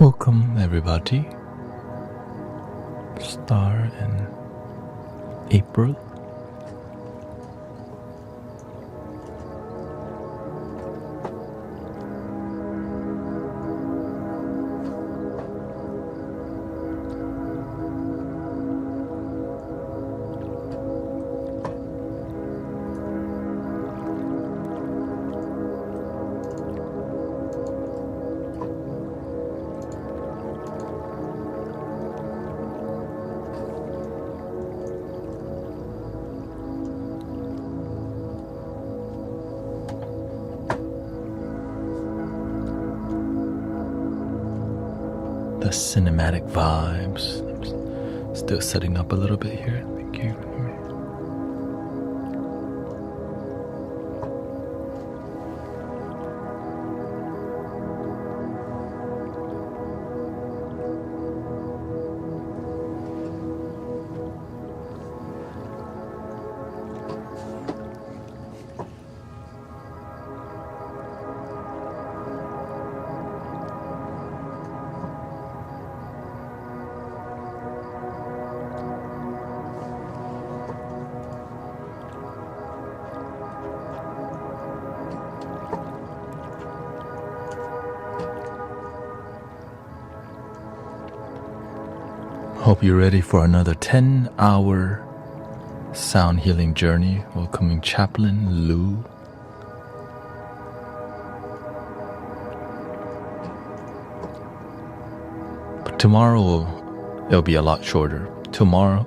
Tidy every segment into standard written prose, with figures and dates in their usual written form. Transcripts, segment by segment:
Welcome everybody. Star and April. The cinematic vibes. I'm still setting up a little bit here. Thank you. Hope you're ready for another 10-hour sound healing journey. Welcoming Chaplain Lou. But tomorrow it'll be a lot shorter. Tomorrow,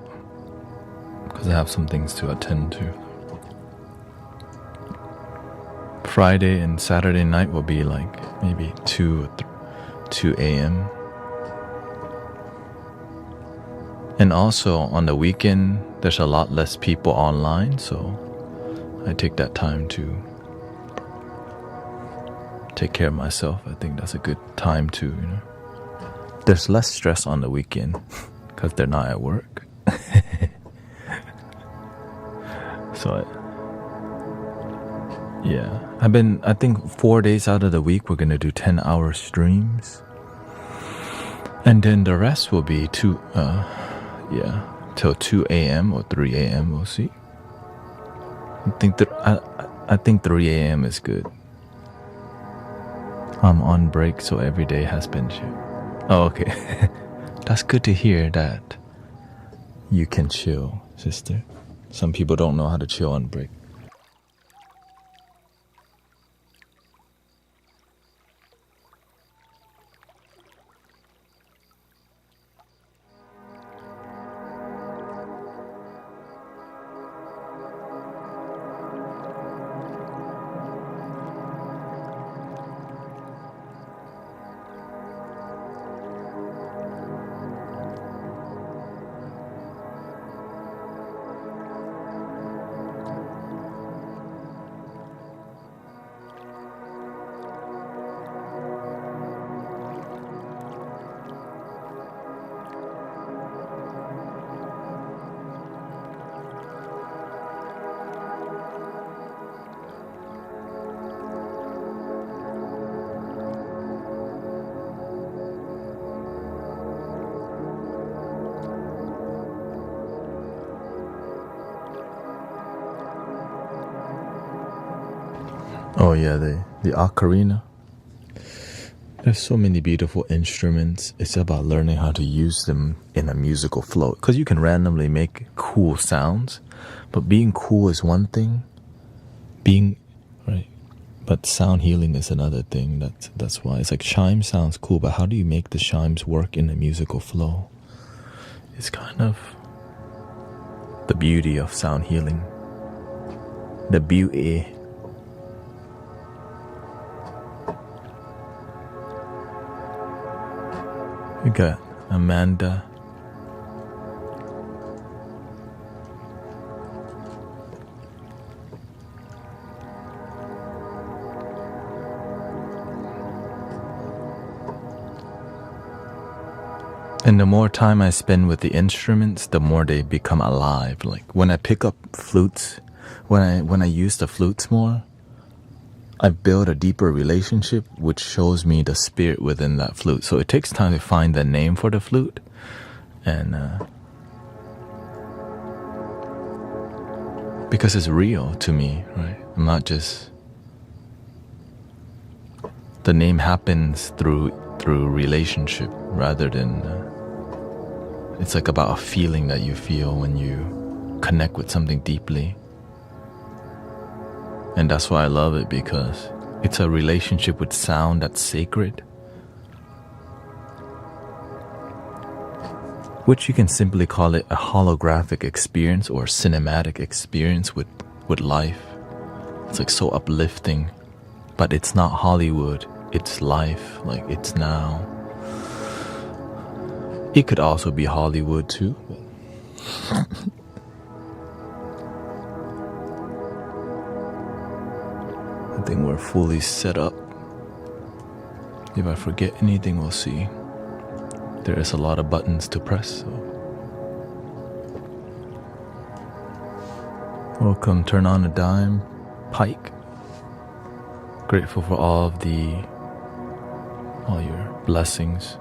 because I have some things to attend to. Friday and Saturday night will be like maybe 2 a.m. And also on the weekend, there's a lot less people online, so I take that time to take care of myself. I think that's a good time to, There's less stress on the weekend because they're not at work. So, I think 4 days out of the week, we're going to do 10-hour streams. And then the rest will be till 2 a.m. or 3 a.m. We'll see. I think 3 a.m. is good. I'm on break, so every day has been chill. Oh, okay. That's good to hear that you can chill, sister. Some people don't know how to chill on break. Oh yeah, the ocarina. There's so many beautiful instruments. It's about learning how to use them in a musical flow. Because you can randomly make cool sounds, but being cool is one thing. But sound healing is another thing. That's why it's like chime sounds cool, but how do you make the chimes work in a musical flow? It's kind of the beauty of sound healing. The beauty. We got Amanda. And the more time I spend with the instruments, the more they become alive. Like when I pick up flutes, when I use the flutes more, I've built a deeper relationship, which shows me the spirit within that flute. So it takes time to find the name for the flute, and because it's real to me, right? I'm not just, the name happens through relationship rather than it's like about a feeling that you feel when you connect with something deeply. And that's why I love it, because it's a relationship with sound that's sacred, which you can simply call it a holographic experience or cinematic experience with life. It's like so uplifting, but it's not Hollywood, it's life, like it's now. It could also be Hollywood too. I think we're fully set up. If I forget anything, we'll see. There is a lot of buttons to press. So. Welcome, Turn On a Dime, Pike. Grateful for all your blessings,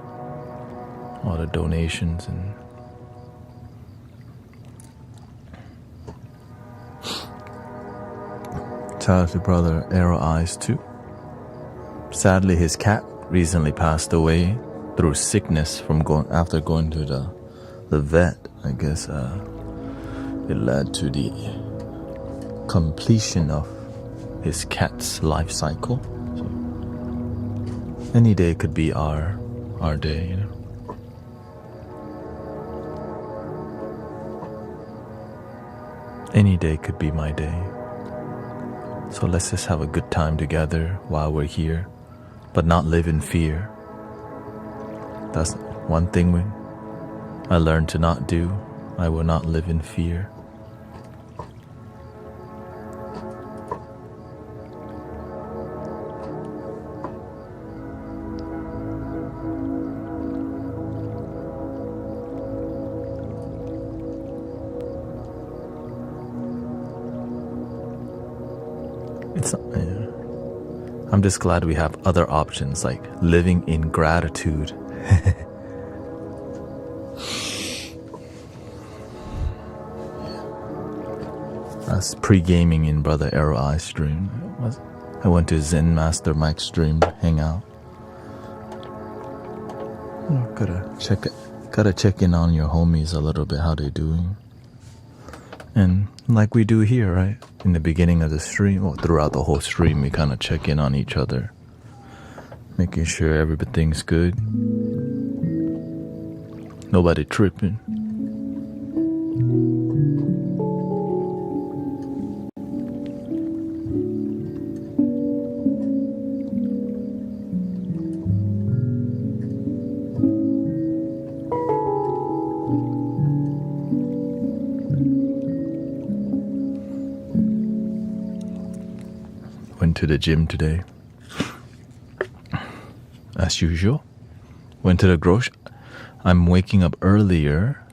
all the donations, and shout out to brother Arrow Eyes too. Sadly, his cat recently passed away through sickness from after going to the vet. I guess it led to the completion of his cat's life cycle. So any day could be our day, you know. Any day could be my day. So let's just have a good time together while we're here, but not live in fear. That's one thing I learned to not do. I will not live in fear. I'm just glad we have other options like living in gratitude. That's pre-gaming in Brother Arrow Eye stream. I went to Zen Master Mike's stream to hang out. Gotta check in on your homies a little bit, how they doing. And like we do here, right? In the beginning of the stream, or throughout the whole stream, we kind of check in on each other, making sure everything's good. Nobody tripping. Went to the gym today, as usual. Went to the grocery. I'm waking up earlier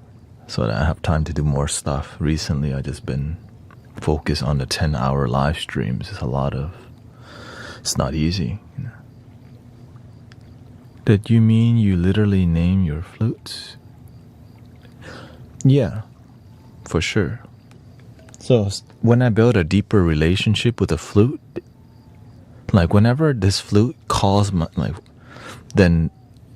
so that I have time to do more stuff. Recently, I've just been focused on the 10-hour live streams. It's not easy. You know. Did you mean you literally name your flutes? Yeah, for sure. So when I build a deeper relationship with a flute, like whenever this flute calls then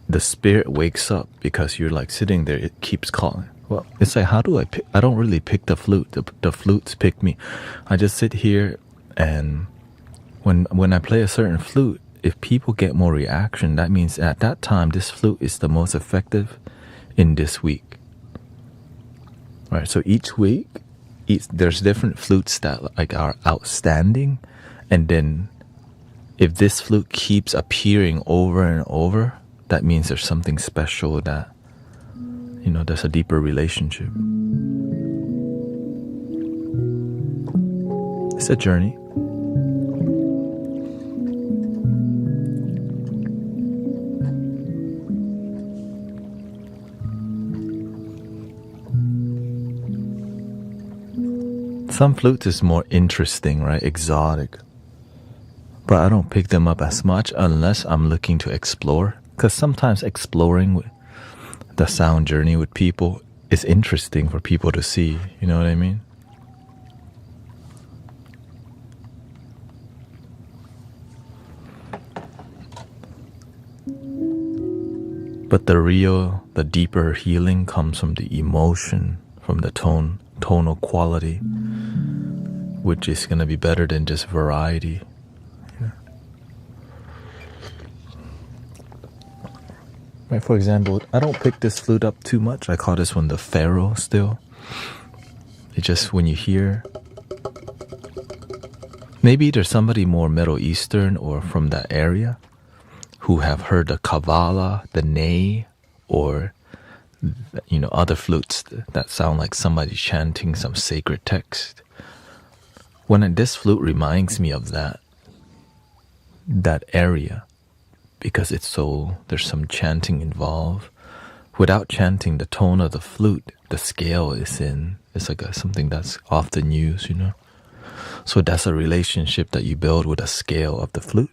the spirit wakes up, because you're like sitting there, it keeps calling. Well, it's like, how do I pick? I don't really pick the flute. The flutes pick me. I just sit here, and when I play a certain flute, if people get more reaction, that means at that time this flute is the most effective in this week. All right. So each week, there's different flutes that like are outstanding, and then if this flute keeps appearing over and over, that means there's something special, that, you know, there's a deeper relationship. It's a journey. Some flutes is more interesting, right? Exotic. but I don't pick them up as much unless I'm looking to explore. Because sometimes exploring the sound journey with people is interesting for people to see. You know what I mean? But the deeper healing comes from the emotion, from the tonal quality, which is going to be better than just variety. Yeah. Right, for example, I don't pick this flute up too much. I call this one the Pharaoh still. It's just when you hear, maybe there's somebody more Middle Eastern or from that area who have heard the Kabbalah, the Ney, or other flutes that sound like somebody chanting some sacred text. When this flute reminds me of that area, because there's some chanting involved. Without chanting, the tone of the flute, the scale is in. It's like something that's often used, So that's a relationship that you build with a scale of the flute.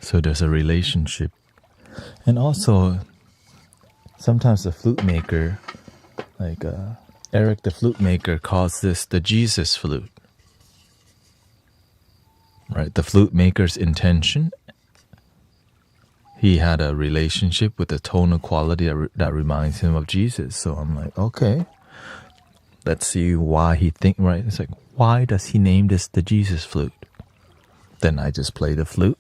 So there's a relationship. And also, sometimes the flute maker, like Eric the flute maker, calls this the Jesus flute. Right? The flute maker's intention. He had a relationship with a tonal quality that reminds him of Jesus. So I'm like, okay, let's see why he right? It's like, why does he name this the Jesus flute? Then I just play the flute.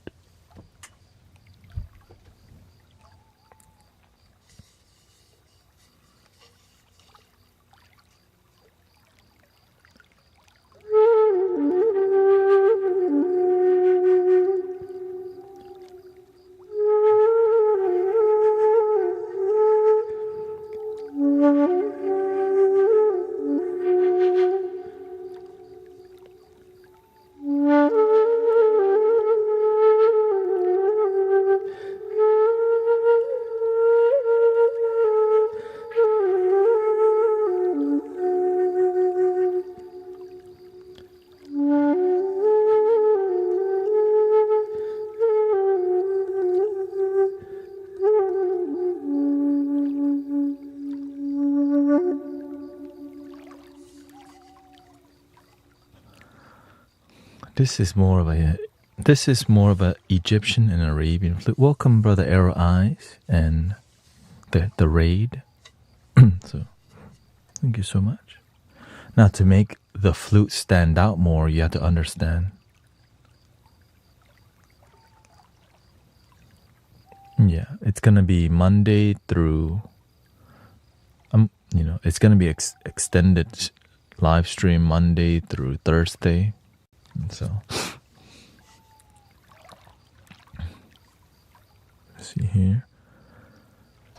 This is more of a Egyptian and Arabian flute. Welcome, Brother Arrow Eyes, and the raid. So, thank you so much. Now, to make the flute stand out more, you have to understand. Yeah, it's gonna be Monday through. It's gonna be extended live stream Monday through Thursday. So, see here.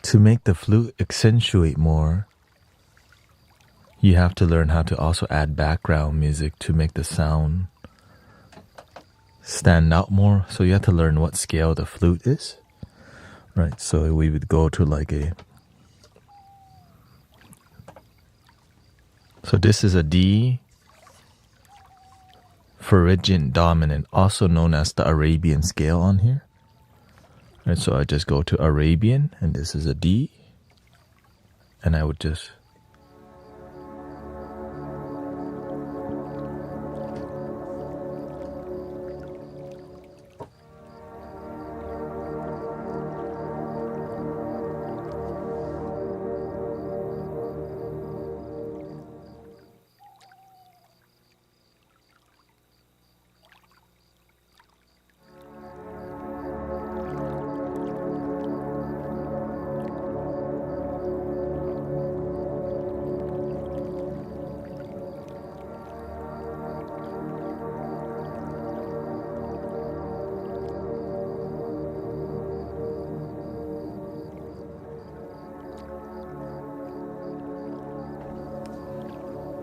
To make the flute accentuate more, you have to learn how to also add background music to make the sound stand out more. So you have to learn what scale the flute is, right? So we would go to like a, so this is a D Phrygian dominant, also known as the Arabian scale on here. Right, so I just go to Arabian, and this is a D, and I would just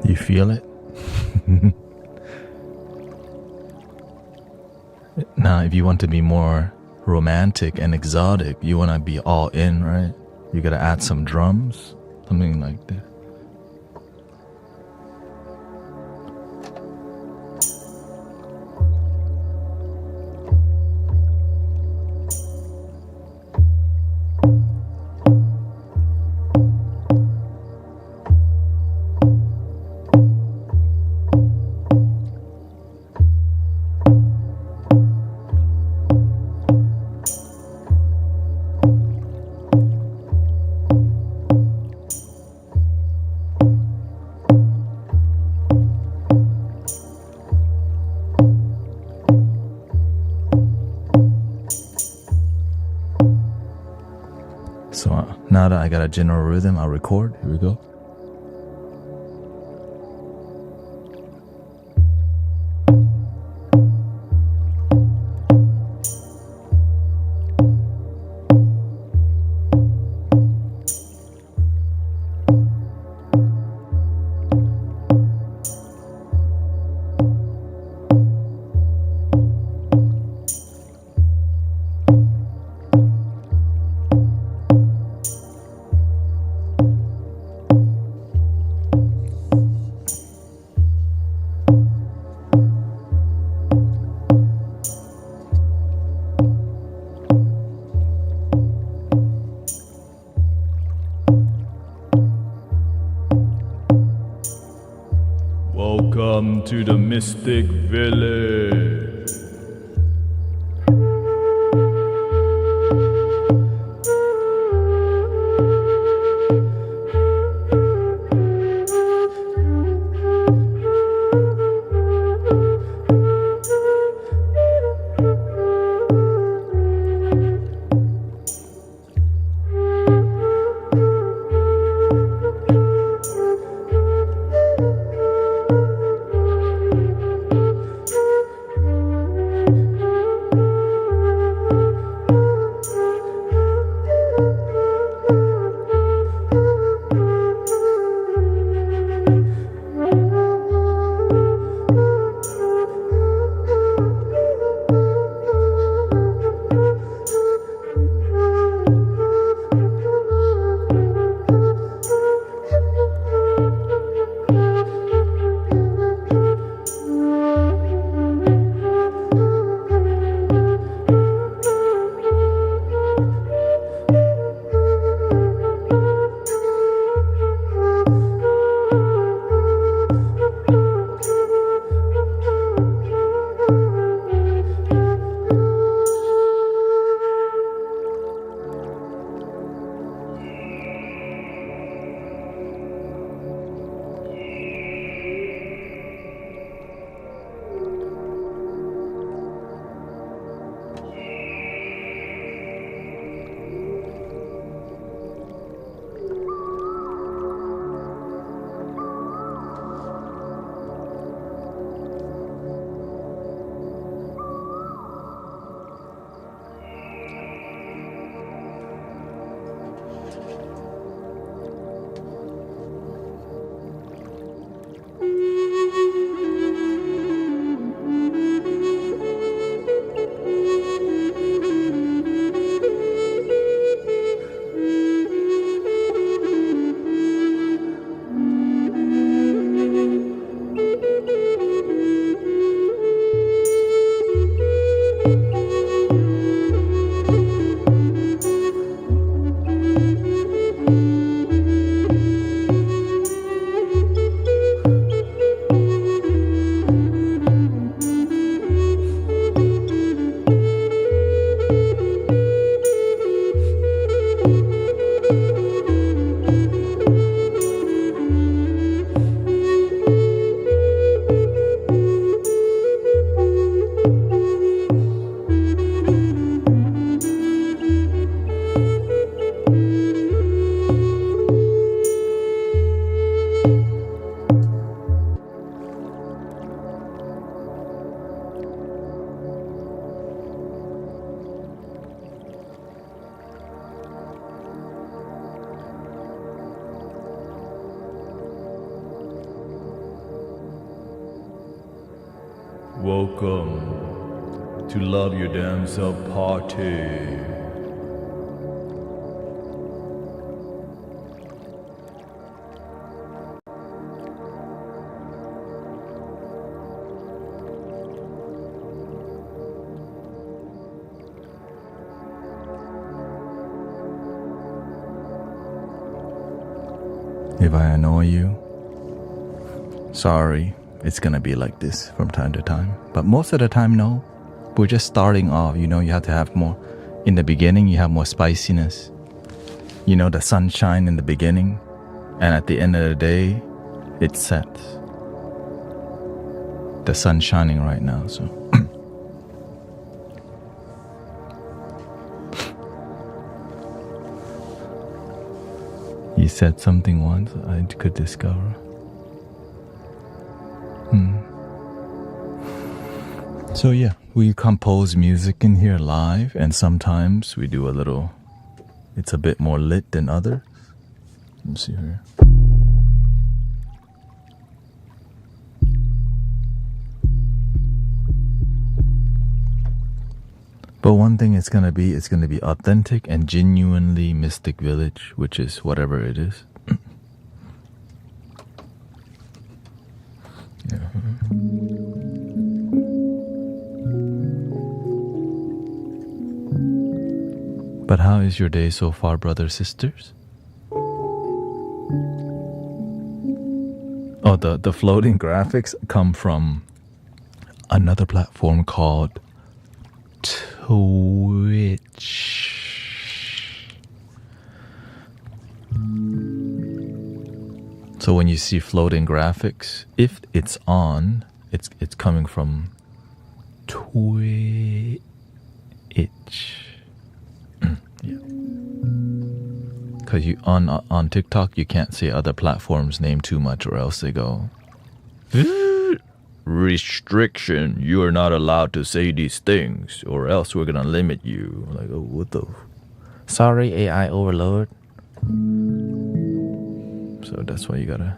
you feel it? Now, if you want to be more romantic and exotic, you want to be all in, right? You got to add some drums, something like that. So now that I got a general rhythm, I'll record. Here we go. Welcome to the Mystic Village. Welcome to Love Your Damn Self Party. If I annoy you, sorry, it's gonna be like this from time to time. But most of the time, no. We're just starting off, you have to have more. In the beginning, you have more spiciness. The sunshine in the beginning, and at the end of the day, it sets. The sun's shining right now, so. You said something once I could discover. So yeah, we compose music in here live, and sometimes we do a little, it's a bit more lit than others. Let me see here. But one thing it's gonna be authentic and genuinely Mystic Village, which is whatever it is. Yeah. But how is your day so far, brothers, sisters? Oh, the floating graphics come from another platform called Twitch. So when you see floating graphics, if it's on, it's coming from Twitch. Yeah. Because on TikTok you can't say other platforms' name too much, or else they go restriction. You are not allowed to say these things, or else we're gonna limit you. Like, oh, what the? Sorry, AI overload. So that's why you gotta.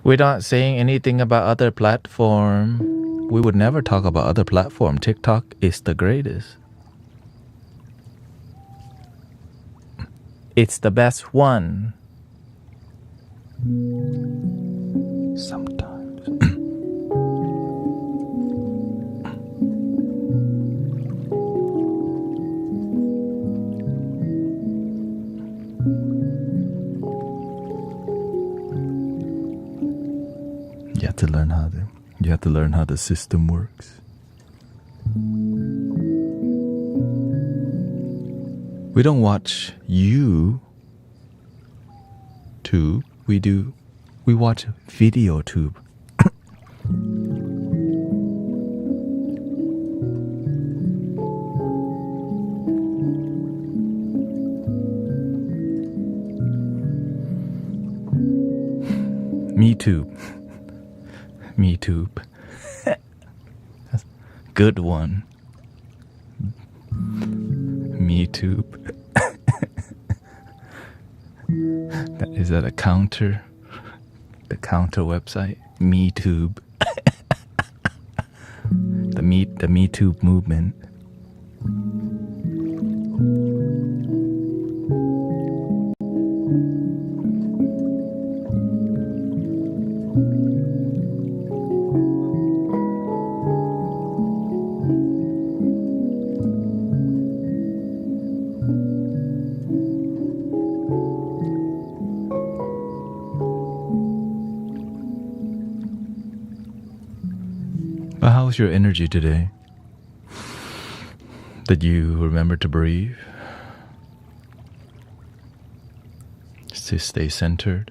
We're not saying anything about other platform. We would never talk about other platform. TikTok is the greatest. It's the best one. Sometimes. You have to learn how the system works. We don't watch YouTube. We watch video tube. Me too. Me too. Good one. Me too. Is that a counter? The counter website? MeTube. the MeTube movement. But how's your energy today? Did you remember to breathe? To stay centered?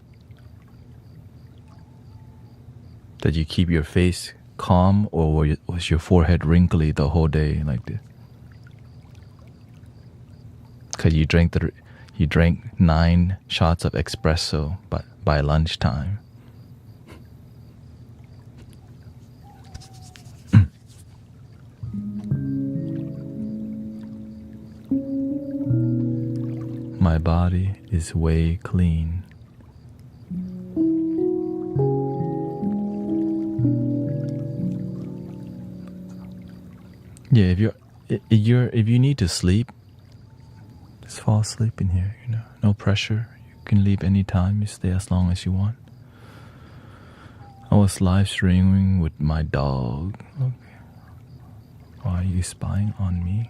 Did you keep your face calm, or was your forehead wrinkly the whole day like this? Because you drank 9 shots of espresso by lunchtime. My body is way clean. Yeah, if you need to sleep, just fall asleep in here, you know. No pressure. You can leave anytime, you stay as long as you want. I was live streaming with my dog. Okay. Why are you spying on me?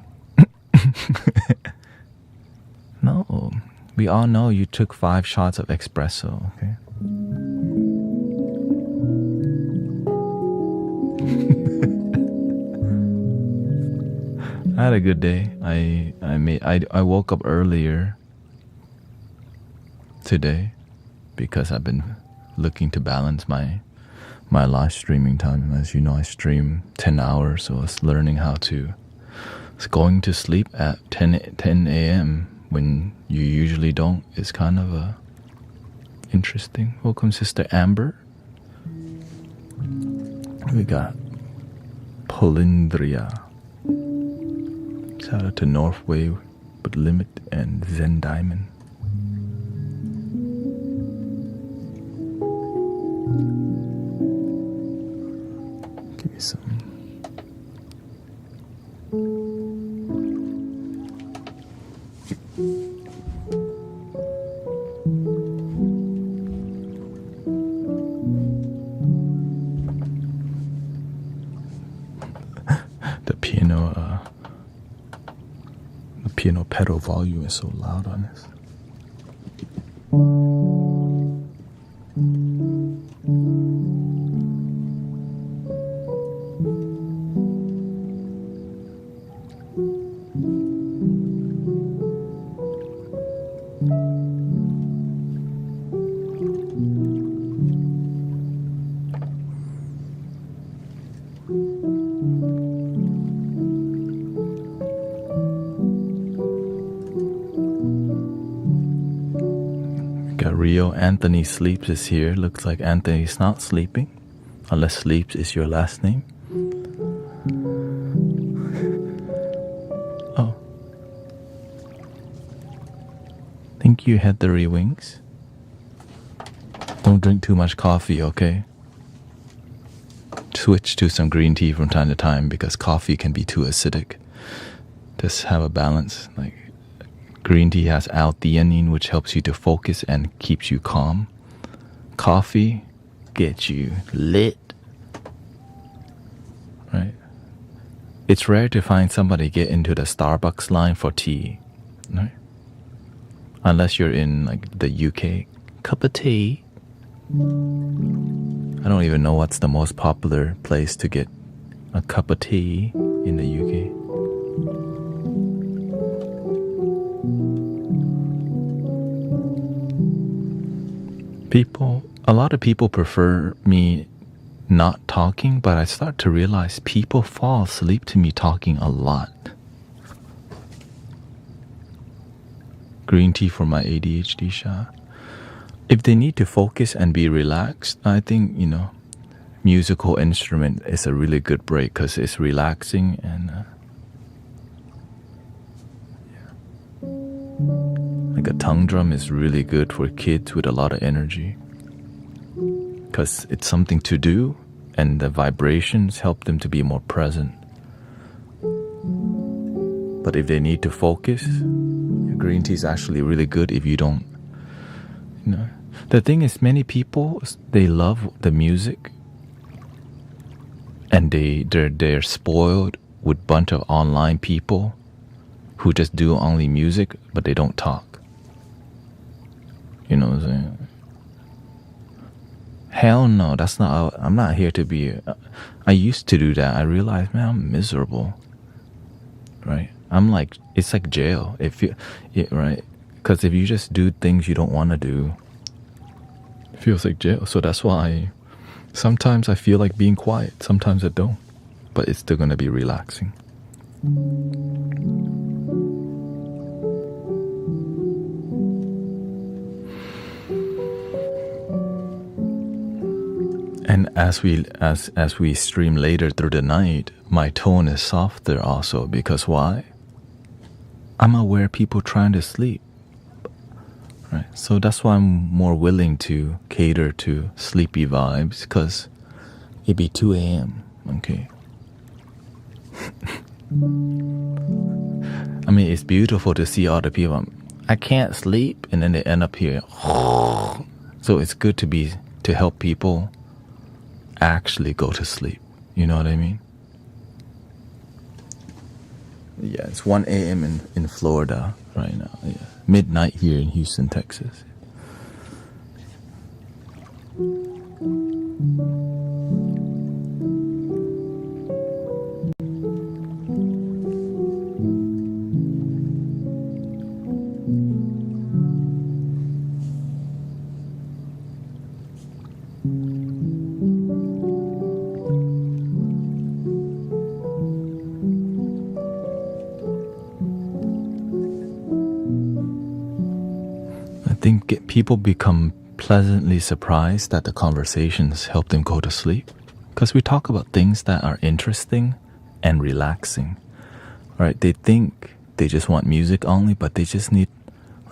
No. We all know you took 5 shots of espresso, okay? I had a good day. I woke up earlier today because I've been looking to balance my live streaming time. As you know, I stream 10 hours, so I was learning how to. It's going to sleep at 10 a.m. when you usually don't. It's kind of interesting. Welcome, Sister Amber. We got Polindria. Shout out to Northway with Limit and Zen Diamond. Give me some. The piano pedal volume is so loud on this. Rio Anthony Sleeps is here. Looks like Anthony's not sleeping, unless Sleeps is your last name. Oh, think you had the wings. Don't drink too much coffee, okay? Switch to some green tea from time to time because coffee can be too acidic. Just have a balance. Like, green tea has L-theanine, which helps you to focus and keeps you calm. Coffee gets you lit. Right? It's rare to find somebody get into the Starbucks line for tea. Right? Unless you're in like the UK. Cup of tea. I don't even know what's the most popular place to get a cup of tea in the UK. A lot of people prefer me not talking, but I start to realize people fall asleep to me talking a lot. Green tea for my ADHD shot. If they need to focus and be relaxed, I think, musical instrument is a really good break because it's relaxing and like a tongue drum is really good for kids with a lot of energy because it's something to do and the vibrations help them to be more present. But if they need to focus, green tea is actually really good if you don't. The thing is, many people, they love the music and they're spoiled with a bunch of online people who just do only music but they don't talk. You know what I'm saying? Hell no, that's not. I'm not here to be. I used to do that. I realized, man, I'm miserable. Right? I'm like, it's like jail. Right? Because if you just do things you don't want to do, it feels like jail. So that's why sometimes I feel like being quiet. Sometimes I don't. But it's still gonna be relaxing. And as we stream later through the night, my tone is softer also because why? I'm aware people trying to sleep. Right? So that's why I'm more willing to cater to sleepy vibes because it'd be 2 a.m. Okay. I mean, it's beautiful to see all the people. I can't sleep, and then they end up here. So it's good to help people actually go to sleep. You know what I mean? Yeah, it's 1 a.m. in Florida right now. Yeah. Midnight here in Houston, Texas. I think people become pleasantly surprised that the conversations help them go to sleep, because we talk about things that are interesting and relaxing, right? They think they just want music only, but they just need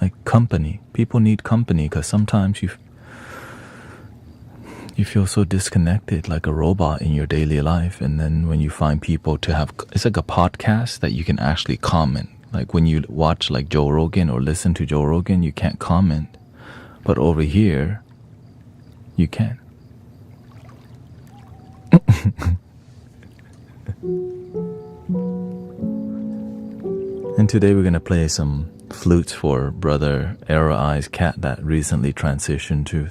like company. People need company, because sometimes you feel so disconnected, like a robot in your daily life. And then when you find people to have, it's like a podcast that you can actually comment. Like when you watch like Joe Rogan or listen to Joe Rogan, you can't comment. But over here, you can. And today we're going to play some flutes for brother Arrow Eyes Cat that recently transitioned too.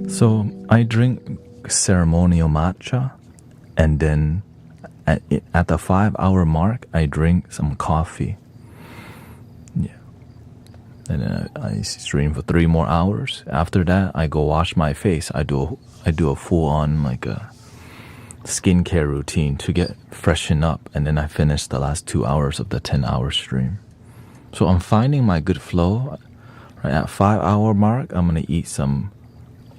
So I drink ceremonial matcha, and then at the 5-hour mark, I drink some coffee. Yeah. And then I stream for 3 more hours. After that, I go wash my face. I do a full-on like a skincare routine to get freshened up, and then I finish the last 2 hours of the 10-hour stream. So I'm finding my good flow. Right at 5-hour mark, I'm gonna eat some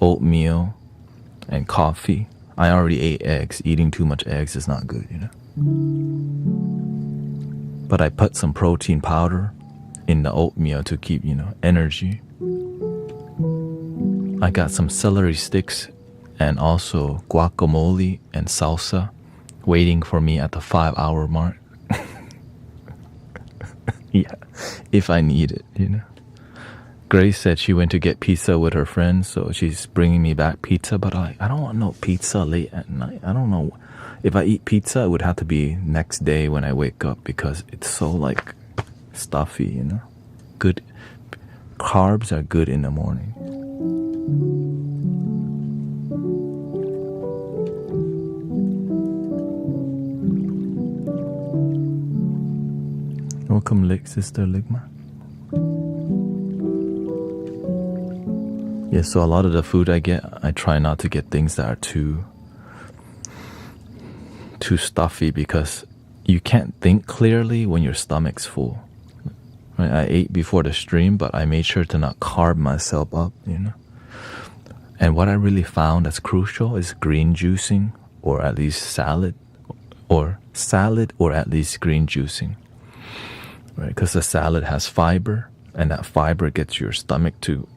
oatmeal and coffee. I already ate eggs. Eating too much eggs is not good, you know. But I put some protein powder in the oatmeal to keep, energy. I got some celery sticks and also guacamole and salsa waiting for me at the 5-hour mark. Yeah, if I need it, Grace said she went to get pizza with her friends, so she's bringing me back pizza, but I don't want no pizza late at night. I don't know. If I eat pizza, it would have to be next day when I wake up, because it's so like stuffy, Good carbs are good in the morning. Welcome, Sister Ligma. Yeah, so a lot of the food I get, I try not to get things that are too stuffy, because you can't think clearly when your stomach's full. Right? I ate before the stream, but I made sure to not carb myself up, And what I really found that's crucial is green juicing, or at least salad, or at least green juicing. Right? Because the salad has fiber, and that fiber gets your stomach to.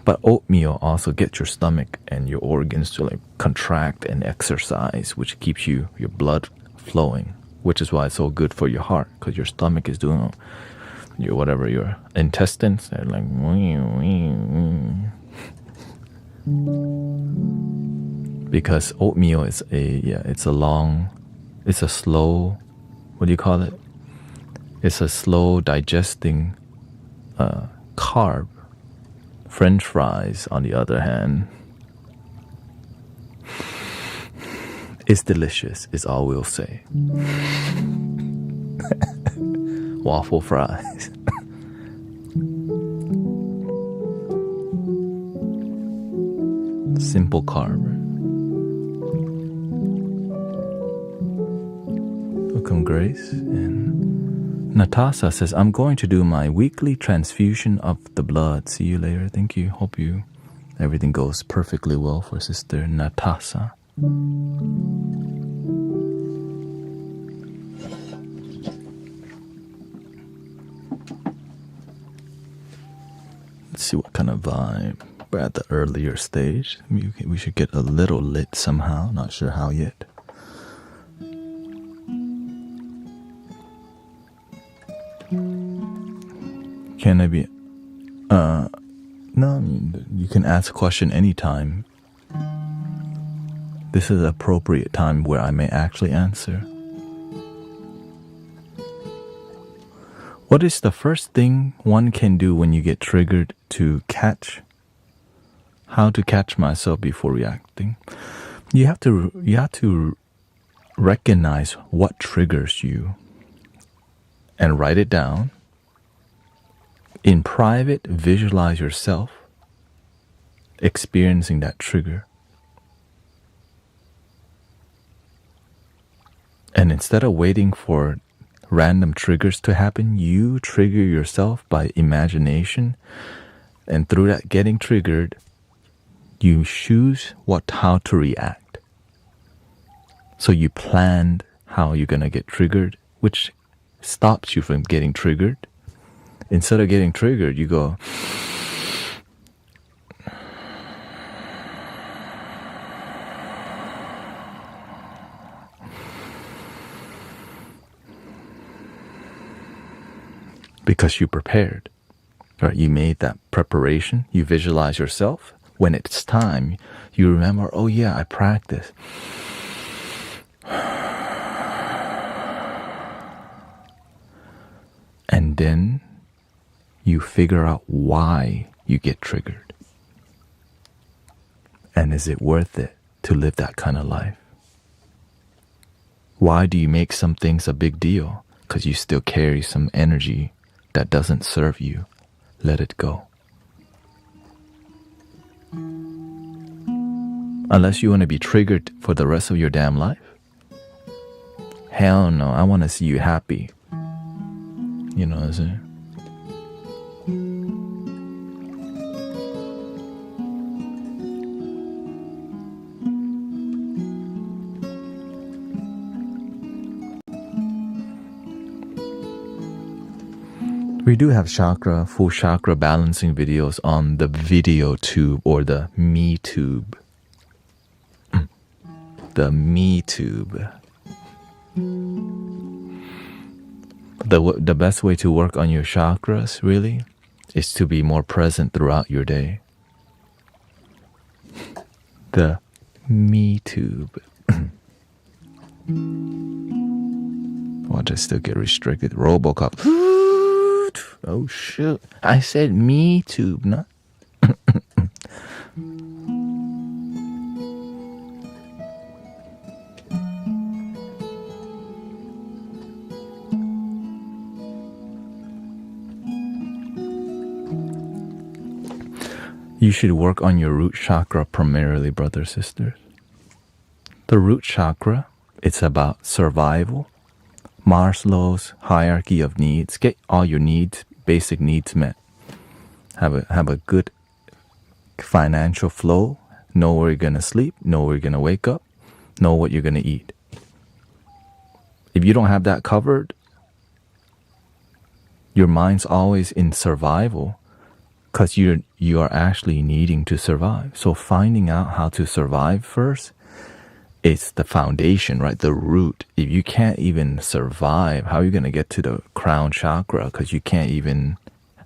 But oatmeal also gets your stomach and your organs to like contract and exercise, which keeps your blood flowing, which is why it's so good for your heart, because your stomach is doing your intestines are like because oatmeal is it's a slow, what do you call it? It's a slow digesting carb. French fries, on the other hand, is delicious, is all we'll say. Waffle fries. Simple carb. Welcome, Grace. And Natasha says, I'm going to do my weekly transfusion of the blood. See you later. Thank you. Hope everything goes perfectly well for Sister Natasha. Let's see what kind of vibe We're at the earlier stage. We should get a little lit somehow. Not sure how yet. Can I be... No, I mean, you can ask a question anytime. This is an appropriate time where I may actually answer. What is the first thing one can do when you get triggered to catch? How to catch myself before reacting? You have to recognize what triggers you and write it down. In private, visualize yourself experiencing that trigger. And instead of waiting for random triggers to happen, you trigger yourself by imagination. And through that getting triggered, you choose how to react. So you planned how you're going to get triggered, which stops you from getting triggered. Instead of getting triggered, you go, because you prepared, right? You made that preparation. You visualize yourself. When it's time, you remember, oh yeah, I practiced. And then you figure out why you get triggered. And is it worth it to live that kind of life? Why do you make some things a big deal? Because you still carry some energy that doesn't serve you. Let it go. Unless you want to be triggered for the rest of your damn life. Hell no, I want to see you happy. You know what I'm saying? We do have full chakra balancing videos on the video tube or the me tube. The me tube. The best way to work on your chakras, really, is to be more present throughout your day. The me tube. Watch, I still get restricted. Robocop. Oh shit. I said me tube, not. You should work on your root chakra primarily, brothers, sisters. The root chakra, it's about survival. Maslow's hierarchy of needs. Get all your needs, basic needs met. Have a good financial flow. Know where you're going to sleep. Know where you're going to wake up. Know what you're going to eat. If you don't have that covered, your mind's always in survival because you are actually needing to survive. So finding out how to survive first, it's the foundation, right? The root. If you can't even survive, how are you going to get to the crown chakra? Because you can't even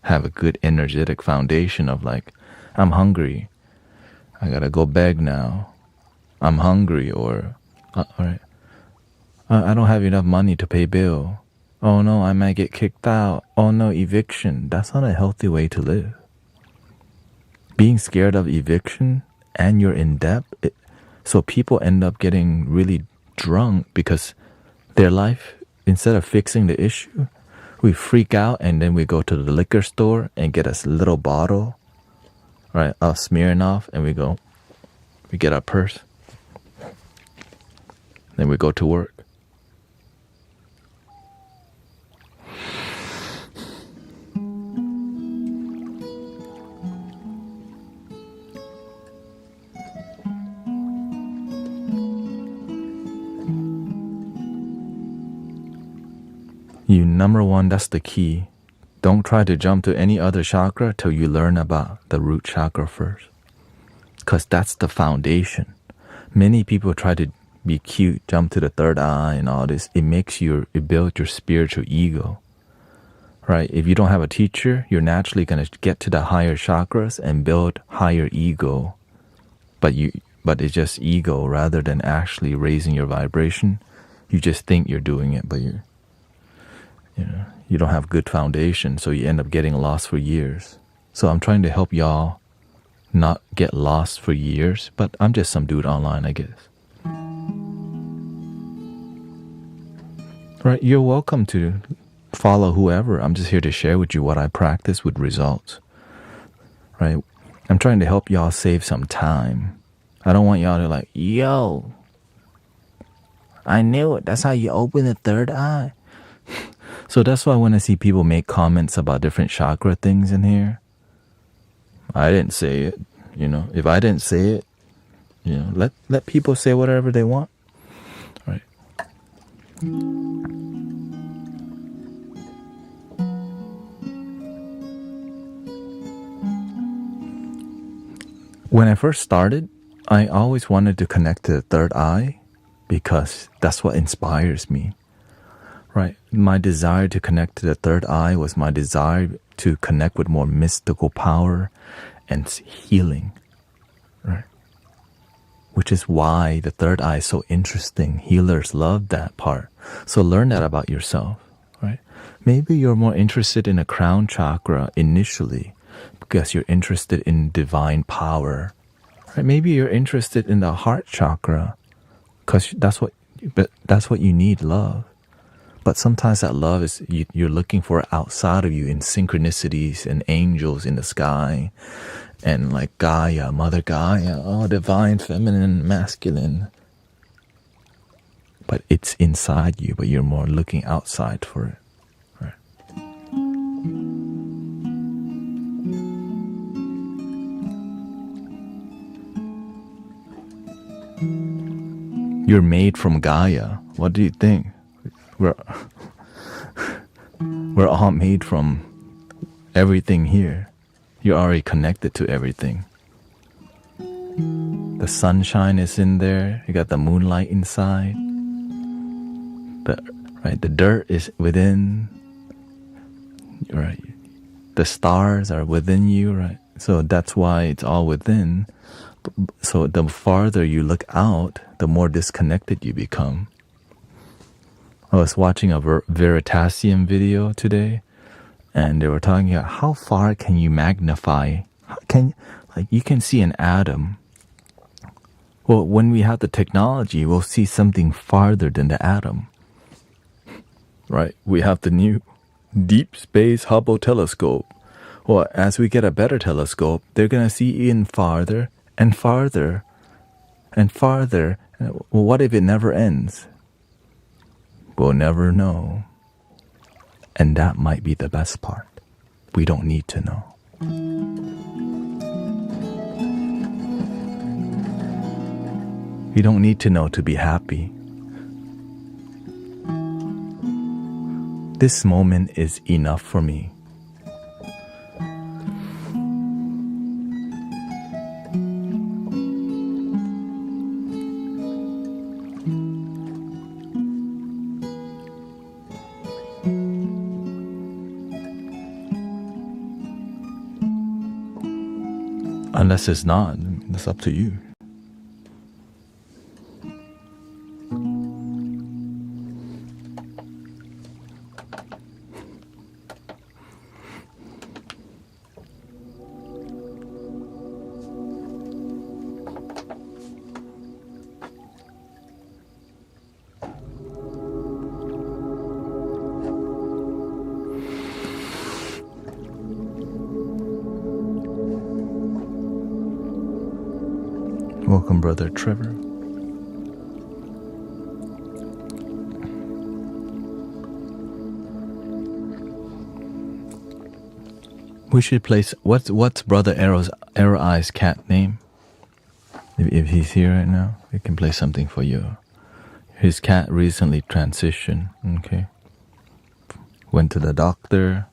have a good energetic foundation of like, I'm hungry. I got to go beg now. I'm hungry. Or, all right, I don't have enough money to pay bill. Oh no, I might get kicked out. Oh no, eviction. That's not a healthy way to live. Being scared of eviction and you're in debt, so people end up getting really drunk because their life, instead of fixing the issue, we freak out and then we go to the liquor store and get a little bottle, right, of Smirnoff, and we get our purse. Then we go to work. Number one, that's the key. Don't try to jump to any other chakra till you learn about the root chakra first. because that's the foundation. Many people try to be cute, jump to the third eye and all this. It builds your spiritual ego, right? If you don't have a teacher, you're naturally going to get to the higher chakras and build higher ego. But it's just ego rather than actually raising your vibration. You just think you're doing it, but you don't have good foundation, so you end up getting lost for years. So I'm trying to help y'all not get lost for years, but I'm just some dude online, I guess. Right, you're welcome to follow whoever. I'm just here to share with you what I practice with results. Right? I'm trying to help y'all save some time. I don't want y'all to like, yo, I knew it. That's how you open the third eye. So that's why when I see people make comments about different chakra things in here, I didn't say it. If I didn't say it, let people say whatever they want. Right. When I first started, I always wanted to connect to the third eye because that's what inspires me. Right. My desire to connect to the third eye was my desire to connect with more mystical power and healing. Right. Which is why the third eye is so interesting. Healers love that part. So learn that about yourself. Right. Maybe you're more interested in a crown chakra initially because you're interested in divine power. Right. Maybe you're interested in the heart chakra because that's what you need, love. But sometimes that love is you're looking for outside of you in synchronicities and angels in the sky and like Gaia, Mother Gaia, divine, feminine, masculine. But it's inside you, but you're more looking outside for it. Right? You're made from Gaia. What do you think? We're all made from everything here. You're already connected to everything. The sunshine is in there. You got the moonlight inside. The dirt is within. Right. The stars are within you. Right. So that's why it's all within. So the farther you look out, the more disconnected you become. I was watching a Veritasium video today, and they were talking about how far can you magnify? You can see an atom. Well, when we have the technology, we'll see something farther than the atom. Right? We have the new Deep Space Hubble telescope. Well, as we get a better telescope, they're going to see even farther and farther and farther. Well, what if it never ends? We'll never know. And that might be the best part. We don't need to know. You don't need to know to be happy. This moment is enough for me. Unless it's not, that's up to you. Welcome, Brother Trevor. We should place what's Brother Arrow Eye's cat name? If he's here right now, we can play something for you. His cat recently transitioned. Okay, went to the doctor,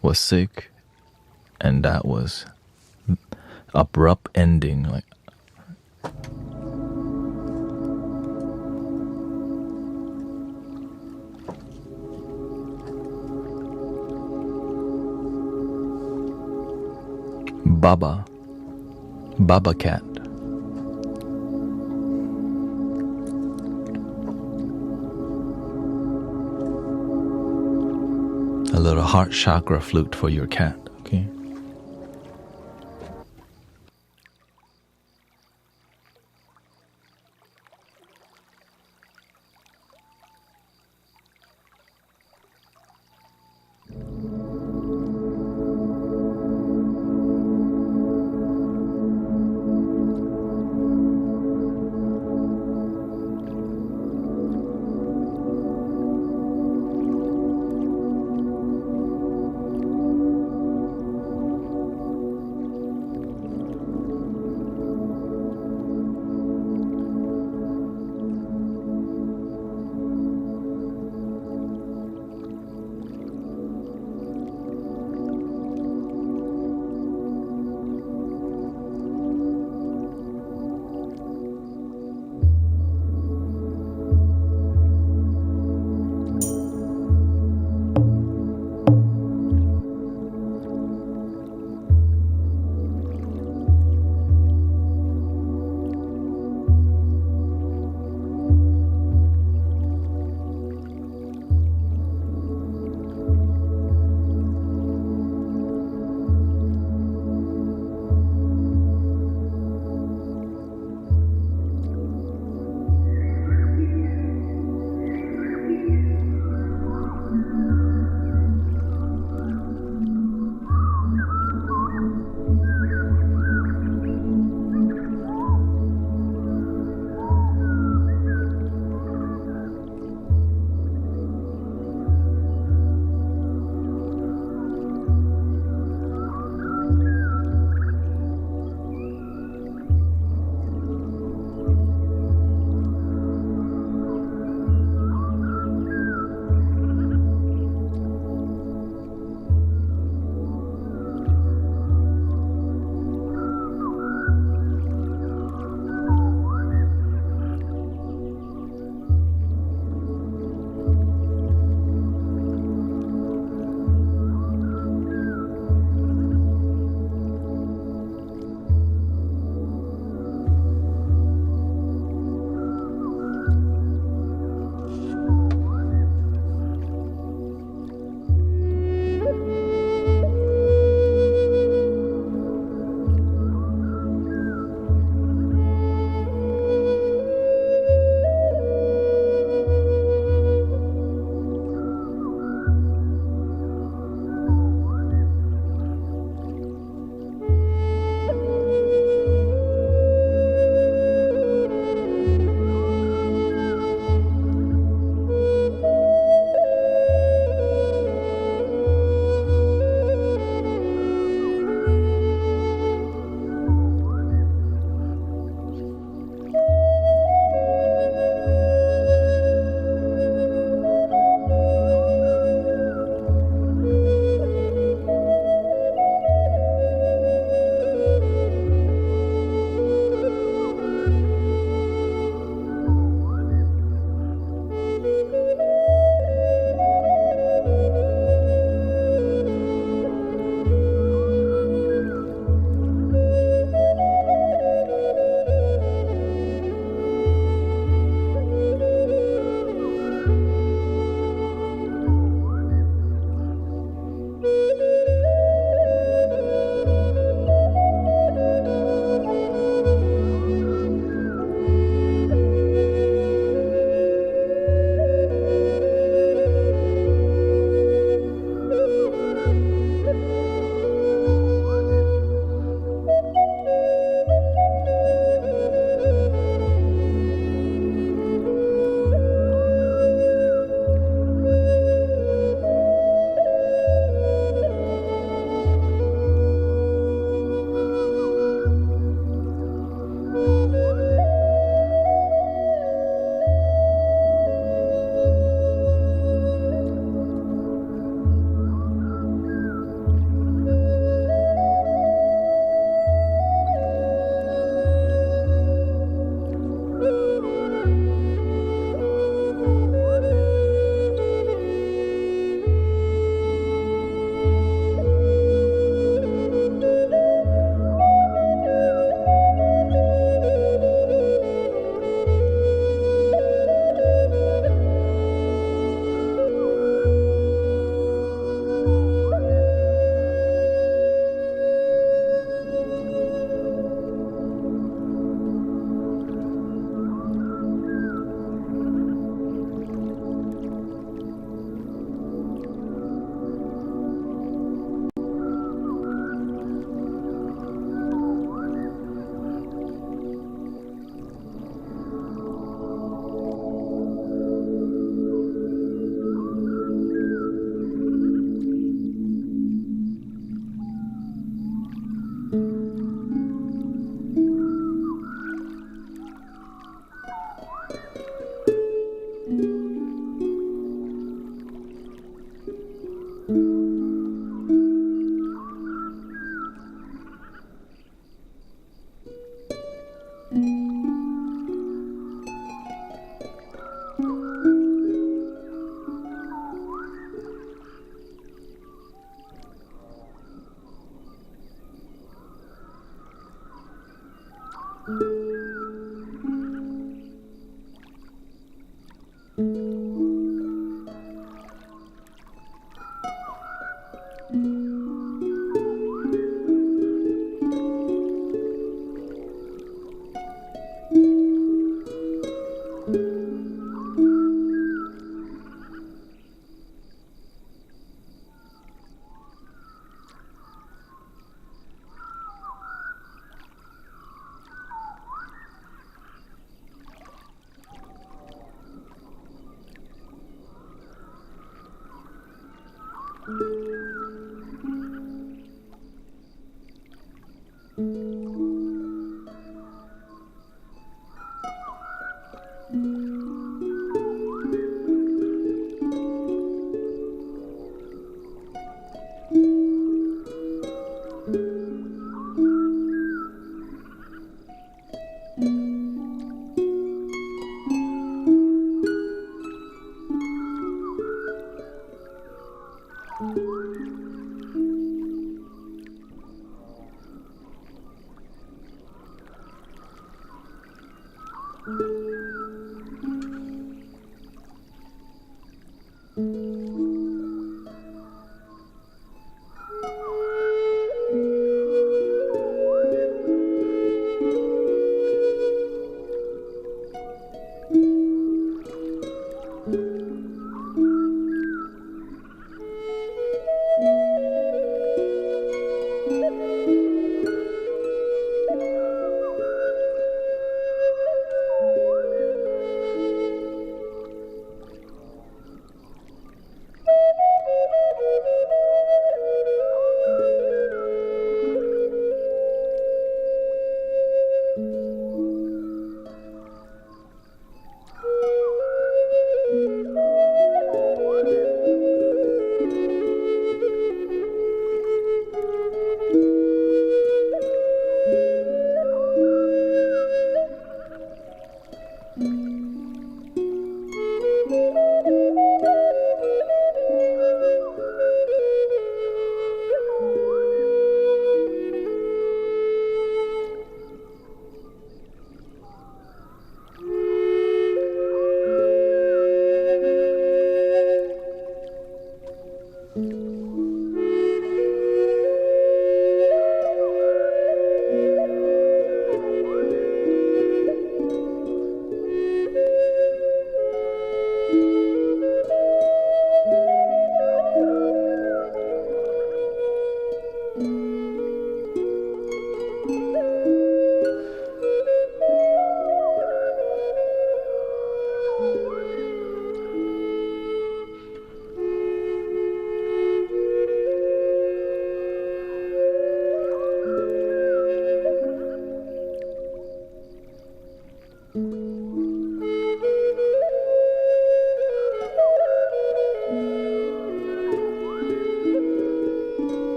was sick, and that was abrupt ending. Like Baba. Baba cat. A little heart chakra flute for your cat, okay?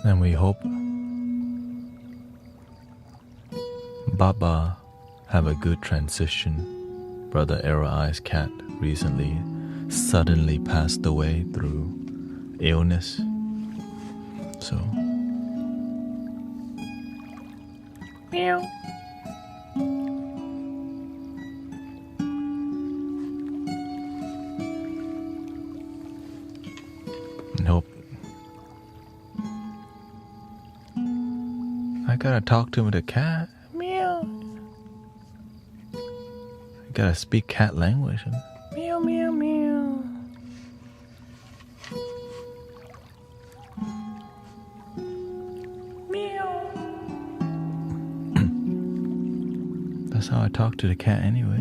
And we hope Baba have a good transition. Brother Arrow Eye's cat recently suddenly passed away through illness. So meow. And hope I gotta talk to the cat. Meow. I gotta speak cat language. Meow, meow, meow. Meow. That's how I talk to the cat anyways.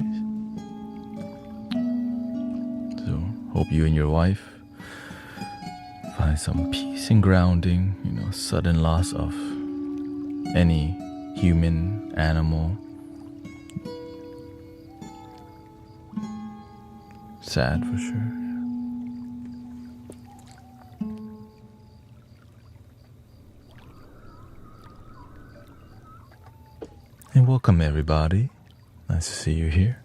So, hope you and your wife find some peace and grounding, sudden loss of any human, animal. Sad for sure. And welcome everybody. Nice to see you here.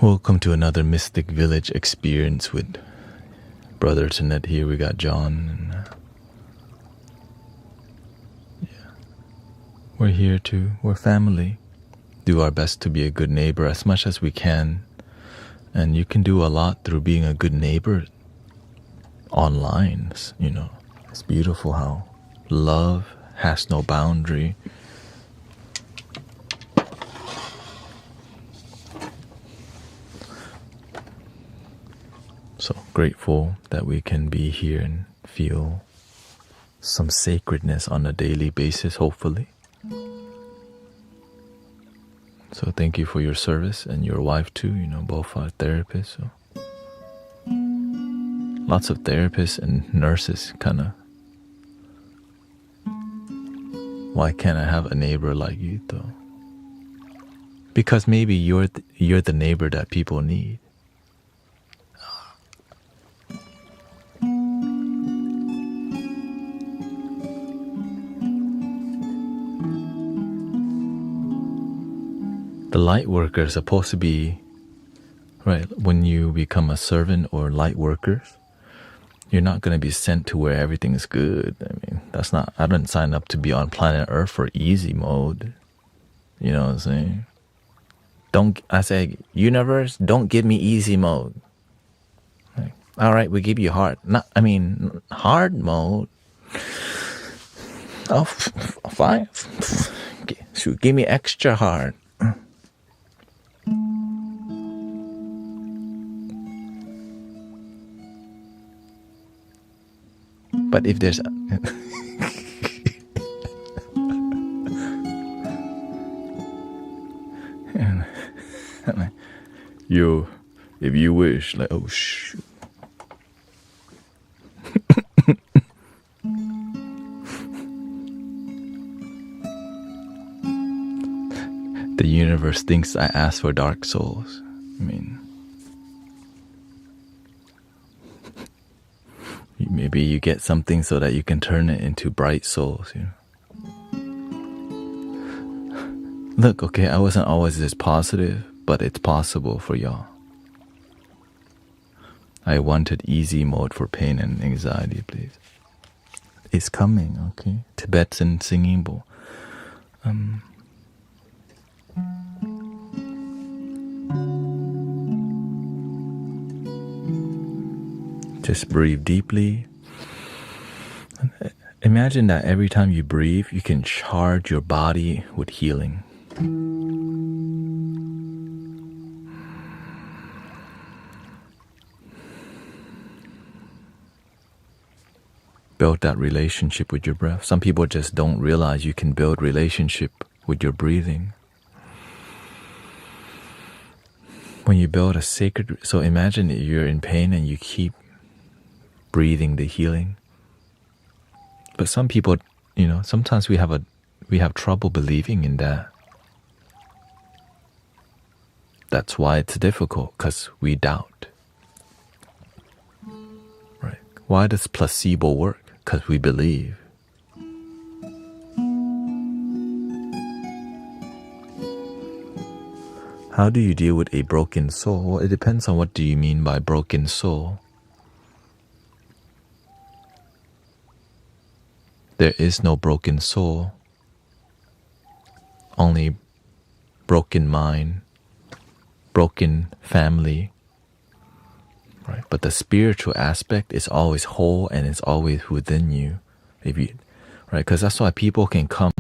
Welcome to another Mystic Village experience with Brother Thanet here. We got John and we're here too. We're family. Do our best to be a good neighbor as much as we can. And you can do a lot through being a good neighbor online. It's beautiful how love has no boundary. So grateful that we can be here and feel some sacredness on a daily basis, hopefully. So thank you for your service, and your wife too, both are therapists. So lots of therapists and nurses why can't I have a neighbor like you though? Because maybe you're the neighbor that people need. The light worker is supposed to be, right, when you become a servant or light workers, you're not going to be sent to where everything is good. I didn't sign up to be on planet Earth for easy mode. You know what I'm saying? I say, universe, don't give me easy mode. All right, we give you hard. Hard mode. Oh, fine. Shoot, give me extra hard. But if there's if you wish, oh shoot. The universe thinks I asked for dark souls. Maybe you get something so that you can turn it into bright souls. Look, okay, I wasn't always this positive, but it's possible for y'all. I wanted easy mode for pain and anxiety, please. It's coming, okay? Tibetan singing bowl. Just breathe deeply. Imagine that every time you breathe, you can charge your body with healing. Build that relationship with your breath. Some people just don't realize you can build relationship with your breathing. When you build a sacred, so imagine that you're in pain and you keep breathing the healing. But some people, sometimes we have trouble believing in that. That's why it's difficult, because we doubt. Right? Why does placebo work? because we believe. How do you deal with a broken soul? Well, it depends on what do you mean by broken soul. There is no broken soul, only broken mind, broken family, right? But the spiritual aspect is always whole and it's always within you, if you, right? Because that's why people can come.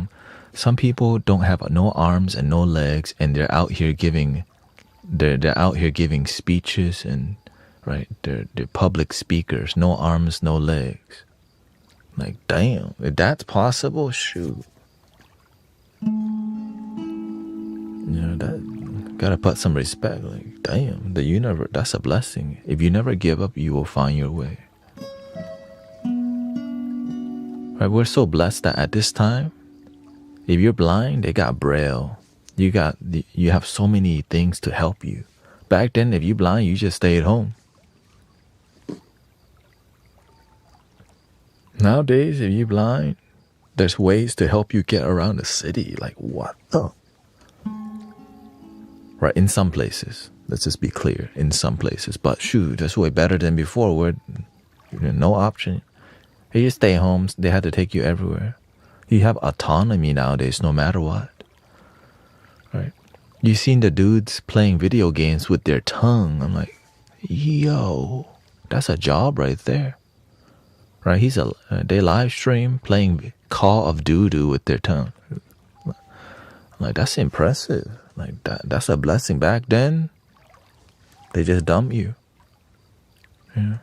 Some people don't have no arms and no legs, and they're out here giving, they're out here giving speeches, and right, they're public speakers, no arms, no legs. Like, damn, if that's possible, shoot. You know, that gotta put some respect. Like, damn, the universe, that's a blessing. If you never give up, you will find your way. Right, we're so blessed that at this time, if you're blind, they got Braille. You have so many things to help you. Back then, if you're blind, you just stay at home. Nowadays, if you're blind, there's ways to help you get around the city. Like, what the? Right, in some places. Let's just be clear. In some places. But shoot, that's way better than before where no option. If you stay home, they had to take you everywhere. You have autonomy nowadays, no matter what. Right? You seen the dudes playing video games with their tongue. I'm like, yo, that's a job right there. Right? They live stream playing Call of Duty with their tongue. Like, that's impressive. Like, that's a blessing. Back then, they just dump you. Yeah.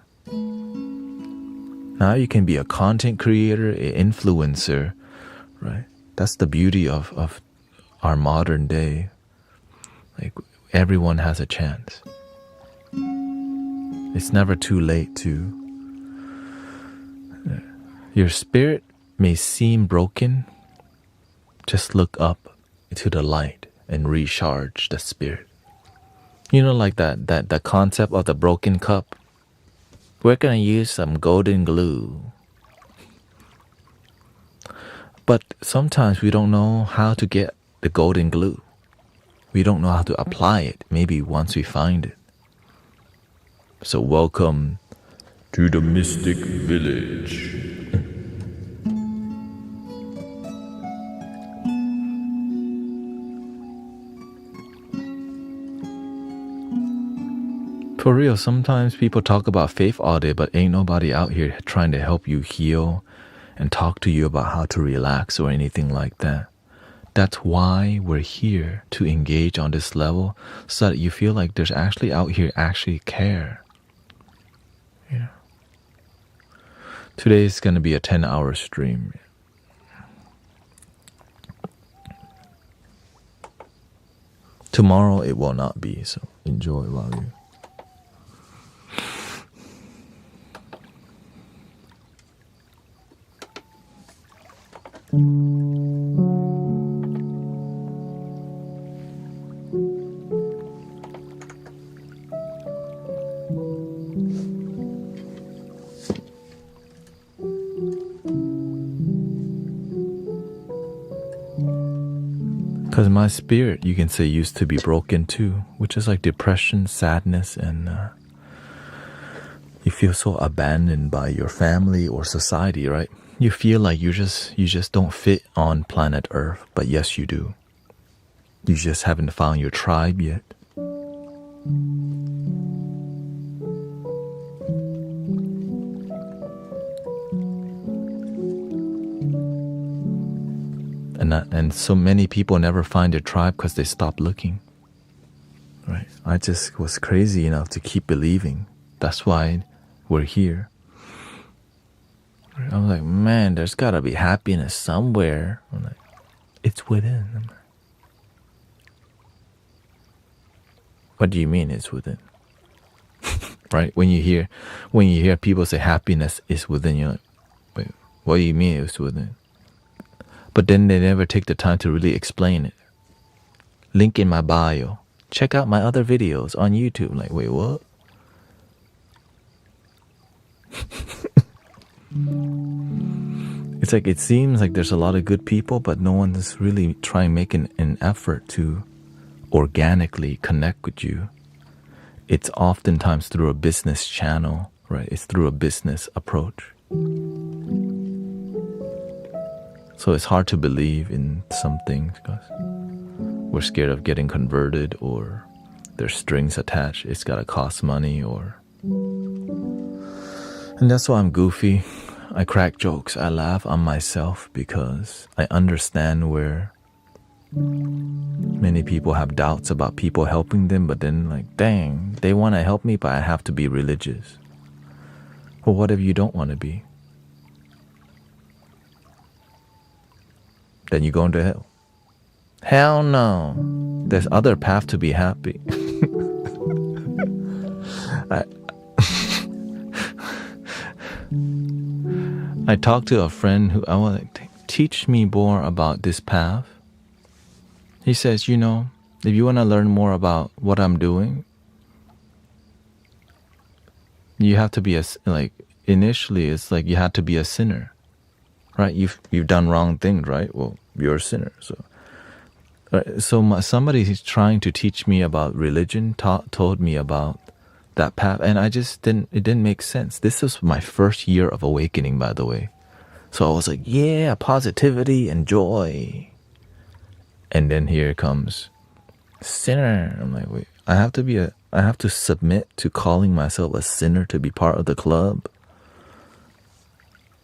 Now you can be a content creator, an influencer. Right? That's the beauty of our modern day. Like, everyone has a chance. It's never too late to. Your spirit may seem broken. Just look up to the light and recharge the spirit. You know, like that concept of the broken cup. We're gonna use some golden glue. But sometimes we don't know how to get the golden glue. We don't know how to apply it. Maybe once we find it. So welcome to the Mystic Village. For real, sometimes people talk about faith all day, but ain't nobody out here trying to help you heal and talk to you about how to relax or anything like that. That's why we're here, to engage on this level so that you feel like there's actually out here actually care. Yeah. Today is going to be a 10-hour stream. Tomorrow it will not be, so enjoy while you. Because my spirit, you can say, used to be broken too, which is like depression, sadness, and you feel so abandoned by your family or society, right? You feel like you just don't fit on planet Earth, but yes, you do. You just haven't found your tribe yet. And so many people never find their tribe because they stop looking. Right? I just was crazy enough to keep believing. That's why we're here. I was like, man, there's gotta be happiness somewhere. I'm like, it's within. I'm like, what do you mean it's within? Right? When you hear people say happiness is within, you're like, wait, what do you mean it's within? But then they never take the time to really explain it. Link in my bio. Check out my other videos on YouTube. Like, wait, what? It's like it seems like there's a lot of good people, but no one is really trying to make an effort to organically connect with you. It's oftentimes through a business channel, right? It's through a business approach. So it's hard to believe in some things because we're scared of getting converted, or there's strings attached. It's got to cost money, and that's why I'm goofy. I crack jokes. I laugh on myself because I understand where many people have doubts about people helping them, but then like, dang, they want to help me, but I have to be religious. Well, what if you don't want to be? Then you go into hell. Hell no. There's other path to be happy. I talked to a friend who I was like, teach me more about this path. He says, if you want to learn more about what I'm doing, you have to be initially it's like you have to be a sinner, right? You've done wrong things, right? Well, you're a sinner. So somebody who's trying to teach me about religion told me about that path, and it didn't make sense. This was my first year of awakening, by the way. So I was like, yeah, positivity and joy. And then here comes sinner. I'm like, wait, I have to submit to calling myself a sinner to be part of the club?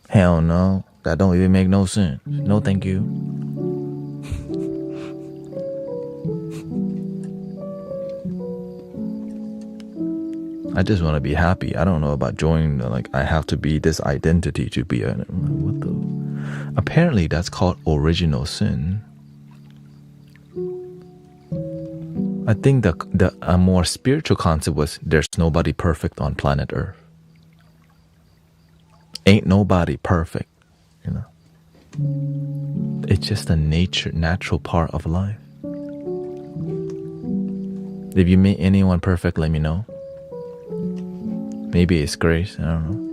Hell no. That don't even make no sense. No, thank you. I just want to be happy. I don't know about joining, I have to be this identity to be what the? Apparently that's called original sin. I think a more spiritual concept was there's nobody perfect on planet Earth. Ain't nobody perfect, It's just a natural part of life. If you meet anyone perfect, let me know. Maybe it's grace, I don't know.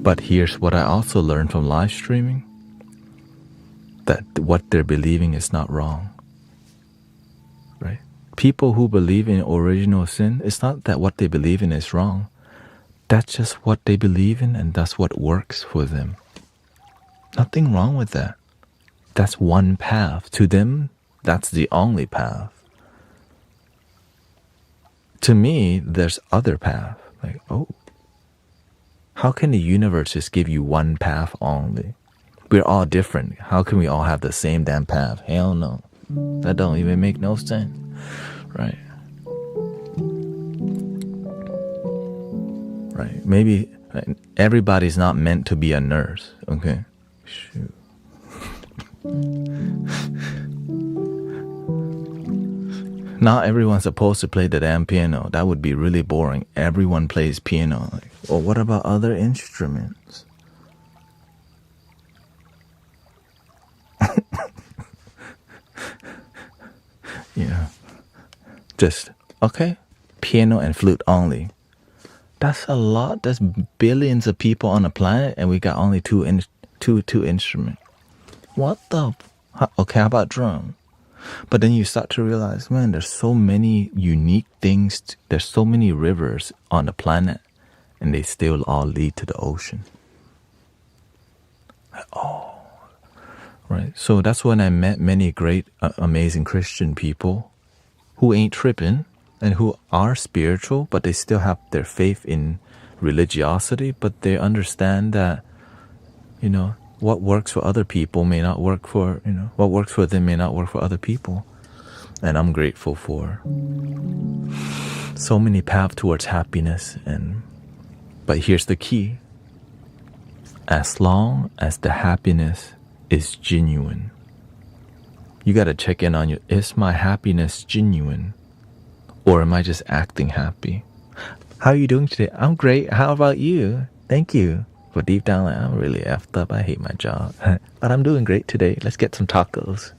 But here's what I also learned from live streaming. That what they're believing is not wrong. Right? People who believe in original sin, it's not that what they believe in is wrong. That's just what they believe in, and that's what works for them. Nothing wrong with that. That's one path. To them, that's the only path. To me, there's other path. Like, how can the universe just give you one path only? We're all different. How can we all have the same damn path? Hell no. That don't even make no sense. Right? Right. Maybe everybody's not meant to be a nurse. Okay? Shoot. Not everyone's supposed to play the damn piano. That would be really boring. Everyone plays piano. Or what about other instruments? Just, okay, piano and flute only. That's a lot. There's billions of people on the planet, and we got only two instruments. What the? Okay, how about drum? But then you start to realize, man, there's so many unique things. There's so many rivers on the planet, and they still all lead to the ocean. Right. So that's when I met many great, amazing Christian people who ain't tripping and who are spiritual, but they still have their faith in religiosity, but they understand that, what works for other people may not work for, what works for them may not work for other people. And I'm grateful for so many paths towards happiness. But here's the key. As long as the happiness is genuine, you got to check in on is my happiness genuine? Or am I just acting happy? How are you doing today? I'm great. How about you? Thank you. But deep down, like, I'm really effed up. I hate my job. But I'm doing great today. Let's get some tacos.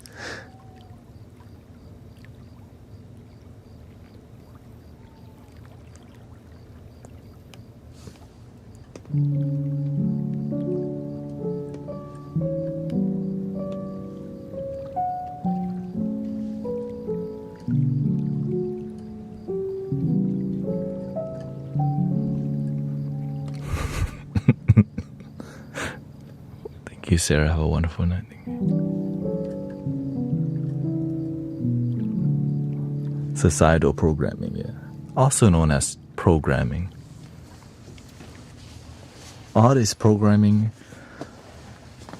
Thank you, Sarah. Have a wonderful night. Societal programming, yeah. Also known as programming. All this programming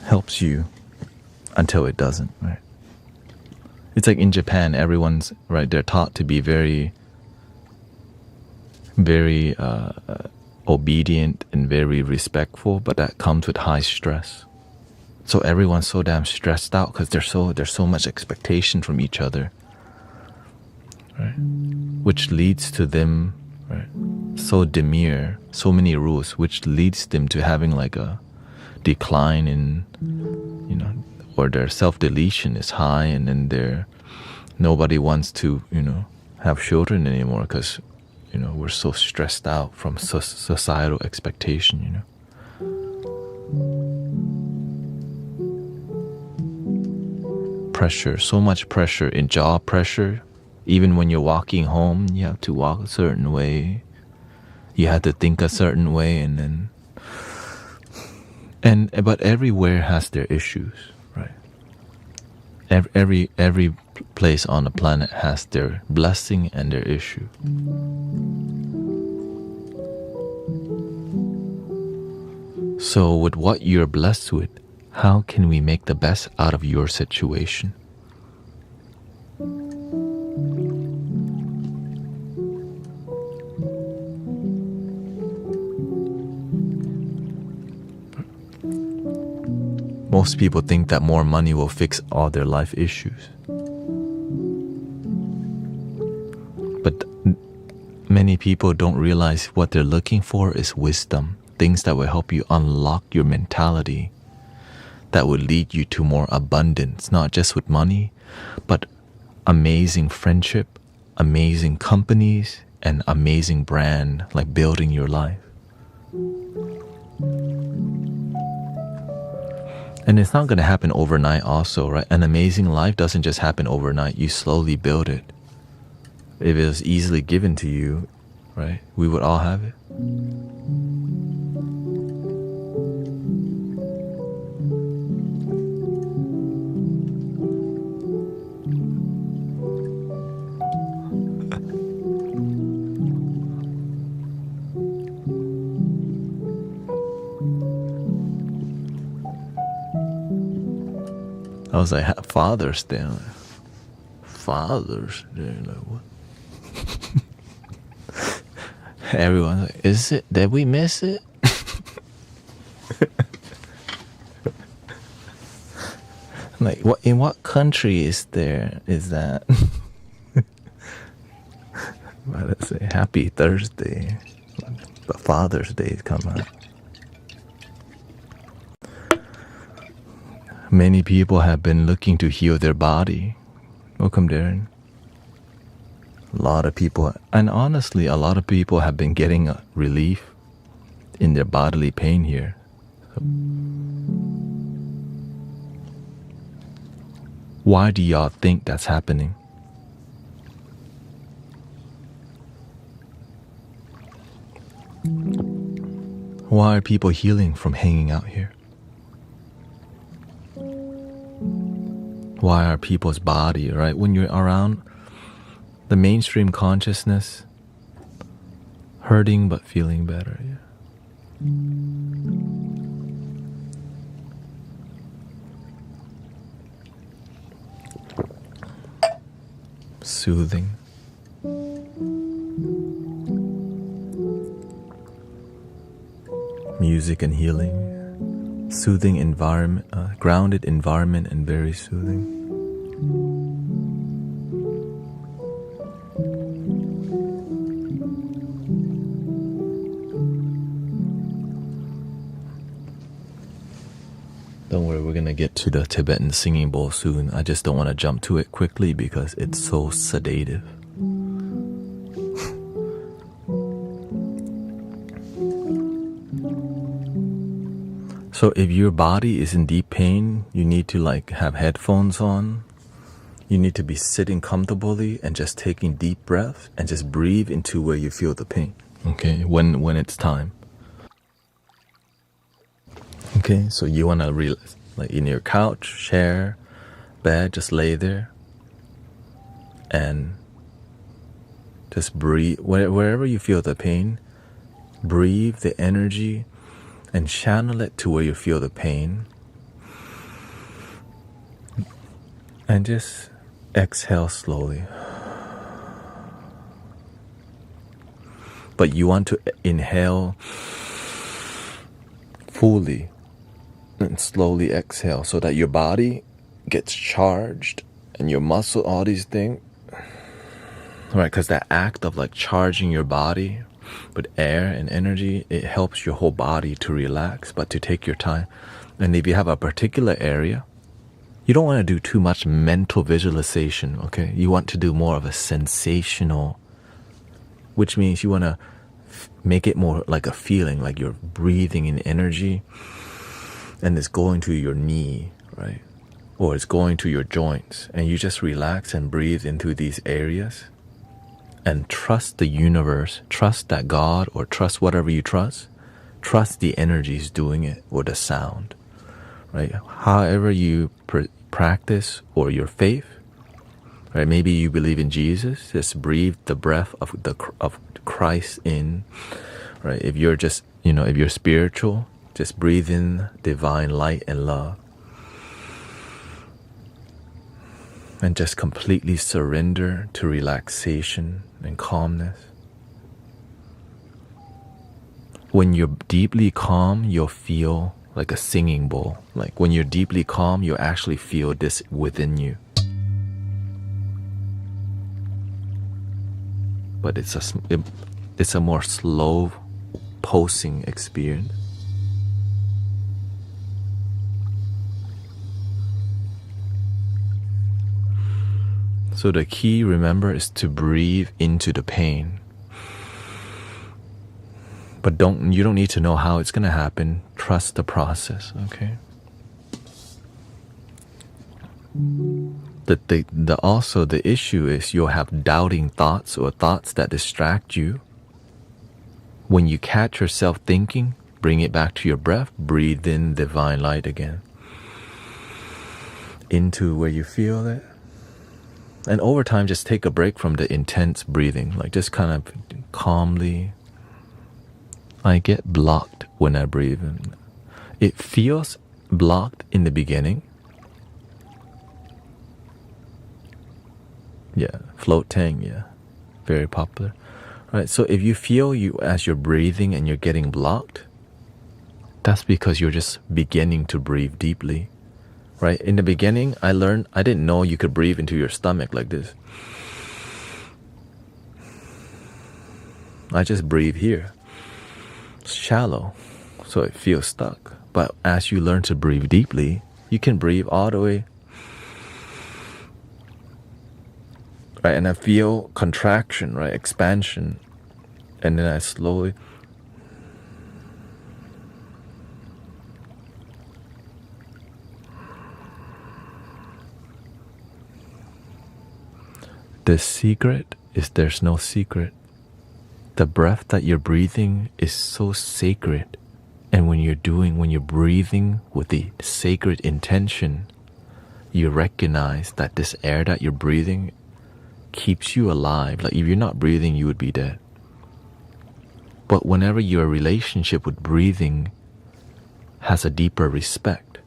helps you until it doesn't, right? It's like in Japan, everyone's, right, they're taught to be very, very obedient and very respectful, but that comes with high stress. So everyone's so damn stressed out because there's so much expectation from each other, right? Which leads to them, right, so demure, so many rules, which leads them to having like a decline in, you know, or their self-deletion is high, and then nobody wants to, you know, have children anymore because, you know, we're so stressed out from societal expectation, you know. Pressure, so much pressure in job pressure. Even when you're walking home, you have to walk a certain way. You have to think a certain way, but everywhere has their issues, right? Every place on the planet has their blessing and their issue. So with what you're blessed with, how can we make the best out of your situation? Most people think that more money will fix all their life issues. But many people don't realize what they're looking for is wisdom, things that will help you unlock your mentality, that will lead you to more abundance, not just with money, but amazing friendship, amazing companies, and amazing brand, like building your life. And it's not going to happen overnight also, right? An amazing life doesn't just happen overnight. You slowly build it. If it was easily given to you, right, we would all have it. I was like, Father's Day. Father's Day, like what? Everyone's like, is it? Did we miss it? Like, what? In what country is that? Let's say Happy Thursday, but Father's Day is coming up. Many people have been looking to heal their body. Welcome, Darren. A lot of people, and honestly, a lot of people have been getting a relief in their bodily pain here. Why do y'all think that's happening? Why are people healing from hanging out here? Why are people's body, right? When you're around the mainstream consciousness, hurting but feeling better, yeah. Soothing. Music and healing. Soothing environment, grounded environment, and very soothing. Don't worry, we're gonna get to the Tibetan singing bowl soon. I just don't want to jump to it quickly because it's so sedative. So if your body is in deep pain, you need to like have headphones on. You need to be sitting comfortably and just taking deep breaths and just breathe into where you feel the pain. Okay, when it's time. Okay, so you wanna like in your couch, chair, bed, just lay there and just breathe wherever you feel the pain. Breathe the energy and channel it to where you feel the pain. And just exhale slowly. But you want to inhale fully and slowly exhale so that your body gets charged and your muscle, all these things. Right, because that act of like charging your body with air and energy, it helps your whole body to relax, but to take your time. And if you have a particular area, you don't want to do too much mental visualization, okay? You want to do more of a sensational, which means you want to make it more like a feeling, like you're breathing in energy and it's going to your knee, right? Or it's going to your joints, and you just relax and breathe into these areas and trust the universe, trust that God, or trust whatever you trust the energies doing it, or the sound, right? However you practice, or your faith, right? Maybe you believe in Jesus, just breathe the breath of Christ in, right? If you're just, if you're spiritual, just breathe in divine light and love. And just completely surrender to relaxation and calmness. When you're deeply calm, you'll feel like a singing bowl. Like when you're deeply calm, you'll actually feel this within you. But it's a more slow pulsing experience. So the key, remember, is to breathe into the pain. But you don't need to know how it's gonna happen. Trust the process, okay? Also the issue is you'll have doubting thoughts or thoughts that distract you. When you catch yourself thinking, bring it back to your breath, breathe in divine light again. Into where you feel it. And over time, just take a break from the intense breathing. Like just kind of calmly. I get blocked when I breathe. It feels blocked in the beginning. Yeah, float tank, yeah. Very popular. Right, so if you feel as you're breathing and you're getting blocked, that's because you're just beginning to breathe deeply. Right? In the beginning, I didn't know you could breathe into your stomach like this. I just breathe here. It's shallow, so it feels stuck. But as you learn to breathe deeply, you can breathe all the way. Right? And I feel contraction, right? Expansion. And then I slowly... The secret is there's no secret. The breath that you're breathing is so sacred. And when you're breathing with the sacred intention, you recognize that this air that you're breathing keeps you alive. Like if you're not breathing, you would be dead. But whenever your relationship with breathing has a deeper respect,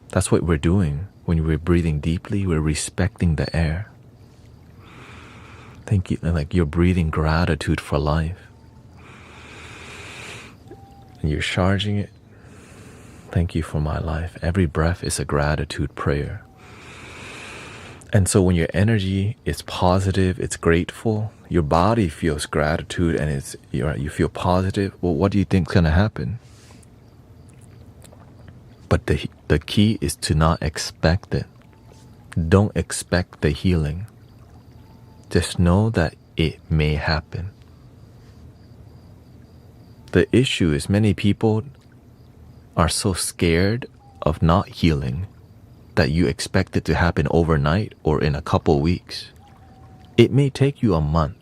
that's what we're doing. When we're breathing deeply, we're respecting the air. Thank you. Like you're breathing gratitude for life. And you're charging it. Thank you for my life. Every breath is a gratitude prayer. And so when your energy is positive, it's grateful, your body feels gratitude and you feel positive. Well, what do you think is going to happen? But the key is to not expect it. Don't expect the healing. Just know that it may happen. The issue is many people are so scared of not healing that you expect it to happen overnight or in a couple weeks. It may take you a month.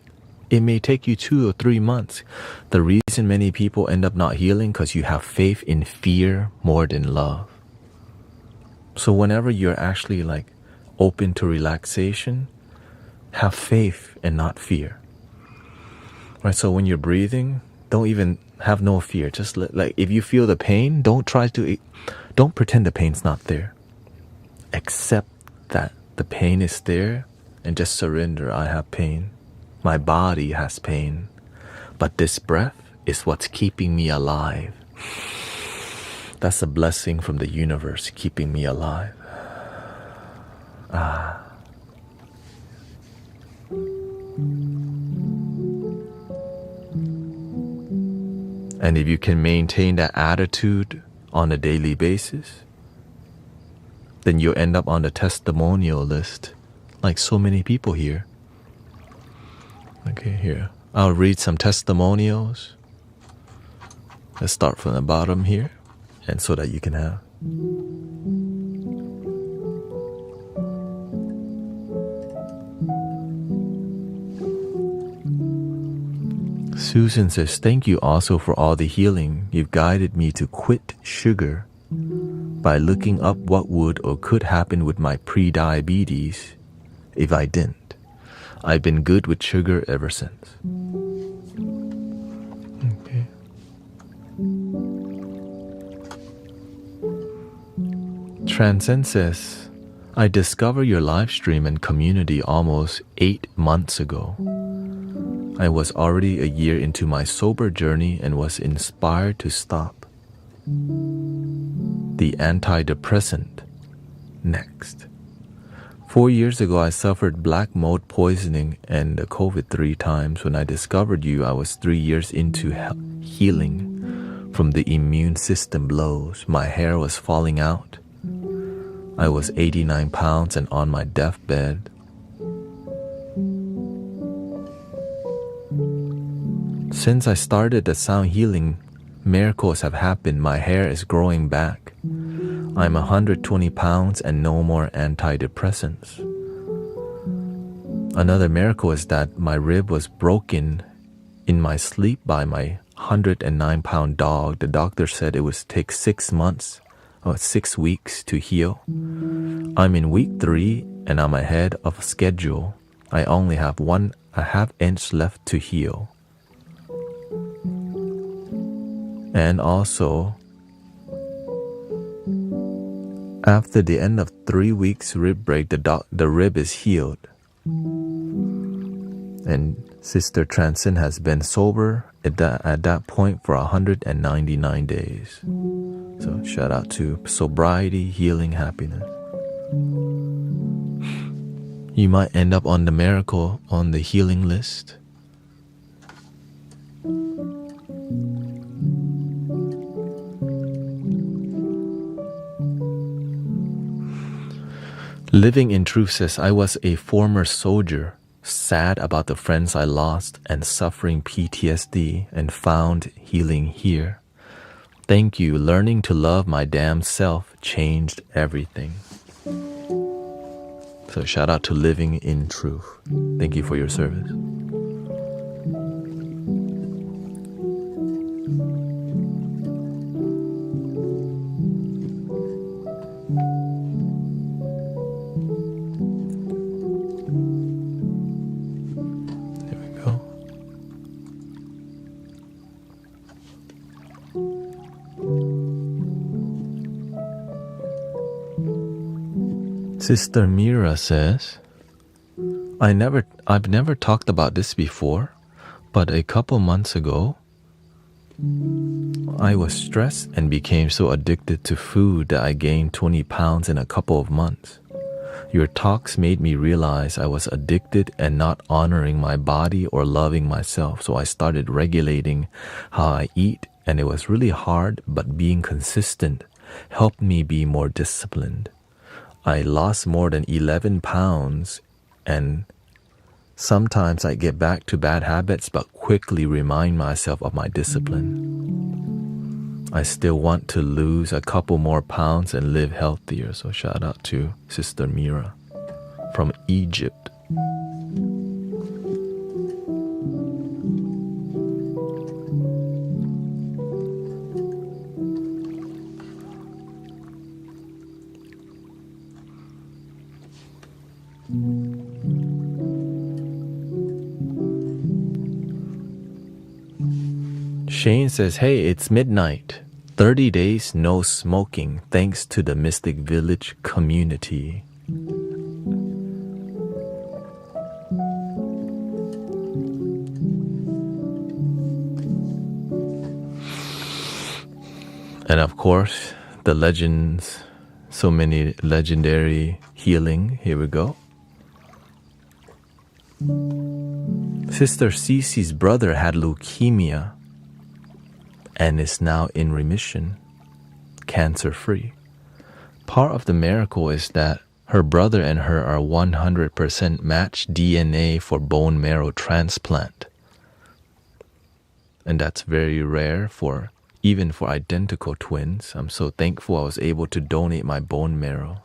It may take you 2 or 3 months. The reason many people end up not healing because you have faith in fear more than love. So whenever you're actually like open to relaxation, have faith and not fear. Right? So when you're breathing, don't even have no fear. Just like if you feel the pain, don't pretend the pain's not there. Accept that the pain is there and just surrender. I have pain. My body has pain. But this breath is what's keeping me alive. That's a blessing from the universe, keeping me alive. And if you can maintain that attitude on a daily basis, then you'll end up on the testimonial list, like so many people here. Okay, here. I'll read some testimonials. Let's start from the bottom here, and so that you can have. Susan says, thank you also for all the healing. You've guided me to quit sugar by looking up what would or could happen with my pre-diabetes if I didn't. I've been good with sugar ever since. Okay. Transcend says, I discovered your live stream and community almost 8 months ago. I was already a year into my sober journey and was inspired to stop the antidepressant next. 4 years ago, I suffered black mold poisoning and COVID 3 times. When I discovered you, I was 3 years into healing from the immune system blows. My hair was falling out. I was 89 pounds and on my deathbed. Since I started the sound healing, miracles have happened. My hair is growing back. I'm 120 pounds and no more antidepressants. Another miracle is that my rib was broken in my sleep by my 109-pound dog. The doctor said it would take 6 months or 6 weeks to heal. I'm in week 3 and I'm ahead of schedule. I only have 1.5 inch left to heal. And also, after the end of 3 weeks rib break, the rib is healed. And Sister Transcend has been sober at that point for 199 days. So shout out to sobriety, healing, happiness. You might end up on the miracle, on the healing list. Living in Truth says, I was a former soldier, sad about the friends I lost and suffering PTSD, and found healing here. Thank you. Learning to love my damn self changed everything. So shout out to Living in Truth. Thank you for your service. Sister Mira says, I've never talked about this before, but a couple months ago, I was stressed and became so addicted to food that I gained 20 pounds in a couple of months. Your talks made me realize I was addicted and not honoring my body or loving myself, so I started regulating how I eat, and it was really hard, but being consistent helped me be more disciplined. I lost more than 11 pounds, and sometimes I get back to bad habits but quickly remind myself of my discipline. I still want to lose a couple more pounds and live healthier. So shout out to Sister Mira from Egypt. Shane says, hey, it's midnight. 30 days no smoking thanks to the Mystic Village community. And of course, the legends, so many legendary healing. Here we go. Sister Cece's brother had leukemia and is now in remission, cancer-free. Part of the miracle is that her brother and her are 100% matched DNA for bone marrow transplant. And that's very rare even for identical twins. I'm so thankful I was able to donate my bone marrow.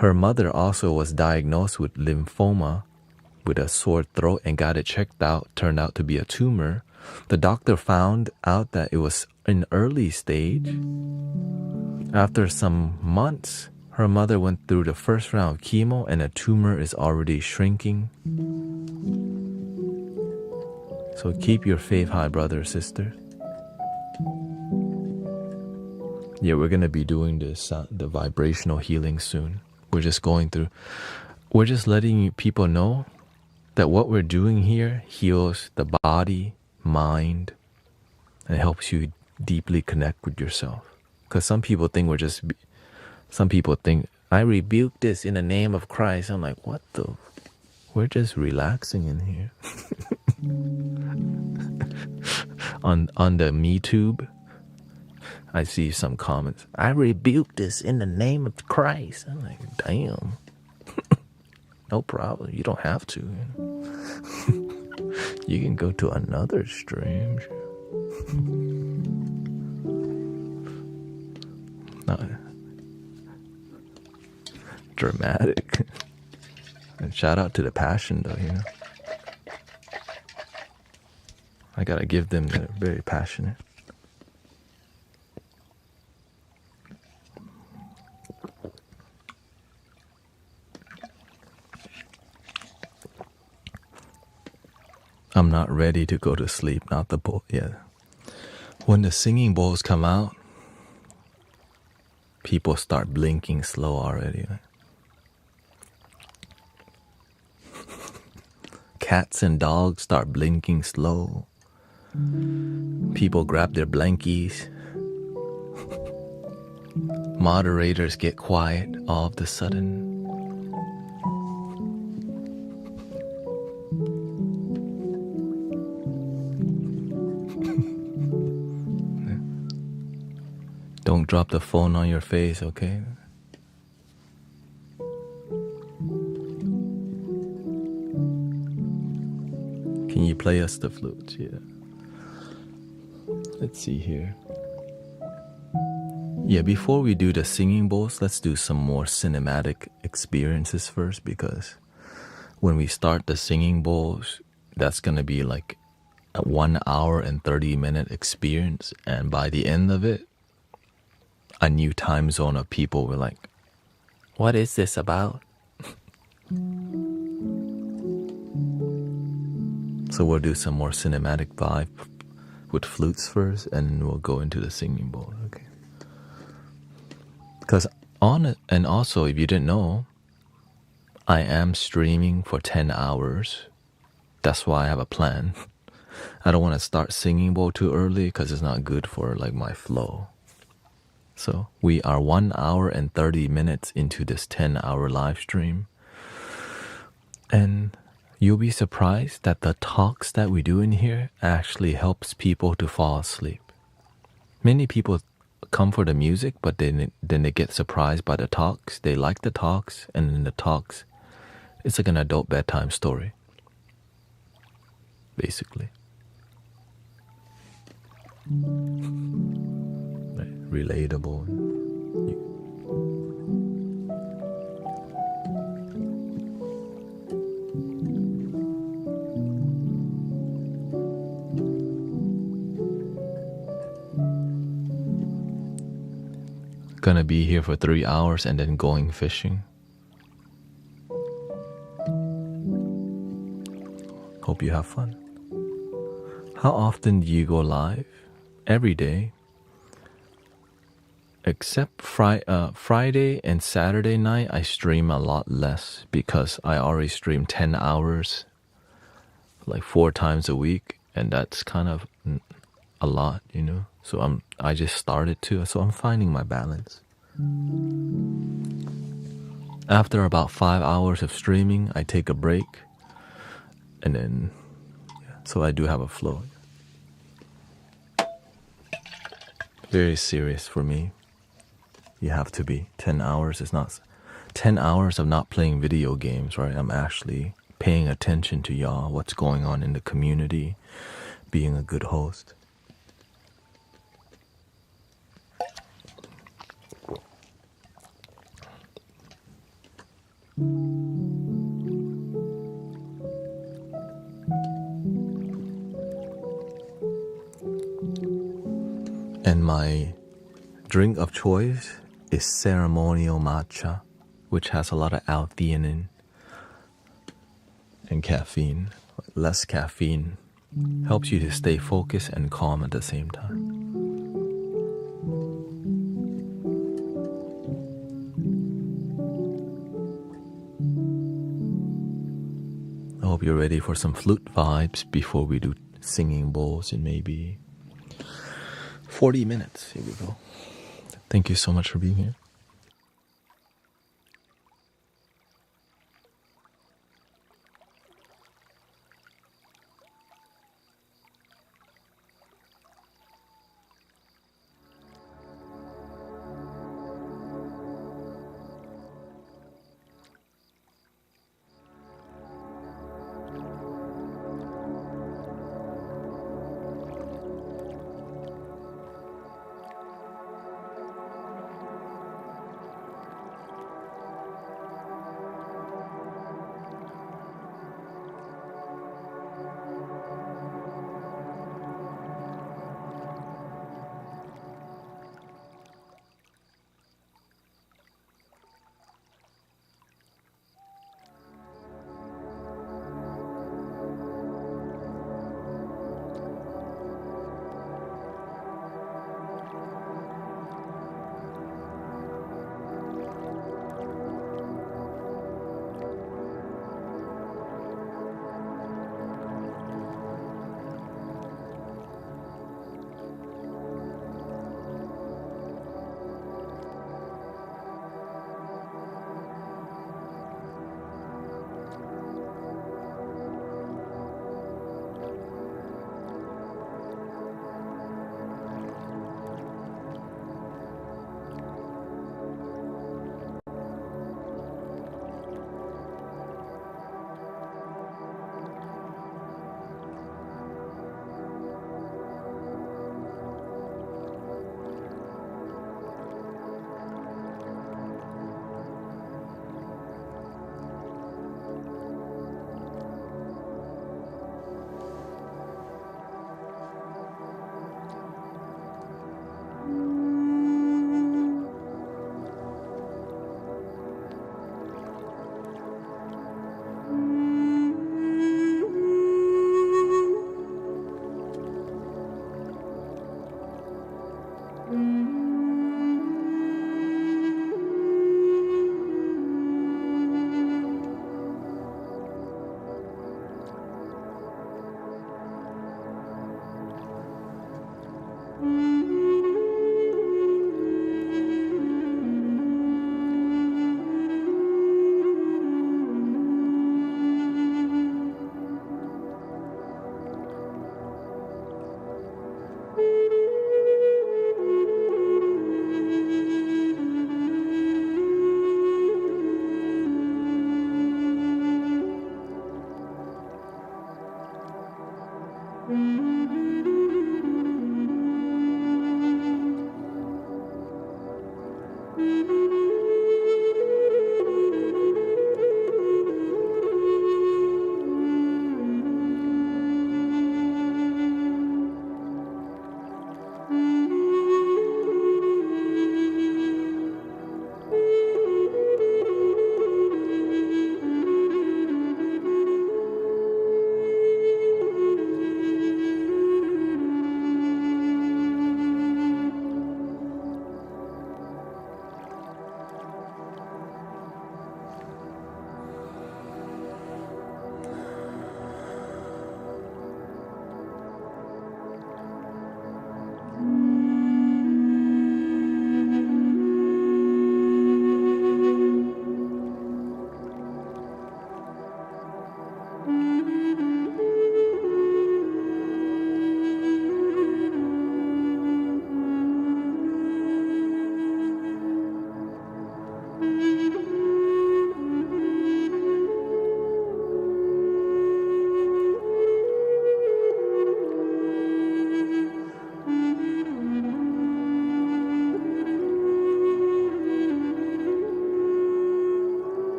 Her mother also was diagnosed with lymphoma with a sore throat and got it checked out, turned out to be a tumor. The doctor found out that it was in early stage. After some months, her mother went through the first round of chemo and a tumor is already shrinking. So keep your faith high, brother, sister. Yeah, we're going to be doing this, the vibrational healing soon. We're just letting people know that what we're doing here heals the body, mind, and helps you deeply connect with yourself. Because some people think I rebuke this in the name of Christ. I'm like, what the? We're just relaxing in here. on the MeTube, I see some comments. I rebuke this in the name of Christ. I'm like, damn. No problem. You don't have to. You can go to another stream. Not dramatic. And shout out to the passion, though. I gotta give them. They're very passionate. I'm not ready to go to sleep, not the bowl yet. When the singing bowls come out, people start blinking slow already. Cats and dogs start blinking slow. People grab their blankies. Moderators get quiet all of a sudden. Don't drop the phone on your face, okay? Can you play us the flute? Yeah. Let's see here. Yeah, before we do the singing bowls, let's do some more cinematic experiences first, because when we start the singing bowls, that's going to be like a 1 hour and 30-minute experience. And by the end of it, a new time zone of people were like, what is this about? So we'll do some more cinematic vibe with flutes first, and we'll go into the singing bowl, okay? Because and also, if you didn't know, I am streaming for 10 hours. That's why I have a plan. I don't want to start singing bowl too early because it's not good for like my flow. So we are 1 hour and 30 minutes into this 10-hour live stream. And you'll be surprised that the talks that we do in here actually helps people to fall asleep. Many people come for the music, but then they get surprised by the talks. They like the talks, and in the talks, it's like an adult bedtime story, basically. Right? Relatable. Gonna be here for 3 hours and then going fishing. Hope you have fun. How often do you go live? Every day. Except Friday and Saturday night, I stream a lot less because I already stream 10 hours, like 4 times a week, and that's kind of a lot, you know. So I just started to, so I'm finding my balance. After about 5 hours of streaming, I take a break, and then so I do have a flow. Very serious for me. You have to be. 10 hours is not 10 hours of not playing video games, right? I'm actually paying attention to y'all, what's going on in the community, being a good host. And my drink of choice is ceremonial matcha, which has a lot of L-theanine and caffeine. Less caffeine helps you to stay focused and calm at the same time. I hope you're ready for some flute vibes before we do singing bowls in maybe 40 minutes. Here we go. Thank you so much for being here.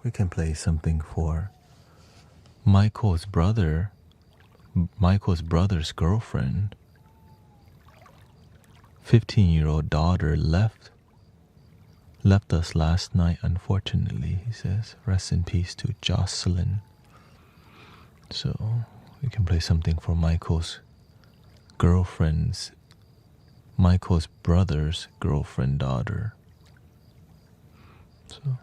we can play something for Michael's brother's girlfriend. 15-year-old daughter left us last night, unfortunately, he says. Rest in peace to Jocelyn. So we can play something for Michael's brother's girlfriend daughter. So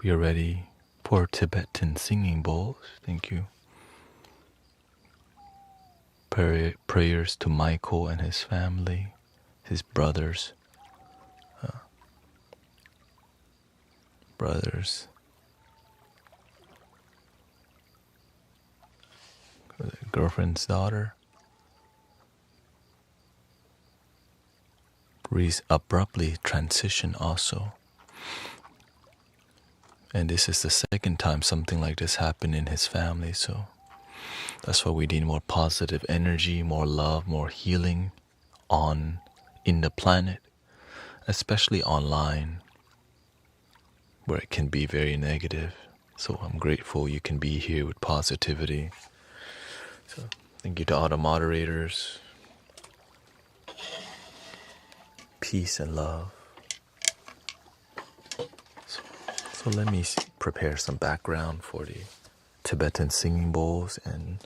We are ready for Tibetan singing bowls. Thank you. Prayers to Michael and his family, his brothers, girlfriend's daughter. Reese abruptly transition also. And this is the second time something like this happened in his family, so that's why we need more positive energy, more love, more healing in the planet, especially online, where it can be very negative. So I'm grateful you can be here with positivity. So thank you to all the moderators. Peace and love. So let me prepare some background for the Tibetan singing bowls and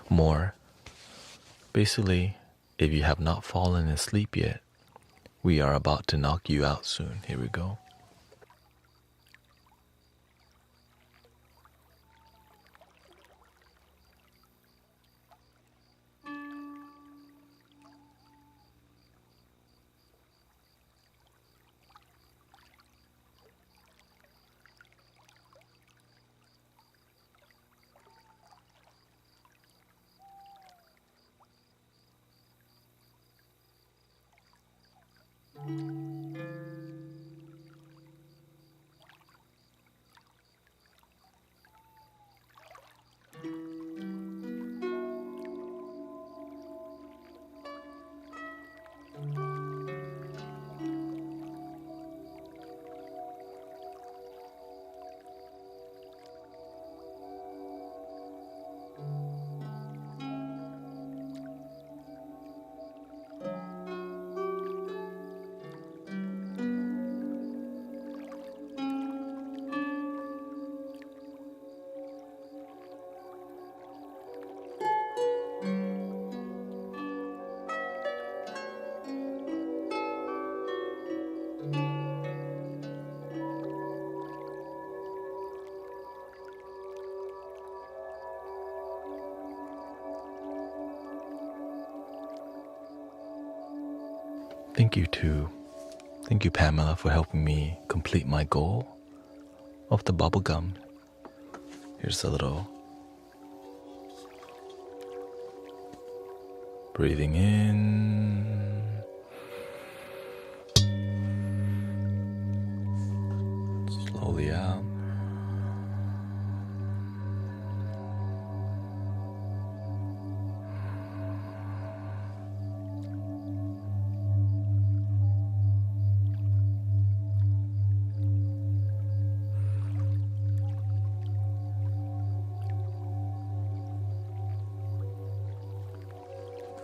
more. Basically, if you have not fallen asleep yet, we are about to knock you out soon. Here we go. Thank you, Pamela, for helping me complete my goal of the bubble gum. Here's a little breathing in, slowly out.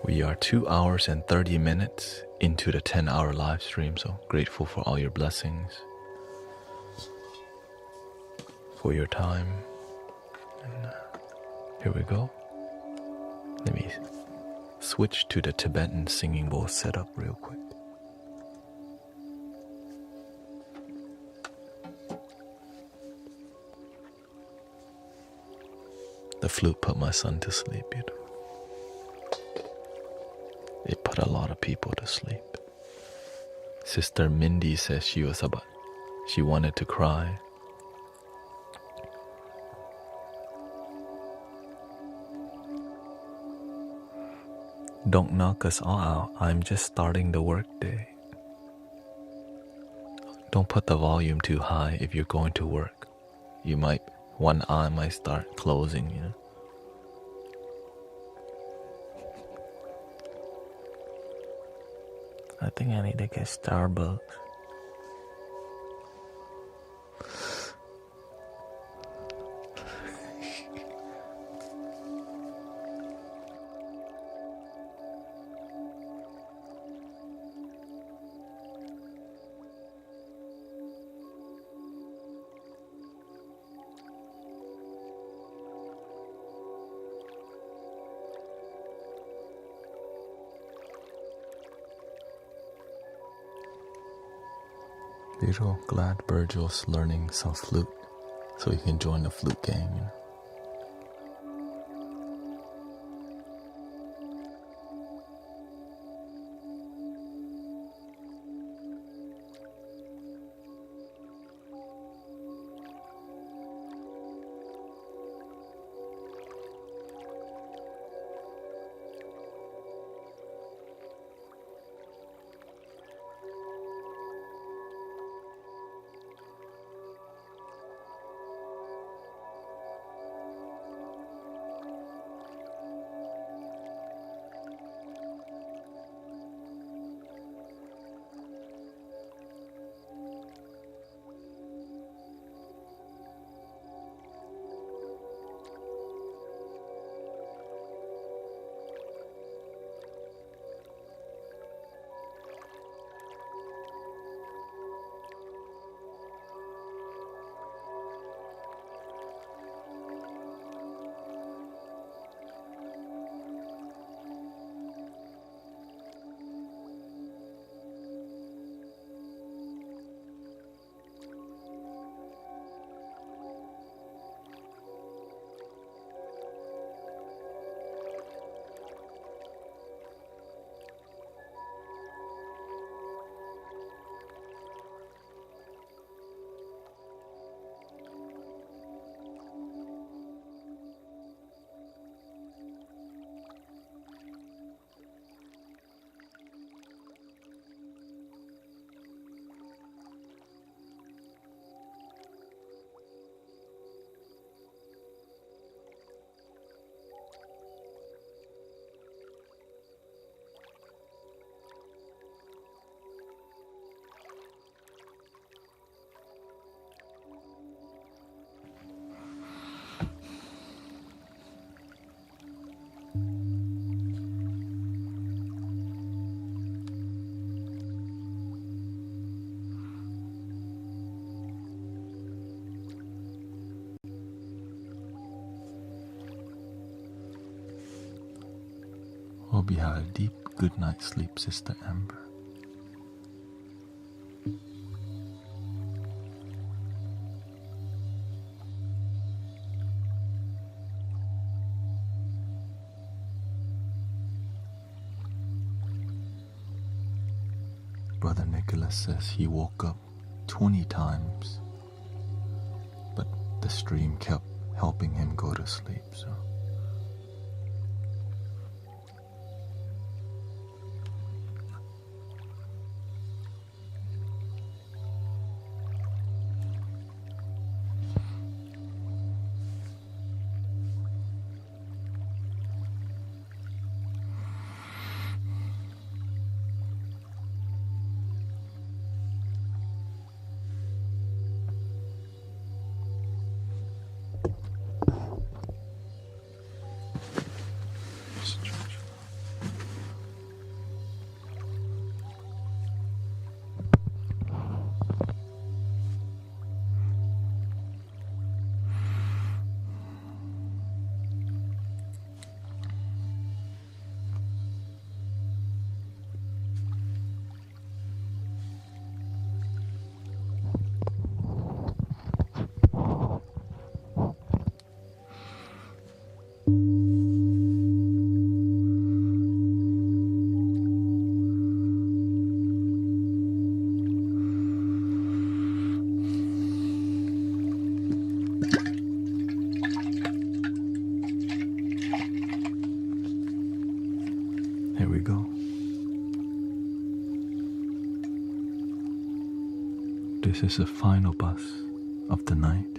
We are 2 hours and 30 minutes into the 10-hour live stream, so grateful for all your blessings, for your time. And here we go. Let me switch to the Tibetan singing bowl setup real quick. The flute put my son to sleep, beautiful. It put a lot of people to sleep. Sister Mindy says she wanted to cry. Don't knock us all out. I'm just starting the workday. Don't put the volume too high if you're going to work. One eye might start closing, you know. I think I need to get Starbucks. Beautiful. Glad Virgil's learning some flute so he can join the flute gang. You know? Hope you had a deep good night's sleep, Sister Amber. Brother Nicholas says he woke up 20 times, but the stream kept helping him go to sleep, so. Here we go. This is the final bus of the night,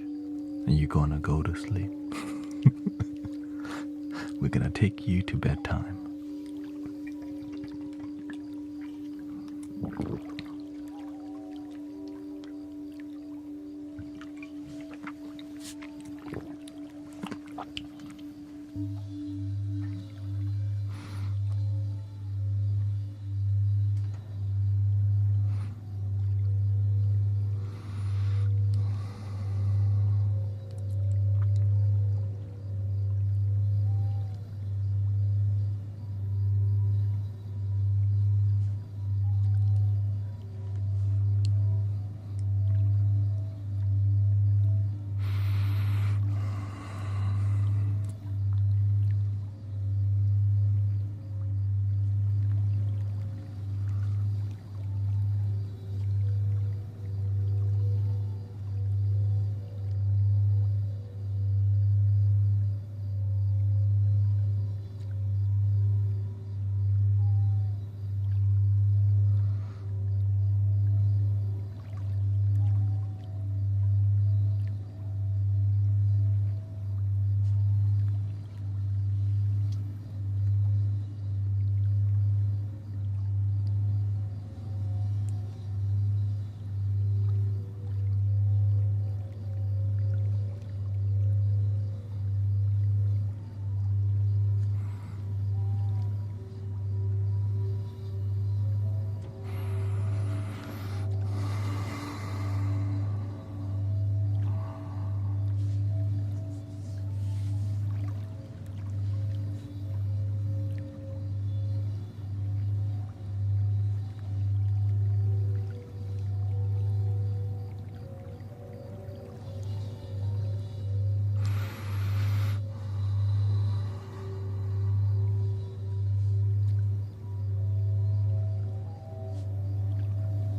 and you're gonna go to sleep. We're gonna take you to bedtime.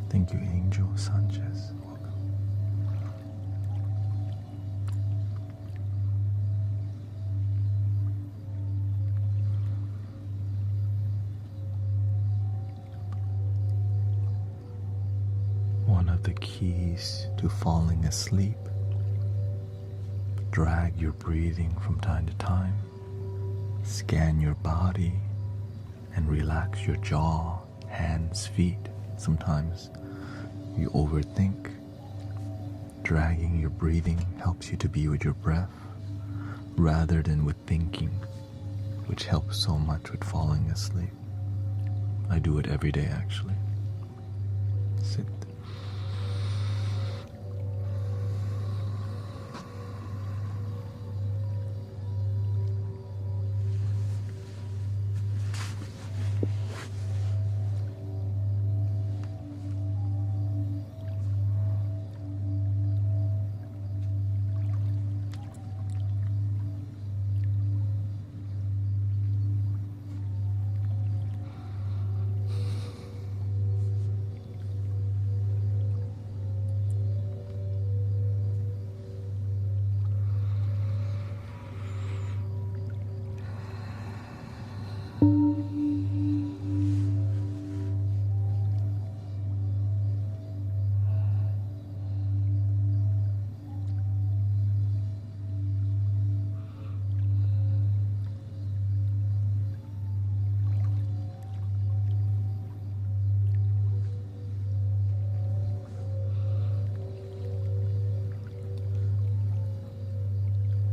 Thank you, Angel Sanchez. Welcome. One of the keys to falling asleep, drag your breathing from time to time, scan your body, and relax your jaw, hands, feet. Sometimes you overthink. Dragging your breathing helps you to be with your breath rather than with thinking, which helps so much with falling asleep. I do it every day actually. Sit.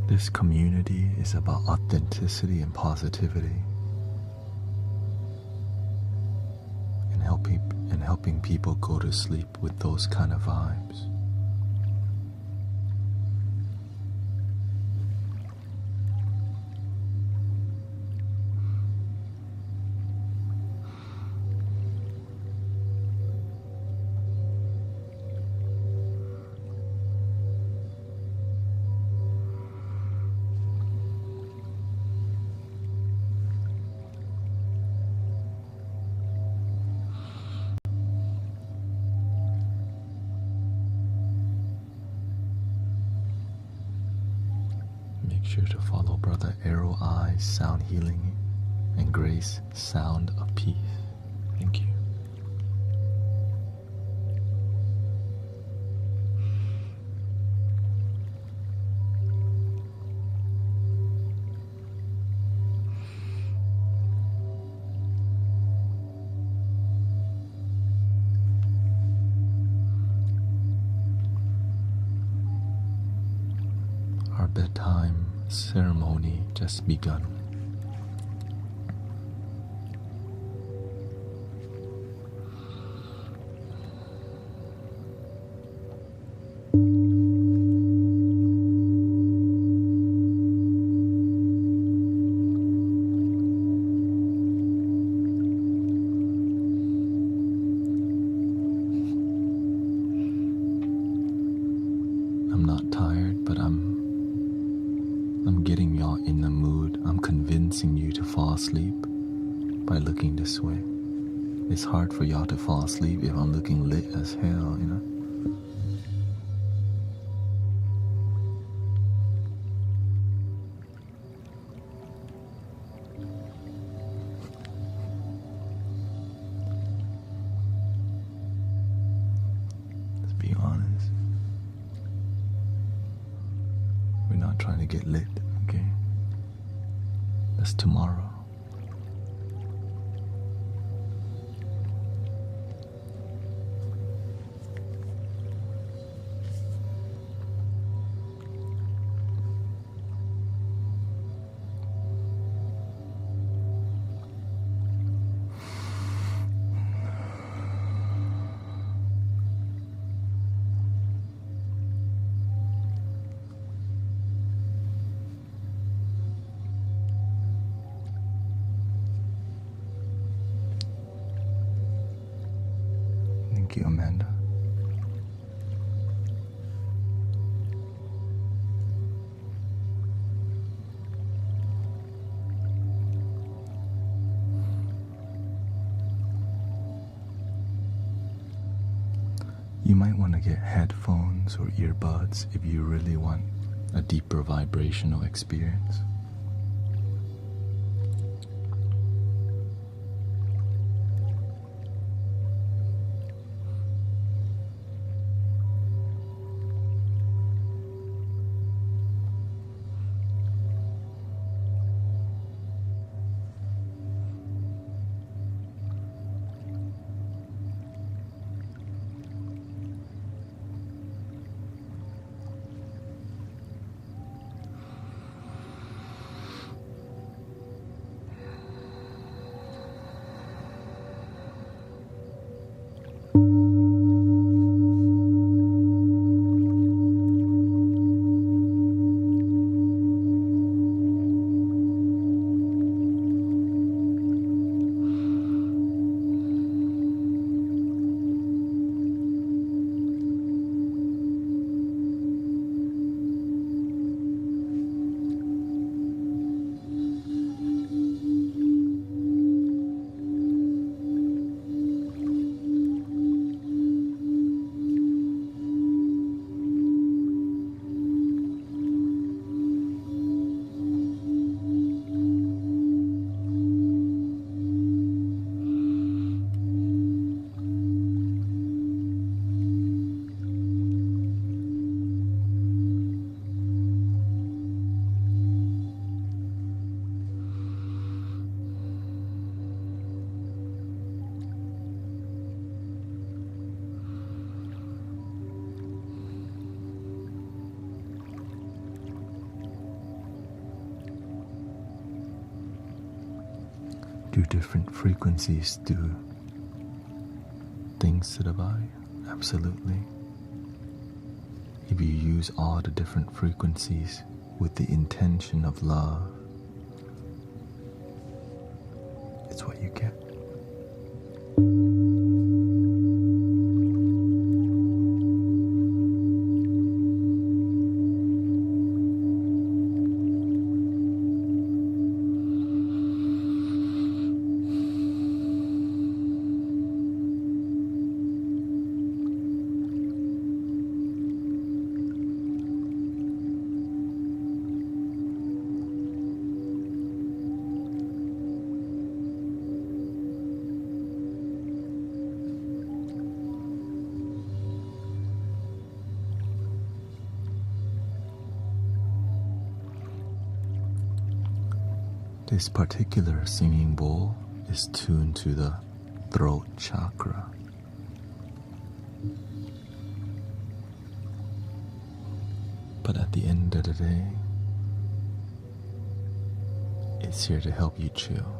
This community is about authenticity and positivity, and helping people go to sleep with those kind of vibes. Make sure to follow Brother Arrow Eyes Sound Healing and Grace Sound of Peace. Thank you. Our bedtime ceremony just begun. I'm not tired, but I'm getting y'all in the mood. I'm convincing you to fall asleep by looking this way. It's hard for y'all to fall asleep if I'm looking lit as hell, you know? Let's be honest. We're not trying to get lit, okay? That's tomorrow. Thank you, Amanda. You might want to get headphones or earbuds if you really want a deeper vibrational experience. Do different frequencies do things to the body? Absolutely. If you use all the different frequencies with the intention of love, it's what you get. This particular singing bowl is tuned to the throat chakra. But at the end of the day, it's here to help you chill.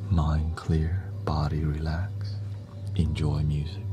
Mind clear, body relax, enjoy music.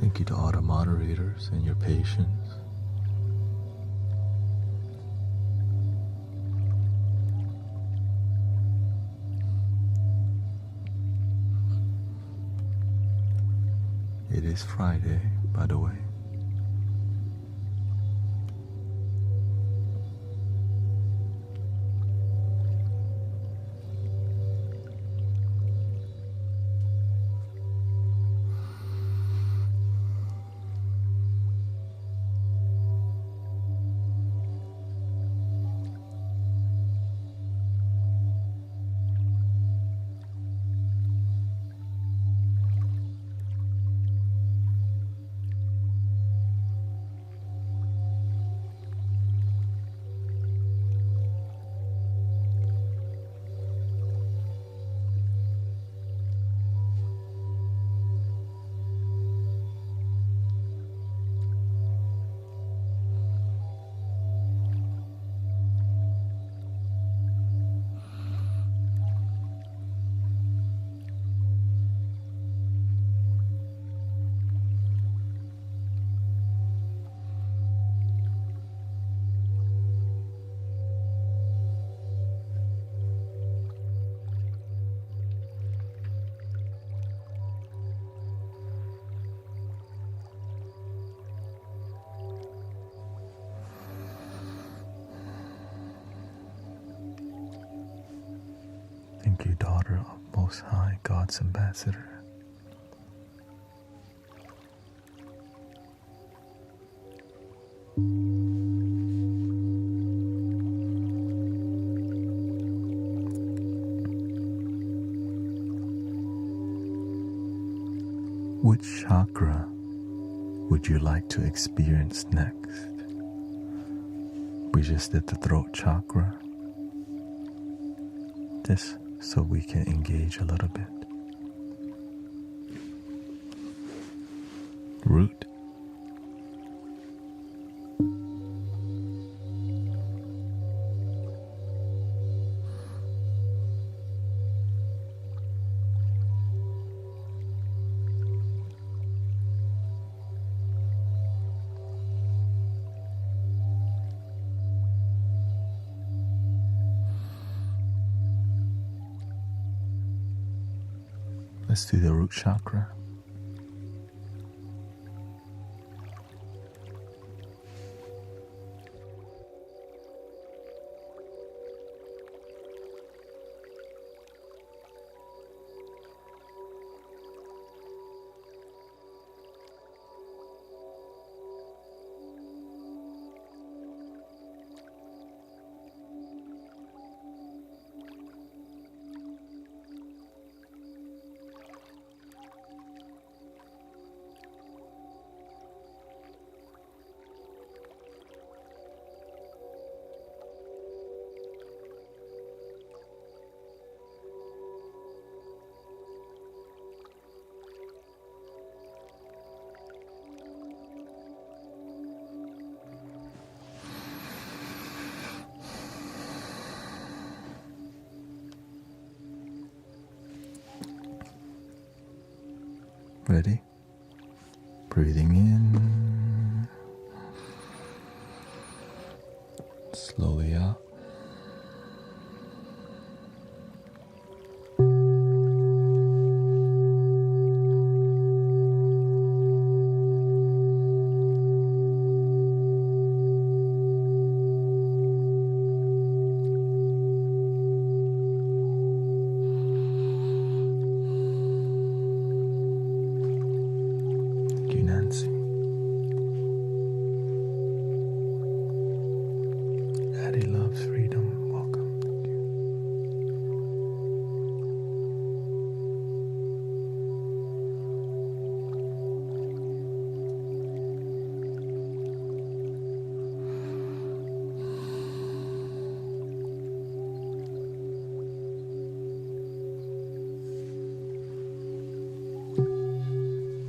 Thank you to all the moderators and your patience. It is Friday, by the way. Thank you, daughter of Most High, God's ambassador. Which chakra would you like to experience next? We just did the throat chakra, just so we can engage a little bit. Root. Let's do the root chakra. Ready? Breathing in, slowly out. Daddy loves freedom. Welcome. Thank you.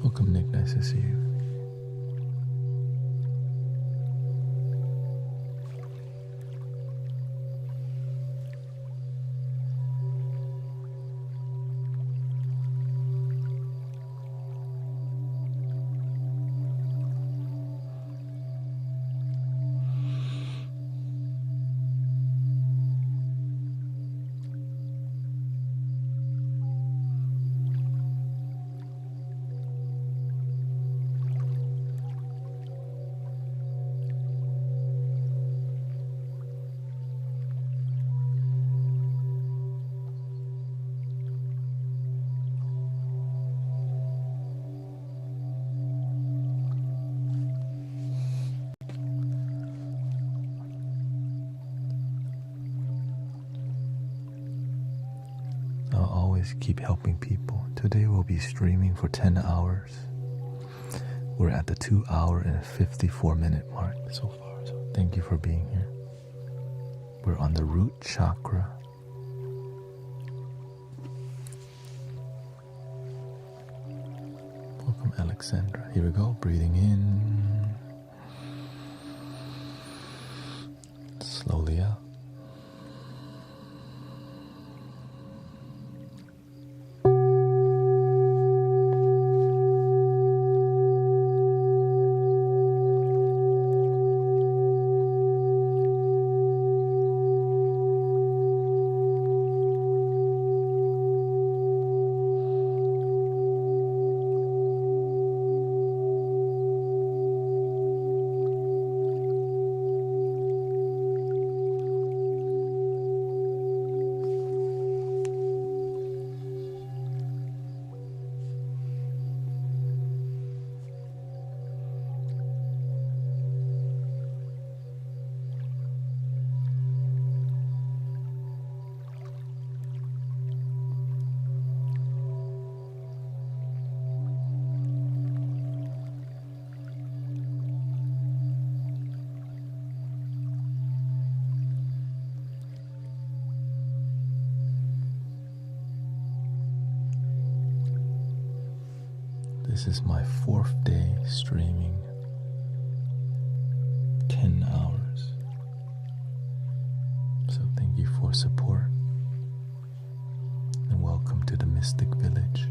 Welcome, Nick. Nice to see you. guys keep helping people. Today we'll be streaming for 10 hours. We're at the 2 hour and 54-minute mark so far. So thank you for being here. We're on the root chakra. Welcome, Alexandra. Here we go. Breathing in. Slowly out. This is my 4th day streaming 10 hours. So thank you for support and welcome to the Mystic Village.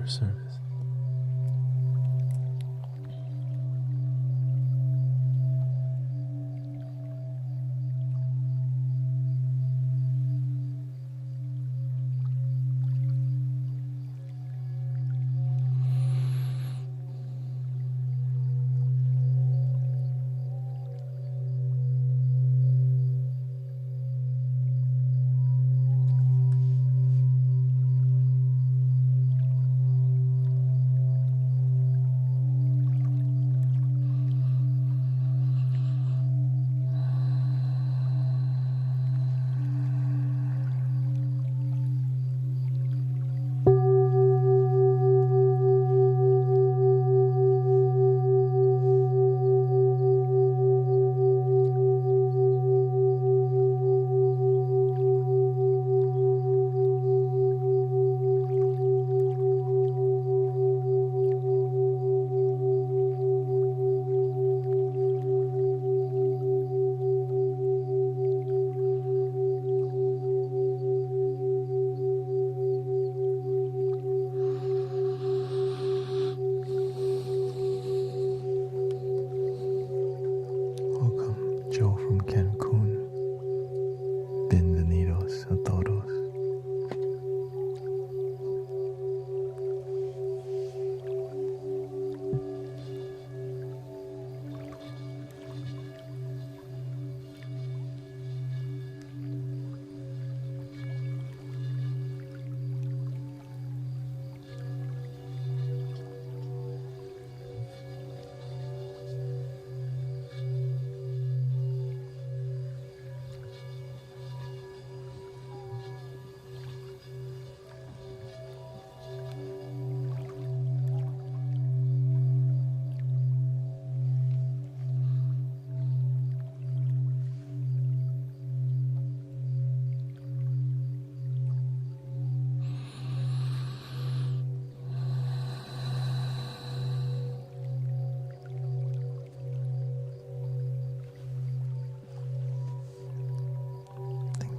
Service.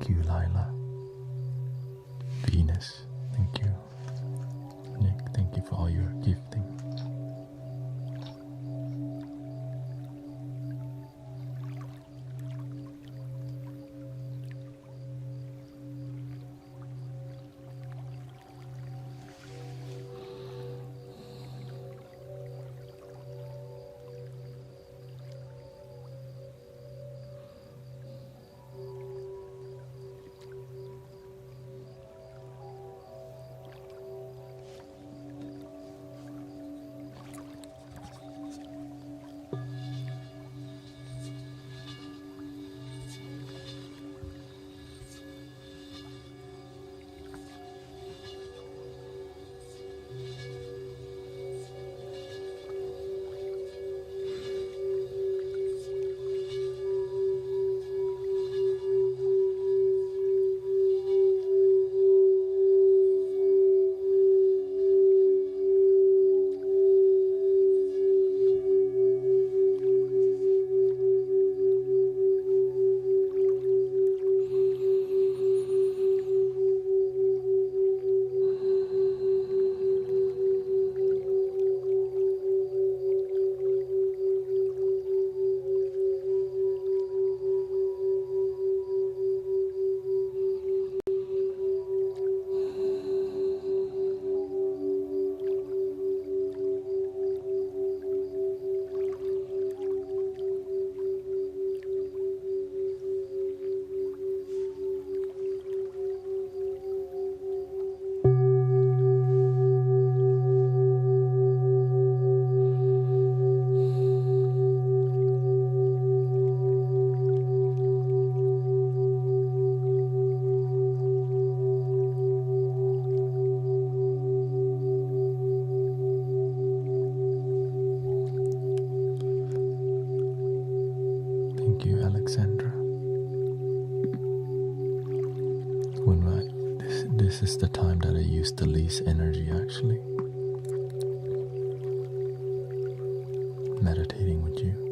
Thank you, Lila. Venus, thank you. Nick, thank you for all your gifting. Thank you, Alexandra. This is the time that I use the least energy, actually. Meditating with you.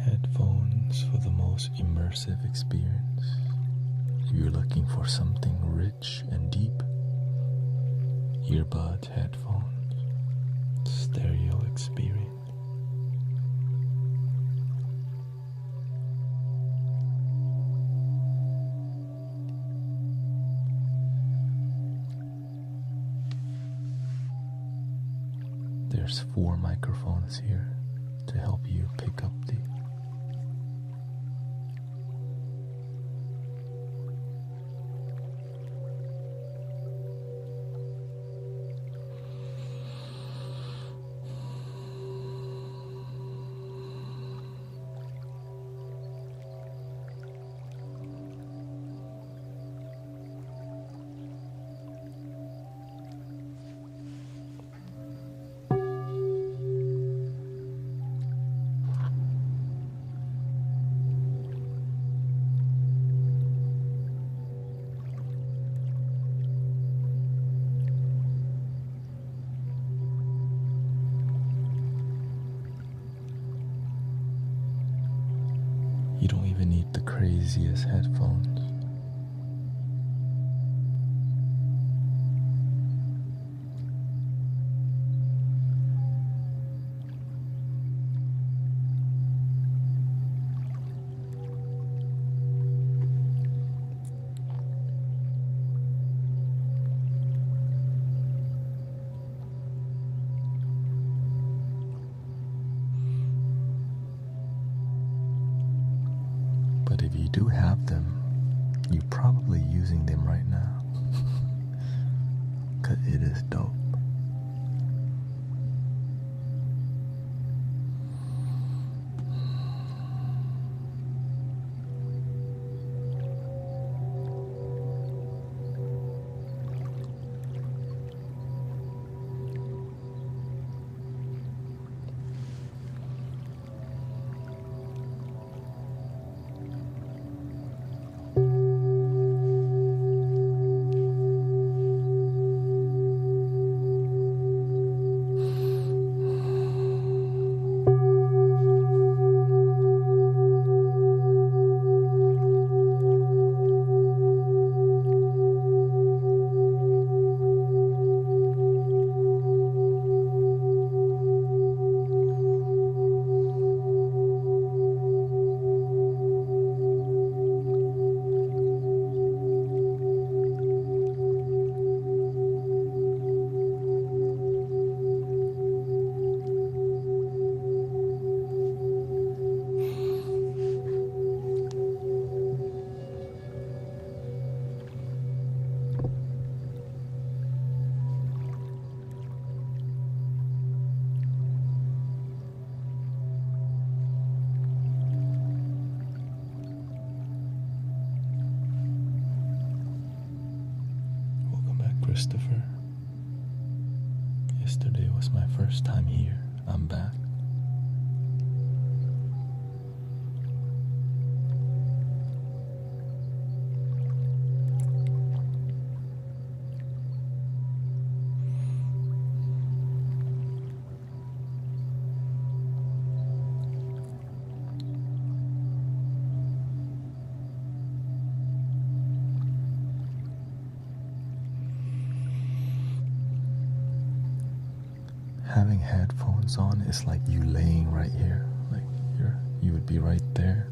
Headphones for the most immersive experience. If you're looking for something rich and deep, earbuds, headphones, stereo experience. There's 4 microphones here to help you pick up the You don't even need the craziest headphones. But if you do have them, you're probably using them right now. Because it is dope. Christopher. Yesterday was my first time here. I'm back. Having headphones on is like you laying right here, like you would be right there.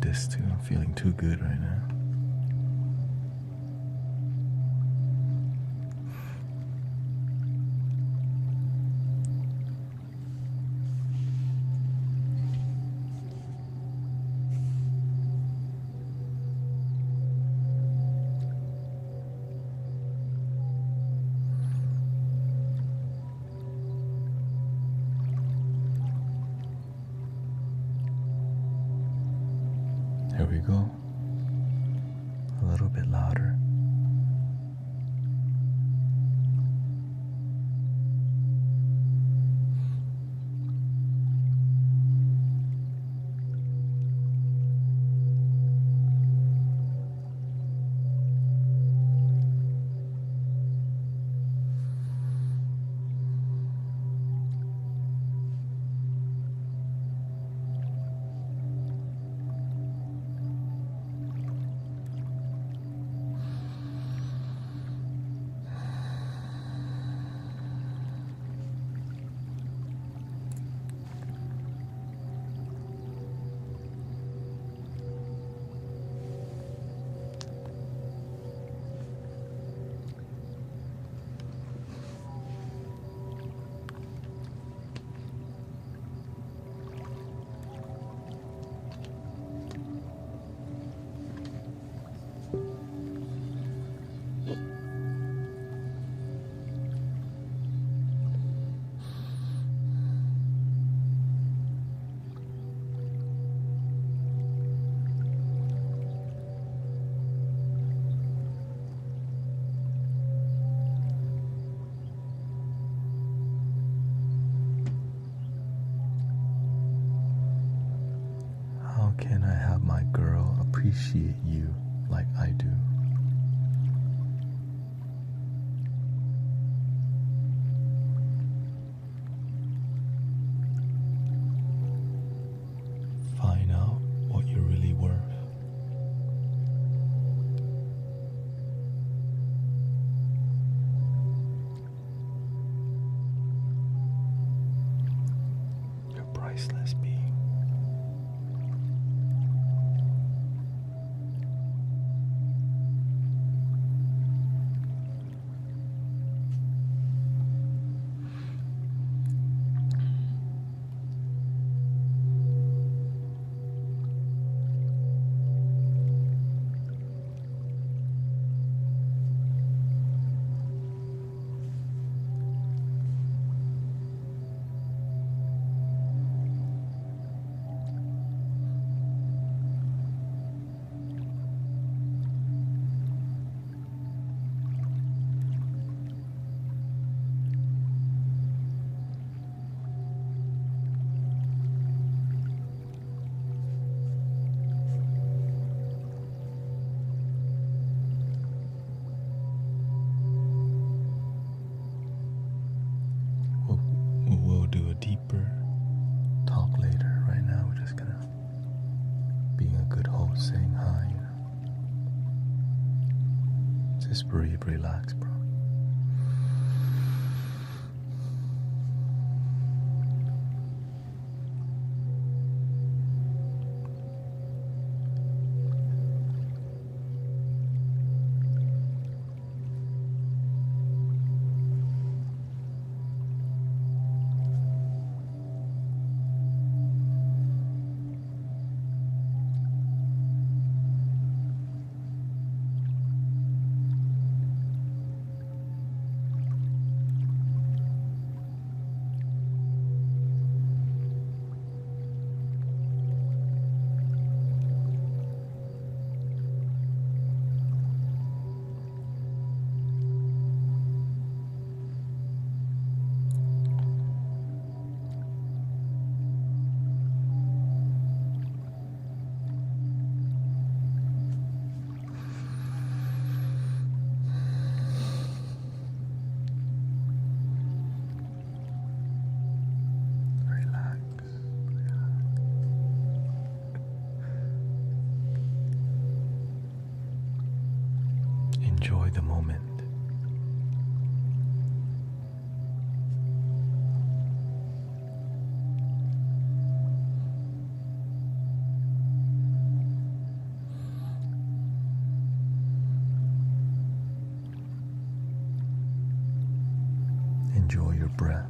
This too. I'm feeling too good right now. Here we go. A little bit louder. appreciate you like I do. Find out what you're really worth. You're priceless being. We'll do a deeper talk later. Right now, we're just gonna being a good host, saying hi. Just breathe, relax, bro. Enjoy the moment. Enjoy your breath.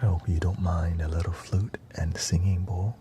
I hope you don't mind a little flute and singing bowl.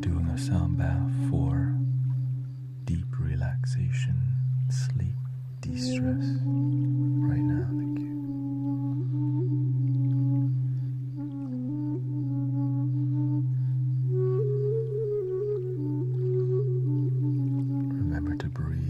doing a sound bath for deep relaxation, sleep, de-stress right now. Thank you. Remember to breathe.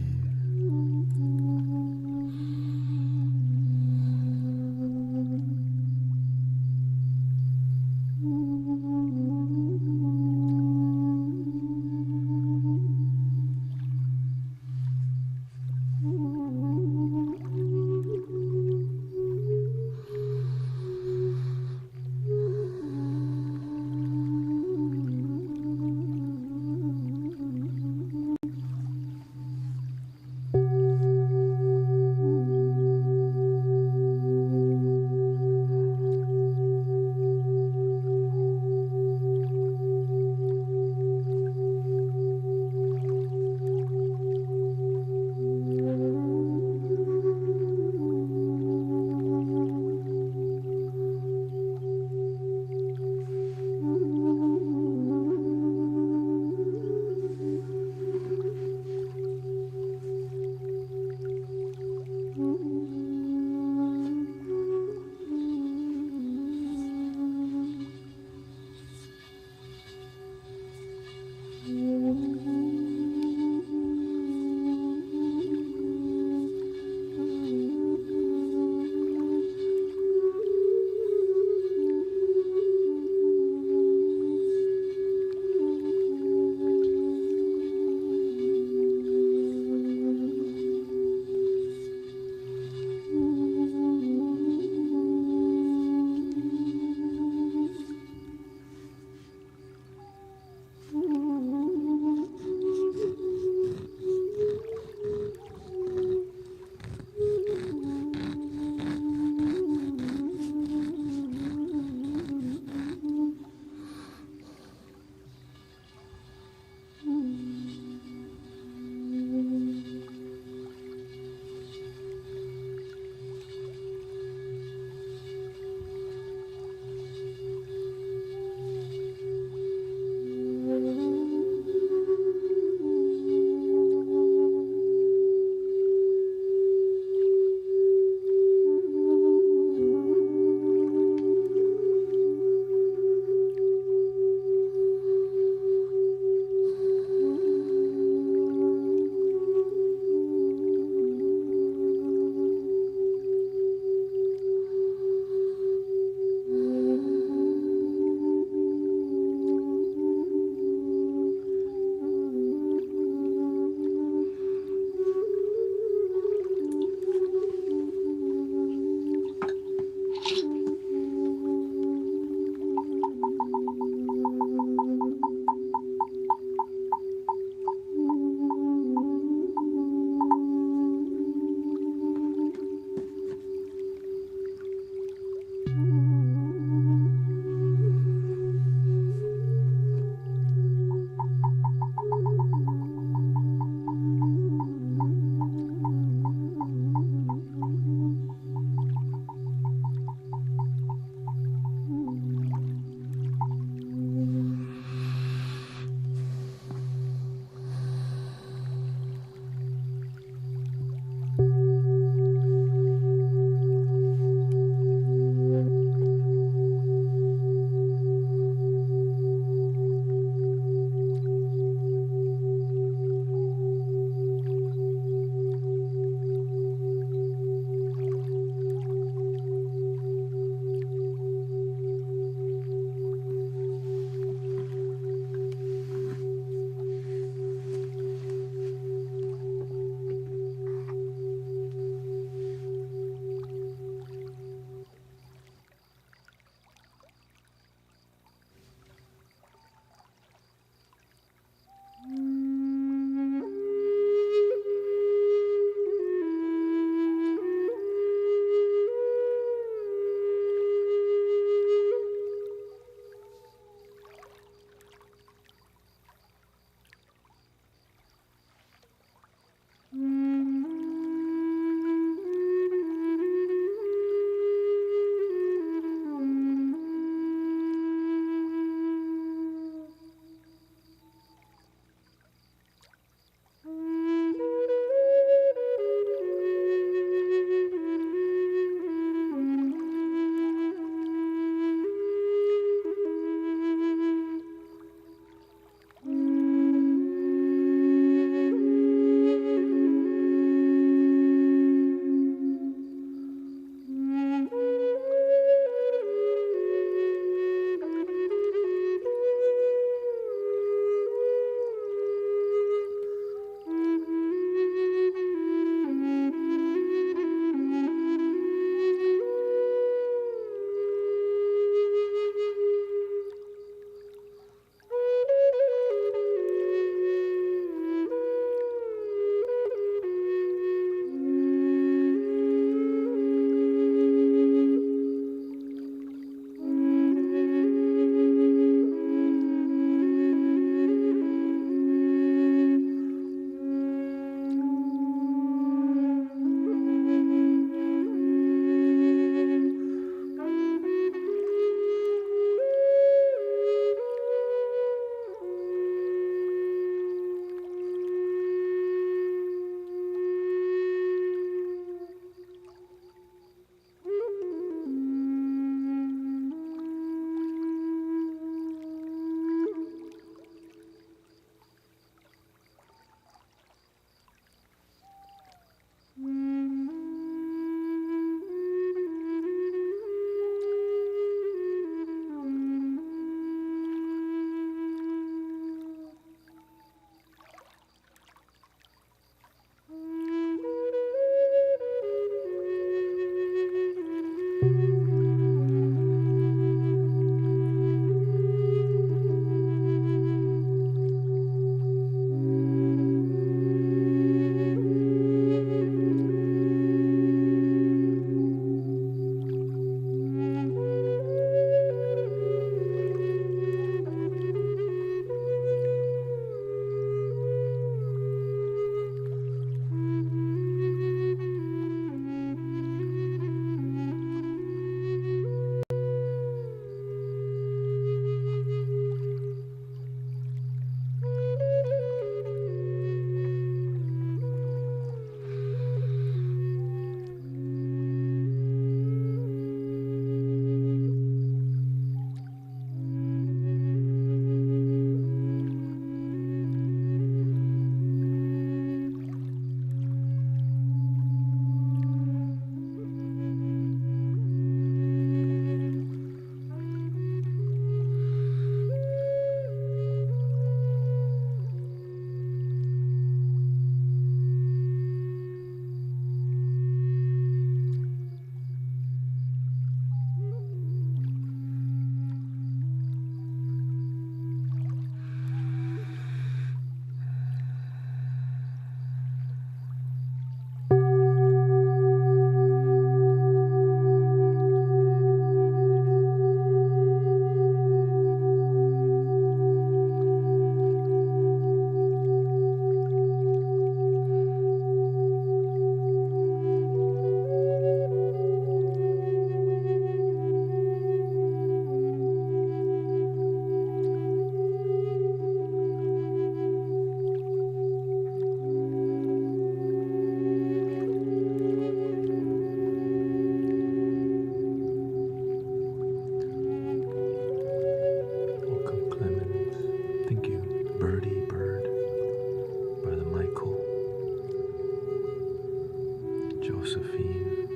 Josephine,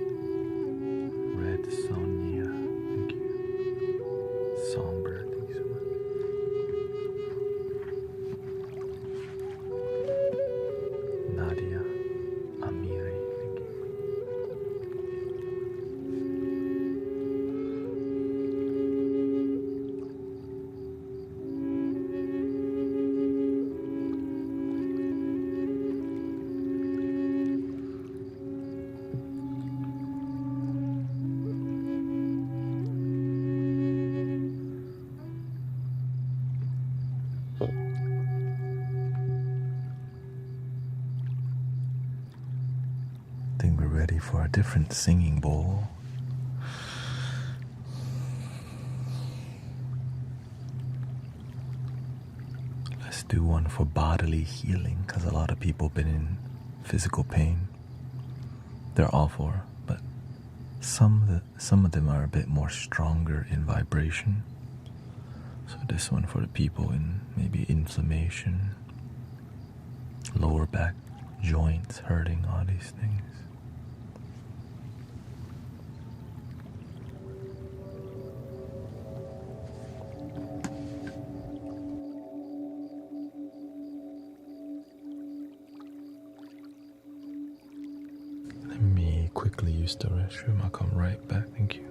Red Sonia, thank you. Songbird, thank you so much. Nadia, Amiri, thank you. I think we're ready for a different singing bowl. Let's do one for bodily healing, because a lot of people have been in physical pain. They're all for, but some of them are a bit more stronger in vibration. So this one for the people in maybe inflammation, lower back joints hurting, all these things. Let me quickly use the restroom. I'll come right back. Thank you.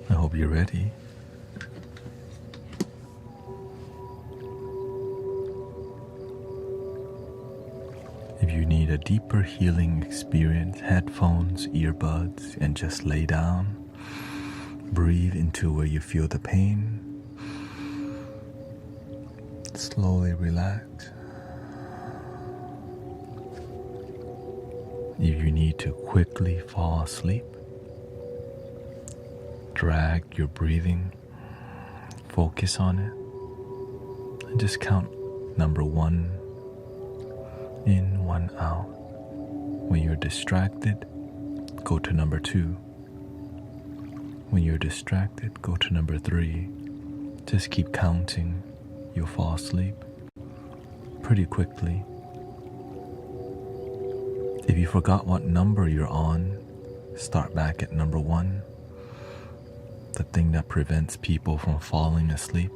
I hope you're ready. If you need a deeper healing experience, headphones, earbuds, and just lay down. Breathe into where you feel the pain. Slowly relax. If you need to quickly fall asleep, drag your breathing, focus on it, and just count number 1 in, 1 out. When you're distracted, go to number 2. When you're distracted, go to number 3. Just keep counting. You'll fall asleep. pretty quickly. If you forgot what number you're on, start back at number 1. The thing that prevents people from falling asleep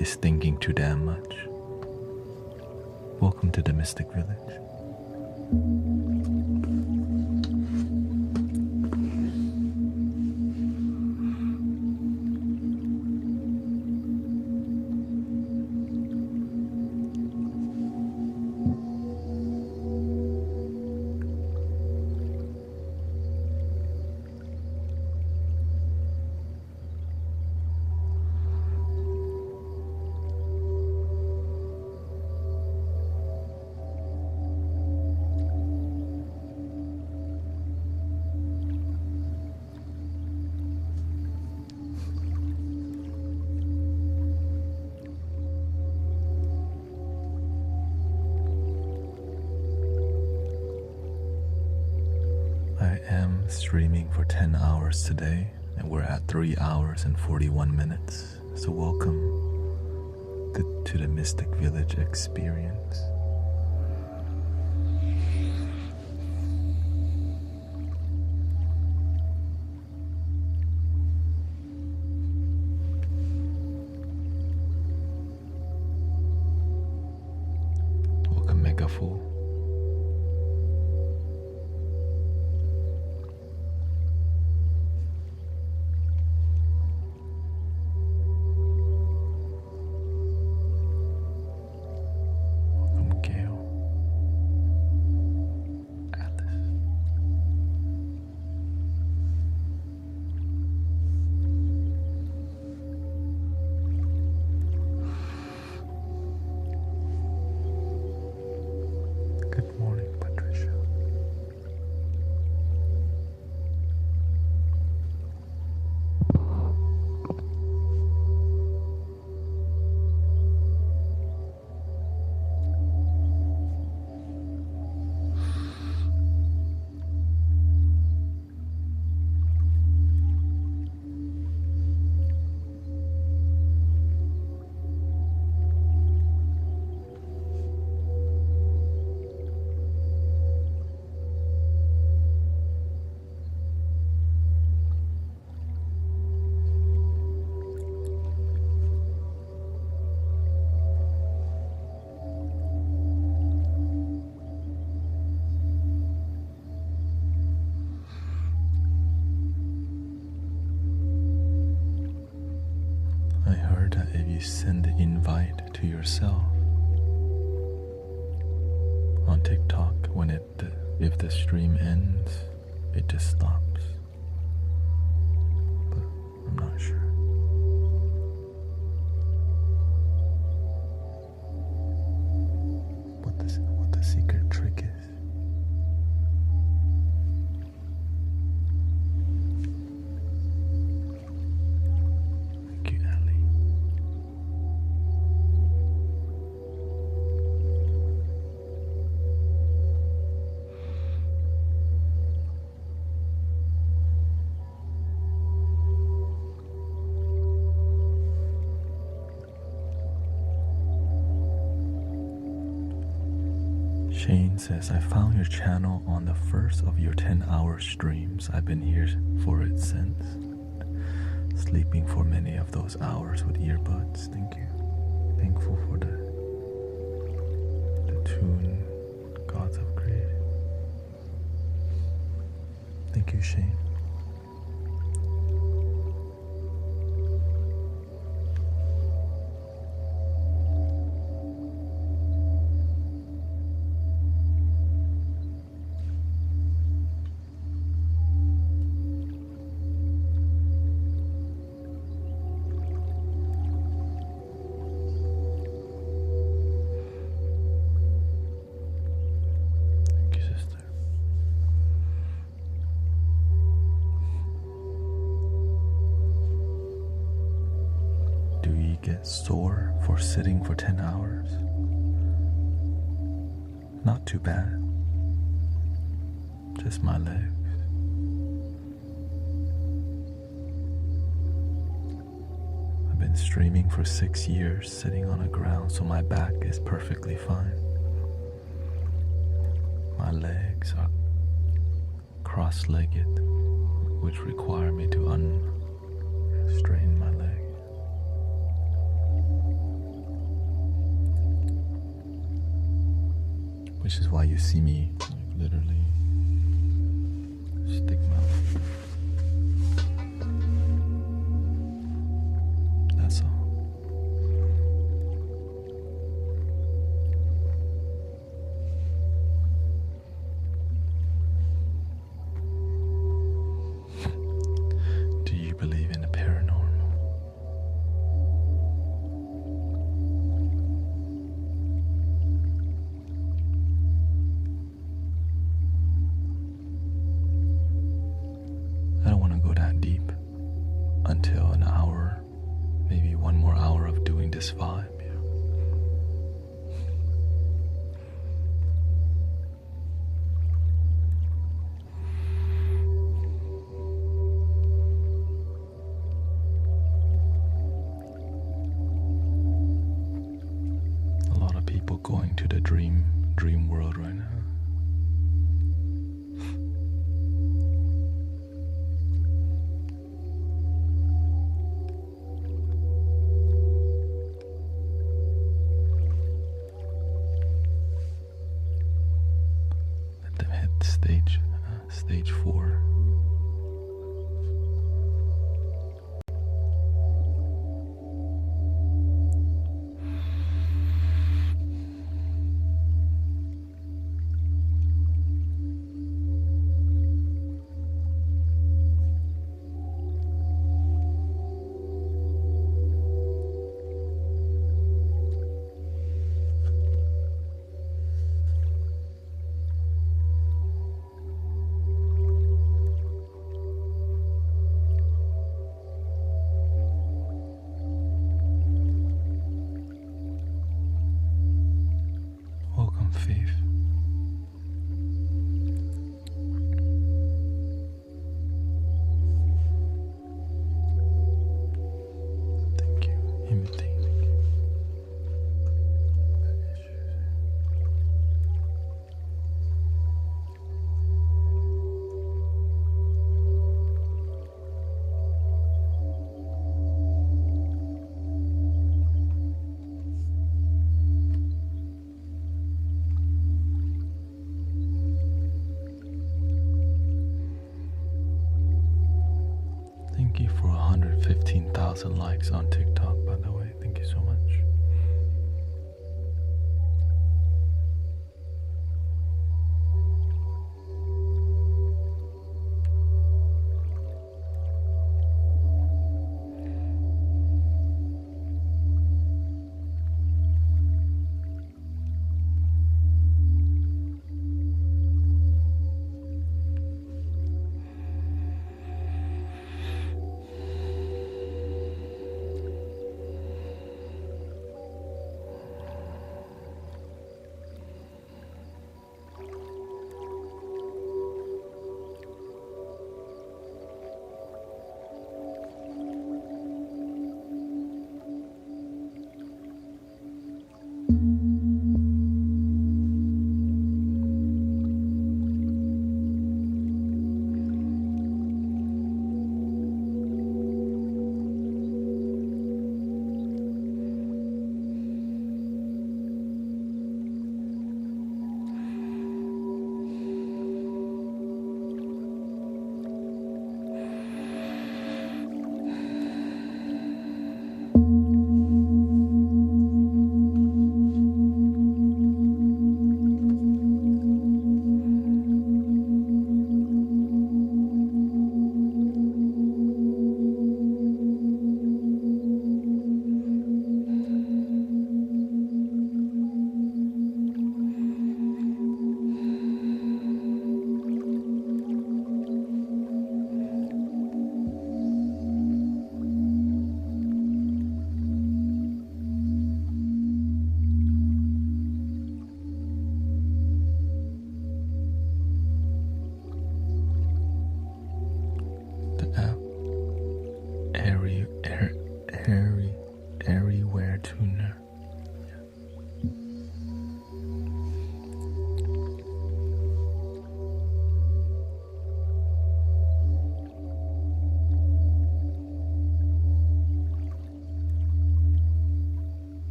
is thinking too damn much. Welcome to the Mystic Village. Streaming for 10 hours today, and we're at 3 hours and 41 minutes. So welcome to the Mystic Village experience. Welcome, Mega Fool. Send the invite to yourself on TikTok if the stream ends, it just stops, but I'm not sure. What the secret trick is. Shane says, I found your channel on the first of your 10-hour streams. I've been here for it since. Sleeping for many of those hours with earbuds. Thank you. Thankful for the tune, Gods of Creation. Thank you, Shane. Sore for sitting for 10 hours? Not too bad. Just my legs. I've been streaming for 6 years sitting on the ground, so my back is perfectly fine. My legs are cross-legged, which require me to unstrain my leg. Which is why you see me literally stick my leg. That's all. Do you believe in the paranormal? I don't want to go that deep until an hour, maybe one more hour of doing this vibe. A lot of people going to the dream world right now. Let them hit stage 4. Welcome, Faith. Thank you. Imitate. Thank you for 115,000 likes on TikTok, by the way. Thank you so much.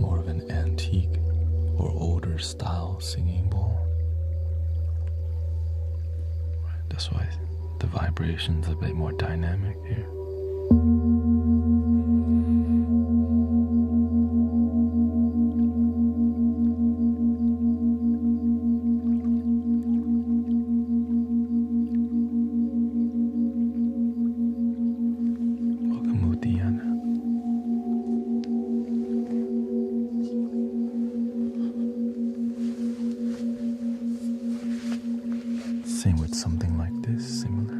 more of an antique or older style singing bowl. That's why the vibration's a bit more dynamic here. Same with something like this, similar.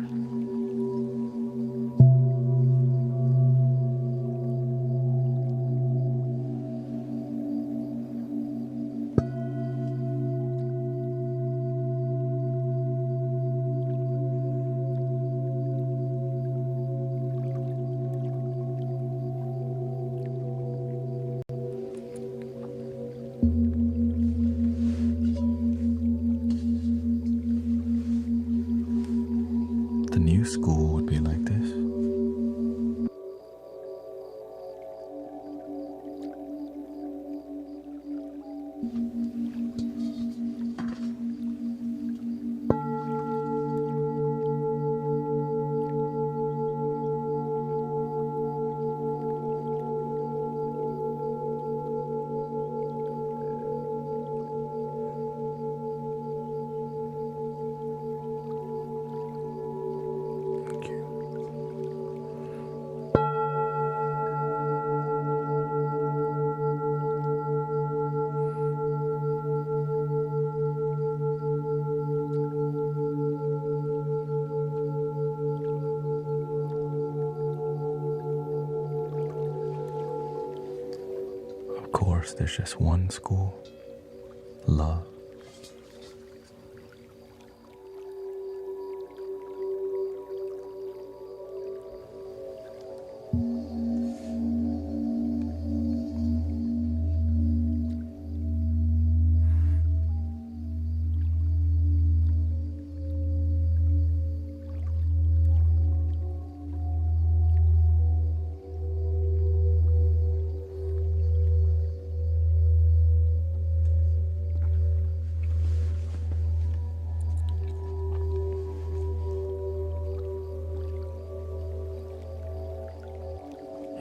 The new school would be like this. Of course, there's just one school, love.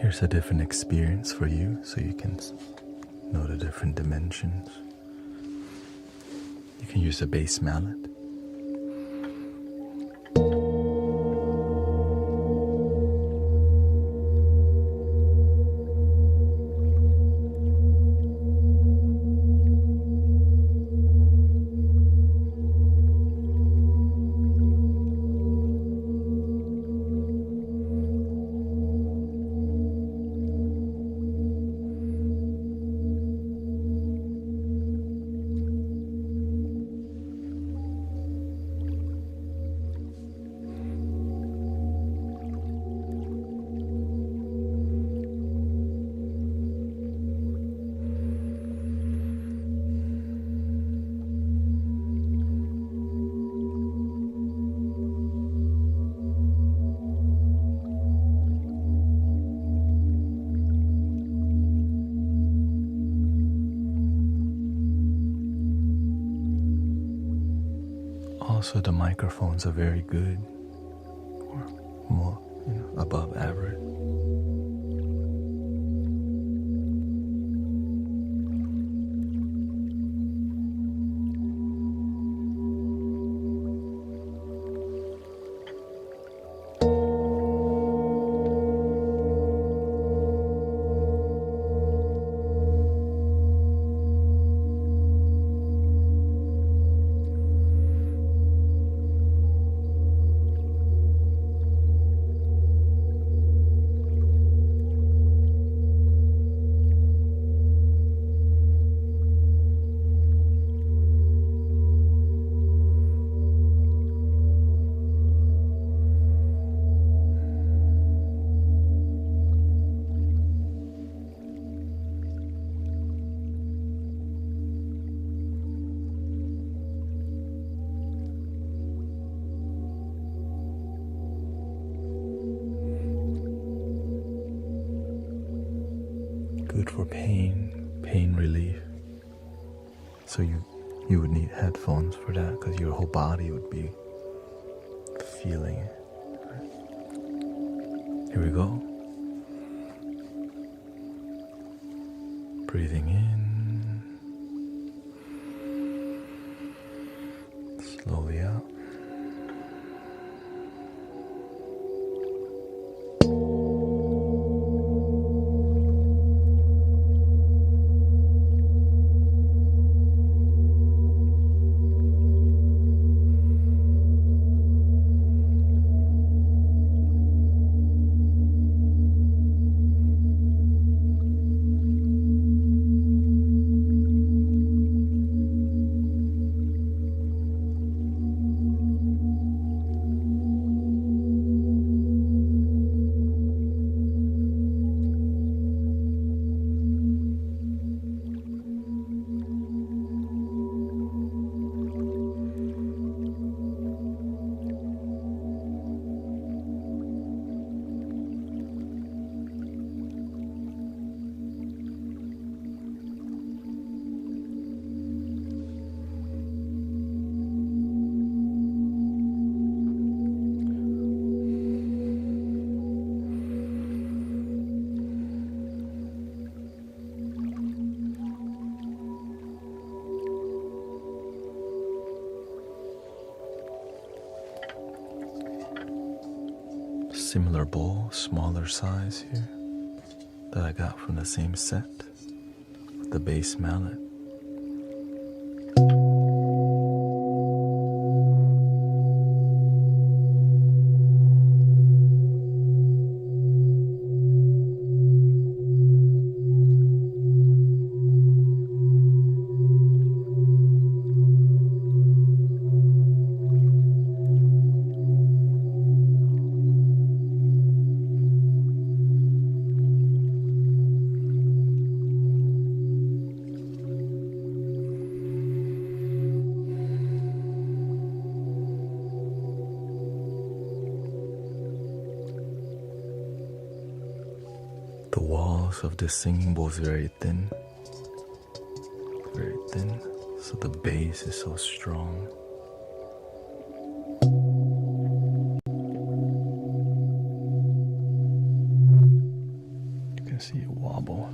Here's a different experience for you so you can know the different dimensions. You can use a bass mallet. Also, the microphones are very good, or more, above average. Good for pain, pain relief. So you would need headphones for that because your whole body would be feeling it. Here we go. Breathing in, slowly out. Similar bowl, smaller size here, that I got from the same set with the bass mallet. The walls of this singing bowl is very thin, so the bass is so strong. You can see it wobble.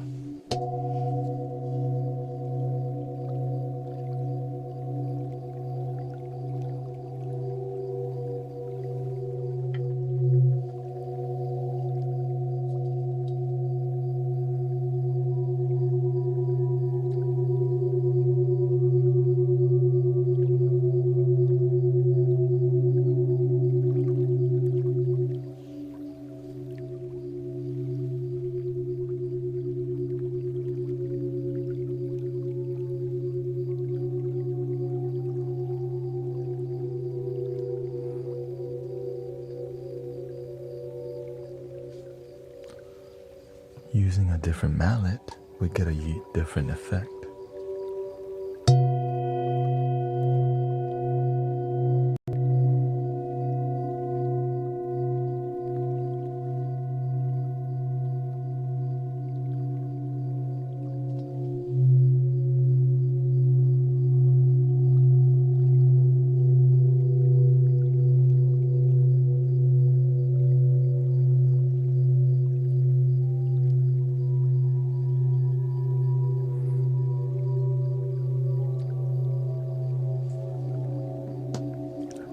Using a different mallet, we get a different effect.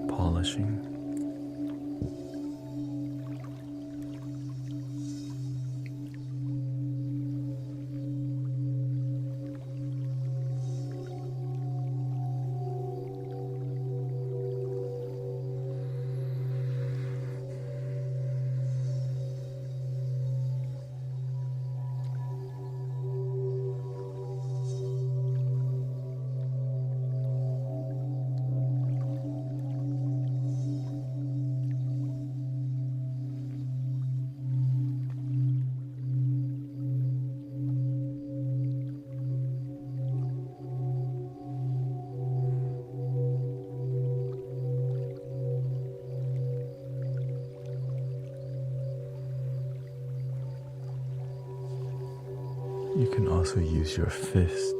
Polishing. You can also use your fist.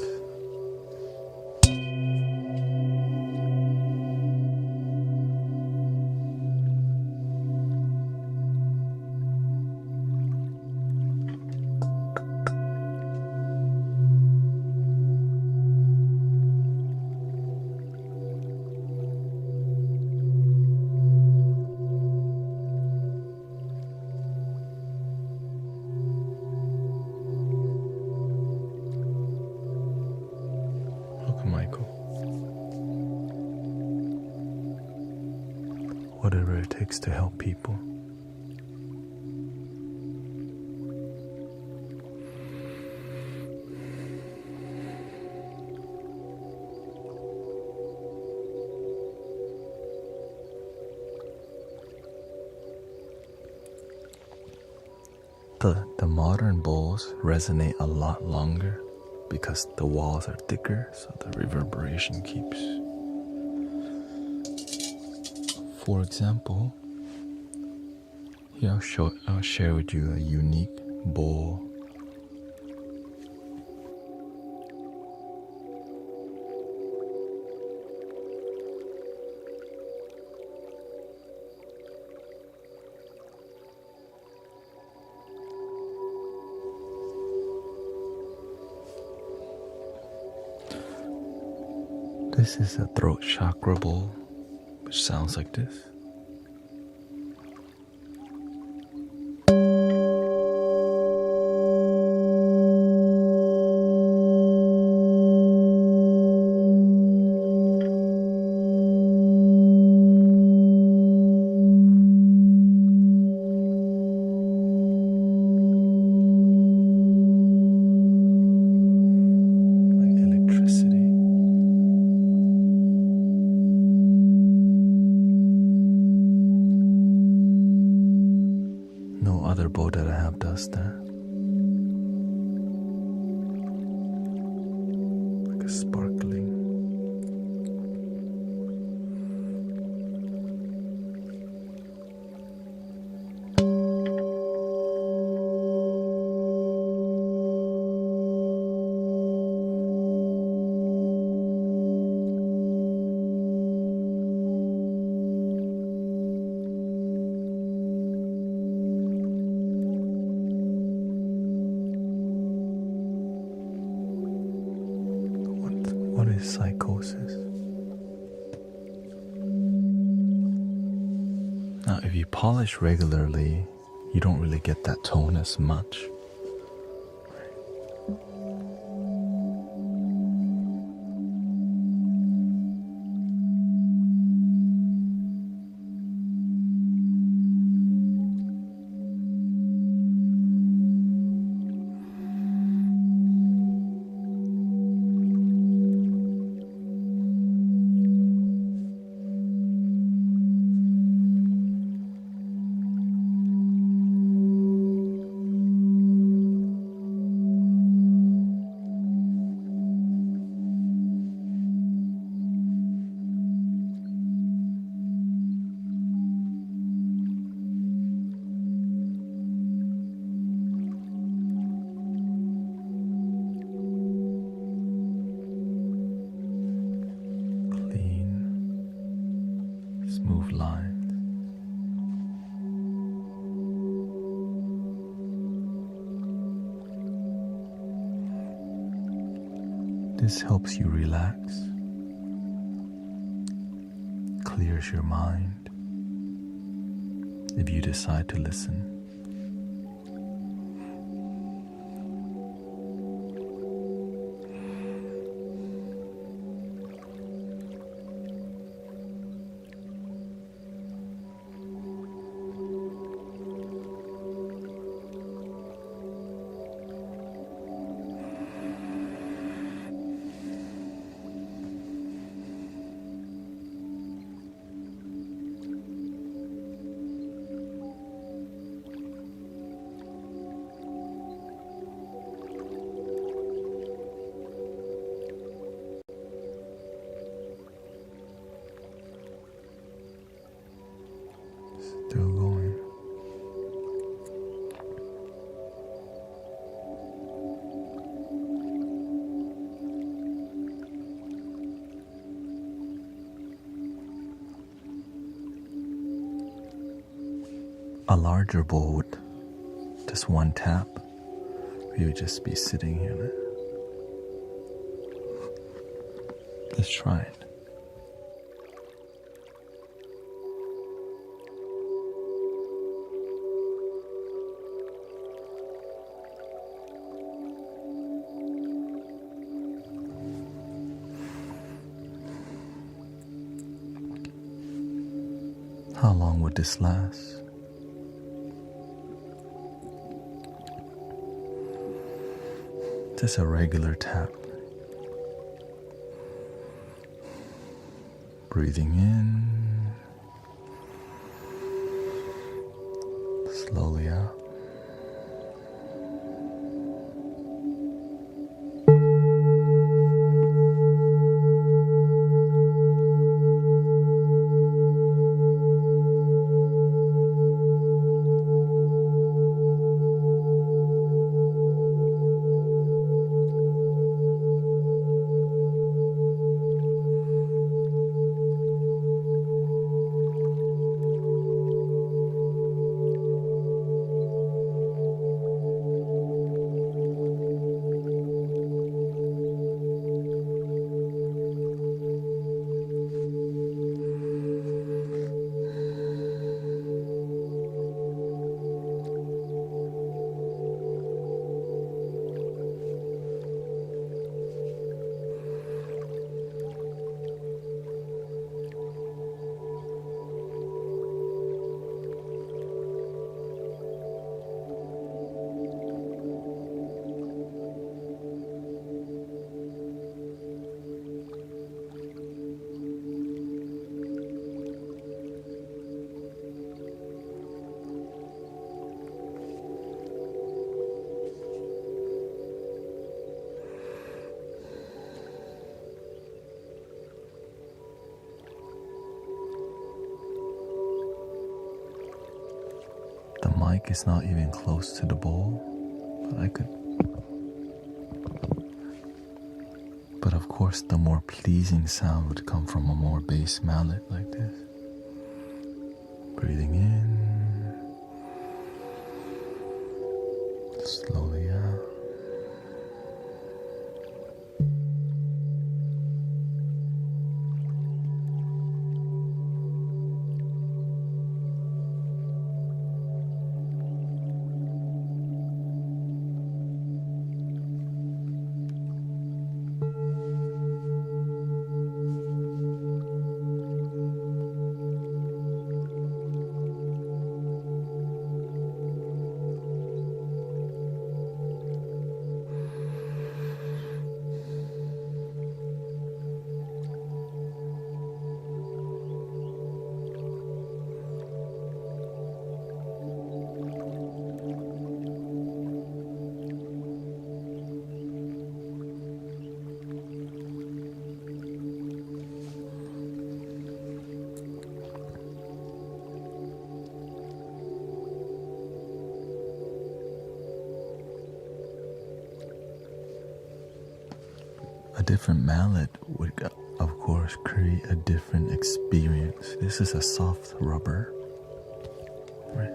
Welcome, Michael. Whatever it takes to help people. The modern bowls resonate a lot longer because the walls are thicker, so the reverberation keeps. For example, here I'll share with you a unique bowl. This is a throat chakra bowl, which sounds like this. No other bow that I have does that. Like a sparkling. What is psychosis? Now, if you polish regularly, you don't really get that tone as much. Smooth lines. This helps you relax, clears your mind if you decide to listen. a larger bowl with just one tap, you would just be sitting here. Let's try it. How long would this last? Just a regular tap. Breathing in, slowly out. The mic is not even close to the bowl, but of course the more pleasing sound would come from a more bass mallet like this. Breathing in, slowly out. A different mallet would, of course, create a different experience. This is a soft rubber, right?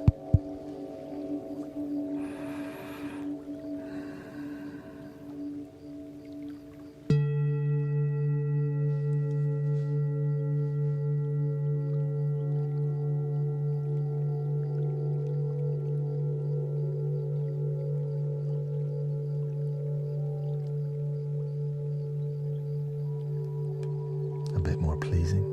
A bit more pleasing.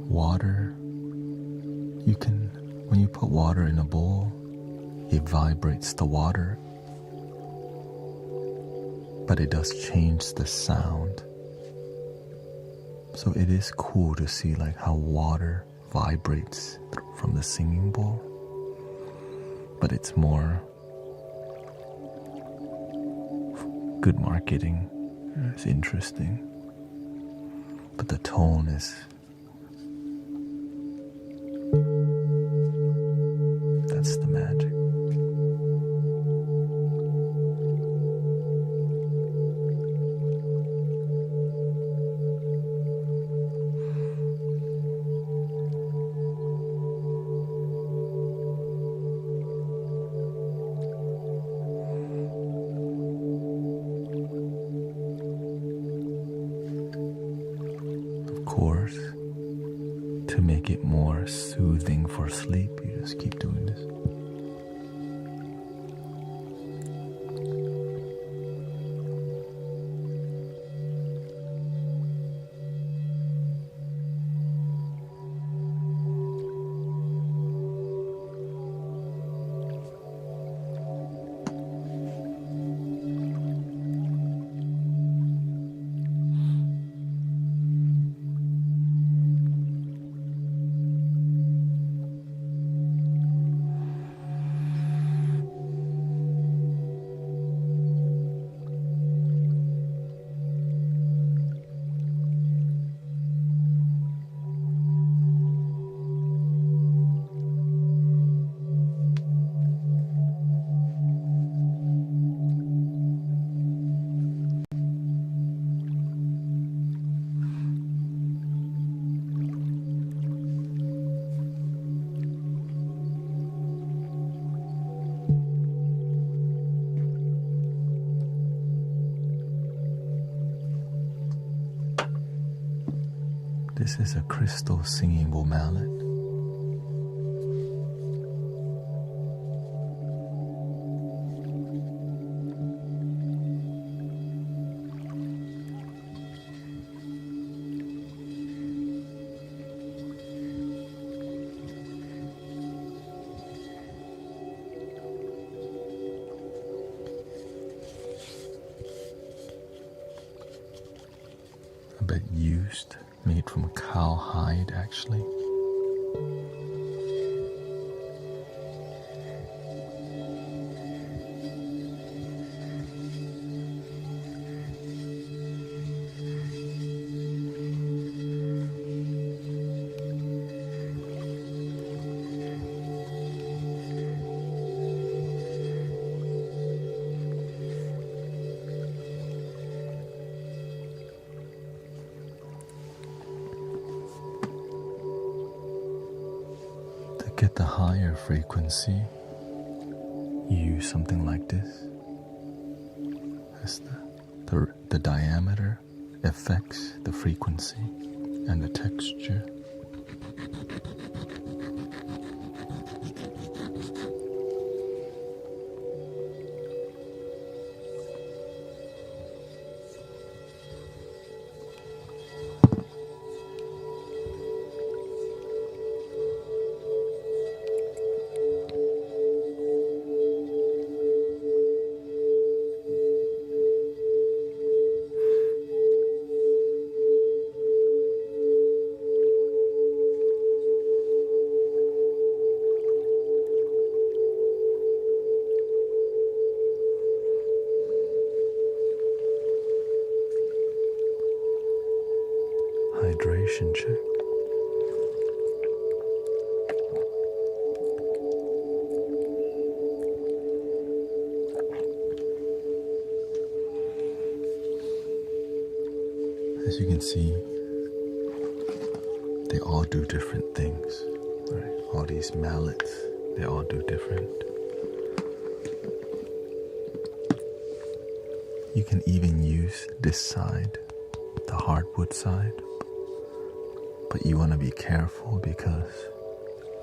Water, when you put water in a bowl, it vibrates the water, but it does change the sound. So it is cool to see like how water vibrates from the singing bowl, but it's more good marketing. It's interesting, but the tone is that's the magic. course, to make it more soothing for sleep, you just keep doing this. This is a crystal singing bowl mallet. A bit used, made from cow hide actually. Get the higher frequency, you use something like this, as the diameter affects the frequency and the texture. Hydration check. As you can see, they all do different things, right? All these mallets, they all do different. You can even use this side, the hardwood side, but you want to be careful because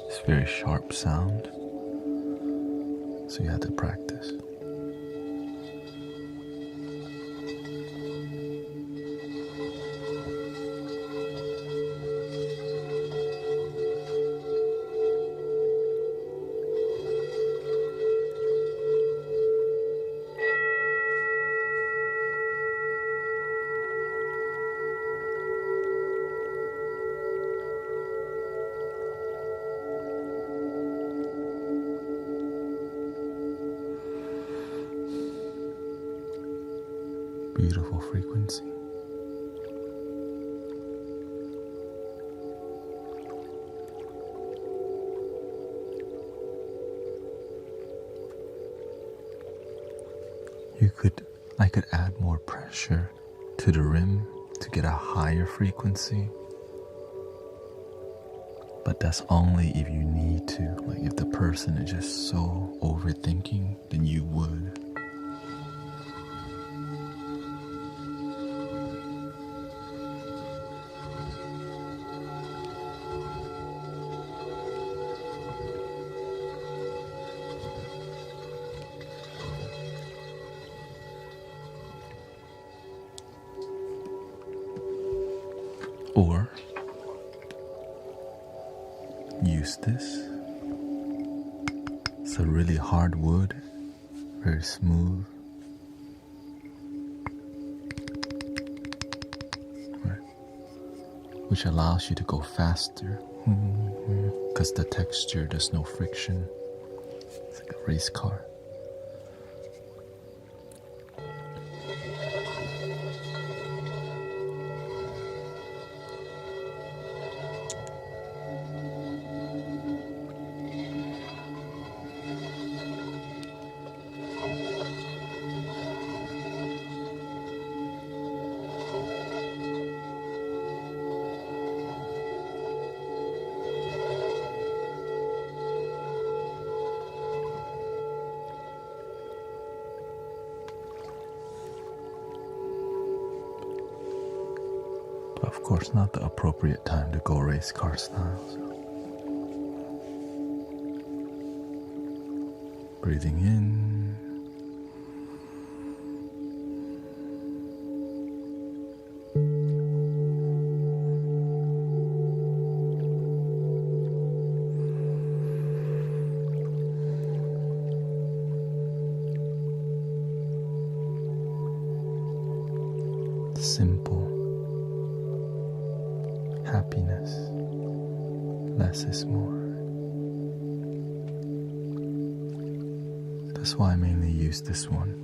it's very sharp sound, so you have to practice. Beautiful frequency. I could add more pressure to the rim to get a higher frequency, but that's only if you need to. Like if the person is just so overthinking, then you would. Or use this. It's a really hard wood, very smooth. Right. Which allows you to go faster because the texture, there's no friction. It's like a race car. Of course, not the appropriate time to go race car style. So. Breathing in. Simple. Happiness, less is more. That's why I mainly use this one.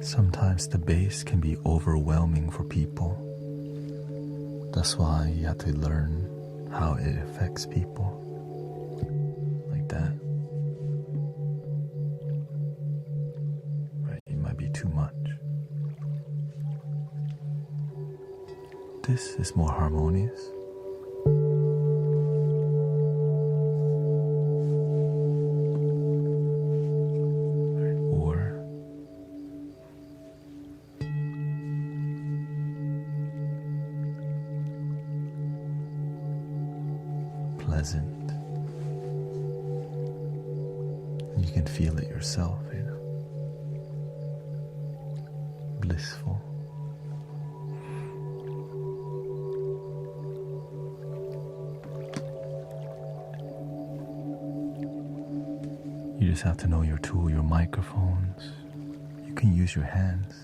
Sometimes the bass can be overwhelming for people. That's why you have to learn how it affects people. Like that. Right, it might be too much. This is more harmonious. Pleasant. You can feel it yourself, you know. Blissful. You just have to know your tool, your microphones. You can use your hands.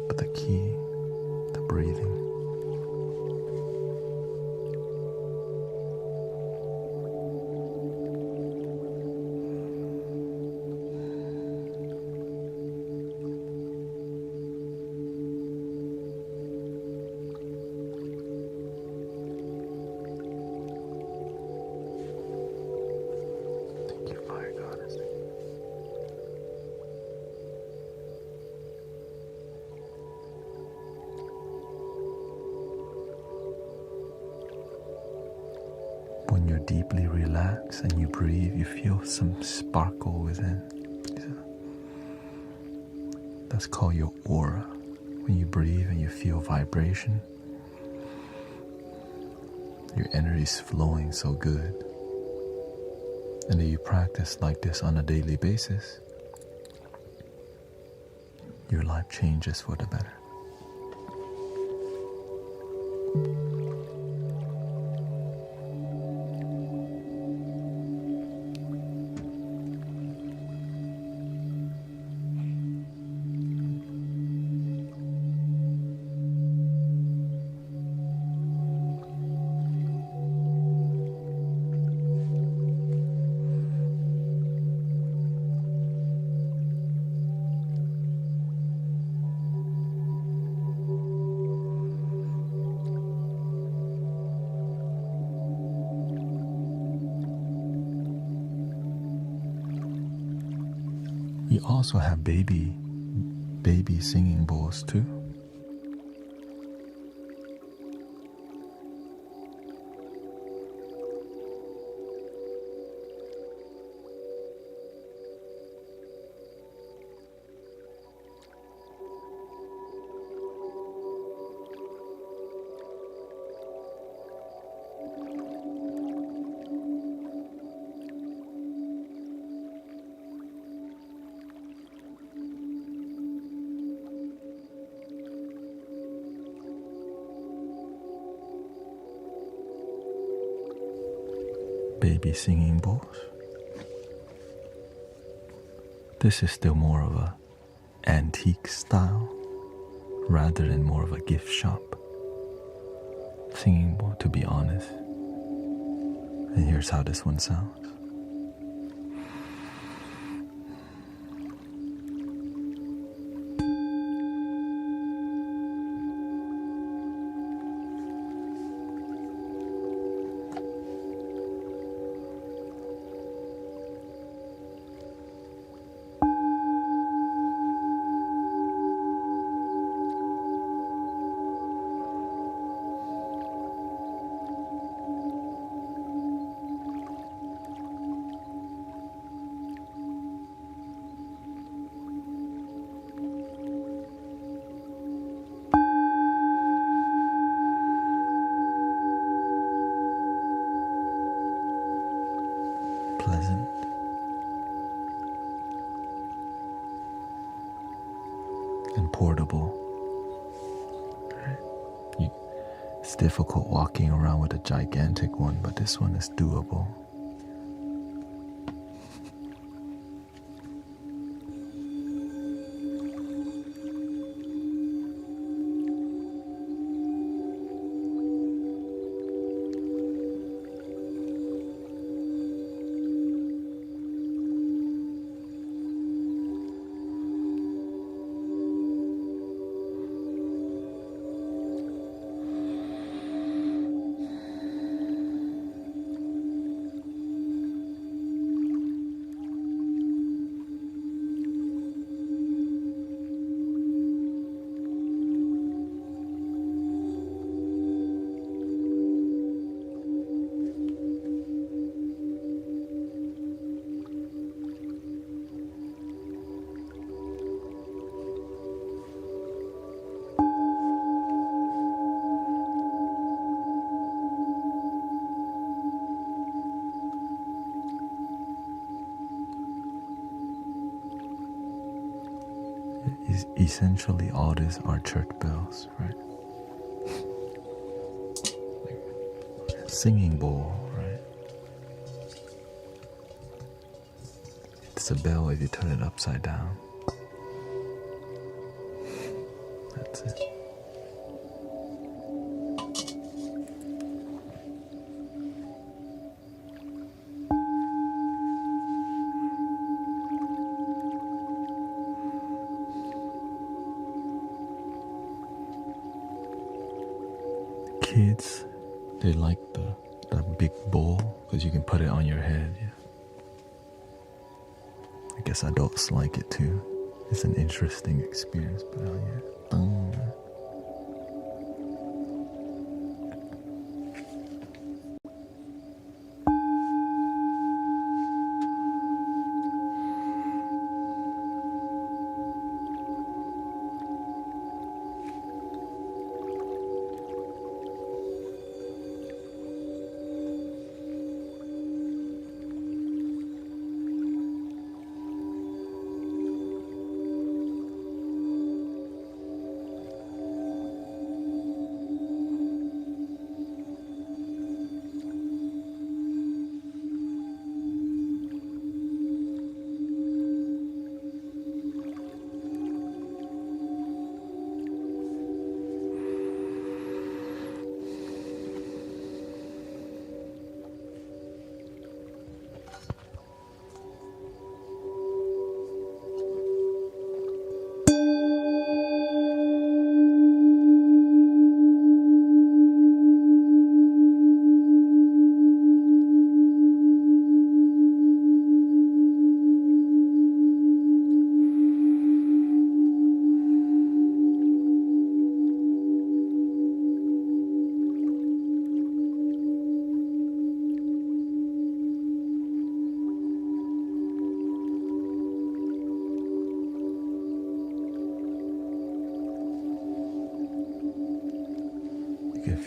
But the key, the breathing. Thank you, Fire Goddess. When you're deeply relaxed and you breathe, you feel some sparkle within. That's called your aura. When you breathe and you feel vibration, your energy is flowing so good. And if you practice like this on a daily basis, your life changes for the better. You also have baby singing bowls too. Baby singing bowls. This is still more of a antique style rather than more of a gift shop singing bowl, to be honest. And here's how this one sounds. Pleasant and portable. It's difficult walking around with a gigantic one, but this one is doable. Essentially, all these are church bells, right? Singing bowl, right? It's a bell if you turn it upside down. That's it. Kids, they like that big bowl because you can put it on your head. Yeah. I guess adults like it too. It's an interesting experience, but yeah.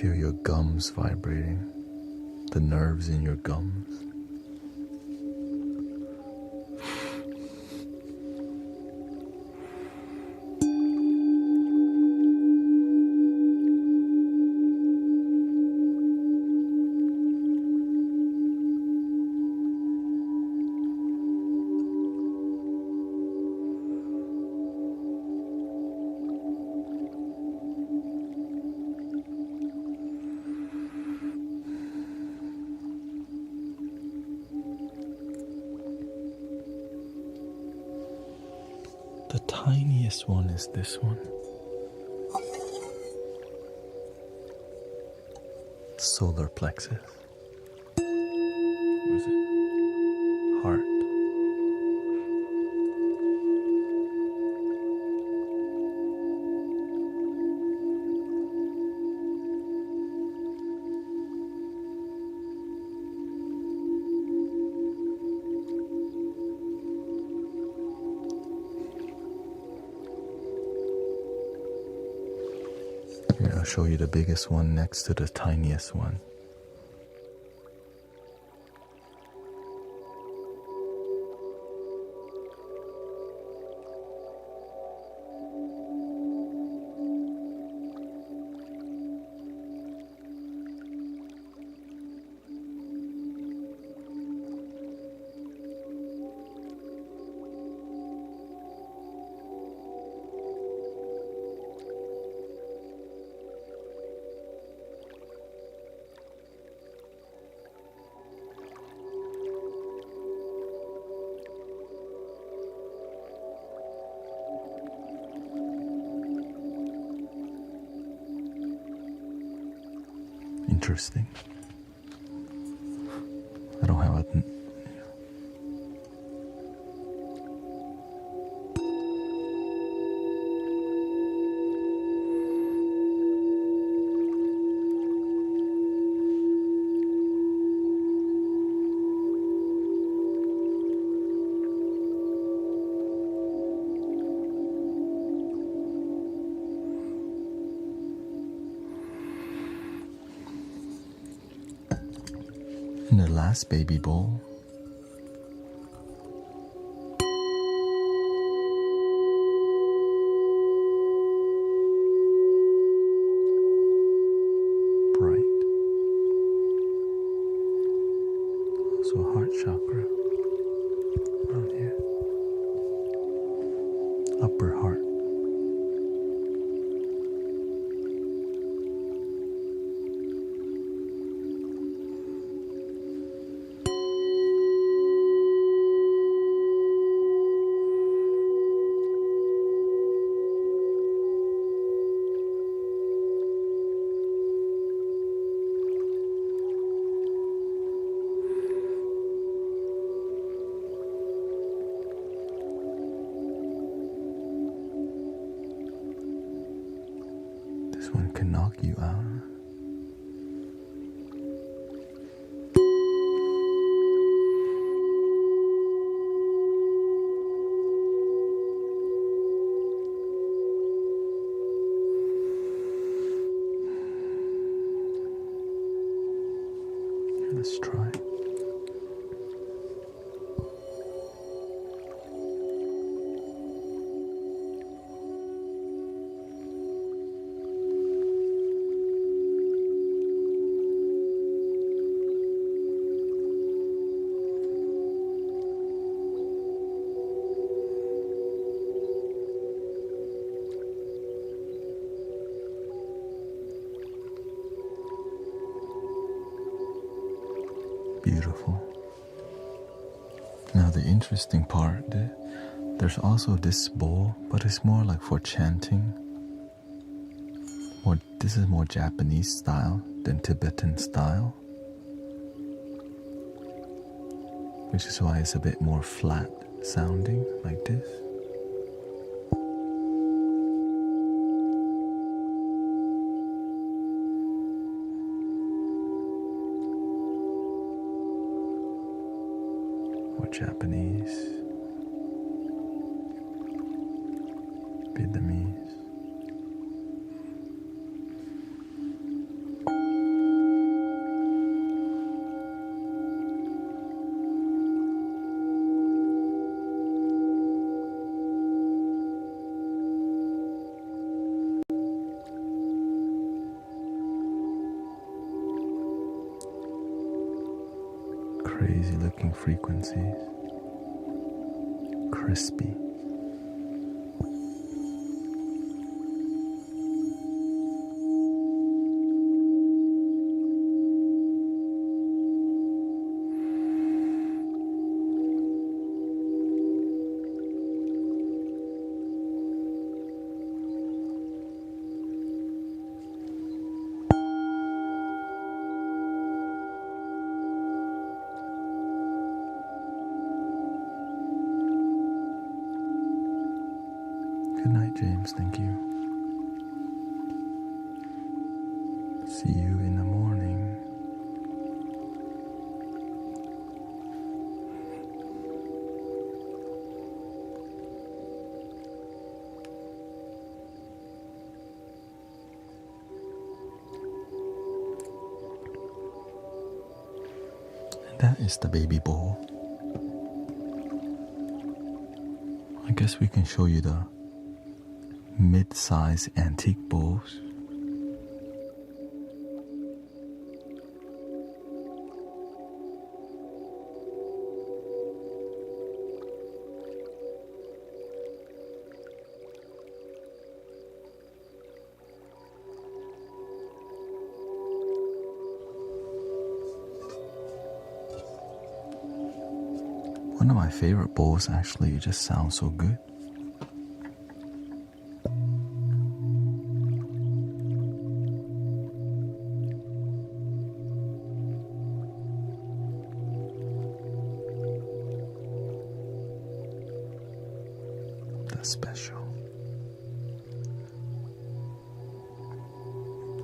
Feel your gums vibrating, the nerves in your gums. The tiniest one is this one. Solar plexus. What is it? Heart. Here, I'll show you the biggest one next to the tiniest one. Interesting. I don't have a... In the last baby bowl, bright, so heart chakra around here, upper heart. This one can knock you out. Let's try. Beautiful. Now the interesting part, there's also this bowl, but it's more like for chanting. This is more Japanese style than Tibetan style, which is why it's a bit more flat sounding like this. Or Japanese, Vietnamese. Crazy looking frequencies. Crispy. Good night, James. Thank you. See you in the morning. And that is the baby bowl. I guess we can show you the mid-size antique bowls. One of my favorite bowls, actually. It just sounds so good. That's special.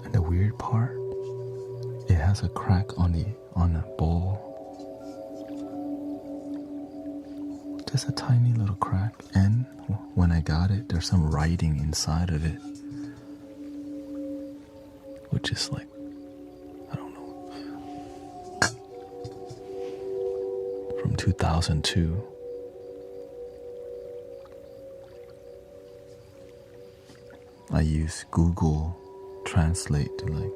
And the weird part, it has a crack on the bowl. Just a tiny little crack, and when I got it, there's some writing inside of it, which is like, I don't know, from 2002. I use Google Translate to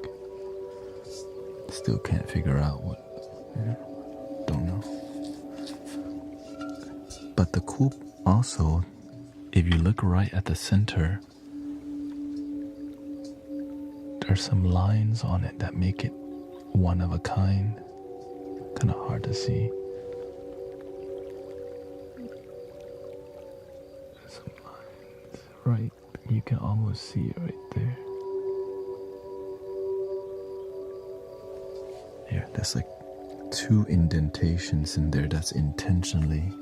still can't figure out what, don't know. But the cool, also, if you look right at the center, there's some lines on it that make it one of a kind. Kind of hard to see. There's some lines, right? You can almost see it right there. Here, there's like 2 indentations in there that's intentionally,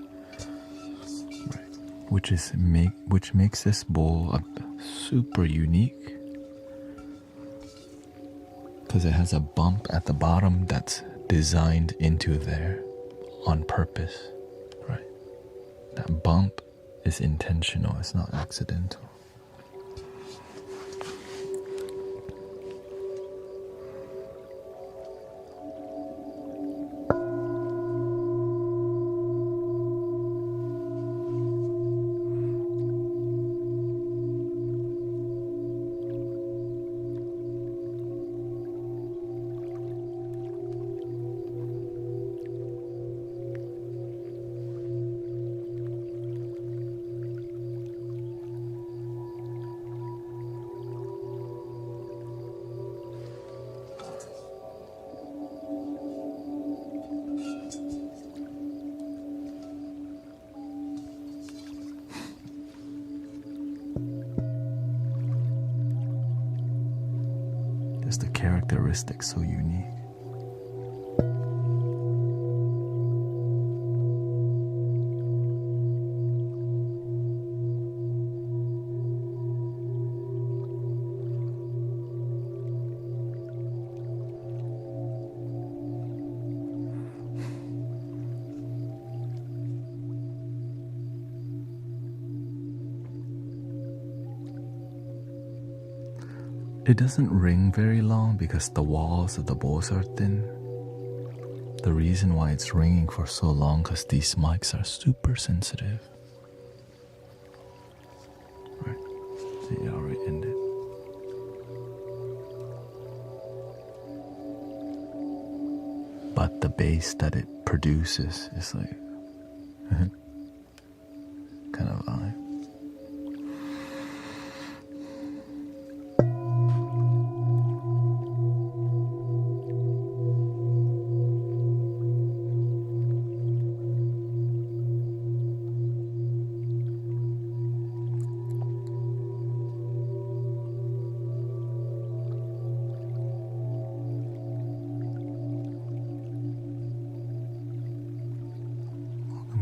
which makes this bowl super unique, because it has a bump at the bottom that's designed into there on purpose, right? That bump is intentional, it's not accidental. The characteristics so unique. It doesn't ring very long because the walls of the bowls are thin. The reason why it's ringing for so long because these mics are super sensitive. Right, see, I already ended. but the bass that it produces is like kind of vibe.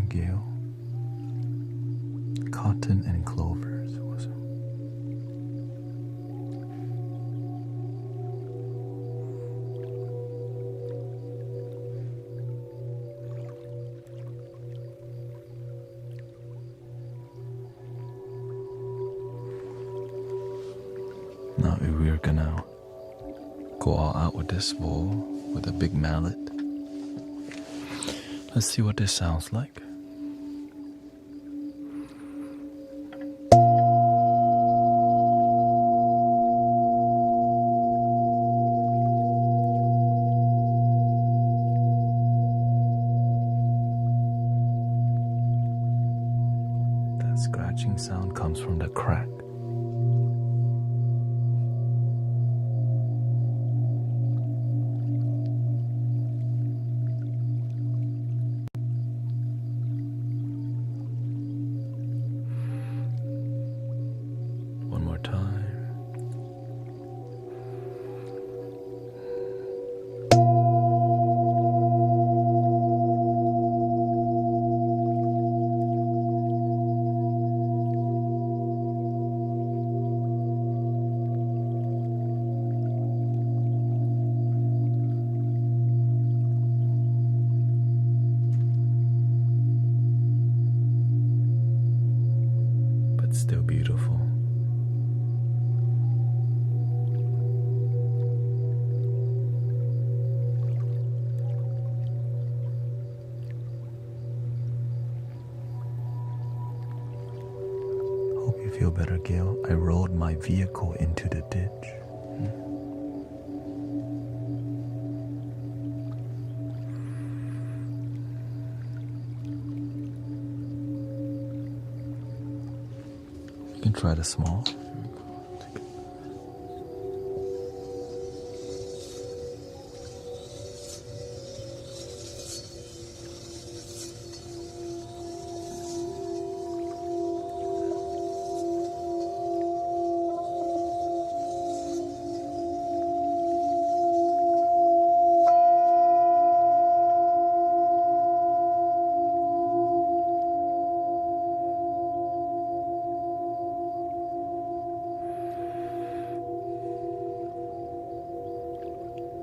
Gale, cotton and clovers. Now we're gonna go all out with this bowl with a big mallet. Let's see what this sounds like. That scratching sound comes from the crack. One more time. But still beautiful. Hope you feel better, Gail. I rolled my vehicle into the ditch. You can try the small.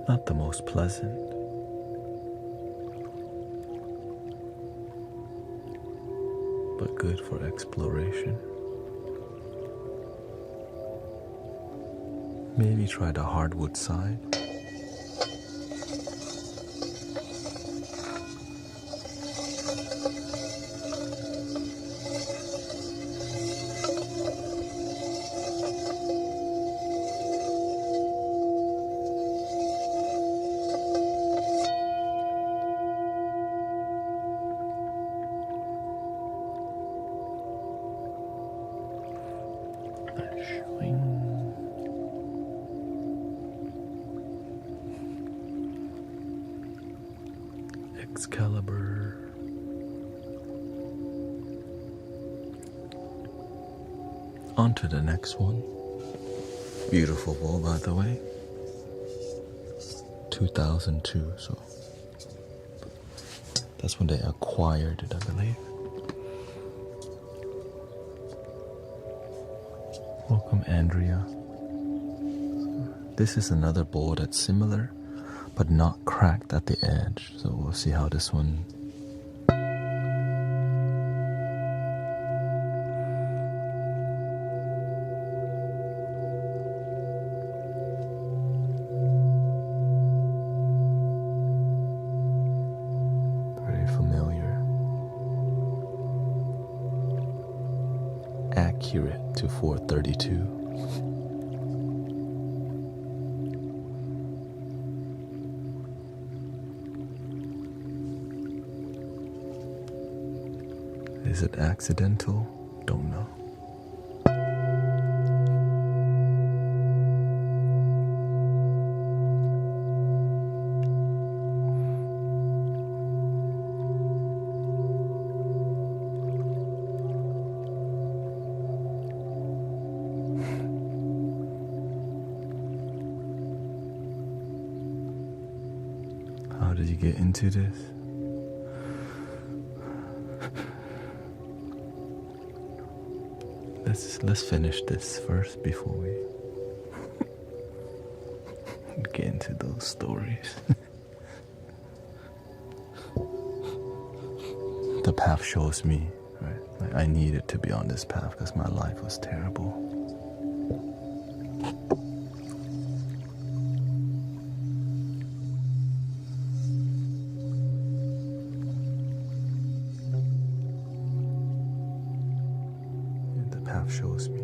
Not the most pleasant, but good for exploration. Maybe try the hardwood side. Excalibur. On to the next one. Beautiful bowl, by the way. 2002, so that's when they acquired it, I believe. Welcome, Andrea. This is another bowl that's similar, but not cracked at the edge. So we'll see how this one. Very familiar. Accurate to 432. Is it accidental? Don't know. How did you get into this? Let's finish this first before we get into those stories. The path shows me, right? Like I needed to be on this path because my life was terrible. Shows me.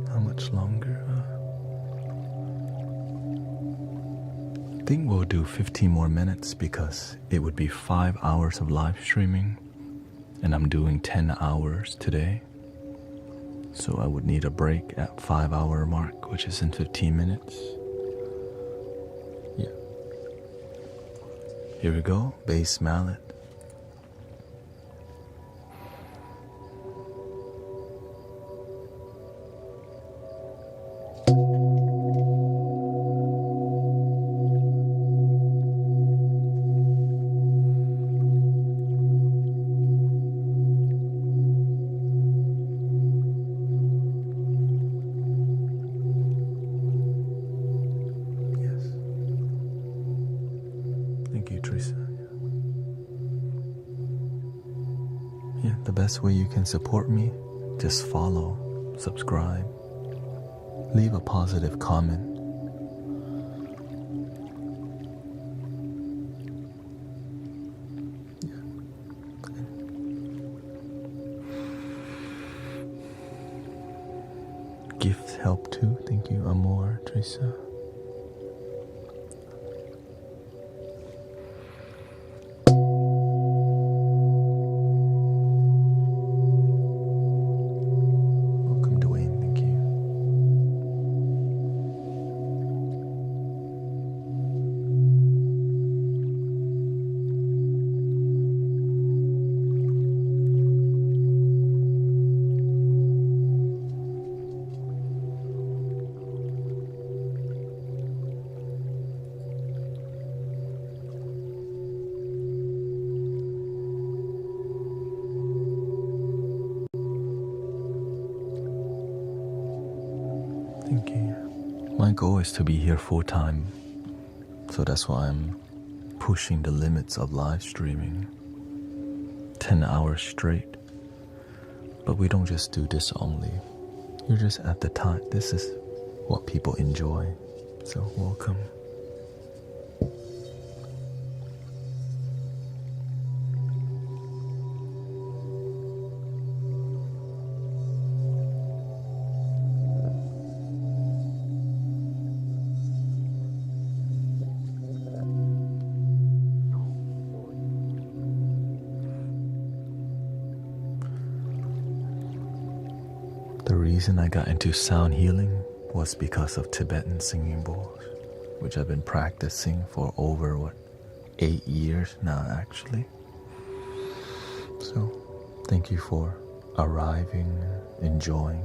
How much longer? I think we'll do 15 more minutes because it would be 5 hours of live streaming and I'm doing 10 hours today. So I would need a break at 5-hour mark, which is in 15 minutes. Yeah. Here we go, bass mallet. Yeah, the best way you can support me, just follow, subscribe, leave a positive comment. Yeah. Gifts help too. Thank you, Amor, Teresa. Thank you. My goal is to be here full time, so that's why I'm pushing the limits of live streaming 10 hours straight. But we don't just do this only. You're just at the time. This is what people enjoy. So welcome. The reason I got into sound healing was because of Tibetan singing bowls, which I've been practicing for over, 8 years now actually. So, thank you for arriving, enjoying.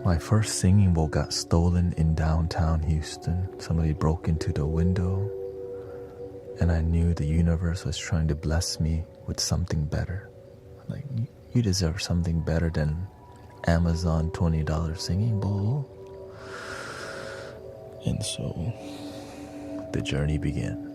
My first singing bowl got stolen in downtown Houston. Somebody broke into the window, and I knew the universe was trying to bless me with something better. Like, you deserve something better than Amazon $20 singing bowl. And so the journey began.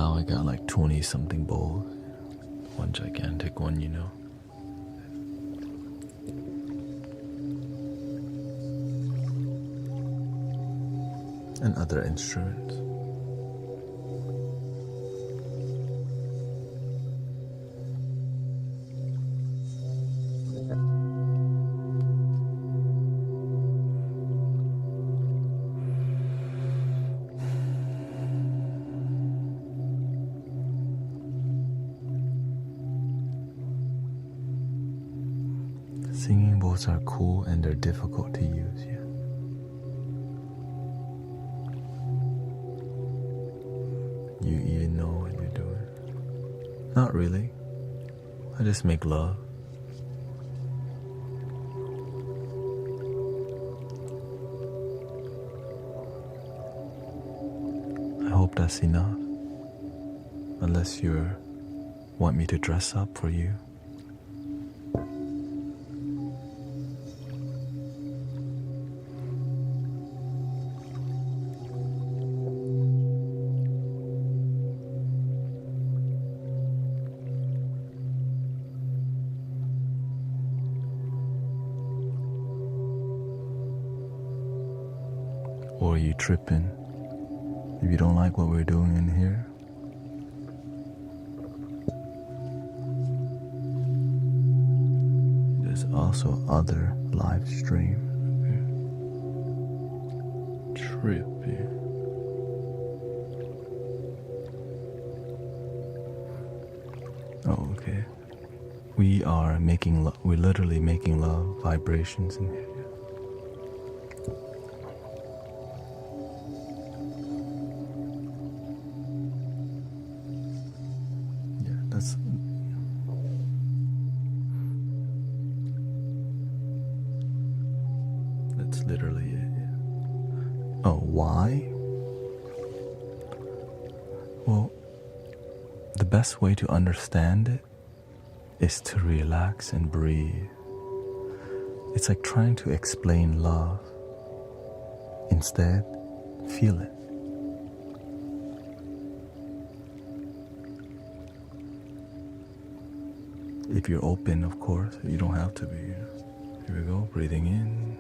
Now I got like 20 something bowls. One gigantic one, you know. And other instruments. Singing bowls are cool and they're difficult to use, yeah. You even know what you're doing? Not really. I just make love. I hope that's enough. Unless you want me to dress up for you. Or are you tripping? If you don't like what we're doing in here, there's also other live stream. Trippy. Oh, okay. We're literally making love vibrations in here. That's literally it. Yeah. Oh, why? Well, the best way to understand it is to relax and breathe. It's like trying to explain love. Instead, feel it. If you're open, of course, you don't have to be. Here we go, breathing in.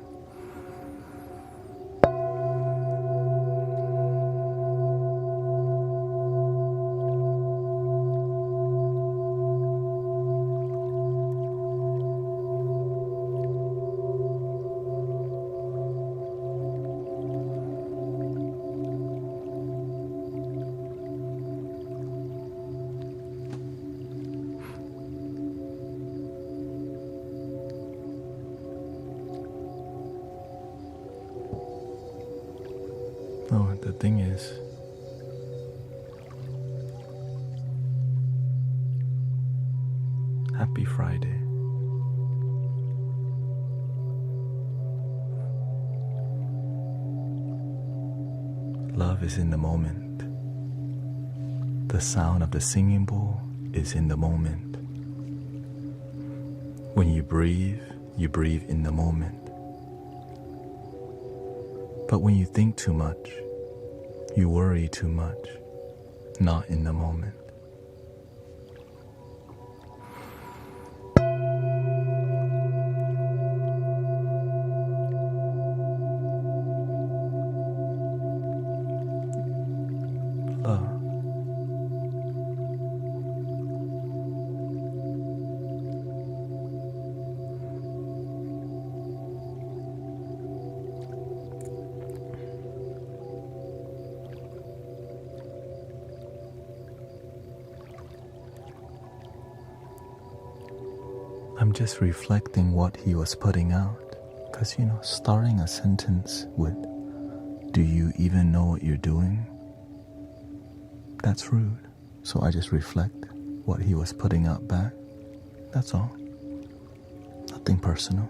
Oh, the thing is, happy Friday. Love is in the moment. The sound of the singing bowl is in the moment. When you breathe in the moment. But when you think too much, you worry too much, not in the moment. Love. I'm just reflecting what he was putting out. Because, starting a sentence with, "Do you even know what you're doing?" That's rude. So I just reflect what he was putting out back. That's all. Nothing personal.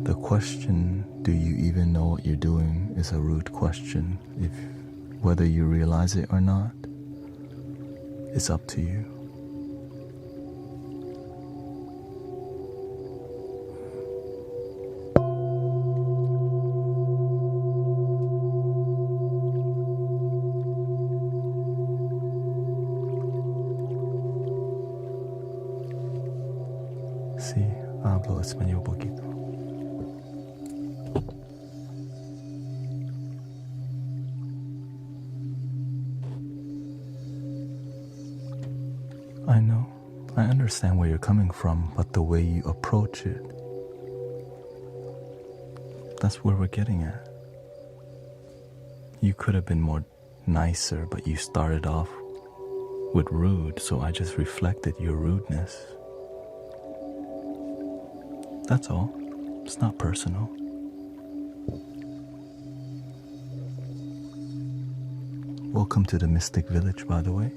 The question, "Do you even know what you're doing?" is a rude question whether you realize it or not, it's up to you. Sí, hablo español poquito. I know, I understand where you're coming from, but the way you approach it, that's where we're getting at. You could have been more nicer, but you started off with rude, so I just reflected your rudeness. That's all. It's not personal. Welcome to the Mystic Village, by the way.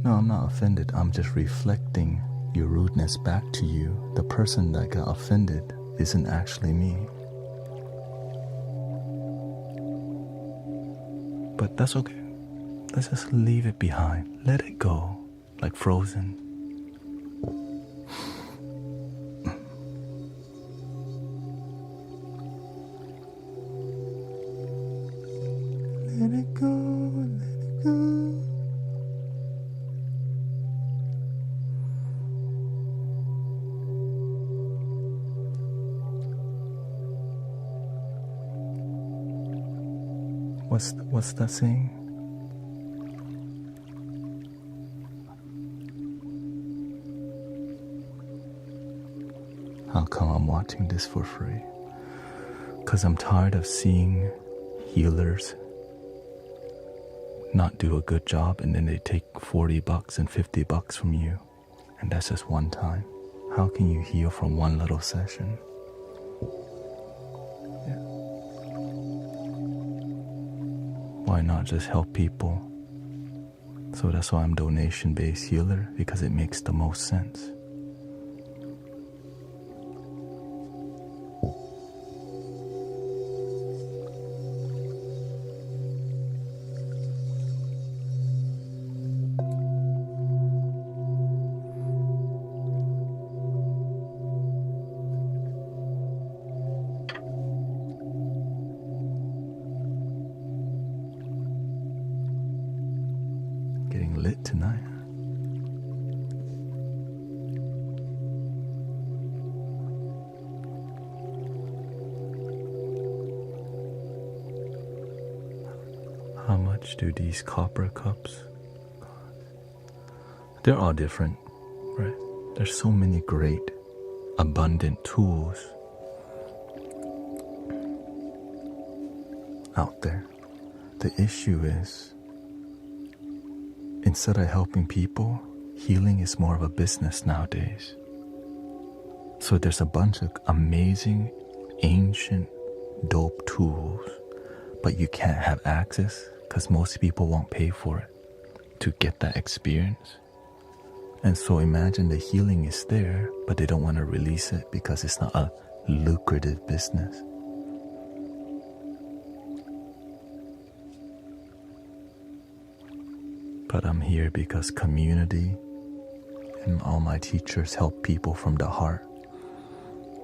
No, I'm not offended. I'm just reflecting your rudeness back to you. The person that got offended isn't actually me. But that's okay. Let's just leave it behind. Let it go, like Frozen. Let it go, let it go. What's that saying? How come I'm watching this for free? 'Cause I'm tired of seeing healers not do a good job and then they take $40 and $50 from you, and that's just one time. How can you heal from one little session? Why not just help people? So that's why I'm donation-based healer, because it makes the most sense. Getting lit tonight. How much do these copper cups cost? They're all different, right? There's so many great, abundant tools out there. The issue is, instead of helping people, healing is more of a business nowadays. So there's a bunch of amazing, ancient, dope tools, but you can't have access because most people won't pay for it to get that experience. And so imagine the healing is there, but they don't want to release it because it's not a lucrative business. But I'm here because community and all my teachers help people from the heart.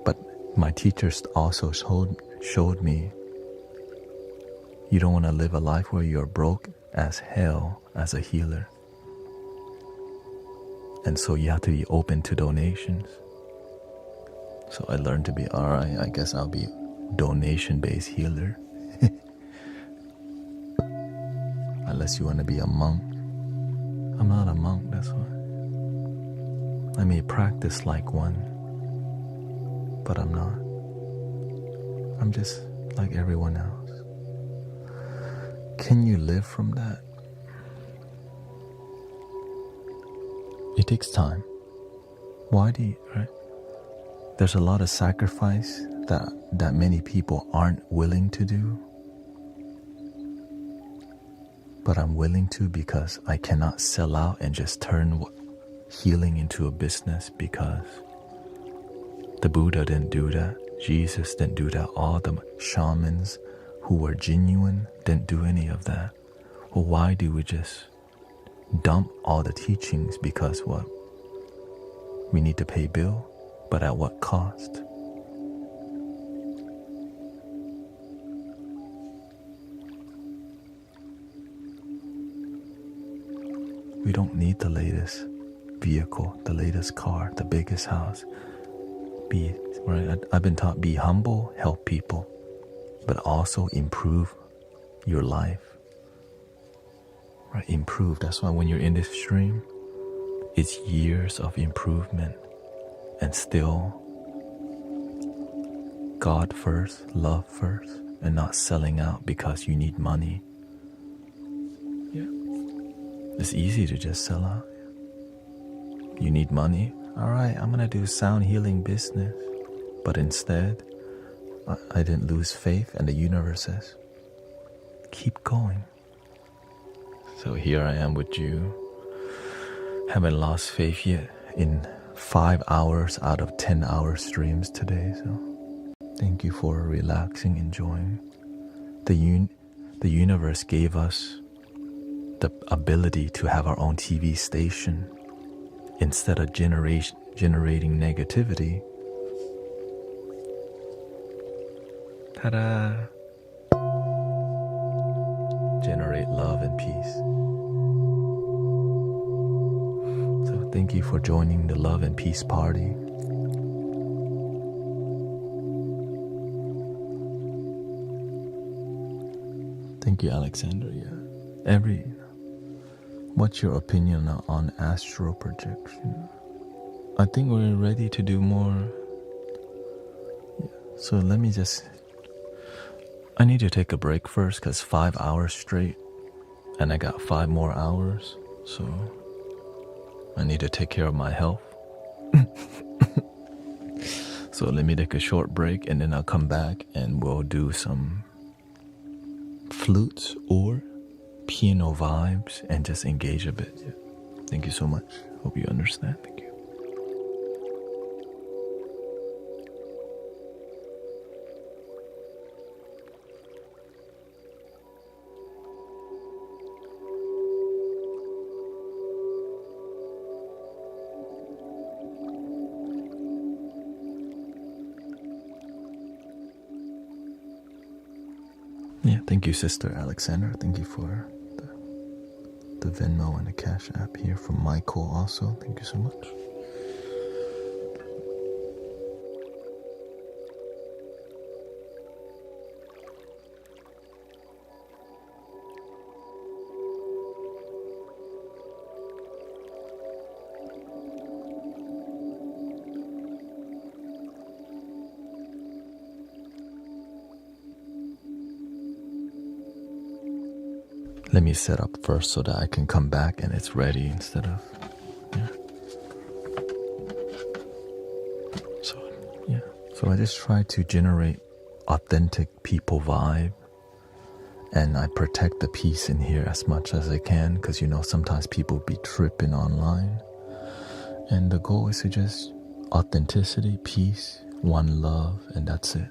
But my teachers also showed me you don't want to live a life where you're broke as hell as a healer. And so you have to be open to donations. So I learned to be, alright, I guess I'll be donation-based healer. Unless you want to be a monk. I'm not a monk, that's why. I may practice like one, but I'm not. I'm just like everyone else. Can you live from that? It takes time. Why do you, right? There's a lot of sacrifice that many people aren't willing to do. But I'm willing to because I cannot sell out and just turn healing into a business, because the Buddha didn't do that. Jesus didn't do that. All the shamans who were genuine didn't do any of that. Well, why do we just dump all the teachings? Because what? We need to pay bill, but at what cost? We don't need the latest vehicle, the latest car, the biggest house. I've been taught, be humble, help people, but also improve your life. Right? Improve. That's why when you're in this stream, it's years of improvement, and still God first, love first, and not selling out because you need money. Yeah. It's easy to just sell out. You need money? All right, I'm gonna do sound healing business. But instead, I didn't lose faith, and the universe says, keep going. So here I am with you. Haven't lost faith yet in 5 hours out of 10-hour streams today. So thank you for relaxing, enjoying. The universe gave us the ability to have our own TV station. Instead of generating negativity, ta-da! Generate love and peace. So thank you for joining the love and peace party. Thank you, Alexander. Yeah. What's your opinion on astral projection? I think we're ready to do more. Yeah. So I need to take a break first, because 5 hours straight, and I got 5 more hours. So I need to take care of my health. So let me take a short break, and then I'll come back and we'll do some flutes or piano vibes and just engage a bit. Yeah. Thank you so much. Hope you understand. Thank you. Yeah, thank you, Sister Alexander. Thank you for the Venmo and the Cash App here from Michael also. Thank you so much. Let me set up first so that I can come back and it's ready instead of, yeah. So I just try to generate authentic people vibe, and I protect the peace in here as much as I can, because sometimes people be tripping online, and the goal is to just authenticity, peace, one love, and that's it.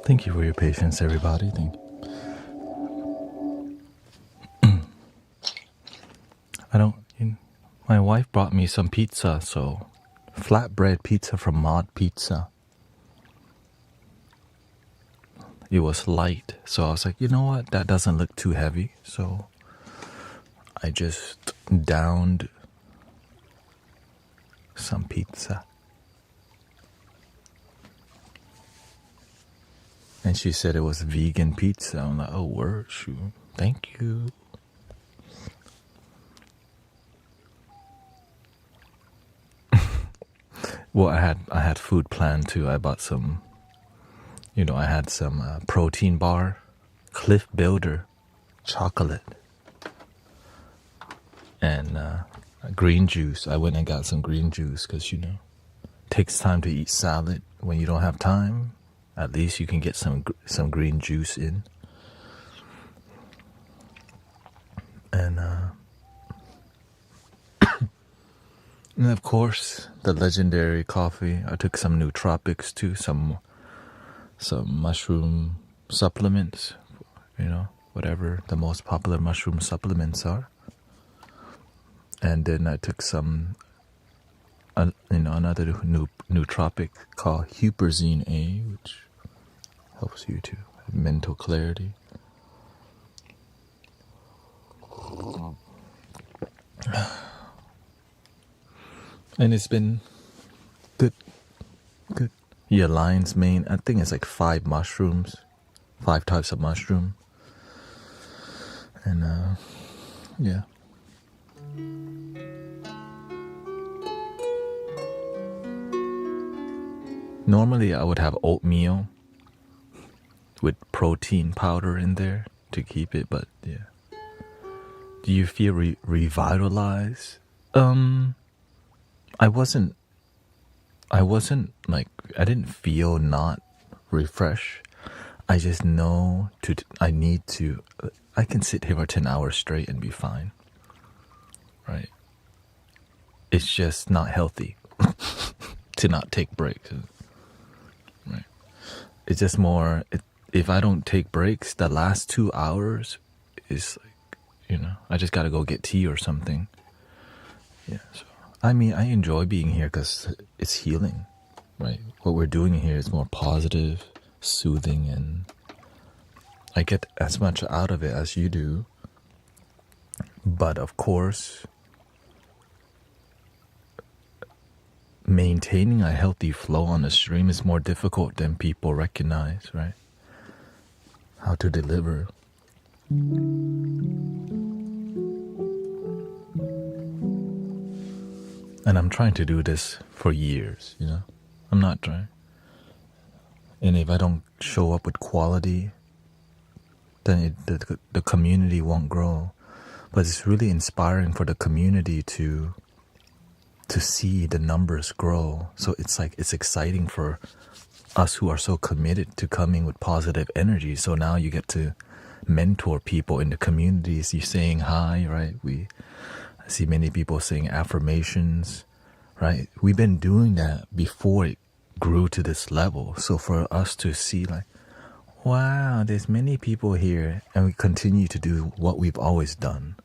Thank you for your patience, everybody. Thank you. I don't. My wife brought me some pizza, so flatbread pizza from Mod Pizza. It was light, so I was like, you know what? That doesn't look too heavy, so I just downed some pizza. And she said it was vegan pizza. I'm like, oh, word, shoot. Thank you. Well, I had food planned too. I bought some, I had some protein bar, Cliff Builder, chocolate, and green juice. I went and got some green juice because, it takes time to eat salad. When you don't have time, at least you can get some green juice in. And and of course, the legendary coffee. I took some nootropics too, some mushroom supplements, whatever the most popular mushroom supplements are. And then I took some, another nootropic called Huperzine A, which helps you to have mental clarity. And it's been good. Yeah, lion's mane. I think it's like 5 mushrooms, 5 types of mushroom. And yeah. Normally I would have oatmeal with protein powder in there to keep it, but yeah. Do you feel revitalized? I wasn't like, I didn't feel not refreshed. I just know I can sit here for 10 hours straight and be fine. Right? It's just not healthy to not take breaks. Right? It's just more, if I don't take breaks, the last 2 hours is like, I just gotta go get tea or something. Yeah, so. I mean, I enjoy being here because it's healing, right? What we're doing here is more positive, soothing, and I get as much out of it as you do. But of course, maintaining a healthy flow on the stream is more difficult than people recognize, right? How to deliver. And I'm trying to do this for years, I'm not trying. And if I don't show up with quality, then the community won't grow. But it's really inspiring for the community to see the numbers grow. So it's exciting for us who are so committed to coming with positive energy. So now you get to mentor people in the communities. You're saying hi, right? I see many people saying affirmations, right? We've been doing that before it grew to this level. So for us to see like, wow, there's many people here and we continue to do what we've always done.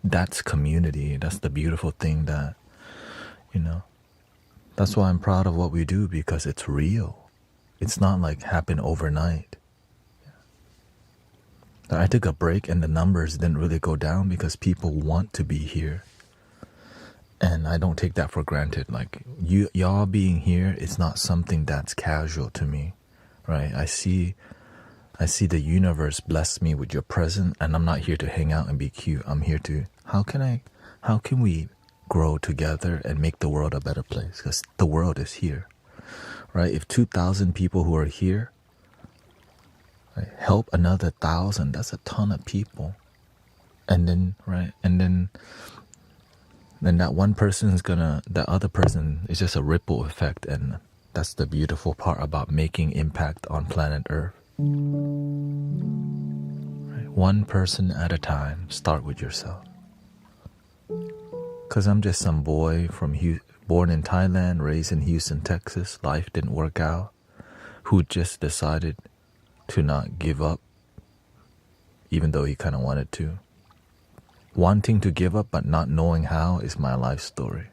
That's community. That's the beautiful thing that, that's why I'm proud of what we do, because it's real. It's not like happened overnight. I took a break and the numbers didn't really go down because people want to be here. And I don't take that for granted. Like y'all being here is not something that's casual to me, right? I see the universe bless me with your presence, and I'm not here to hang out and be cute. I'm here to, how can we grow together and make the world a better place? Because the world is here, right? If 2,000 people who are here, help another 1,000, that's a ton of people. And then, right, and then that one person that other person is just a ripple effect. And that's the beautiful part about making impact on planet Earth. Right? One person at a time. Start with yourself. Because I'm just some boy born in Thailand, raised in Houston, Texas. Life didn't work out. Who just decided to not give up, even though he kind of wanted to. Wanting to give up but not knowing how is my life story.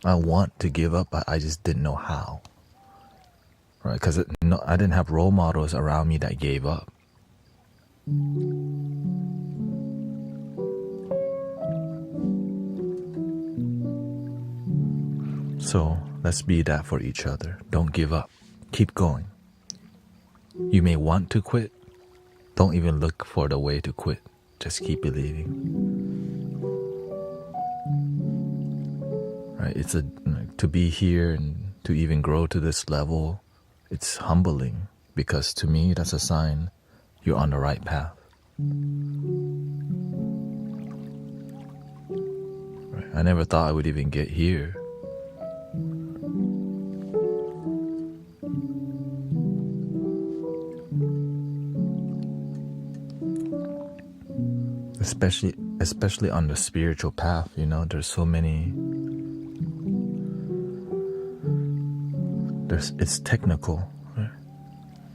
I want to give up, but I just didn't know how. Right? Because I didn't have role models around me that gave up. So let's be that for each other. Don't give up. Keep going. You may want to quit. Don't even look for the way to quit. Just keep believing. Right? It's to be here and to even grow to this level. It's humbling, because to me that's a sign you're on the right path. Right? I never thought I would even get here. Especially on the spiritual path, there's so many. It's technical, right?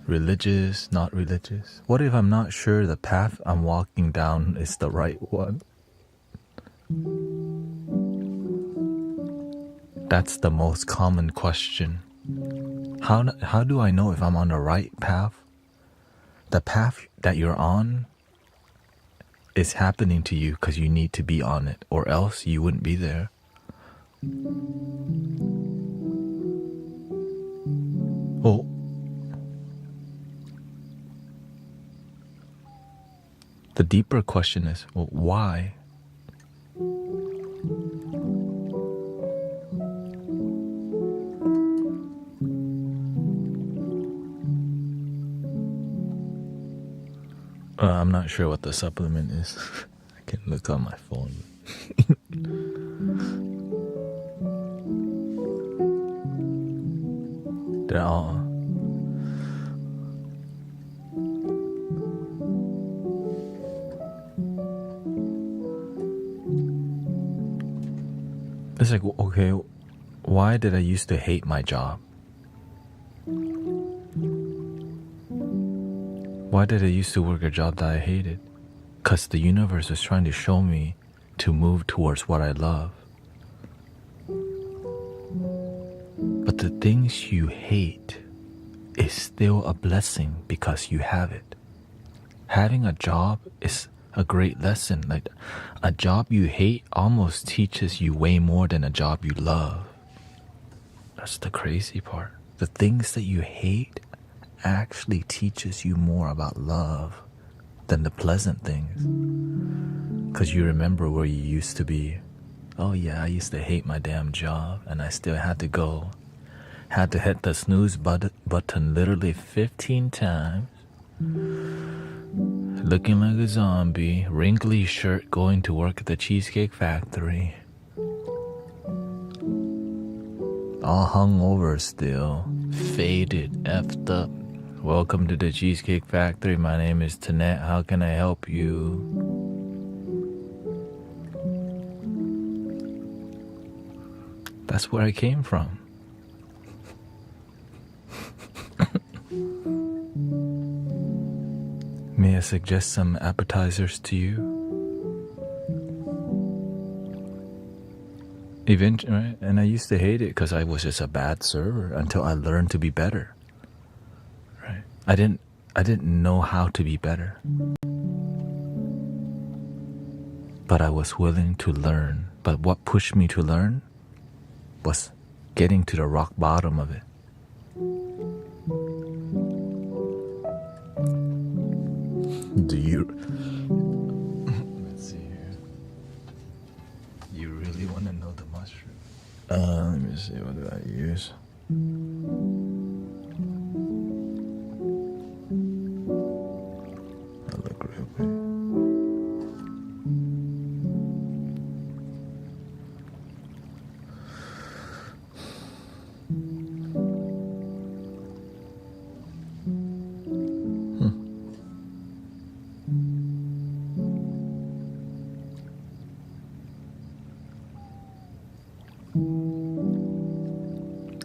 Religious, not religious. What if I'm not sure the path I'm walking down is the right one? That's the most common question. How do I know if I'm on the right path? The path that you're on is happening to you because you need to be on it, or else you wouldn't be there. Oh. The deeper question is, well, why? I'm not sure what the supplement is. I can look on my phone. They're all... It's like, okay, why did I used to hate my job? Why did I used to work a job that I hated? Because the universe was trying to show me to move towards what I love. But the things you hate is still a blessing because you have it. Having a job is a great lesson. Like, a job you hate almost teaches you way more than a job you love. That's the crazy part. The things that you hate actually teaches you more about love than the pleasant things. Because you remember where you used to be. Oh yeah, I used to hate my damn job and I still had to go. Had to hit the snooze button literally 15 times. Looking like a zombie, wrinkly shirt, going to work at the Cheesecake Factory. All hungover still, faded, effed up. Welcome to the Cheesecake Factory. My name is Thanet. How can I help you? That's where I came from. May I suggest some appetizers to you? Eventually, right? And I used to hate it because I was just a bad server until I learned to be better. Right? I didn't know how to be better. But I was willing to learn. But what pushed me to learn was getting to the rock bottom of it. Do you... Let's see here. You really want to know the mushroom? Let me see, what do I use? I'll look real quick.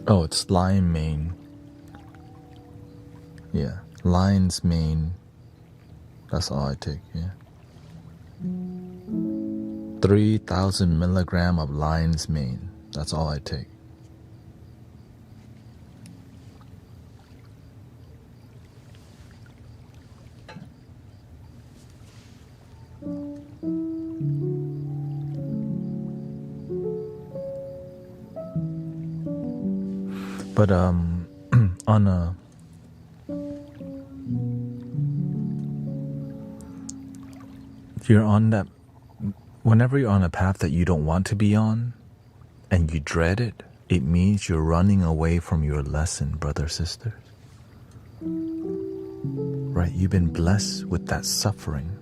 Oh, it's lime mane. Yeah, Lion's mane. That's all I take, yeah. 3,000 milligram of lion's mane. That's all I take. But on a you're on that whenever you're on a path that you don't want to be on and you dread it, it means you're running away from your lesson, brothers, sisters. Right? You've been blessed with that suffering.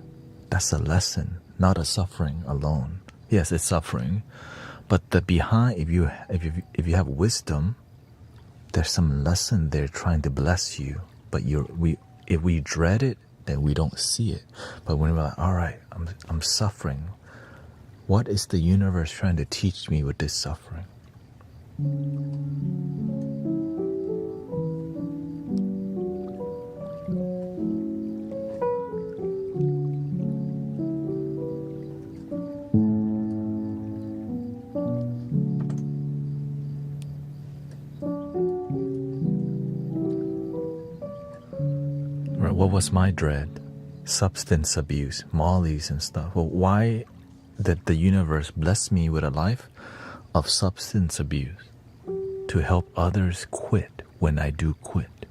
That's a lesson, not a suffering alone. Yes, it's suffering, but the behind, if you have wisdom, there's some lesson there trying to bless you. But if we dread it, then we don't see it. But when we're like, all right, I'm suffering. What is the universe trying to teach me with this suffering? Right, what was my dread? Substance abuse, mollies and stuff. Well, why did the universe bless me with a life of substance abuse? To help others quit when I do quit.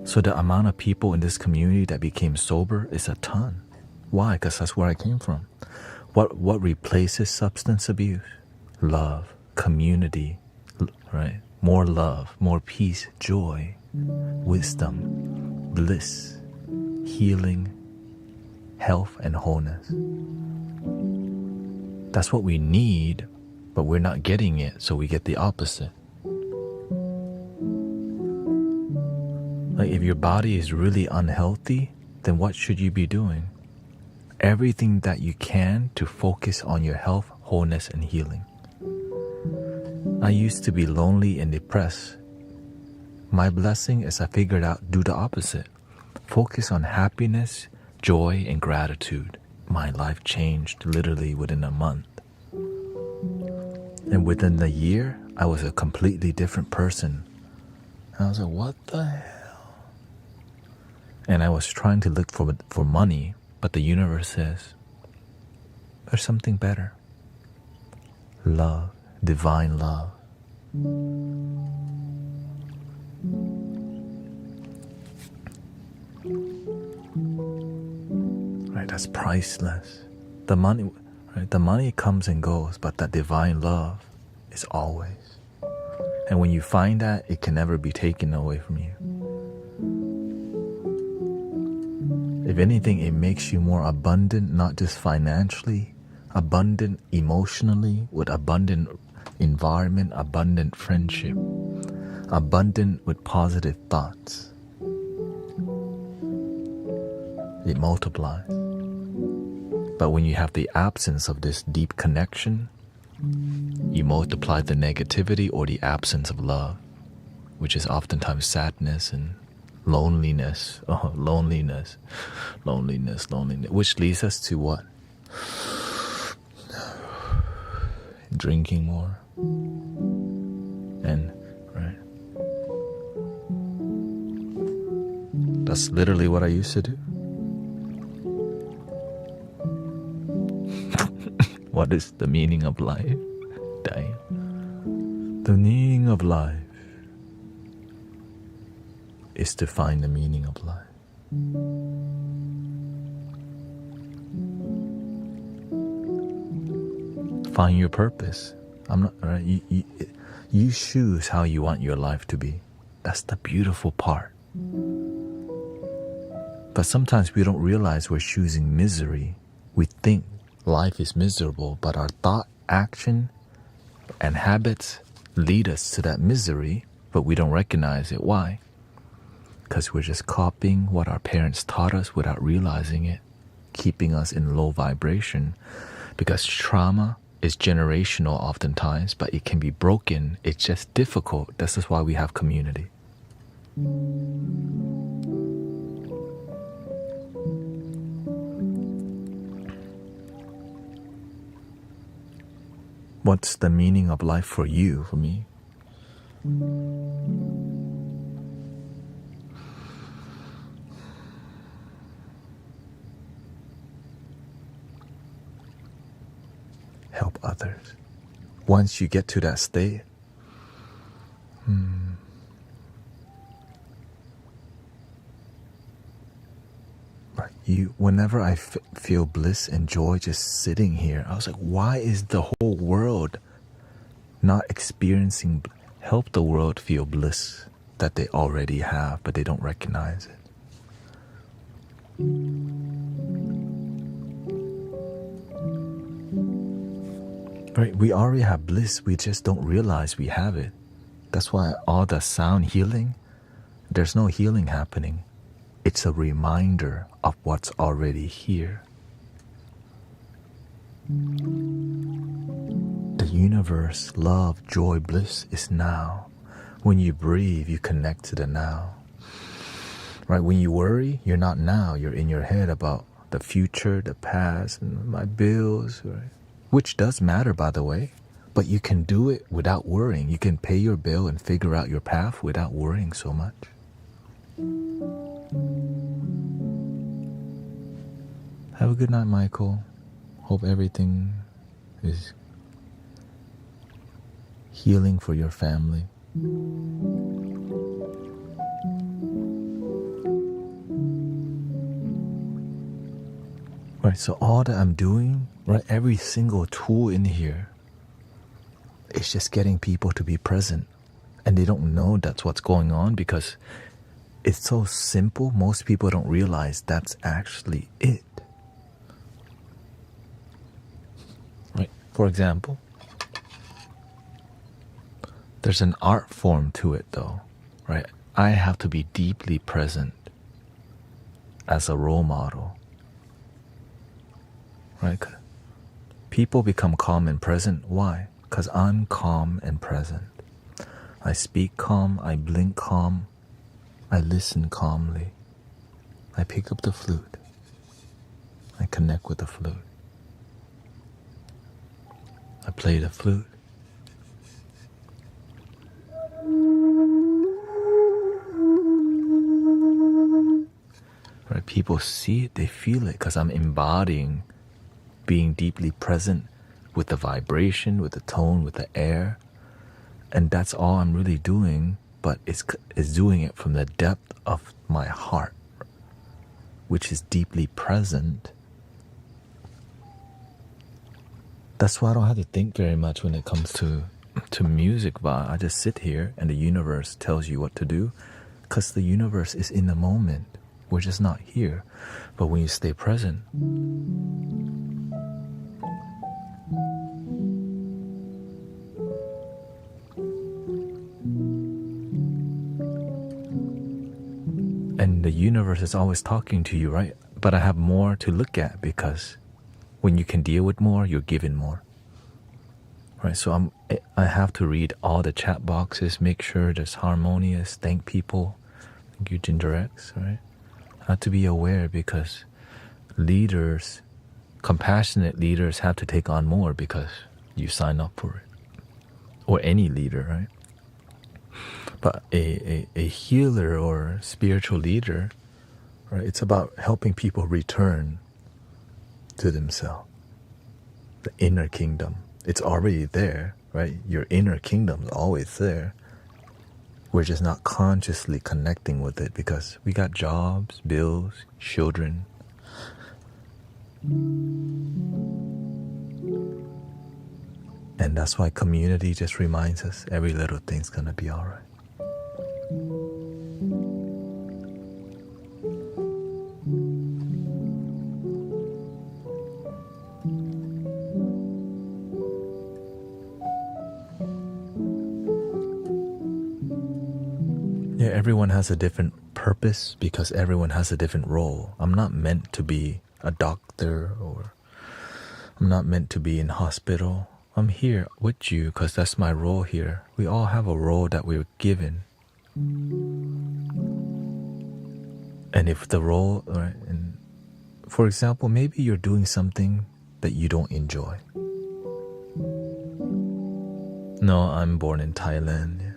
So the amount of people in this community that became sober is a ton. Why? Because that's where I came from. What replaces substance abuse? Love, community, right? More love, more peace, joy, wisdom, bliss, healing, health, and wholeness. That's what we need, but we're not getting it, so we get the opposite. Like if your body is really unhealthy, then what should you be doing? Everything that you can to focus on your health, wholeness, and healing. I used to be lonely and depressed. My blessing is I figured out do the opposite. Focus on happiness, joy, and gratitude. My life changed literally within a month. And within the year, I was a completely different person. And I was like, what the hell? And I was trying to look for money, but the universe says, there's something better. Love, divine love. Right, that's priceless. The money, right? The money comes and goes, but that divine love is always. And when you find that, it can never be taken away from you. If anything, it makes you more abundant, not just financially, abundant emotionally, with abundant environment, abundant friendship, abundant with positive thoughts. It multiplies. But when you have the absence of this deep connection, you multiply the negativity or the absence of love, which is oftentimes sadness and loneliness. Oh, loneliness, which leads us to what? Drinking more. And, right? That's literally what I used to do. What is the meaning of life? Damn. The meaning of life is to find the meaning of life. Find your purpose. I'm not right. You choose how you want your life to be. That's the beautiful part. But sometimes we don't realize we're choosing misery. We think life is miserable, but our thought, action, and habits lead us to that misery, but we don't recognize it. Why? Because we're just copying what our parents taught us without realizing it, keeping us in low vibration. Because trauma is generational oftentimes, but it can be broken. It's just difficult. This is why we have community. What's the meaning of life for you, for me? Help others. Once you get to that state, whenever I feel bliss and joy just sitting here, I was like, why is the whole world not experiencing? Help the world feel bliss that they already have, but they don't recognize it. Right? We already have bliss, we just don't realize we have it. That's why all the sound healing, there's no healing happening. It's a reminder of what's already here. The universe, love, joy, bliss is now. When you breathe, you connect to the now. Right? When you worry, you're not now. You're in your head about the future, the past, and my bills, right? Which does matter, by the way. But you can do it without worrying. You can pay your bill and figure out your path without worrying so much. Have a good night, Michael. Hope everything is healing for your family. Right, so all that I'm doing, right, every single tool in here is just getting people to be present. And they don't know that's what's going on because it's so simple. Most people don't realize that's actually it. Right, for example, there's an art form to it though, right? I have to be deeply present as a role model, right? People become calm and present. Why? Because I'm calm and present. I speak calm, I blink calm, I listen calmly. I pick up the flute. I connect with the flute. I play the flute. Right? People see it, they feel it, because I'm embodying being deeply present with the vibration, with the tone, with the air. And that's all I'm really doing, but it's doing it from the depth of my heart, which is deeply present. That's why I don't have to think very much when it comes to music, but I just sit here and the universe tells you what to do, because the universe is in the moment. We're just not here. But when you stay present, and the universe is always talking to you, right? But I have more to look at, because when you can deal with more, you're given more. Right? So I have to read all the chat boxes, make sure there's harmonious, thank people, thank you Ginger X, right? I have to be aware, because leaders, compassionate leaders have to take on more because you sign up for it. Or any leader, right? But a healer or spiritual leader, right? It's about helping people return to themselves. The inner kingdom. It's already there, right? Your inner kingdom is always there. We're just not consciously connecting with it because we got jobs, bills, children. And that's why community just reminds us every little thing's gonna be all right. Yeah, everyone has a different purpose because everyone has a different role. I'm not meant to be a doctor, or I'm not meant to be in hospital. I'm here with you because that's my role here. We all have a role that we're given. And if the role, right, and for example, maybe you're doing something that you don't enjoy. No, I'm born in Thailand.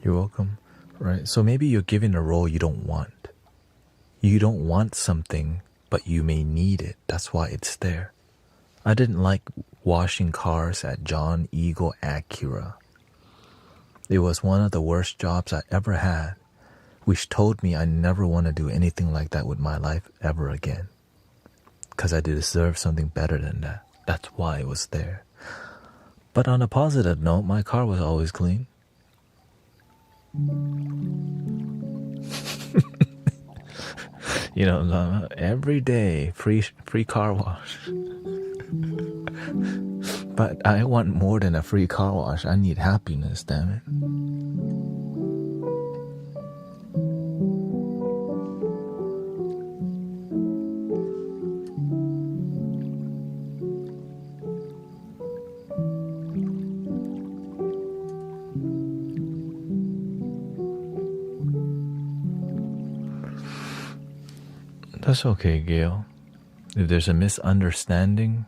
You're welcome. Right? So maybe you're given a role you don't want. You don't want something, but you may need it. That's why it's there. I didn't like washing cars at John Eagle Acura. It was one of the worst jobs I ever had, which told me I never want to do anything like that with my life ever again. Because I deserve something better than that. That's why it was there. But on a positive note, my car was always clean. You know, every day, free car wash. But I want more than a free car wash. I need happiness, damn it. That's okay, Gail. If there's a misunderstanding,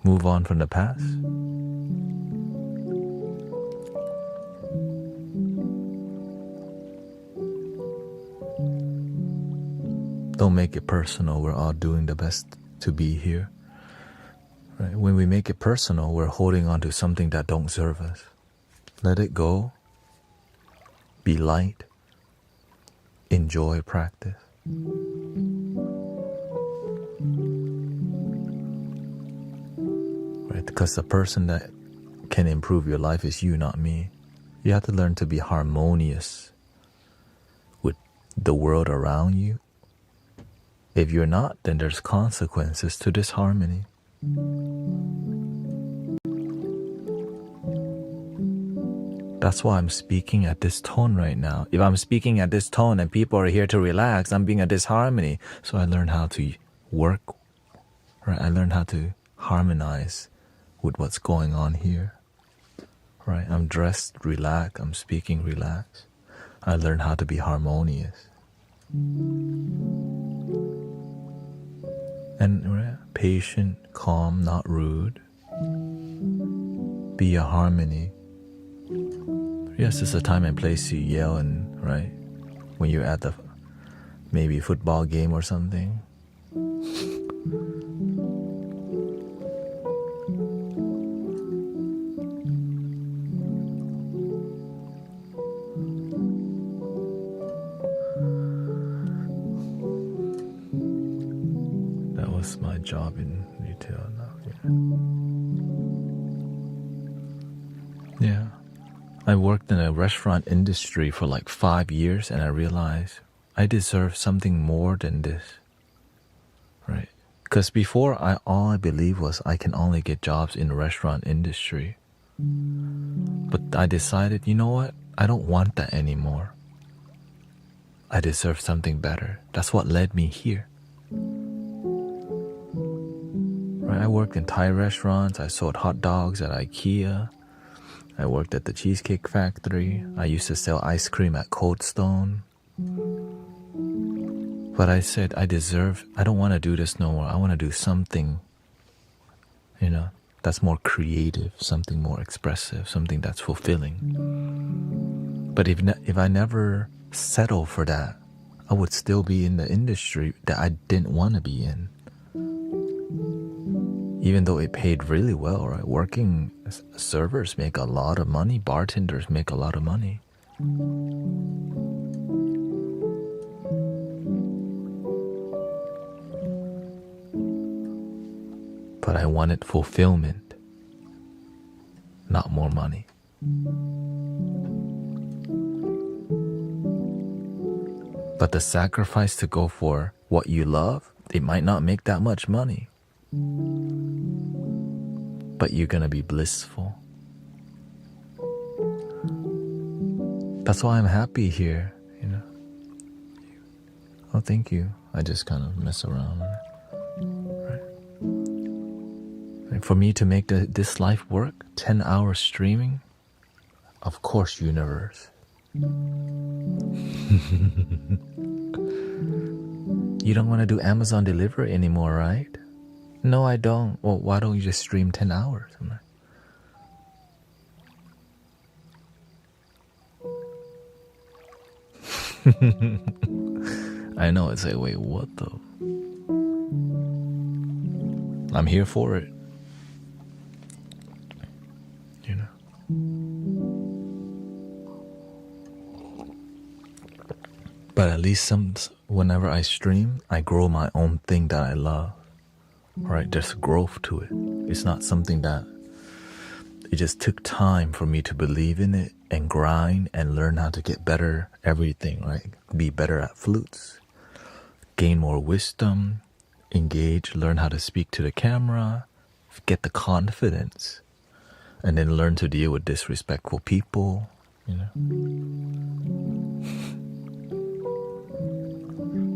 move on from the past. Don't make it personal. We're all doing the best to be here. Right? When we make it personal, we're holding on to something that don't serve us. Let it go. Be light. Enjoy practice. Right? Because the person that can improve your life is you, not me. You have to learn to be harmonious with the world around you. If you're not, then there's consequences to this harmony. That's why I'm speaking at this tone right now. If I'm speaking at this tone and people are here to relax, I'm being at disharmony. So I learned how to work, right? I learned how to harmonize with what's going on here, right? I'm dressed relaxed, I'm speaking relaxed. I learned how to be harmonious. And right, patient, calm, not rude. Be a harmony. Yes, there's a time and place to yell and, right, when you're at the maybe football game or something. That was my job in retail now. Yeah. I worked in a restaurant industry for like 5 years and I realized I deserve something more than this, right? Because before, all I believed was I can only get jobs in the restaurant industry. But I decided, you know what? I don't want that anymore. I deserve something better. That's what led me here. Right? I worked in Thai restaurants. I sold hot dogs at IKEA. I worked at the Cheesecake Factory. I used to sell ice cream at Cold Stone. But I said, I don't want to do this no more. I want to do something, that's more creative, something more expressive, something that's fulfilling. But if I never settle for that, I would still be in the industry that I didn't want to be in. Even though it paid really well, right? Working servers make a lot of money. Bartenders make a lot of money. But I wanted fulfillment, not more money. But the sacrifice to go for what you love, it might not make that much money. But you're gonna be blissful. That's why I'm happy here, Oh, thank you. I just kind of mess around. For me to make this life work, 10 hours streaming, of course, universe. You don't want to do Amazon delivery anymore, right? No, I don't. Well, why don't you just stream 10 hours? I'm like, I know, it's like, wait, what though? I'm here for it. You know? But at least whenever I stream, I grow my own thing that I love. Right? There's growth to it. It's not something that it just took time for me to believe in it and grind and learn how to get better everything, right? Be better at flutes, gain more wisdom, engage, learn how to speak to the camera, get the confidence, and then learn to deal with disrespectful people, you know.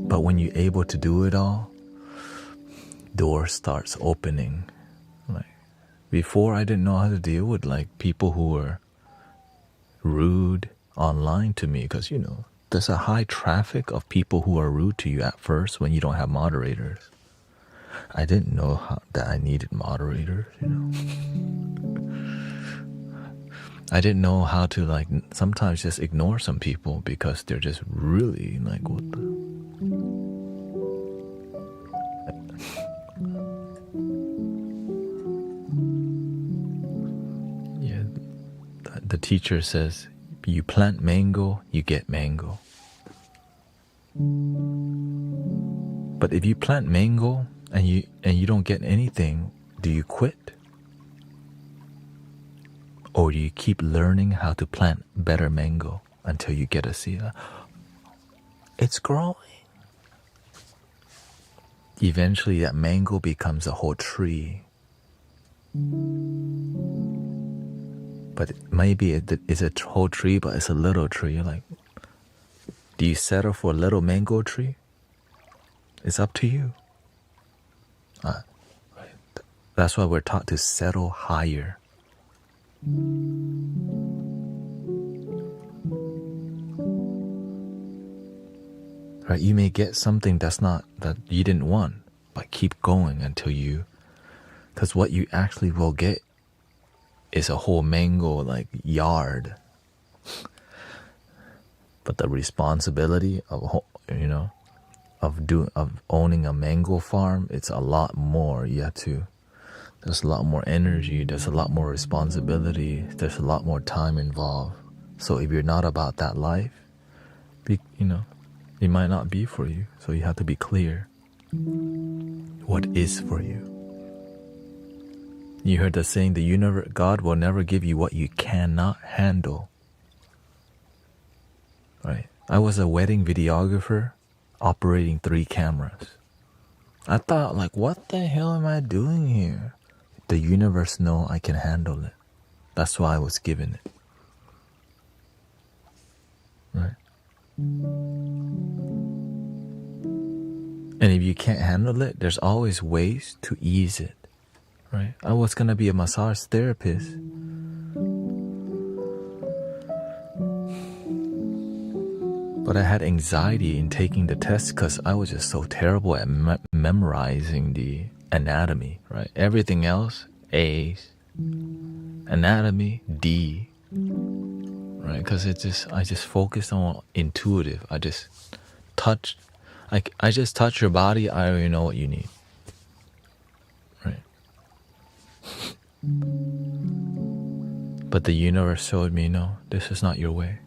But when you're able to do it all, door starts opening. Like before, I didn't know how to deal with like people who were rude online to me, because you know there's a high traffic of people who are rude to you at first when you don't have moderators. I didn't know that I needed moderators, you know. I didn't know how to like sometimes just ignore some people because they're just really like, what the. Yeah, the teacher says, you plant mango, you get mango. But if you plant mango and you don't get anything, do you quit? Or do you keep learning how to plant better mango until you get a seed? It's growing. Eventually that mango becomes a whole tree. But maybe it's a whole tree, but it's a little tree. You're like, do you settle for a little mango tree? It's up to you. Right. That's why we're taught to settle higher. Right? You may get something that you didn't want, but keep going until you, because what you actually will get is a whole mango like yard. But the responsibility of, you know, of owning a mango farm, it's a lot more. You have to. There's a lot more energy. There's a lot more responsibility. There's a lot more time involved. So if you're not about that life, you know, it might not be for you. So you have to be clear. What is for you? You heard the saying, the universe, God will never give you what you cannot handle. Right? I was a wedding videographer operating 3 cameras. I thought, like, what the hell am I doing here? The universe knows I can handle it. That's why I was given it. Right? And if you can't handle it, there's always ways to ease it. Right? I was gonna be a massage therapist. But I had anxiety in taking the test because I was just so terrible at memorizing the anatomy, right? Everything else, A's. Anatomy, D. Right? Because I just focused on intuitive. I just touch your body, I already know what you need. Right? But the universe showed me, no, this is not your way.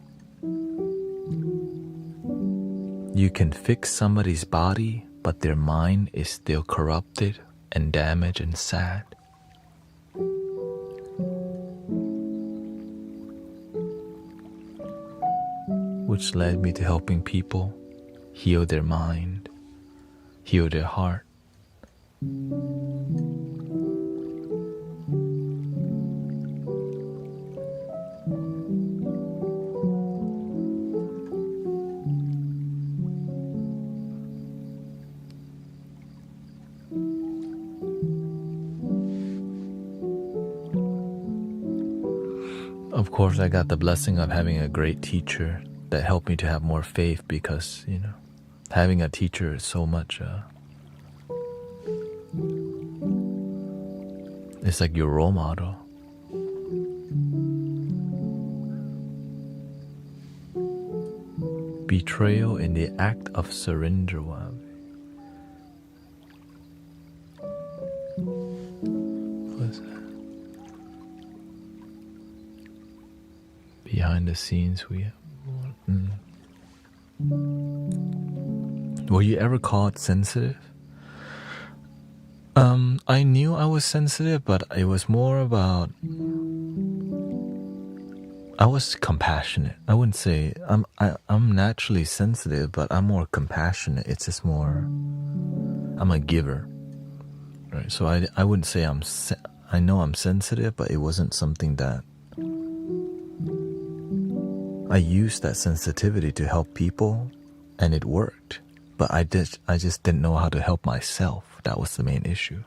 You can fix somebody's body, but their mind is still corrupted and damaged and sad. Which led me to helping people heal their mind, heal their heart. Of course, I got the blessing of having a great teacher that helped me to have more faith, because, having a teacher is so much, it's like your role model. Betrayal in the act of surrender. What's that? Behind the scenes, Were you ever called sensitive? I knew I was sensitive, but it was more about, I was compassionate. I wouldn't say I'm naturally sensitive, but I'm more compassionate. It's just more, I'm a giver, right? So I wouldn't say I know I'm sensitive, but it wasn't something that I used that sensitivity to help people, and it worked. But I just didn't know how to help myself. That was the main issue.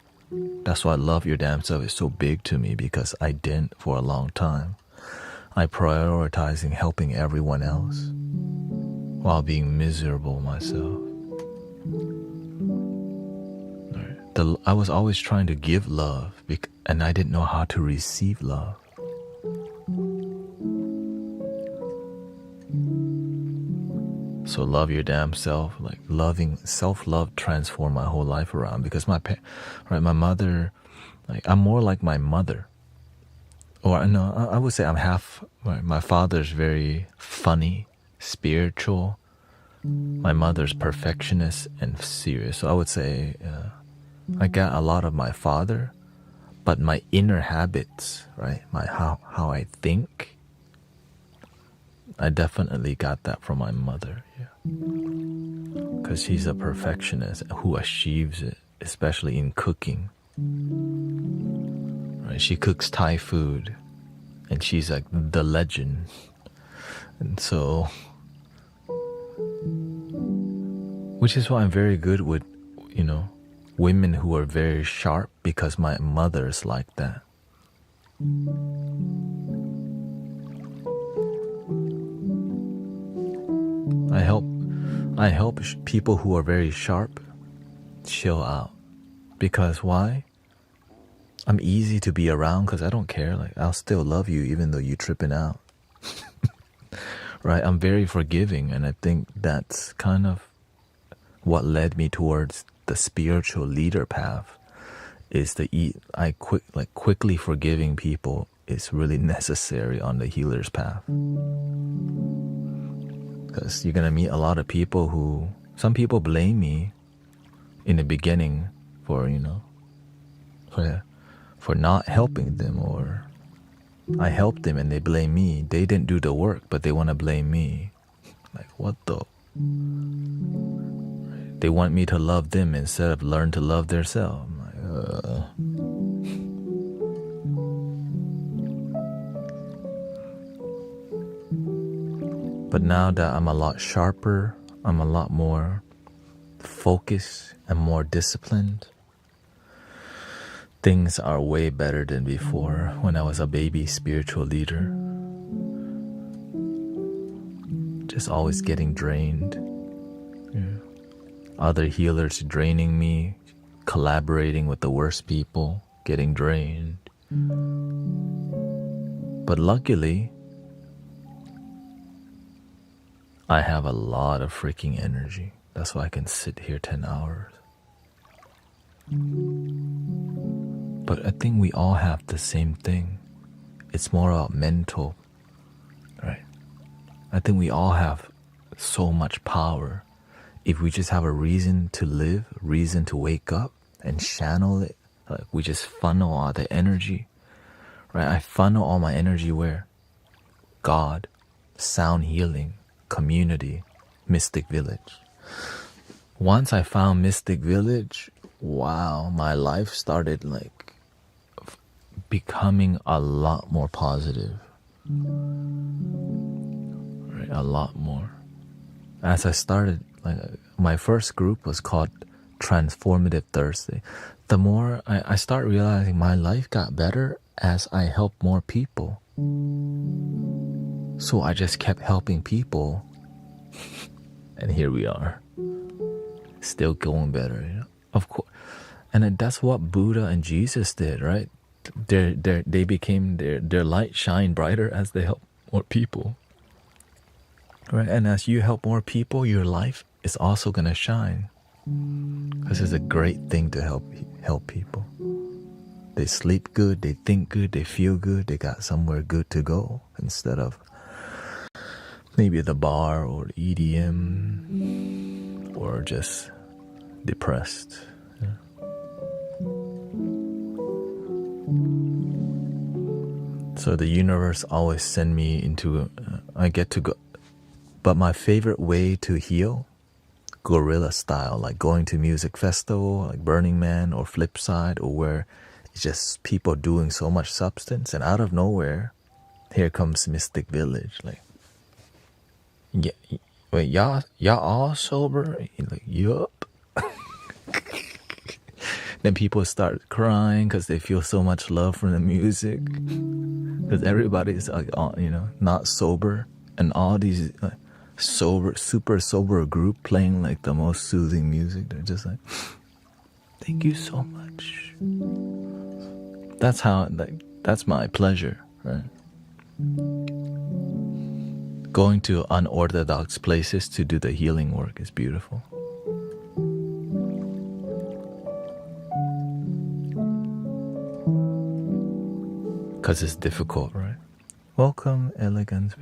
That's why Love Your Damn Self is so big to me, because I didn't for a long time. I prioritizing helping everyone else while being miserable myself. I was always trying to give love, and I didn't know how to receive love. So Love Your Damn Self, like self-love transformed my whole life around, because my mother, I'm more like my mother. Or no, I would say I'm half, my father's very funny, spiritual. My mother's perfectionist and serious. So I would say I got a lot of my father, but my inner habits, right? How I think, I definitely got that from my mother, because she's a perfectionist who achieves it, especially in cooking. Right? She cooks Thai food, and she's like the legend. And so, which is why I'm very good with, women who are very sharp, because my mother's like that. I help people who are very sharp chill out. Because why? I'm easy to be around, because I don't care. Like, I'll still love you even though you're tripping out. Right? I'm very forgiving, and I think that's kind of what led me towards the spiritual leader path. Is quickly forgiving people is really necessary on the healer's path. Because you're gonna meet a lot of people who, some people blame me in the beginning for for not helping them, or I helped them and they blame me. They didn't do the work, but they want to blame me. Like, what the? They want me to love them instead of learn to love themselves. I'm like, But now that I'm a lot sharper, I'm a lot more focused and more disciplined, things are way better than before when I was a baby spiritual leader. Just always getting drained. Other healers draining me, collaborating with the worst people, getting drained. But luckily, I have a lot of freaking energy. That's why I can sit here 10 hours. But I think we all have the same thing. It's more about mental, right? I think we all have so much power. If we just have a reason to live, reason to wake up and channel it, like we just funnel all the energy, right? I funnel all my energy where? God, sound healing, community, Mystic Village. Once I found Mystic Village, wow, my life started like becoming a lot more positive. Right, a lot more. As I started, like my first group was called Transformative Thursday. The more I start realizing my life got better as I helped more people. So I just kept helping people. And here we are. Still going better, you know? Of course. And then that's what Buddha and Jesus did, right? They became their light shine brighter as they help more people. Right? And as you help more people, your life is also gonna shine. Because it's a great thing to help people. They sleep good, they think good, they feel good, they got somewhere good to go instead of maybe the bar or EDM or just depressed. Yeah. So the universe always send me into, I get to go, but my favorite way to heal, guerrilla style, like going to music festival, like Burning Man or Flipside, or where it's just people doing so much substance, and out of nowhere, here comes Mystic Village, like, yeah, wait, y'all all sober? Like, yup. Then people start crying because they feel so much love from the music, because everybody's like, you know, not sober, and all these super sober group playing like the most soothing music. They're just like, thank you so much. That's how, like, that's my pleasure, right? Going to unorthodox places to do the healing work is beautiful. Because it's difficult, right? Welcome, Elegancia.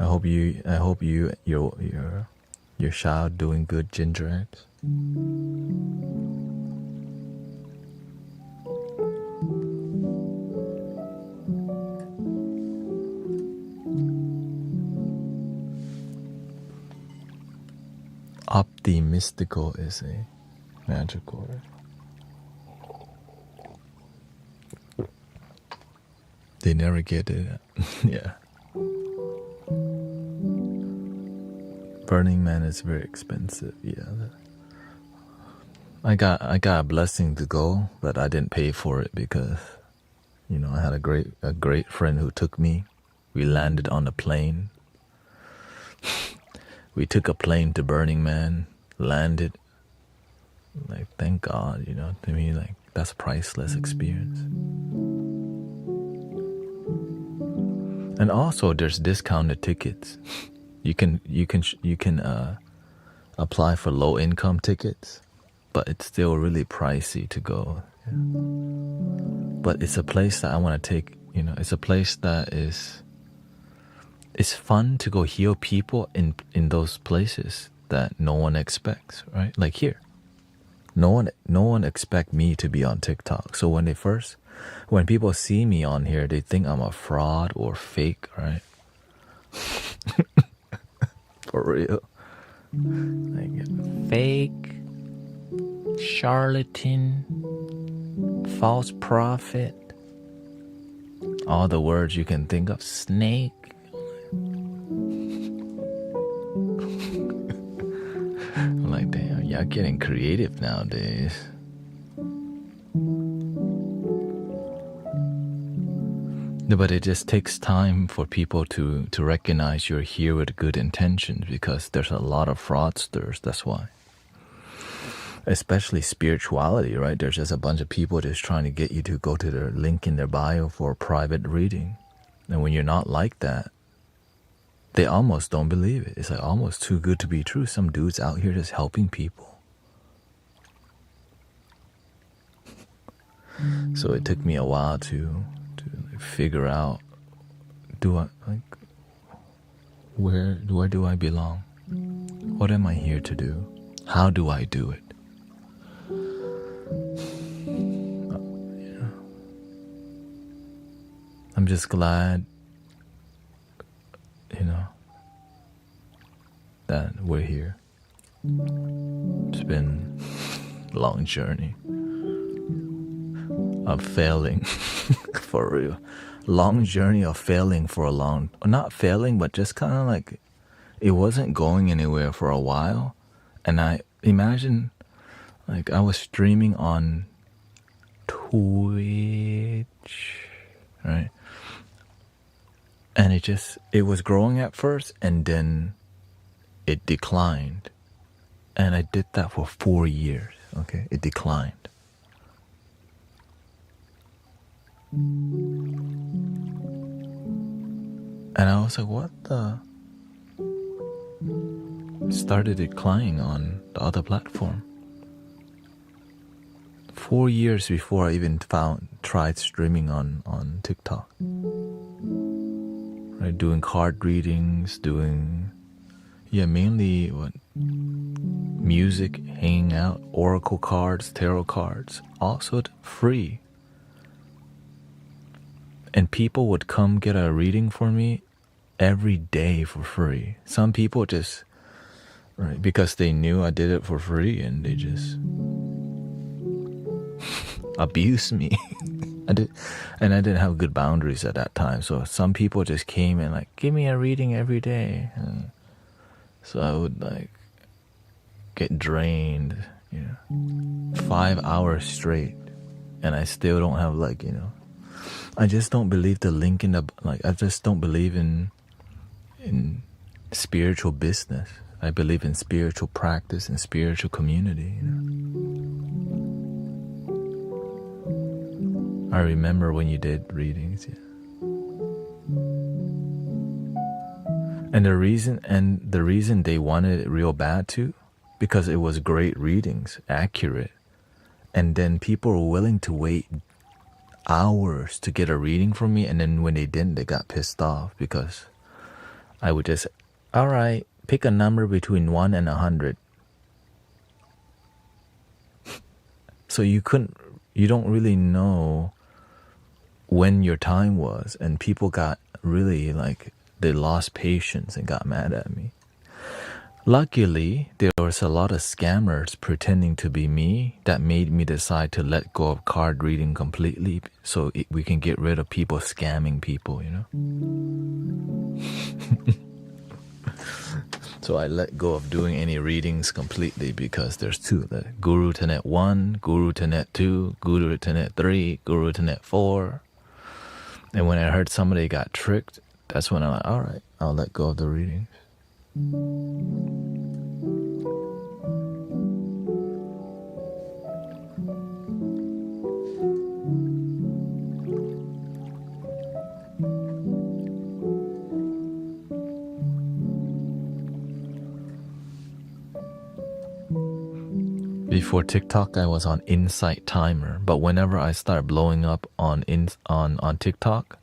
I hope your child doing good, Ginger Eggs. Optimistical is a magical word. They never get it. Yeah. Burning Man is very expensive. Yeah. I got a blessing to go, but I didn't pay for it because, you know, I had a great friend who took me. We landed on a plane. We took a plane to Burning Man, landed. Like, thank God, you know, to me, like, that's a priceless experience. And also, there's discounted tickets. You can apply for low income tickets, but it's still really pricey to go. Yeah. But it's a place that I want to take. You know, it's a place that is. It's fun to go heal people in those places that no one expects, right? Like here, no one expect me to be on TikTok. So when people see me on here, they think I'm a fraud or fake, right? For real. Like, fake, charlatan, false prophet, all the words you can think of, snake. I'm like, damn, y'all getting creative nowadays. But it just takes time for people to recognize you're here with good intentions, because there's a lot of fraudsters, that's why. Especially spirituality, right? There's just a bunch of people just trying to get you to go to their link in their bio for a private reading. And when you're not like that, they almost don't believe it. It's like almost too good to be true. Some dude's out here just helping people. So it took me a while to figure out, where do I belong? What am I here to do? How do I do it? I'm just glad, you know, that we're here. It's been a long journey of failing, for real. Long journey of failing for a long, not failing, but just kind of like, it wasn't going anywhere for a while. And I imagine Like I was streaming on Twitch, right? And it was growing at first, and then it declined. And I did that for 4 years, okay? It declined. And I was like, what the? It started declining on the other platform. 4 years before I even tried streaming on TikTok. Right, doing card readings, mainly music, hanging out, oracle cards, tarot cards, also free. And people would come get a reading for me every day for free. Some people just, right, because they knew I did it for free, and they just abused me. I didn't have good boundaries at that time. So some people just came and like, give me a reading every day. And so I would like get drained, 5 hours straight, and I still don't have I just don't believe the link in I just don't believe in spiritual business. I believe in spiritual practice and spiritual community. I remember when you did readings, And the reason they wanted it real bad too, because it was great readings, accurate. And then people were willing to wait hours to get a reading from me, and then when they didn't, they got pissed off because I would just, all right, pick a number between 1 and 100. So you don't really know when your time was, and people got really they lost patience and got mad at me. Luckily, there was a lot of scammers pretending to be me that made me decide to let go of card reading completely so we can get rid of people scamming people, So I let go of doing any readings completely because there's two. The Guru Thanet 1, Guru Thanet 2, Guru Thanet 3, Guru Thanet 4. And when I heard somebody got tricked, that's when I'm like, all right, I'll let go of the readings. Before TikTok, I was on Insight Timer, but whenever I start blowing up on TikTok,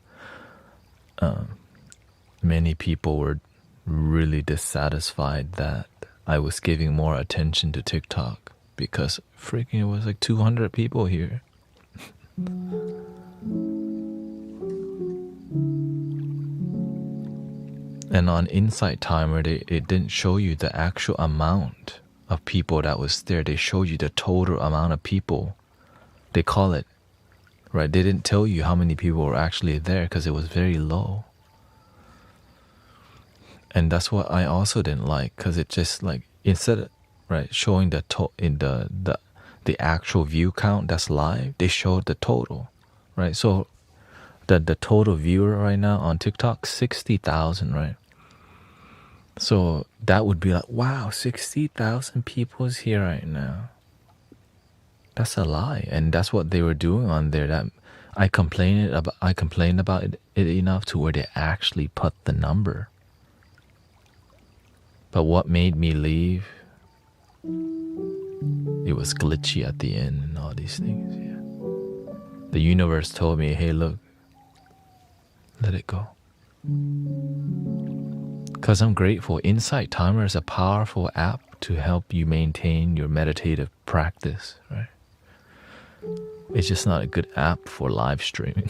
many people were really dissatisfied that I was giving more attention to TikTok because freaking it was like 200 people here. And on Insight Timer, it didn't show you the actual amount of people that was there. They showed you the total amount of people. They call it, right? They didn't tell you how many people were actually there because it was very low. And that's what I also didn't like, because it just instead of showing the actual view count that's live, they showed the total, right? So the total viewer right now on TikTok 60,000, right? So that would be like, wow, 60,000 people is here right now. That's a lie, and that's what they were doing on there. That I complained about it enough to where they actually put the number. But what made me leave? It was glitchy at the end and all these things. Yeah, the universe told me, hey, look, let it go. Because I'm grateful. Insight Timer is a powerful app to help you maintain your meditative practice, right? It's just not a good app for live streaming.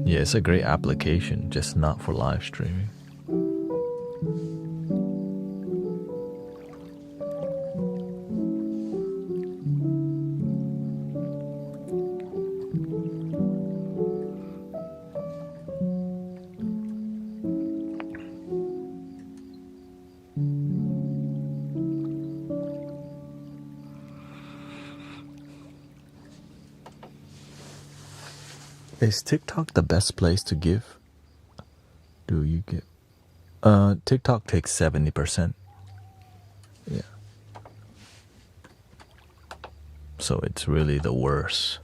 Yeah, it's a great application, just not for live streaming. Is TikTok the best place to give? Do you give? TikTok takes 70%. Yeah. So it's really the worst.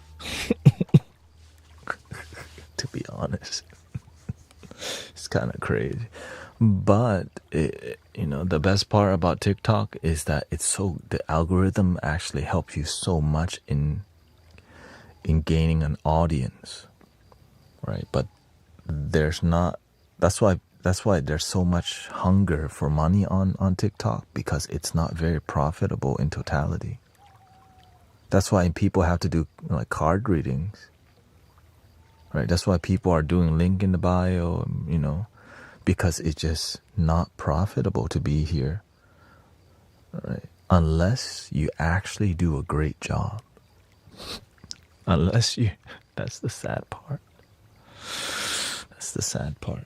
To be honest. It's kind of crazy. But, the best part about TikTok is that the algorithm actually helps you so much in gaining an audience, right? But there's not, that's why there's so much hunger for money on TikTok, because it's not very profitable in totality. That's why people have to do like card readings, right? That's why people are doing link in the bio, because it's just not profitable to be here, right? Unless you actually do a great job. That's the sad part. That's the sad part.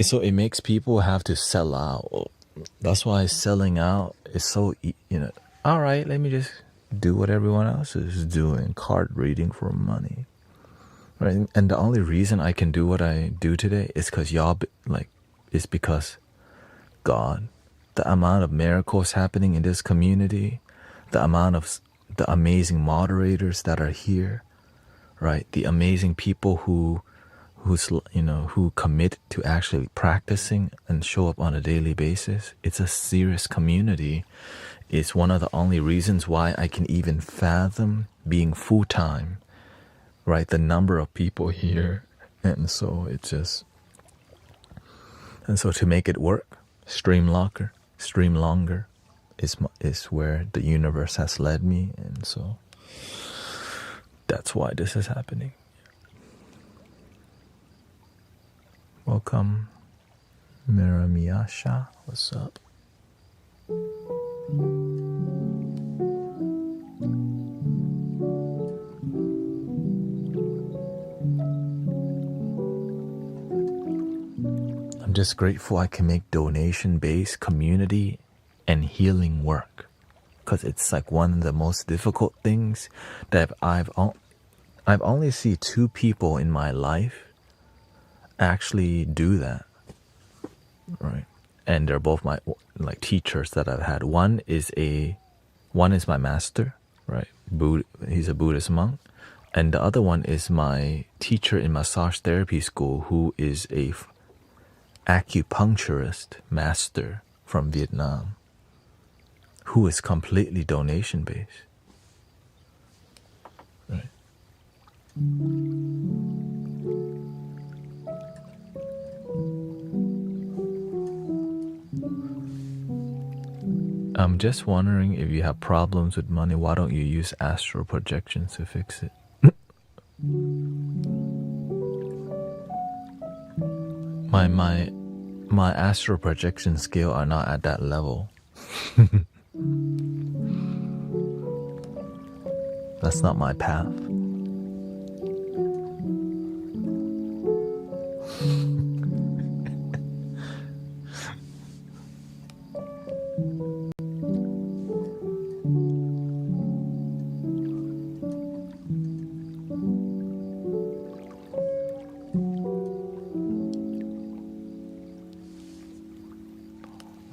So it makes people have to sell out. That's why selling out is so, all right, let me just do what everyone else is doing, card reading for money, right? And the only reason I can do what I do today is because it's because God. The amount of miracles happening in this community, the amazing moderators that are here, right? The amazing people who commit to actually practicing and show up on a daily basis. It's a serious community. It's one of the only reasons why I can even fathom being full-time, right? The number of people here. And so to make it work, stream longer is where the universe has led me. And so that's why this is happening. Welcome, Miramiyasha. What's up? I'm just grateful I can make donation-based community and healing work, because it's like one of the most difficult things that I've only seen 2 people in my life actually do that, right? And they're both my teachers that I've had. One is my master, right? He's a Buddhist monk, and the other one is my teacher in massage therapy school, who is a acupuncturist master from Vietnam, who is completely donation based, right? I'm just wondering, if you have problems with money, why don't you use astral projections to fix it? My astral projection skill are not at that level. That's not my path.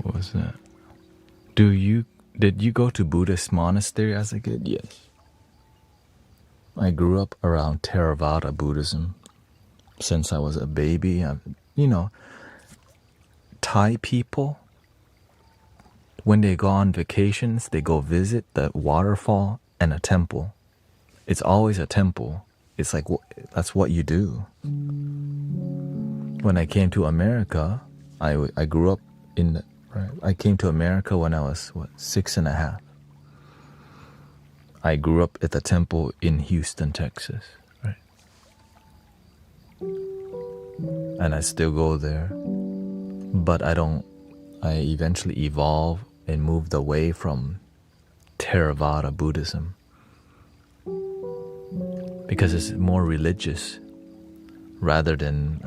What was that? Did you go to Buddhist monastery as a kid? Yes. I grew up around Theravada Buddhism since I was a baby. Thai people, when they go on vacations, they go visit the waterfall and a temple. It's always a temple. It's like, that's what you do. When I came to America, I grew up I came to America when I was 6.5. I grew up at the temple in Houston, Texas, right? And I still go there, but I eventually evolved and moved away from Theravada Buddhism, because it's more religious rather than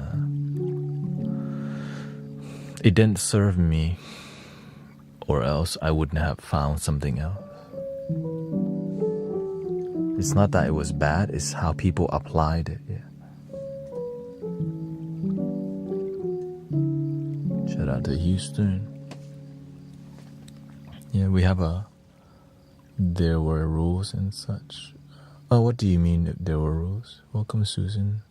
it didn't serve me, or else I wouldn't have found something else. It's not that it was bad, it's how people applied it. Yeah. out to Houston. Yeah, we have there were rules and such. Oh, what do you mean that there were rules? Welcome, Susan.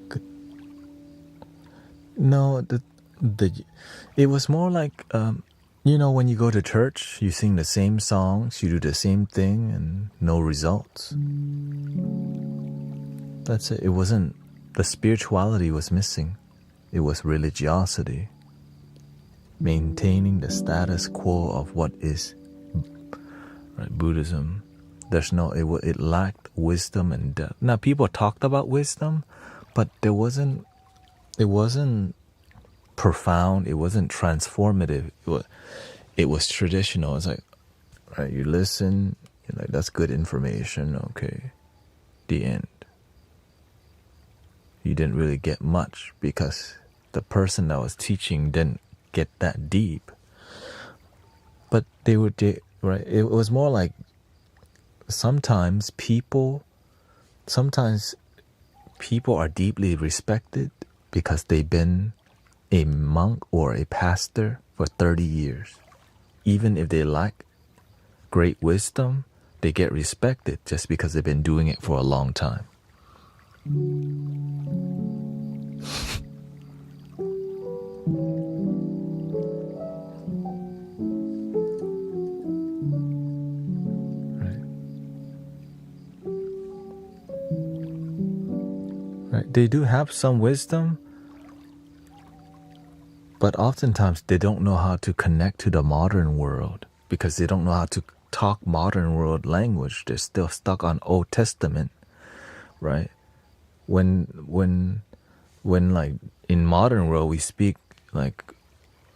Good. No, it was more like, when you go to church, you sing the same songs, you do the same thing, and no results. That's it. It wasn't, the spirituality was missing. It was religiosity. Maintaining the status quo of what is, right, Buddhism. There's no, it lacked wisdom and depth. Now, people talked about wisdom, but it wasn't profound. It wasn't transformative. It was traditional. It's like, right, you listen, you're like, that's good information. Okay, the end. You didn't really get much because the person that was teaching didn't get that deep. But right? It was more like sometimes people are deeply respected because they've been a monk or a pastor for 30 years. Even if they lack great wisdom, they get respected just because they've been doing it for a long time. Right. They do have some wisdom, but oftentimes they don't know how to connect to the modern world because they don't know how to talk modern world language. They're still stuck on Old Testament, right? When like in modern world we speak like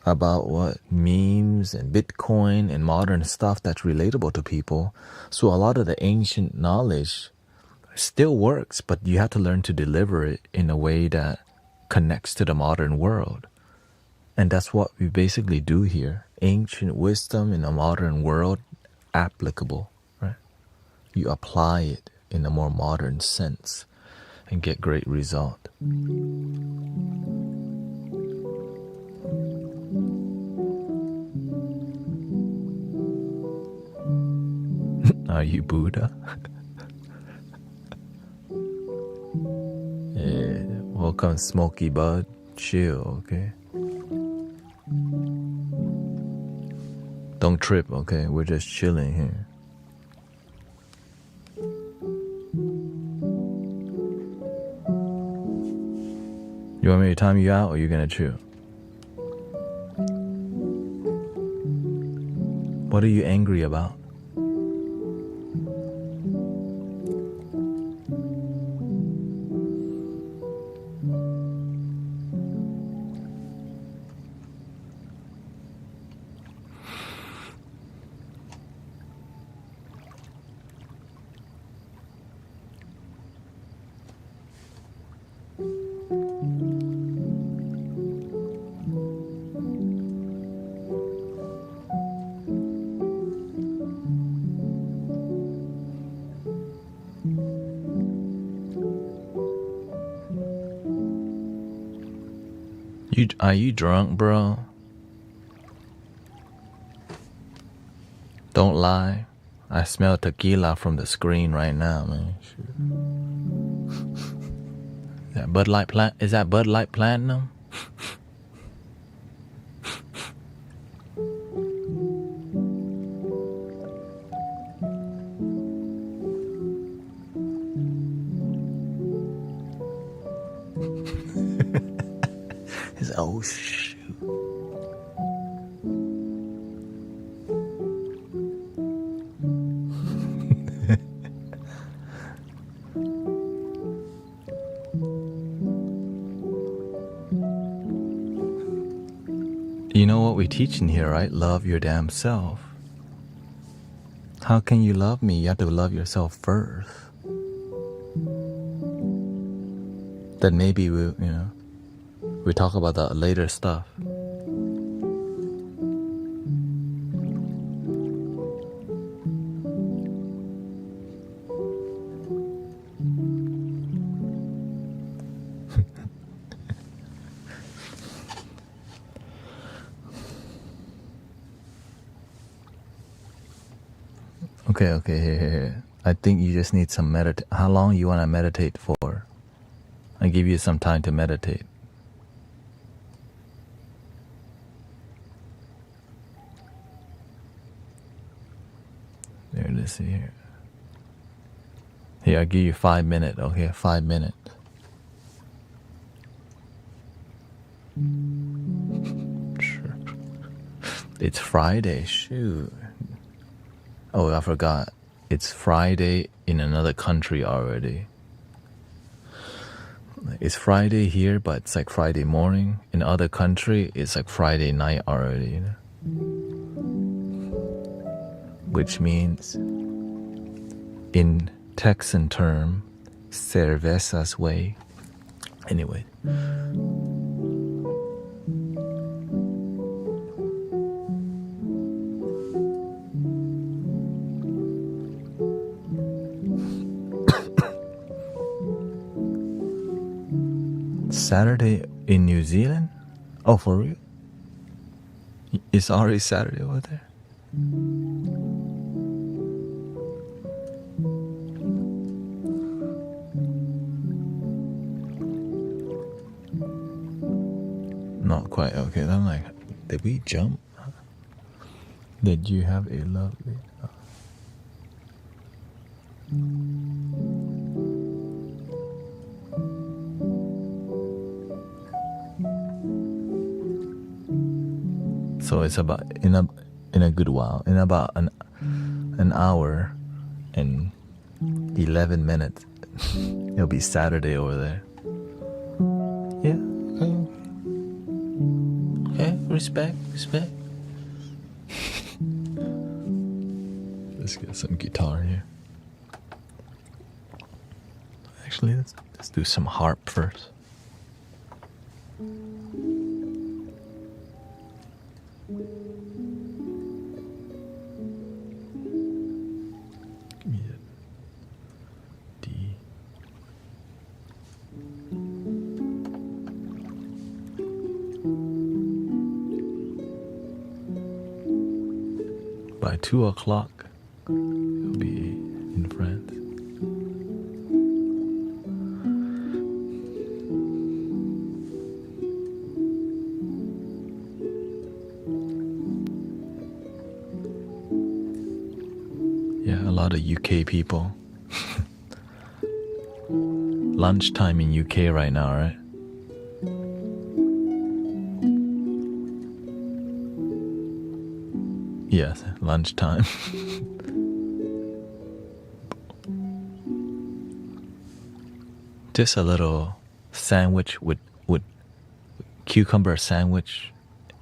about what memes and Bitcoin and modern stuff that's relatable to people. So a lot of the ancient knowledge still works, but you have to learn to deliver it in a way that connects to the modern world. And that's what we basically do here. Ancient wisdom in a modern world, applicable, right? You apply it in a more modern sense and get great result. Are you Buddha? Yeah, welcome Smoky Bud. Chill, okay? Don't trip, okay? We're just chilling here. You want me to time you out or you gonna chill? What are you angry about? Are you drunk, bro? Don't lie. I smell tequila from the screen right now, man. Is that Bud Light Platinum? Oh shoot. You know what we teach in here, right? Love your damn self. How can you love me? You have to love yourself first. Then maybe we talk about the later stuff. Okay, here. I think you just need some meditate. How long you want to meditate for? I give you some time to meditate. There it is here. Here, I'll give you 5 minutes. Okay, 5 minutes. Sure. It's Friday, shoot. Oh, I forgot. It's Friday in another country already. It's Friday here, but it's like Friday morning. In other country, it's like Friday night already. You know? Which means, in Texan term, cervezas way. Anyway. Saturday in New Zealand? Oh, for real? It's already Saturday over there? Not quite. Okay, I'm like, did we jump? Did you have a lovely... So it's about in a good while, in about an hour and 11 minutes, it'll be Saturday over there. Yeah. Okay. Respect. Let's get some guitar here. Actually, let's do some harp first. By 2 o'clock, you'll be in France. Yeah, a lot of UK people. Lunchtime in UK right now, right? Yes, lunchtime. Just a little sandwich with cucumber sandwich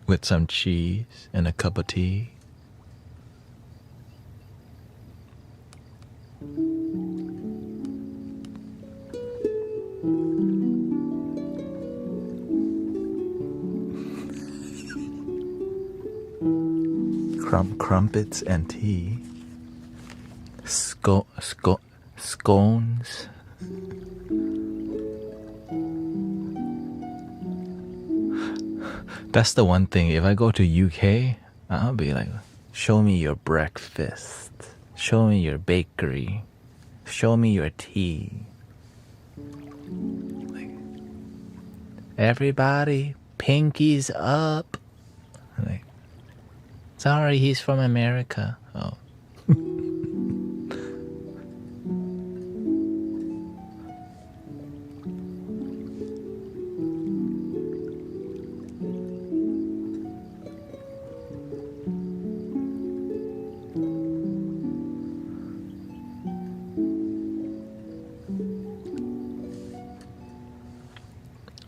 with some cheese and a cup of tea. Crumpets and tea. Scones. That's the one thing. If I go to UK, I'll be like, show me your breakfast. Show me your bakery. Show me your tea. Like, everybody, pinkies up. Like, sorry, he's from America. Oh.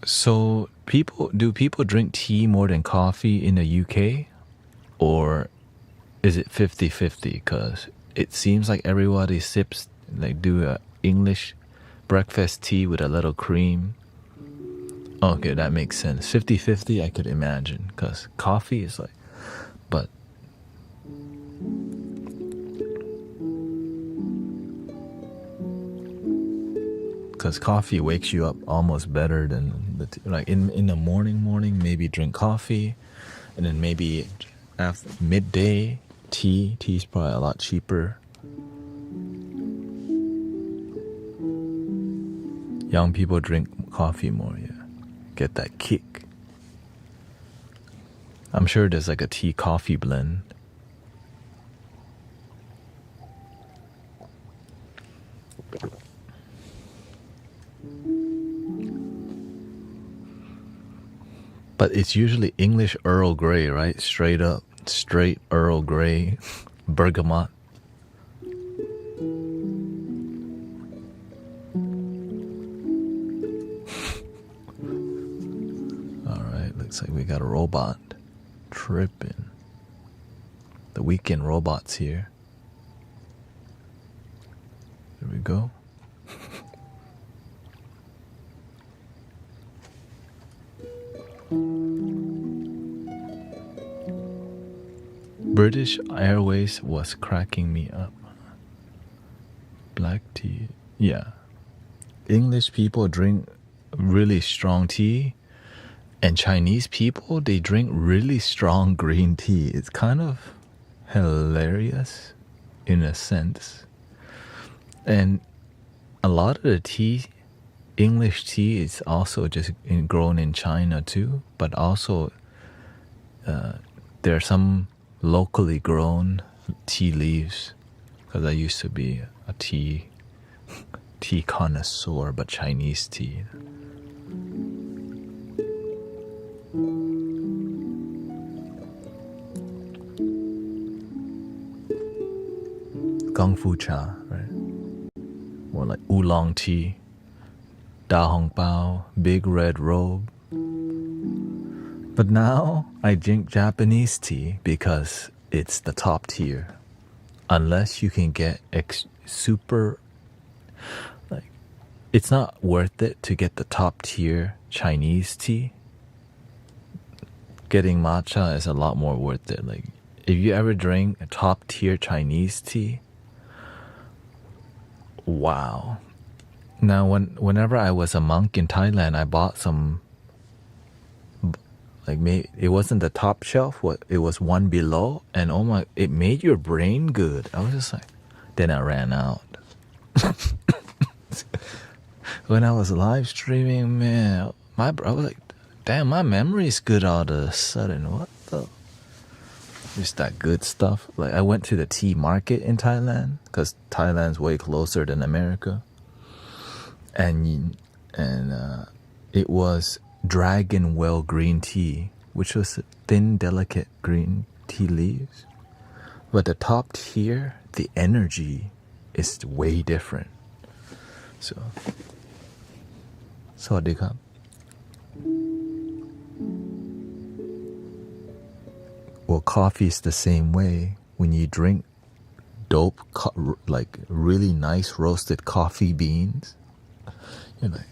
So do people drink tea more than coffee in the UK? Or is it 50-50? Because it seems like everybody sips, like do a English breakfast tea with a little cream. Okay, that makes sense. 50-50 I could imagine. Because coffee is like, but because coffee wakes you up almost better than like in the morning maybe drink coffee, and then maybe after midday tea's probably a lot cheaper, Young people drink coffee more, yeah. Get that kick. I'm sure there's like a tea coffee blend. But it's usually English Earl Grey, right? Straight up, straight Earl Grey, bergamot. Alright, looks like we got a robot tripping. The weekend robot's here. There we go. British Airways was cracking me up. Black tea. Yeah. English people drink really strong tea, and Chinese people, they drink really strong green tea. It's kind of hilarious in a sense. And a lot of the tea, English tea, is also just grown in China too, but also there are some locally grown tea leaves, because I used to be a tea connoisseur, but Chinese tea. Kung Fu cha, right? More like oolong tea, da hong bao, big red robe. But now I drink Japanese tea because it's the top tier. Unless you can get super, like, it's not worth it to get the top tier Chinese tea. Getting matcha is a lot more worth it. Like, if you ever drink a top tier Chinese tea, wow. Now, whenever I was a monk in Thailand, I bought some. Like, it wasn't the top shelf. It was one below, and oh my, it made your brain good. I was just like, then I ran out. When I was live streaming, man, I was like, damn, my memory's good all of a sudden. What the? Just that good stuff. Like, I went to the tea market in Thailand, because Thailand's way closer than America, and it was Dragon Well green tea, which was thin, delicate green tea leaves. But the top tier, the energy is way different. So, sawadee. Well, coffee is the same way. When you drink dope, like really nice roasted coffee beans, you're like,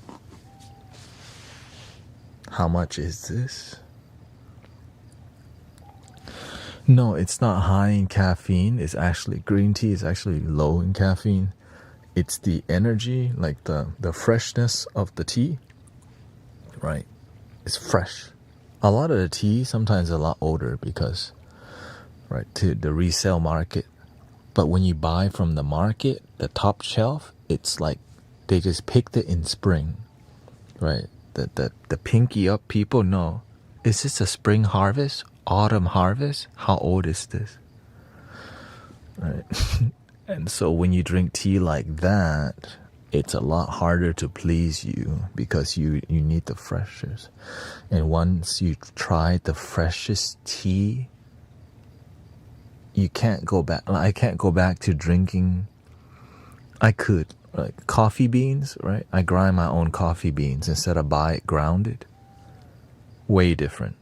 how much is this? No, it's not high in caffeine. It's actually, green tea is actually low in caffeine. It's the energy, like the freshness of the tea, right? It's fresh. A lot of the tea sometimes a lot older because, right, to the resale market. But when you buy from the market, the top shelf, it's like they just picked it in spring, right? The pinky up people know, is this a spring harvest, autumn harvest? How old is this? Right. And so when you drink tea like that, it's a lot harder to please you because you need the freshest. And once you try the freshest tea, you can't go back. I can't go back to drinking. I could, like coffee beans, right? I grind my own coffee beans instead of buy it grounded. Way different,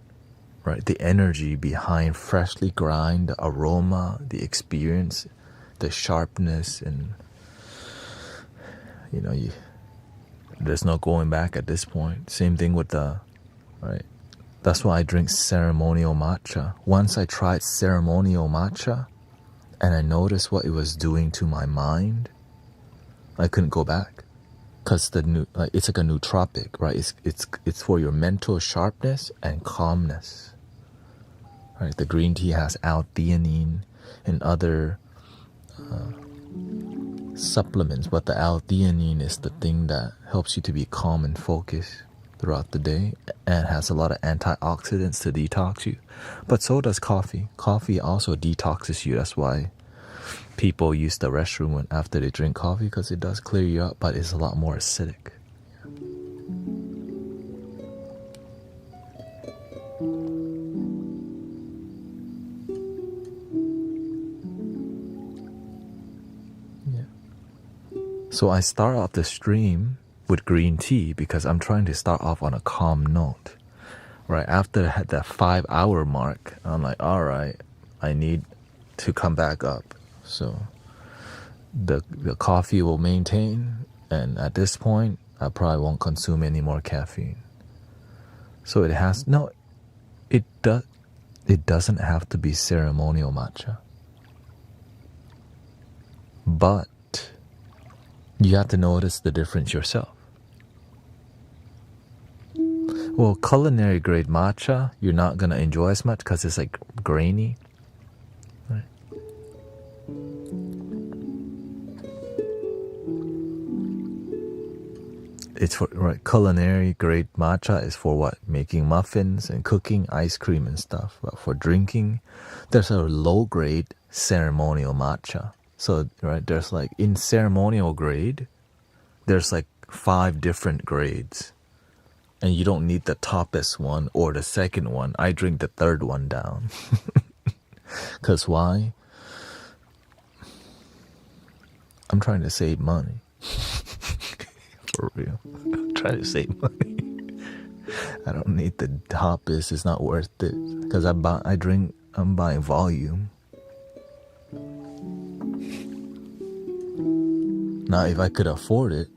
right? The energy behind freshly grind, the aroma, the experience, the sharpness, and there's no going back at this point. Same thing with right? That's why I drink ceremonial matcha. Once I tried ceremonial matcha, and I noticed what it was doing to my mind, I couldn't go back, cause it's like a nootropic, right? It's for your mental sharpness and calmness, right? The green tea has L-theanine and other supplements, but the L-theanine is the thing that helps you to be calm and focused throughout the day and has a lot of antioxidants to detox you. But so does coffee. Coffee also detoxes you. That's why people use the restroom after they drink coffee, because it does clear you up, but it's a lot more acidic. So I start off the stream with green tea because I'm trying to start off on a calm note. Right after that 5-hour mark, I'm like, all right, I need to come back up. So the coffee will maintain, and at this point, I probably won't consume any more caffeine. So it has no, it doesn't have to be ceremonial matcha, but you have to notice the difference yourself. Well, culinary grade matcha, you're not going to enjoy as much because it's like grainy. Right? It's for, right, culinary grade matcha is for what? Making muffins and cooking ice cream and stuff. But for drinking, there's a low grade ceremonial matcha. So, right, there's like in ceremonial grade, there's like 5 different grades. And you don't need the toppest one or the second one. I drink the third one down. Because why? I'm trying to save money. For real. I'm trying to save money. I don't need the toppest. It's not worth it. Because I'm buying volume. Now, if I could afford it,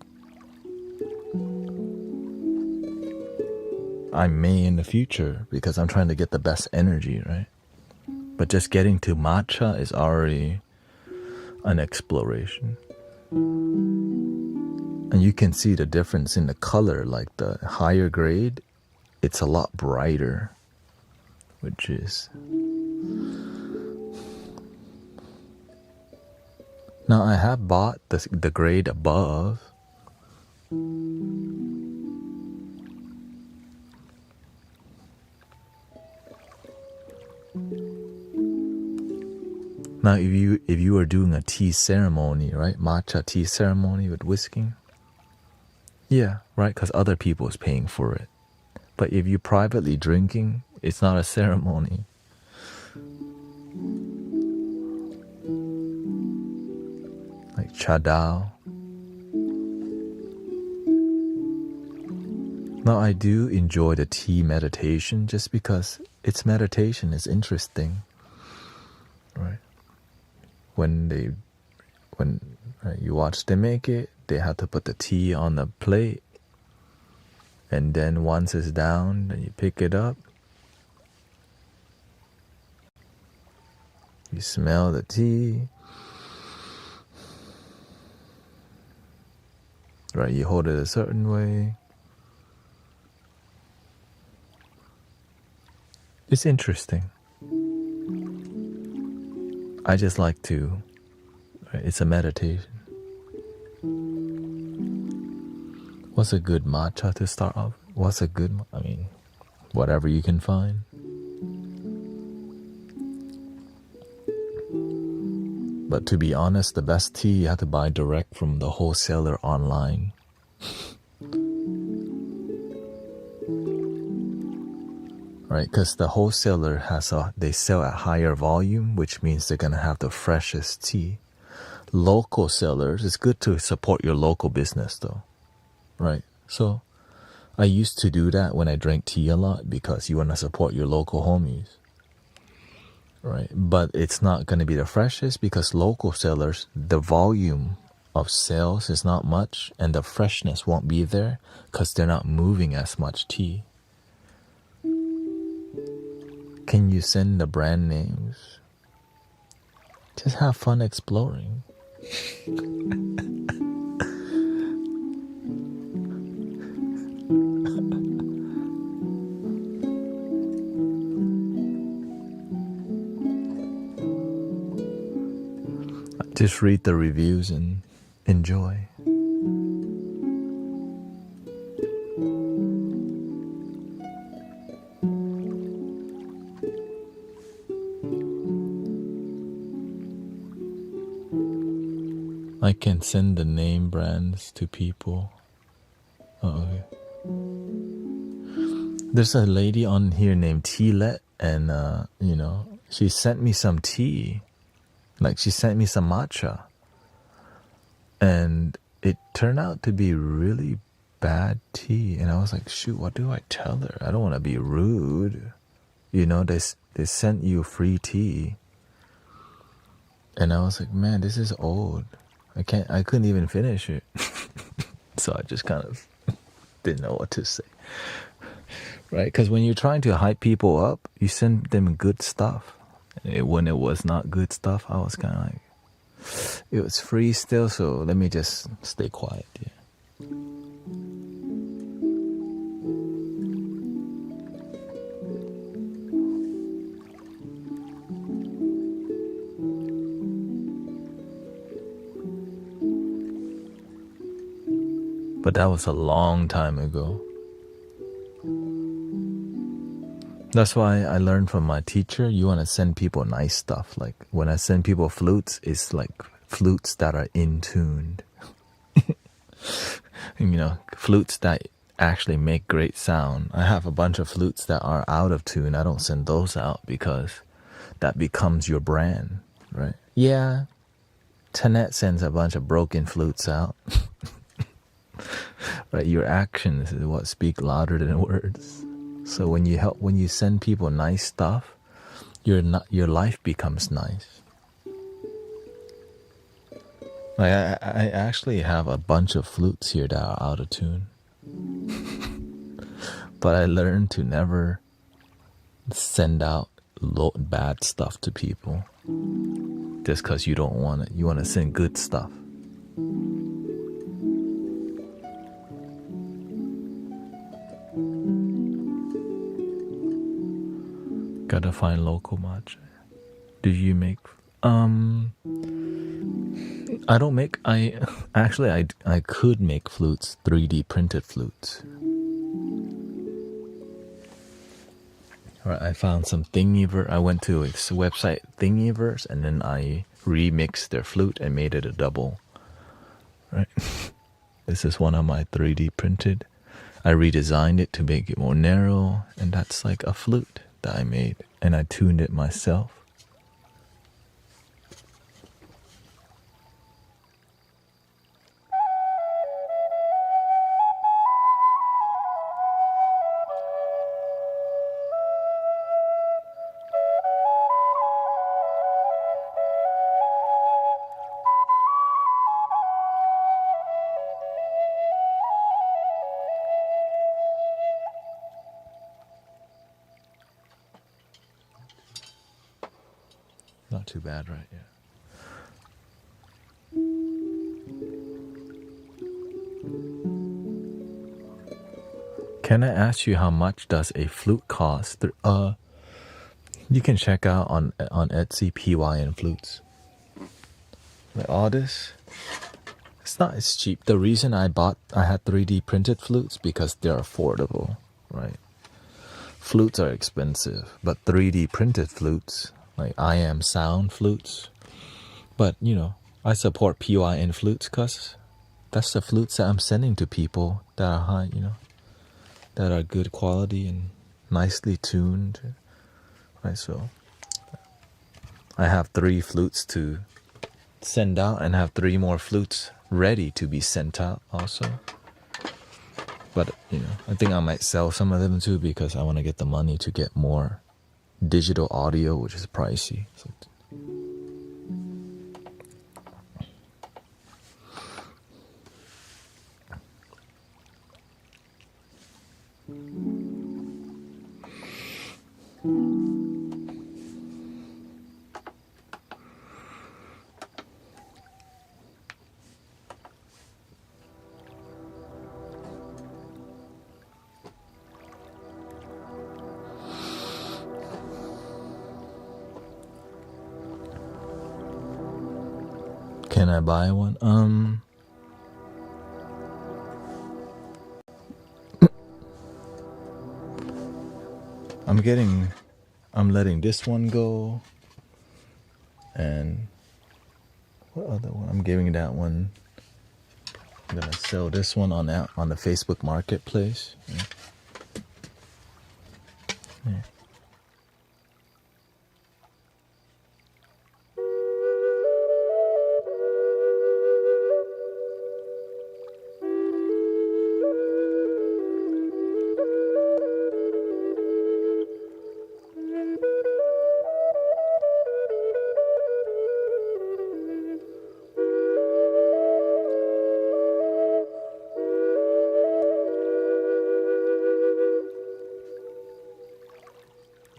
I may in the future, because I'm trying to get the best energy, right? But just getting to matcha is already an exploration. And you can see the difference in the color. Like the higher grade, it's a lot brighter, which is... Now I have bought the grade above. Now, if you are doing a tea ceremony, right, matcha tea ceremony with whisking, yeah, right, because other people is paying for it. But if you're privately drinking, it's not a ceremony. Like chadao. Now, I do enjoy the tea meditation just because its meditation is interesting, right? When you watch them make it, they have to put the tea on the plate, and then once it's down, then you pick it up, you smell the tea, right? You hold it a certain way. It's interesting. I just like to, it's a meditation. What's a good matcha to start off? What's a good, whatever you can find. But to be honest, the best tea you have to buy direct from the wholesaler online. Right, because the wholesaler they sell at higher volume, which means they're gonna have the freshest tea. Local sellers, it's good to support your local business though, right? So I used to do that when I drank tea a lot because you want to support your local homies, right? But it's not gonna be the freshest because local sellers, the volume of sales is not much and the freshness won't be there because they're not moving as much tea. Can you send the brand names? Just have fun exploring. Just read the reviews and enjoy. I can send the name brands to people. Oh, okay. There's a lady on here named Thanet, and she sent me some tea. Like, she sent me some matcha, and it turned out to be really bad tea. And I was like, shoot, what do I tell her? I don't want to be rude. They sent you free tea, and I was like, man, this is old. I couldn't even finish it. So I just kind of didn't know what to say. Right? Because when you're trying to hype people up, you send them good stuff. When it was not good stuff, I was kind of like, it was free still, so let me just stay quiet. Yeah. But that was a long time ago. That's why I learned from my teacher, you want to send people nice stuff. Like, when I send people flutes, it's like flutes that are in tuned. Flutes that actually make great sound. I have a bunch of flutes that are out of tune. I don't send those out because that becomes your brand, right? Yeah, Thanet sends a bunch of broken flutes out. Right, your actions is what speak louder than words. So when you send people nice stuff, your life becomes nice. Like, I actually have a bunch of flutes here that are out of tune. But I learned to never send out bad stuff to people. Just because you don't want it. You want to send good stuff. Gotta find local matcha. Do you make? I don't make. I could make flutes, 3D printed flutes. Alright, I found some Thingiverse. I went to its website Thingiverse, and then I remixed their flute and made it a double. Right. This is one of my 3D printed. I redesigned it to make it more narrow, and that's like a flute that I made, and I tuned it myself. Not too bad, right? Yeah. Can I ask you how much does a flute cost? You can check out on Etsy PYN flutes. Like all this, it's cheap. The reason I had 3D printed flutes because they're affordable, right? Flutes are expensive, but 3D printed flutes, like I Am Sound flutes. But I support PYN flutes because that's the flutes that I'm sending to people that are high, that are good quality and nicely tuned. Right, so I have 3 flutes to send out and have 3 more flutes ready to be sent out also. But I think I might sell some of them too because I want to get the money to get more digital audio, which is pricey. So, can I buy one? I'm letting this one go. And what other one? I'm giving that one. I'm gonna sell this one on the Facebook Marketplace. Yeah. Yeah.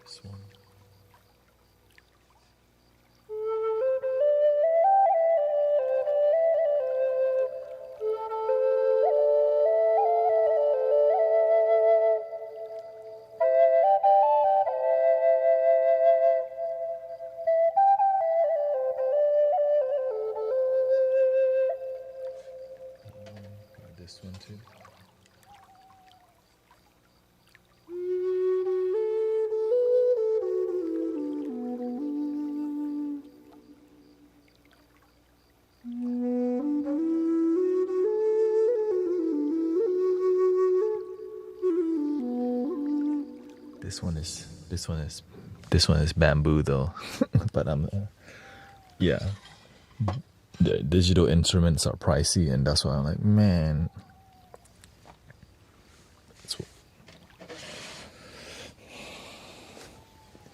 This one. This one too. This one is bamboo though. But yeah. The digital instruments are pricey, and that's why I'm like, man.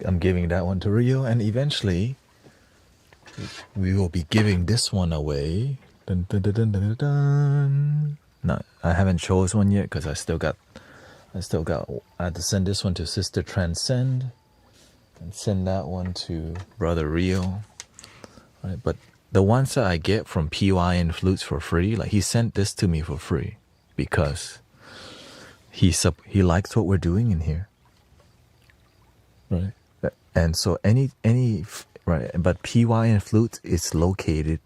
I'm giving that one to Rio, and eventually we will be giving this one away. Dun, dun, dun, dun, dun, dun. No, I haven't chose one yet because I had to send this one to Sister Transcend and send that one to Brother Rio. Right, but the ones that I get from PY and Flutes for free, like he sent this to me for free because he likes what we're doing in here. Right. And so any right, but PY and Flute is located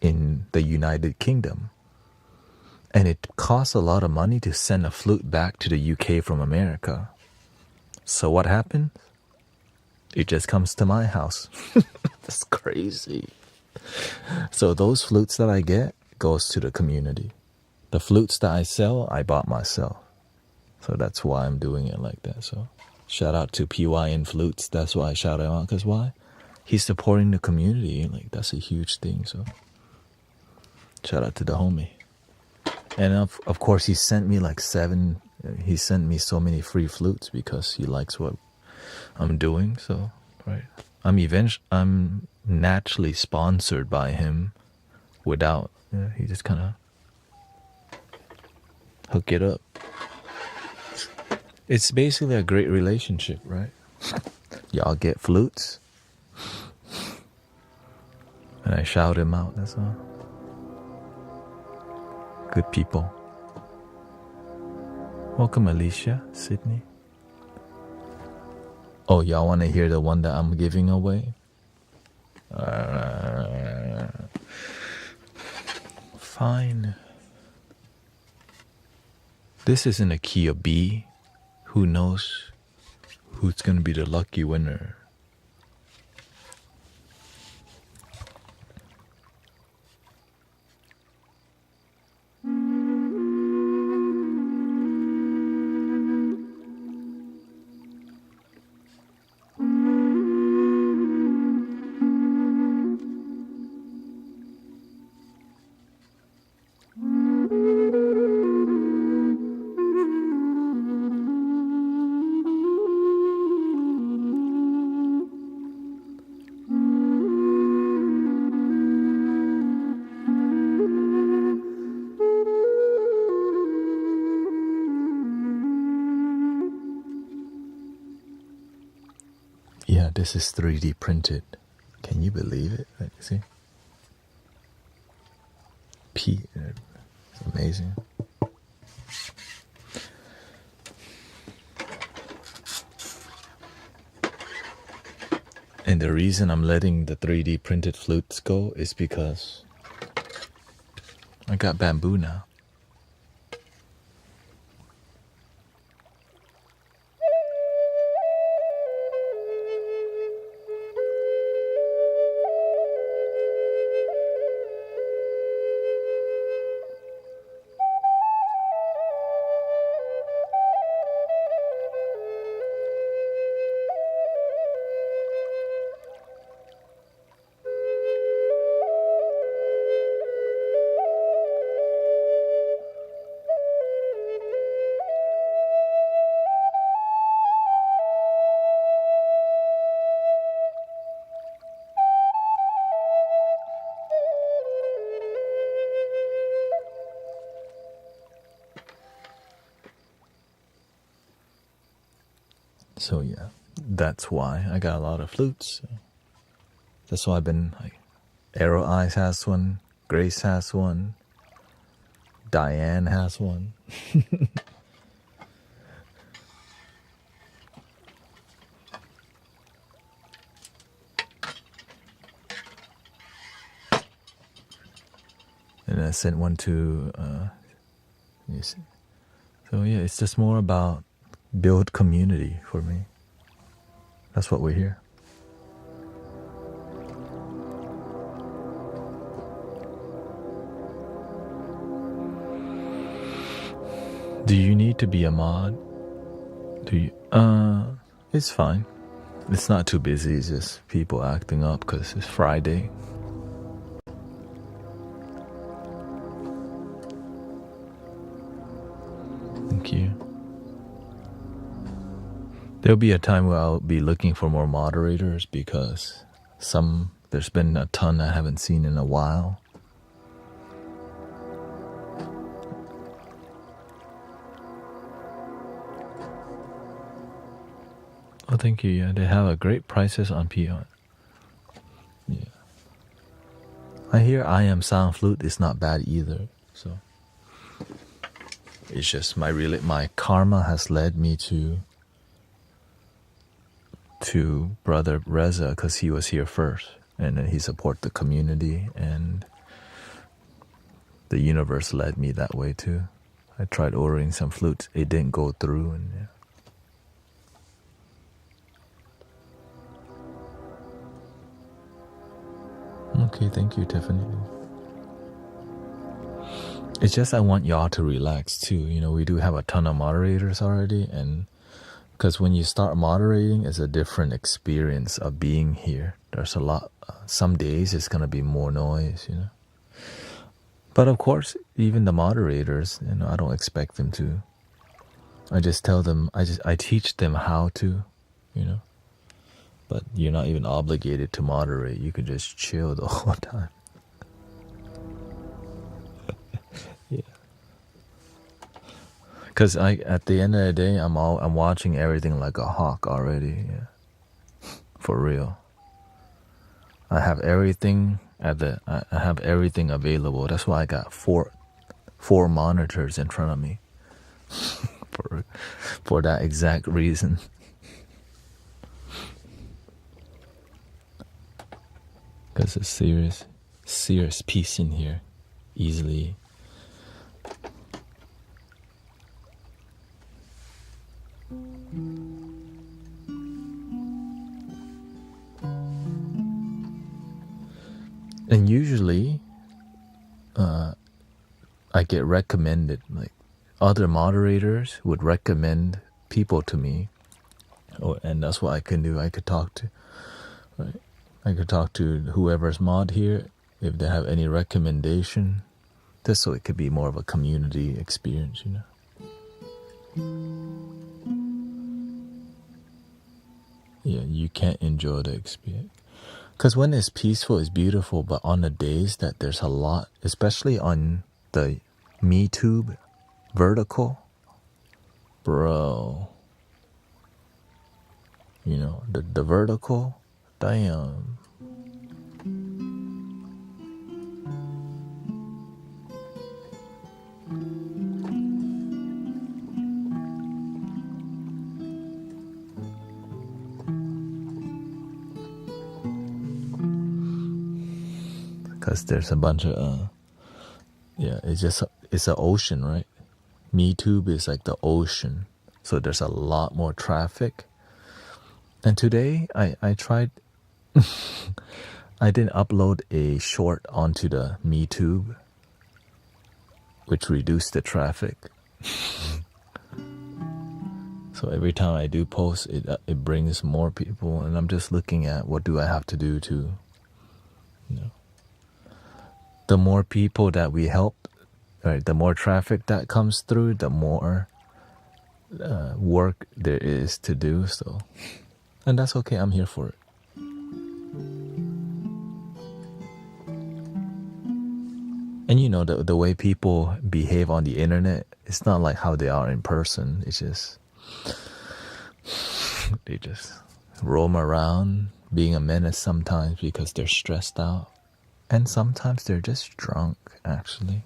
in the United Kingdom, and it costs a lot of money to send a flute back to the UK from America. So what happens? It just comes to my house. That's crazy. So those flutes that I get goes to the community. The flutes that I sell, I bought myself. So that's why I'm doing it like that. So shout out to PY and Flutes. That's why I shout him out. Because why? He's supporting the community. Like, that's a huge thing. So shout out to the homie. And of course, he sent me like he sent me so many free flutes because he likes what I'm doing. So, right. I'm naturally sponsored by him without, he just kind of hook it up. It's basically a great relationship, right? Y'all get flutes, and I shout him out, that's all. Good people. Welcome, Alicia, Sydney. Oh, y'all want to hear the one that I'm giving away? Fine. This is in a key of B. Who knows who's going to be the lucky winner? Yeah, this is 3D printed. Can you believe it? Like, see? It's amazing. And the reason I'm letting the 3D printed flutes go is because I got bamboo now. So yeah, that's why I got a lot of flutes. That's why I've been like, Arrow Eyes has one, Grace has one, Diane has one. And I sent one to, so yeah, it's just more about build community for me. That's what we're here. Do you need to be a mod? Do you? It's fine. It's not too busy. It's just people acting up because it's Friday. Thank you. There'll be a time where I'll be looking for more moderators because there's been a ton I haven't seen in a while. Oh, thank you. Yeah, they have a great prices on PR. Yeah. I hear I Am Sound Flute is not bad either. So it's just my karma has led me to Brother Reza because he was here first, and then he supported the community, and the universe led me that way too. I tried ordering some flutes, it didn't go through, and yeah. Okay, thank you, Tiffany. It's just I want y'all to relax too. You know, we do have a ton of moderators already, and because when you start moderating, it's a different experience of being here. There's a lot. Some days it's gonna be more noise, you know. But of course, even the moderators, you know, I don't expect them to. I just tell them. I teach them how to, you know. But you're not even obligated to moderate. You can just chill the whole time. Yeah. Because at the end of the day, I'm watching everything like a hawk already. Yeah. For real. I have everything I have everything available. That's why I got four monitors in front of me. for that exact reason. Because it's serious peace in here. Easily. And usually, I get recommended, like other moderators would recommend people to me. And that's what I can do. I could talk to, right? I could talk to whoever's mod here if they have any recommendation, just so it could be more of a community experience, you know. Yeah, you can't enjoy the experience. Because when it's peaceful, it's beautiful, but on the days that there's a lot, especially on the MeTube vertical, bro, you know, the vertical, damn. Because there's a bunch of, yeah, it's an ocean, right? MeTube is like the ocean. So there's a lot more traffic. And today, I tried, I didn't upload a short onto the MeTube, which reduced the traffic. So every time I do post, it brings more people. And I'm just looking at what do I have to do to, you know. The more people that we help, right, the more traffic that comes through, the more work there is to do. So, and that's okay. I'm here for it. And you know, the way people behave on the internet, it's not like how they are in person. It's just They just roam around being a menace sometimes because they're stressed out. And sometimes they're just drunk, actually.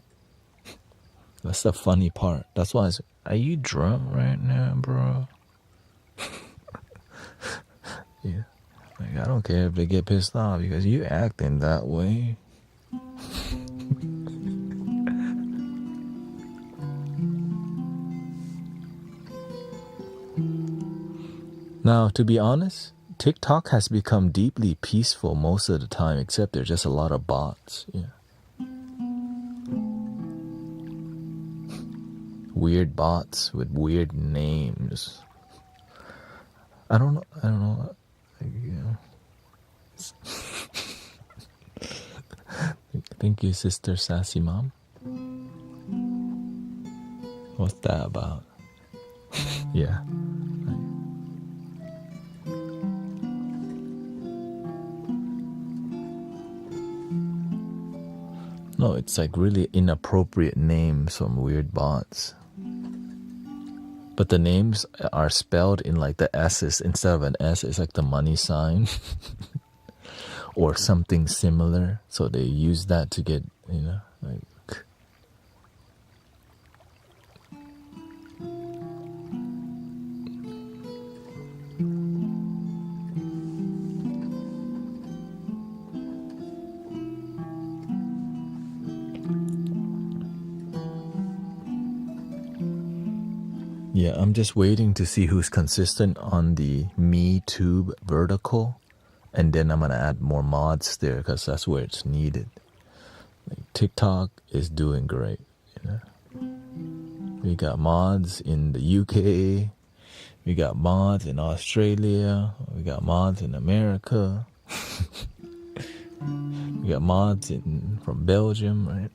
That's the funny part. That's why are you drunk right now, bro? Yeah. Like, I don't care if they get pissed off because you acting that way. Now, to be honest, TikTok has become deeply peaceful most of the time, except there's just a lot of bots. Yeah. Weird bots with weird names. I don't know. Yeah. Thank you, Sister Sassy Mom. What's that about? Yeah. No, it's like really inappropriate names from weird bots. But the names are spelled in like the S's instead of an S. It's like the money sign or something similar. So they use that to get, like. Yeah, I'm just waiting to see who's consistent on the MeTube vertical. And then I'm going to add more mods there because that's where it's needed. Like, TikTok is doing great. We got mods in the UK. We got mods in Australia. We got mods in America. We got mods from Belgium, right?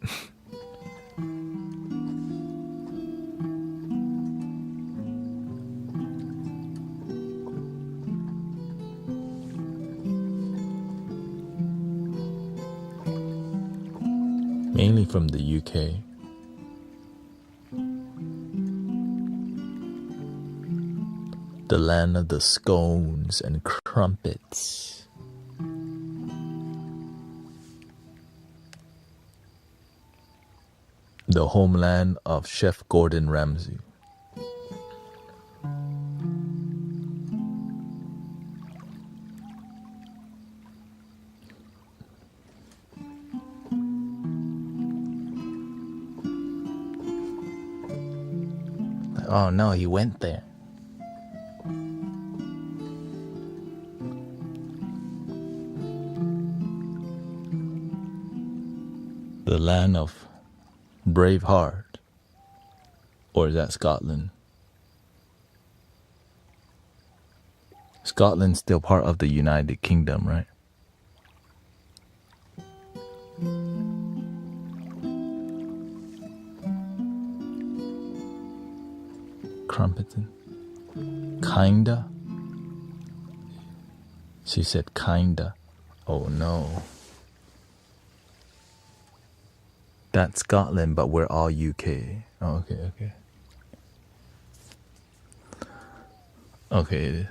Mainly from the UK. The land of the scones and crumpets. The homeland of Chef Gordon Ramsay. Oh no, he went there. The land of Braveheart. Or is that Scotland? Scotland's still part of the United Kingdom, right? Crumpeting. Kinda? She said kinda. Oh no. That's Scotland, but we're all UK. Oh, okay. Okay.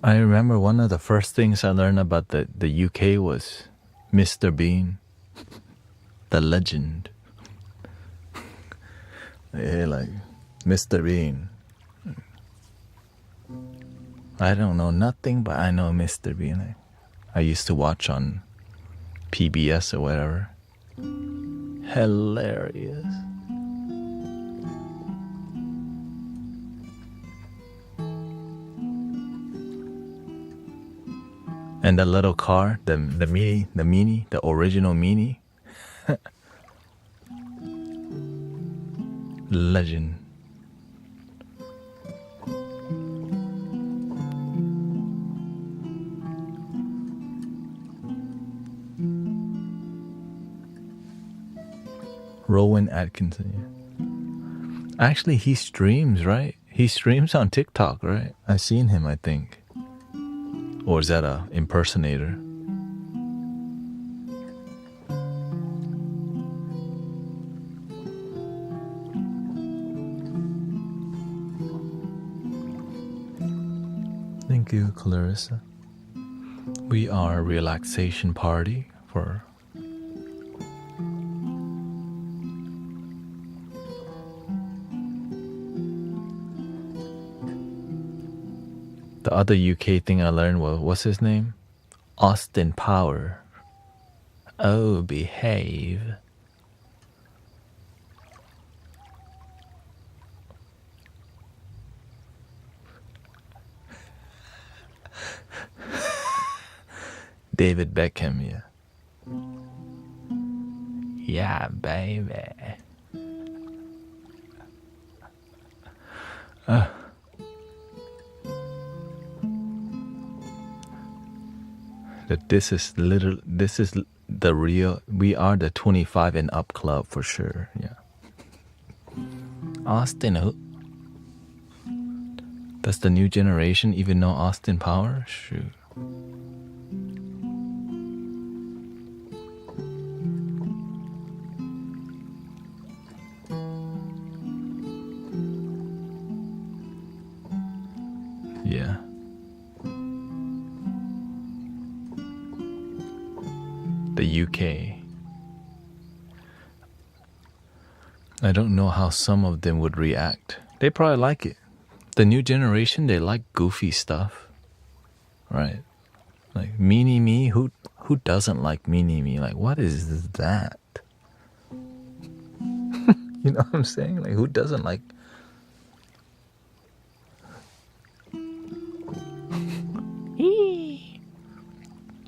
I remember one of the first things I learned about the UK was Mr. Bean, the legend. Yeah, like Mr. Bean. I don't know nothing, but I know Mr. Bean. I used to watch on PBS or whatever. Hilarious. And the little car, the mini, the original mini. Legend. Rowan Atkinson, yeah. Actually, he streams, right? He streams on TikTok, right? I've seen him, I think. Or is that a impersonator? Thank you, Clarissa. We are a relaxation party for... The other UK thing I learned was, what's his name? Austin Power. Oh, behave. David Beckham, yeah. Yeah, baby. That this is the real, we are the 25 and up club for sure, yeah. Austin, who? Does the new generation even know Austin Power? Shoot. Yeah. The UK. I don't know how some of them would react. They probably like it. The new generation, they like goofy stuff. Right? Like Mini Me, who doesn't like Mini Me? Like, what is that? You know what I'm saying? Like, who doesn't like...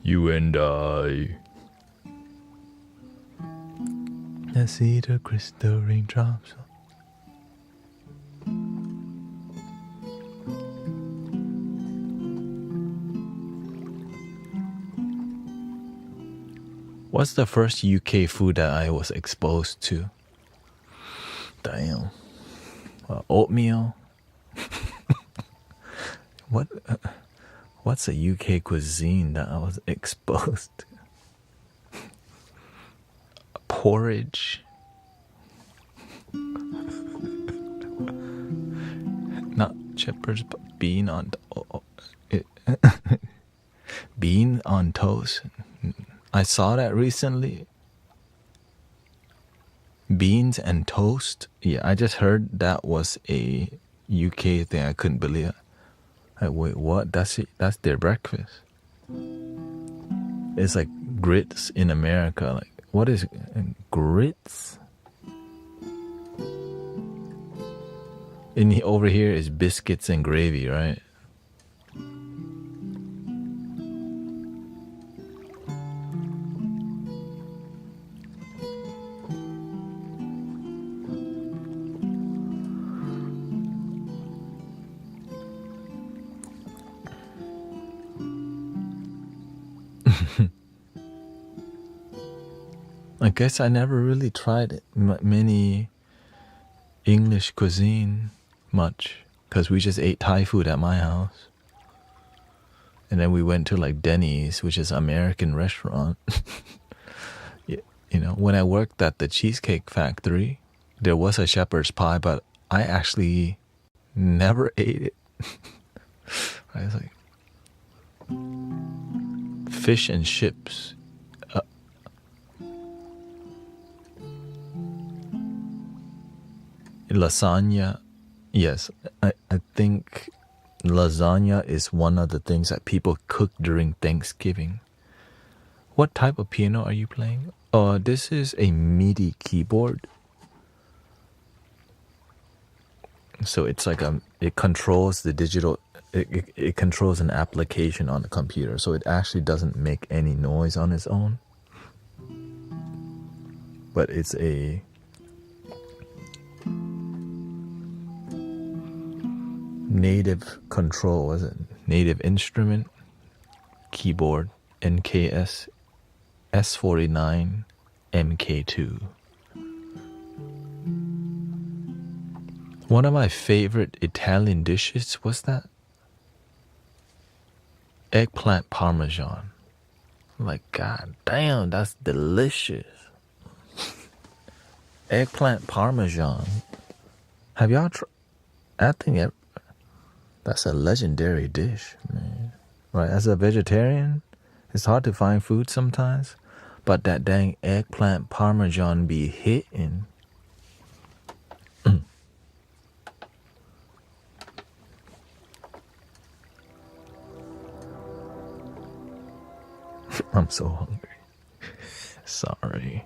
You and I. I see the crystal raindrops. What's the first UK food that I was exposed to? Damn. Oatmeal. What's a UK cuisine that I was exposed to? Porridge. Not shepherd's, but bean on bean on toast. I saw that recently. Beans and toast. Yeah, I just heard that was a UK thing. I couldn't believe it. Like, wait, what? That's it. That's their breakfast. It's like grits in America. Like, what is grits? And over here is biscuits and gravy, right? I guess I never really tried many English cuisine much because we just ate Thai food at my house. And then we went to like Denny's, which is an American restaurant. You know, when I worked at the Cheesecake Factory, there was a shepherd's pie, but I actually never ate it. I was like, fish and chips. Lasagna, yes, I think lasagna is one of the things that people cook during Thanksgiving. What type of piano are you playing? This is a MIDI keyboard. So it's like it controls the digital, it controls an application on the computer. So it actually doesn't make any noise on its own. But it's a native control, was it? Native instrument keyboard, NKS S49 MK2. One of my favorite Italian dishes was that eggplant parmesan. Like, god damn, that's delicious. Eggplant parmesan. Have y'all tried? I think that's a legendary dish, man. Right? As a vegetarian, it's hard to find food sometimes, but that dang eggplant parmesan be hitting. I'm so hungry. Sorry.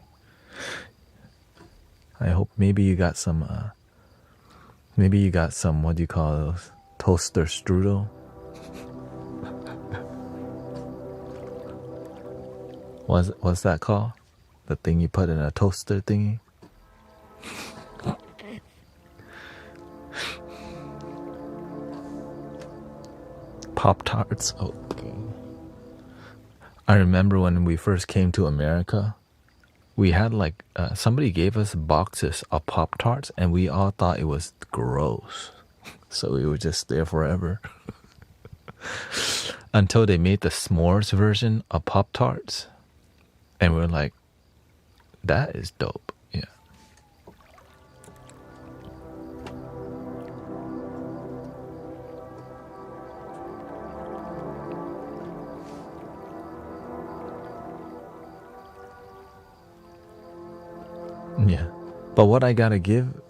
I hope maybe you got some, what do you call those? Toaster strudel? What's that called? The thing you put in a toaster thingy? Pop-Tarts. Oh, okay. I remember when we first came to America, we had like, somebody gave us boxes of Pop-Tarts and we all thought it was gross. So we were just there forever. Until they made the s'mores version of Pop-Tarts. And we're like, that is dope. Yeah. Yeah. But what I gotta give,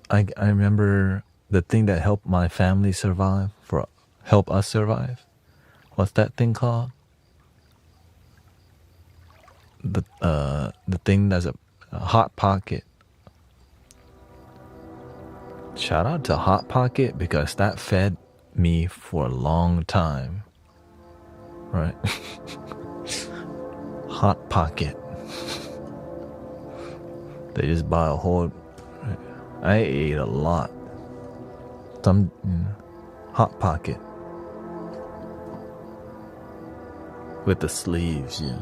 I remember the thing that helped my family survive, help us survive. What's that thing called? The thing that's a Hot Pocket. Shout out to Hot Pocket because that fed me for a long time. Right? Hot Pocket. They just buy a whole. I ate a lot. Some Hot Pocket with the sleeves, yeah.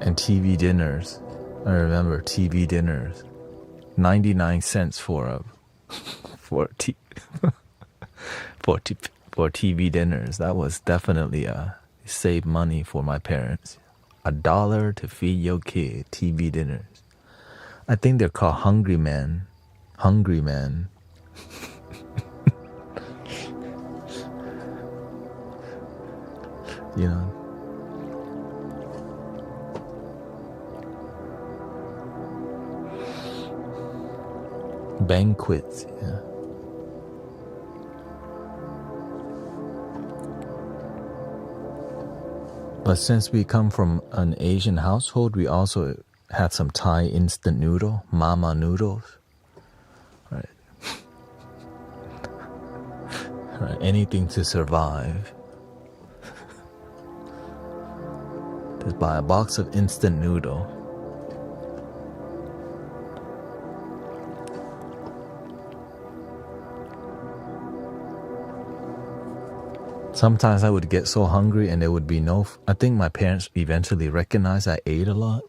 And TV dinners. I remember TV dinners. 99 cents for TV dinners. That was definitely save money for my parents. $1 to feed your kid TV dinners. I think they're called Hungry Man. Hungry Man. You know. Banquets, yeah. But since we come from an Asian household, we also had some Thai instant noodle, mama noodles. Right. Right. Anything to survive. Just buy a box of instant noodle. Sometimes I would get so hungry and there would be I think my parents eventually recognized I ate a lot.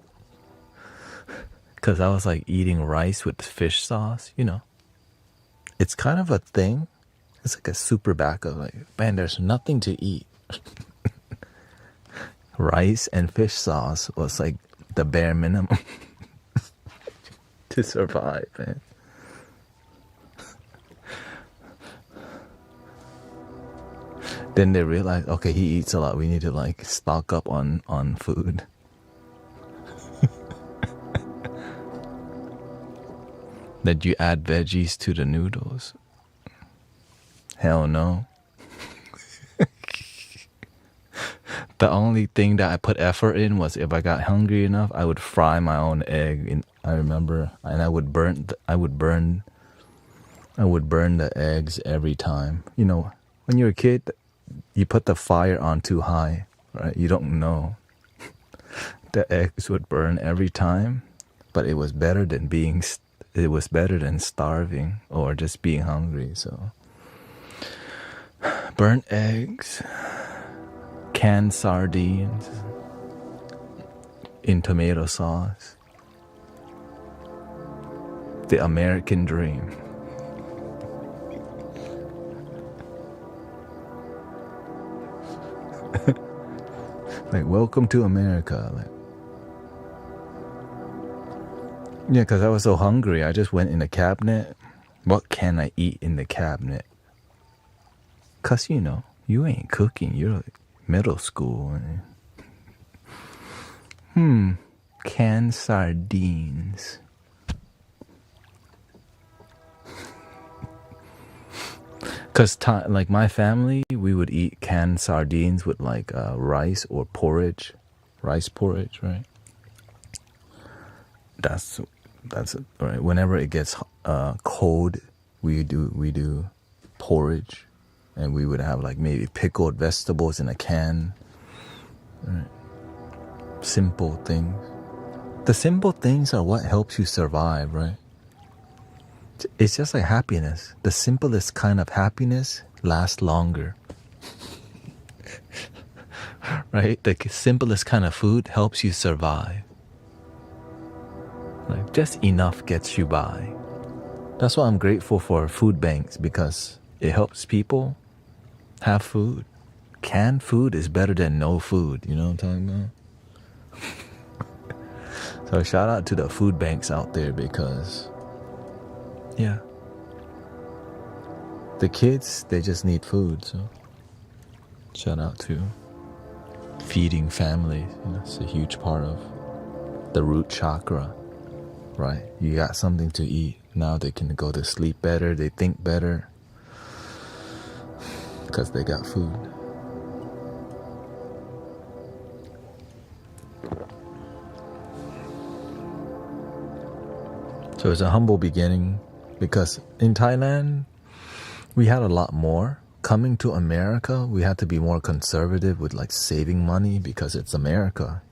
Because I was like eating rice with fish sauce, you know. It's kind of a thing. It's like a super back of like, man, there's nothing to eat. Rice and fish sauce was like the bare minimum to survive, man. Then they realized, okay, he eats a lot. We need to like stock up on food. Did you add veggies to the noodles? Hell no. The only thing that I put effort in was if I got hungry enough, I would fry my own egg. I remember, and I would burn the eggs every time. You know, when you're a kid, you put the fire on too high, right? You don't know. The eggs would burn every time, but it was better than starving or just being hungry. So, burnt eggs, canned sardines in tomato sauce. The American dream. Like, welcome to America. Like, yeah, because I was so hungry. I just went in the cabinet. What can I eat in the cabinet? Because, you know, you ain't cooking. You're like middle school. Canned sardines. Because, like, my family, we would eat canned sardines with, like, rice or porridge. Rice porridge, right? That's right. Whenever it gets cold, we do porridge. And we would have, like, maybe pickled vegetables in a can. Right? Simple things. The simple things are what helps you survive, right? It's just like happiness. The simplest kind of happiness lasts longer. Right? The simplest kind of food helps you survive. Like, just enough gets you by. That's why I'm grateful for food banks, because it helps people have food. Canned food is better than no food. You know what I'm talking about? So shout out to the food banks out there, because, yeah, the kids, they just need food. So shout out to feeding families. You know, it's a huge part of the root chakra, right? You got something to eat. Now they can go to sleep better. They think better because they got food. So it's a humble beginning, because in Thailand, we had a lot more. Coming to America, we had to be more conservative with, like, saving money, because it's America.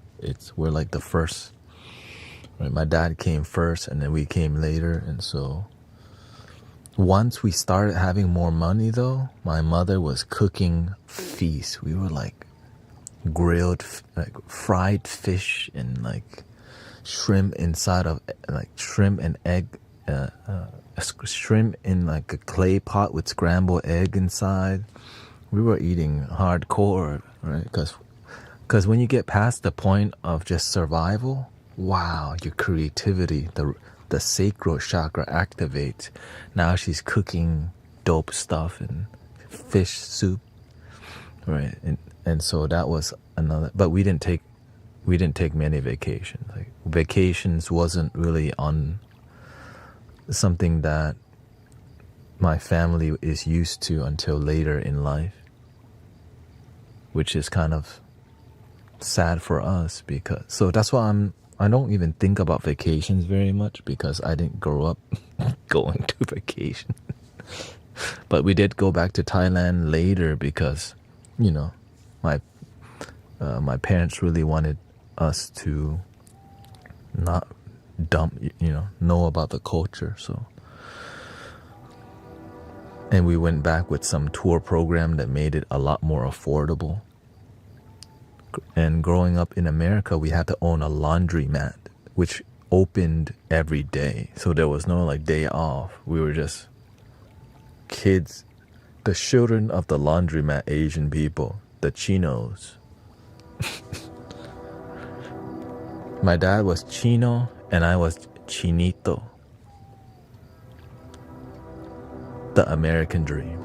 We're like the first, right? My dad came first and then we came later. And so once we started having more money though, my mother was cooking feasts. We were like grilled, like fried fish and like shrimp inside of, like, shrimp and egg, shrimp in like a clay pot with scrambled egg inside. We were eating hardcore, right? Because when you get past the point of just survival, wow, your creativity, the sacral chakra activates. Now she's cooking dope stuff and fish soup, right? And so that was another. But we didn't take many vacations. Like, vacations wasn't really on something that my family is used to until later in life, which is kind of sad for us. Because so that's why I don't even think about vacations very much, because I didn't grow up going to vacation. But we did go back to Thailand later because, you know, my parents really wanted us to not know about the culture. So, and we went back with some tour program that made it a lot more affordable. And growing up in America, we had to own a laundromat, which opened every day. So there was no like day off. We were just kids, the children of the laundromat Asian people, the chinos. My dad was chino and I was chinito. The American dream.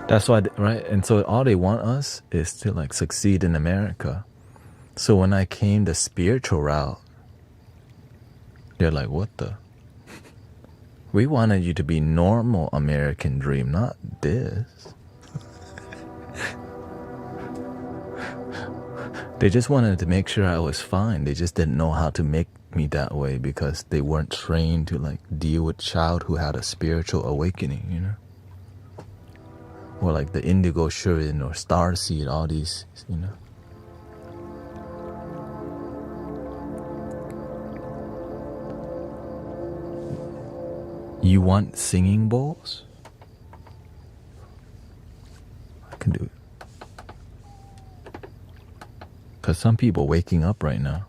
That's why, right? And so all they want us is to like succeed in America. So when I came the spiritual route, they're like, what the? We wanted you to be normal American dream, not this. They just wanted to make sure I was fine. They just didn't know how to make me that way because they weren't trained to like deal with child who had a spiritual awakening, you know? Or like the indigo Shurin or star seed, all these, you know. You want singing bowls? can do it. Because some people waking up right now.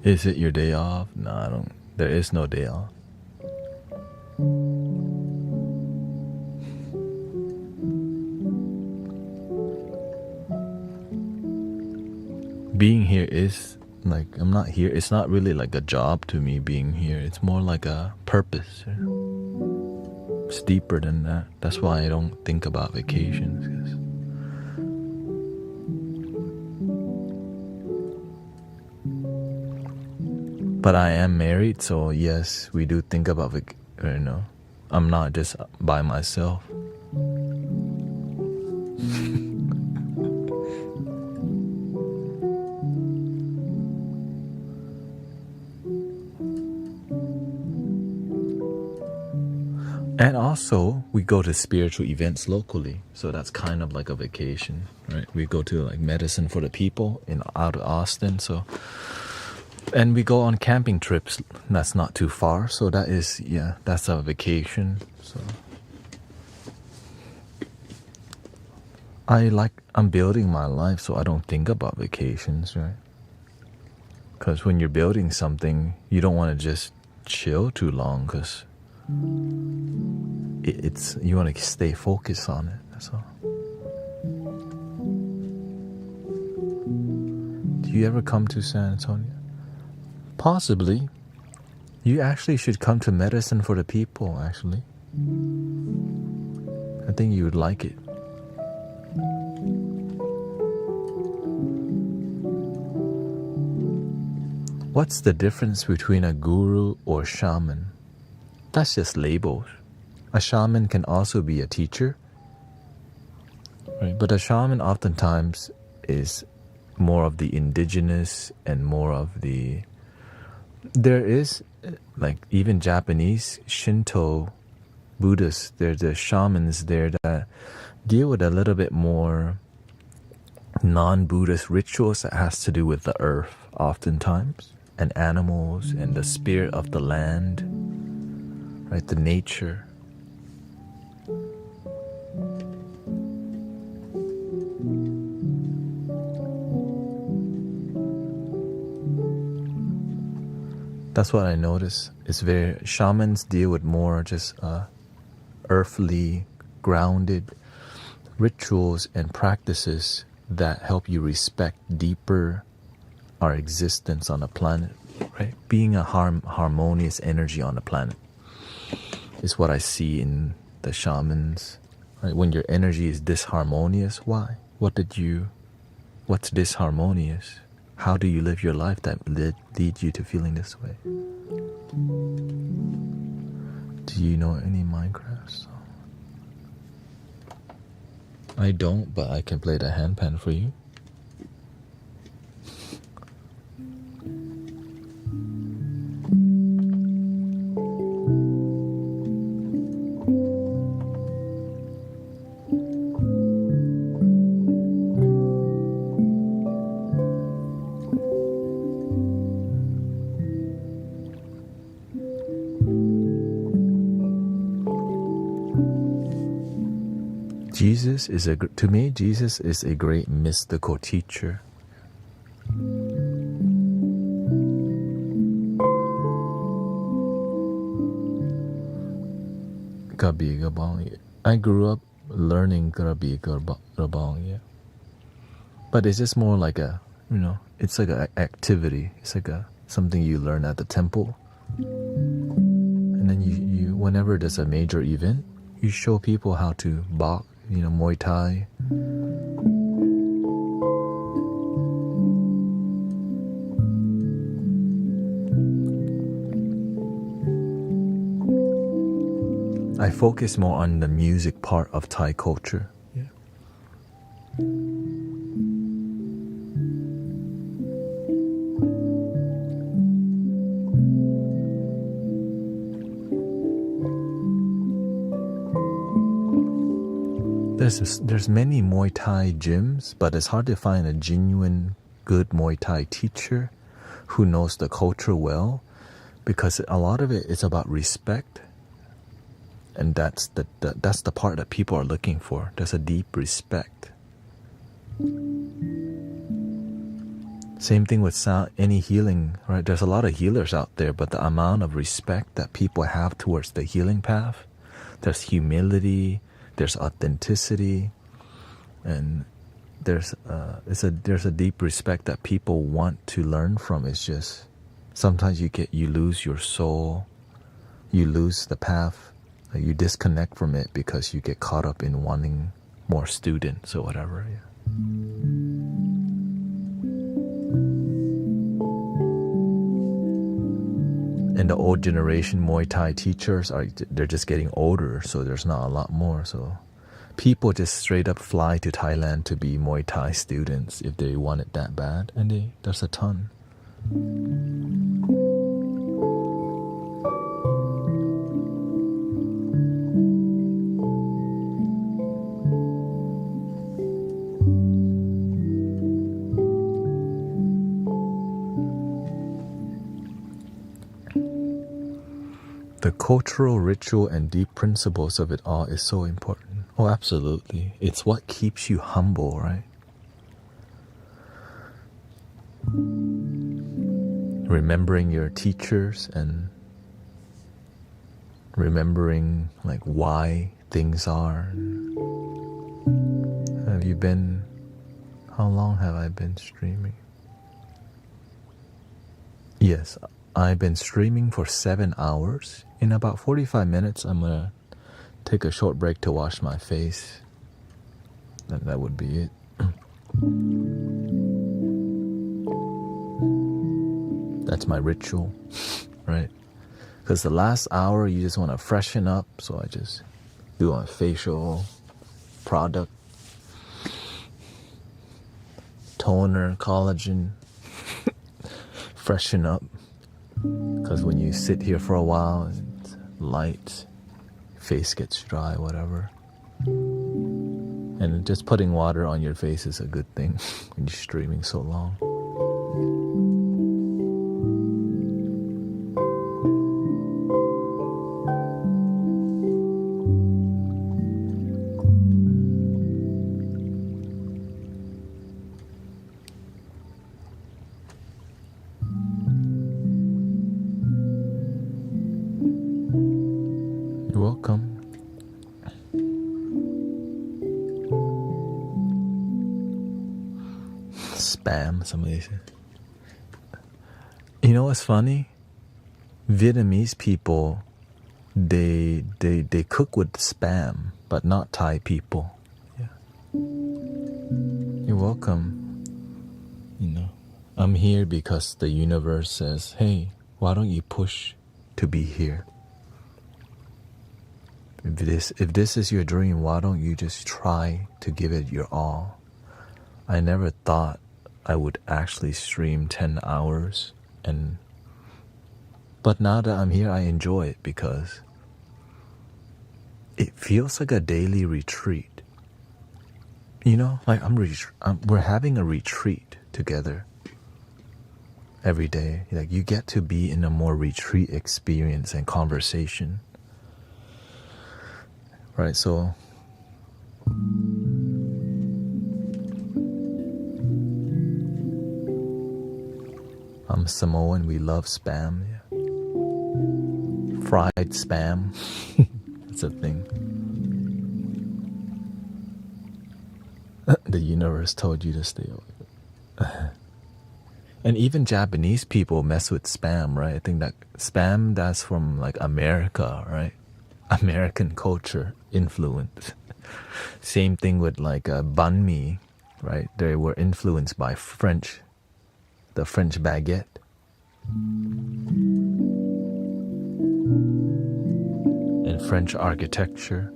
Is it your day off? No, I don't. There is no day off. Being here is like, I'm not here. It's not really like a job to me being here. It's more like a purpose. It's deeper than that. That's why I don't think about vacations. But I am married, so yes, we do think about I'm not just by myself. And also, we go to spiritual events locally, so that's kind of like a vacation, right? We go to like Medicine for the People out of Austin, so, and we go on camping trips. That's not too far, so that's a vacation. So I'm building my life, so I don't think about vacations, right? Because when you're building something, you don't want to just chill too long, because you want to stay focused on it. That's all. Do you ever come to San Antonio? Possibly. You actually should come to Medicine for the People, actually. I think you would like it. What's the difference between a guru or shaman? That's just labels. A shaman can also be a teacher, right? But a shaman oftentimes is more of the indigenous and more of the... There is, like, even Japanese, Shinto, Buddhists, there's the shamans there that deal with a little bit more non-Buddhist rituals that has to do with the earth, oftentimes, and animals, and the spirit of the land, right? The nature. That's what I notice. Shamans deal with more just earthly, grounded rituals and practices that help you respect deeper our existence on the planet, right? Being a harmonious energy on the planet is what I see in the shamans, right? When your energy is disharmonious, why? What's disharmonious? How do you live your life that lead you to feeling this way? Do you know any Minecraft song? I don't, but I can play the handpan for you. To me, Jesus is a great mystical teacher. Gabi Gabong. I grew up learning Gabi Gabong, yeah. But it's just more like it's like an activity. It's like something you learn at the temple. And then you whenever there's a major event, you show people how to box, Muay Thai. I focus more on the music part of Thai culture. Yeah. There's many Muay Thai gyms, but it's hard to find a genuine good Muay Thai teacher who knows the culture well, because a lot of it is about respect, and that's the part that people are looking for. There's a deep respect. Same thing with sound, any healing, right? There's a lot of healers out there, but the amount of respect that people have towards the healing path, there's humility, there's authenticity, and there's a deep respect that people want to learn from. It's just sometimes you lose your soul, you lose the path, you disconnect from it because you get caught up in wanting more students or whatever. Yeah. And the old generation Muay Thai teachers they're just getting older, so there's not a lot more. So people just straight up fly to Thailand to be Muay Thai students if they want it that bad, and there's a ton. The cultural, ritual, and deep principles of it all is so important. Oh, absolutely. It's what keeps you humble, right? Remembering your teachers and remembering like why things are. Have you been, how long have I been streaming? Yes, I've been streaming for 7 hours. In about 45 minutes, I'm gonna take a short break to wash my face. And that would be it. That's my ritual, right? Because the last hour, you just want to freshen up. So I just do a facial product, toner, collagen, freshen up. Because when you sit here for a while, it's light, face gets dry, whatever. And just putting water on your face is a good thing when you're streaming so long. You're welcome. Spam, somebody said. You know what's funny? Vietnamese people, they cook with spam, but not Thai people. Yeah. You're welcome. You know, I'm here because the universe says, hey, why don't you push to be here? If this is your dream, why don't you just try to give it your all? I never thought I would actually stream 10 hours, but now that I'm here, I enjoy it because it feels like a daily retreat. You know, like we're having a retreat together every day. Like you get to be in a more retreat experience and conversation. Right, so I'm Samoan, we love spam. Yeah. Fried spam. That's a thing. The universe told you to stay away. And even Japanese people mess with spam, right? I think that spam, that's from like America, right? American culture influence. Same thing with like banh mi, right? They were influenced by French, the French baguette. And French architecture.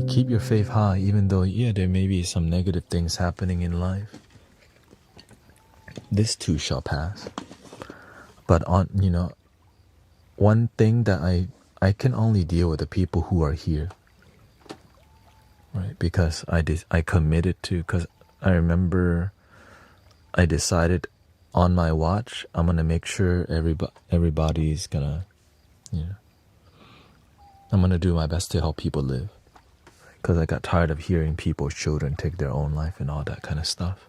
Keep your faith high, even though, yeah, there may be some negative things happening in life. This too shall pass. But one thing that I can only deal with the people who are here, right? Because I committed to, because I remember I decided on my watch, I'm gonna make sure everybody's gonna, I'm gonna do my best to help people live. Because I got tired of hearing people's children take their own life and all that kind of stuff.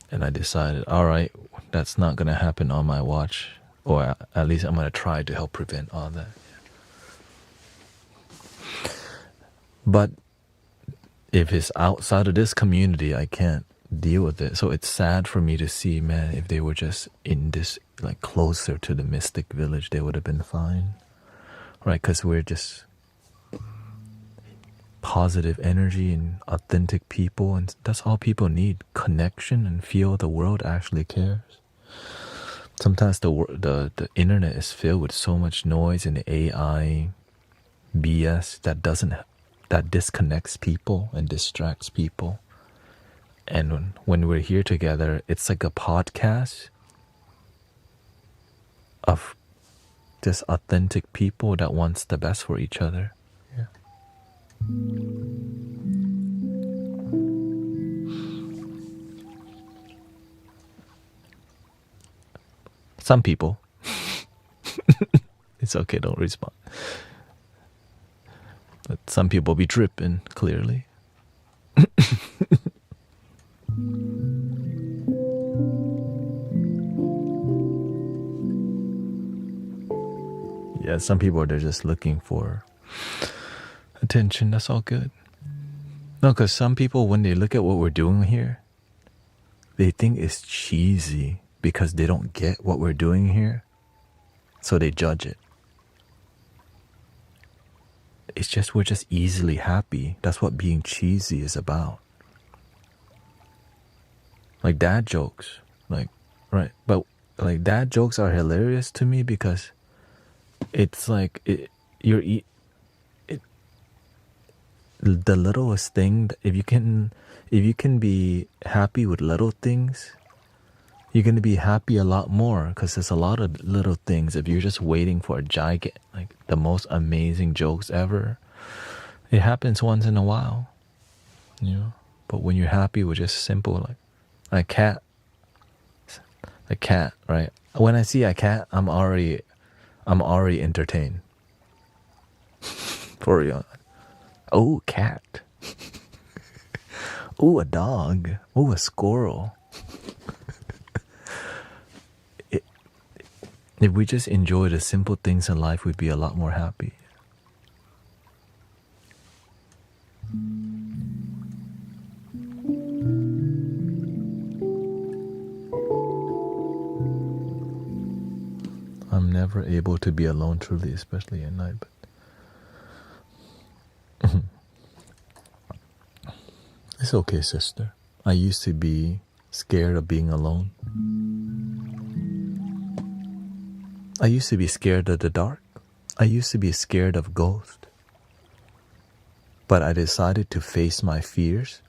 And I decided, all right, that's not gonna happen on my watch, or at least I'm gonna try to help prevent all that. But if it's outside of this community, I can't deal with it. So it's sad for me to see, man, if they were just in this, like, closer to the mystic village, they would have been fine, right? Because we're just positive energy and authentic people, and that's all people need: connection and feel the world actually cares. Sometimes the internet is filled with so much noise and AI BS that disconnects people and distracts people. And when we're here together, it's like a podcast of just authentic people that wants the best for each other. Yeah. Some people. It's okay, don't respond. But some people be tripping, clearly. Yeah, some people, they're just looking for attention. That's all good. No, because some people, when they look at what we're doing here, they think it's cheesy because they don't get what we're doing here. So they judge it. It's just, we're just easily happy. That's what being cheesy is about. Like dad jokes. Like, right. But like dad jokes are hilarious to me because it's like the littlest thing. If you can be happy with little things, you're gonna be happy a lot more, because there's a lot of little things. If you're just waiting for a giant, like the most amazing jokes ever, it happens once in a while, But when you're happy with just simple, like a cat, right? When I see a cat, I'm already entertained. For real. Oh, cat. Oh, a dog. Oh, a squirrel. If we just enjoy the simple things in life, we'd be a lot more happy. I'm never able to be alone truly, especially at night. But it's okay, sister. I used to be scared of being alone. I used to be scared of the dark. I used to be scared of ghosts. But I decided to face my fears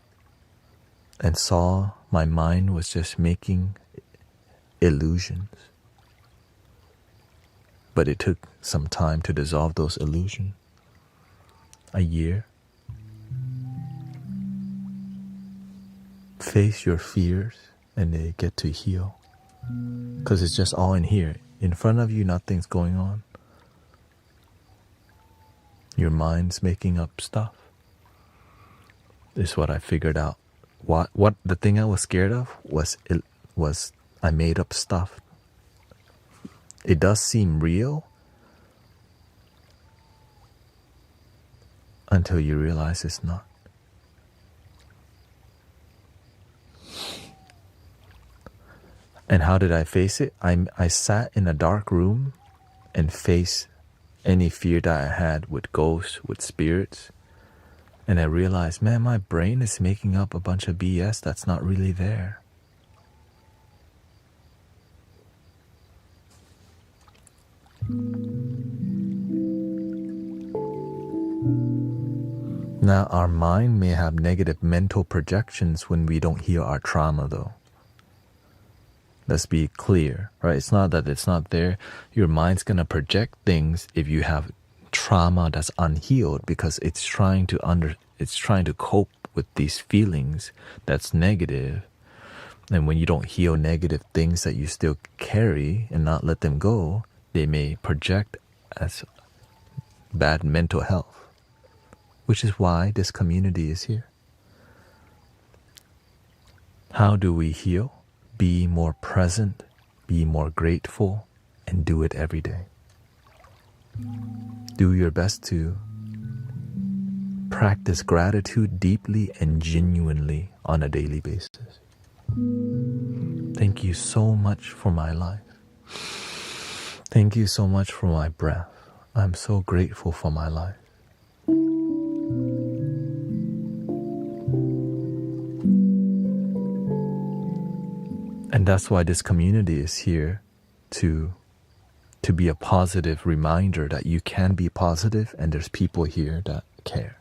and saw my mind was just making illusions. But it took some time to dissolve those illusions. A year. Face your fears and they get to heal. Because it's just all in here. In front of you, nothing's going on. Your mind's making up stuff. This is what I figured out. What the thing I was scared of was I made up stuff. It does seem real until you realize it's not. And how did I face it? I sat in a dark room and faced any fear that I had with ghosts, with spirits. And I realized, man, my brain is making up a bunch of BS that's not really there. Now, our mind may have negative mental projections when we don't heal our trauma, though. Let's be clear, right? It's not that it's not there. Your mind's gonna project things if you have trauma that's unhealed, because it's trying to cope with these feelings that's negative. And when you don't heal negative things that you still carry and not let them go, they may project as bad mental health, which is why this community is here. How do we heal? Be more present, be more grateful, and do it every day. Do your best to practice gratitude deeply and genuinely on a daily basis. Thank you so much for my life. Thank you so much for my breath. I'm so grateful for my life. And that's why this community is here, to be a positive reminder that you can be positive and there's people here that care.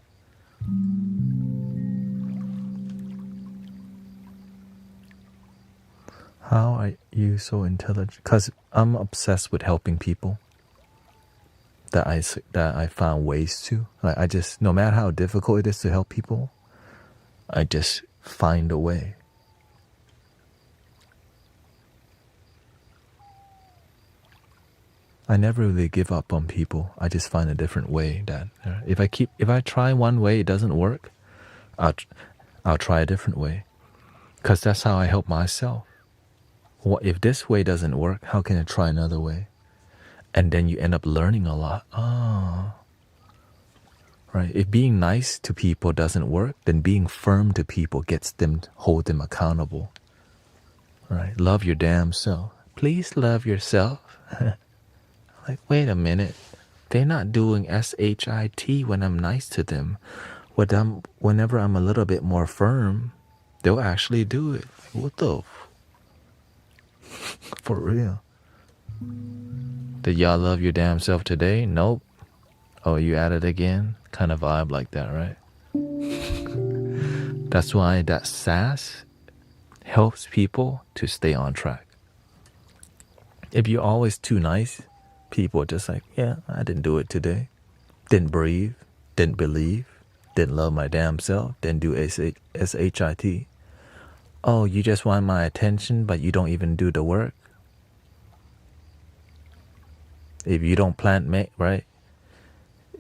How are you so intelligent? Because I'm obsessed with helping people. That I found ways to. Like, I just, no matter how difficult it is to help people, I just find a way. I never really give up on people. I just find a different way. That if I try one way, it doesn't work, I'll try a different way, because that's how I help myself. If this way doesn't work, how can I try another way? And then you end up learning a lot. Right. If being nice to people doesn't work, then being firm to people hold them accountable. Right. Love your damn self. Please love yourself. Like, wait a minute. They're not doing SHIT when I'm nice to them. Whenever I'm a little bit more firm, they'll actually do it. What the? For real. Did y'all love your damn self today? Nope. Oh, you at it again? Kind of vibe like that, right? That's why that sass helps people to stay on track. If you're always too nice, people are just like, yeah, I didn't do it today. Didn't breathe, didn't believe, didn't love my damn self, didn't do SHIT. Oh, you just want my attention, but you don't even do the work. If you don't right?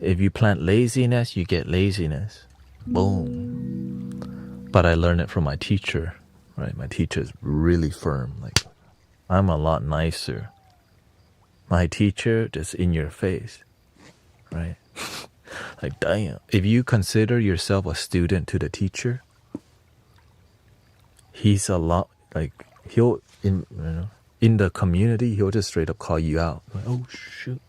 If you plant laziness, you get laziness. Boom. But I learned it from my teacher, right? My teacher is really firm. Like, I'm a lot nicer. My teacher just in your face, right? Like, damn. If you consider yourself a student to the teacher, he's a lot, like, in the community, he'll just straight up call you out. Like, oh, shoot.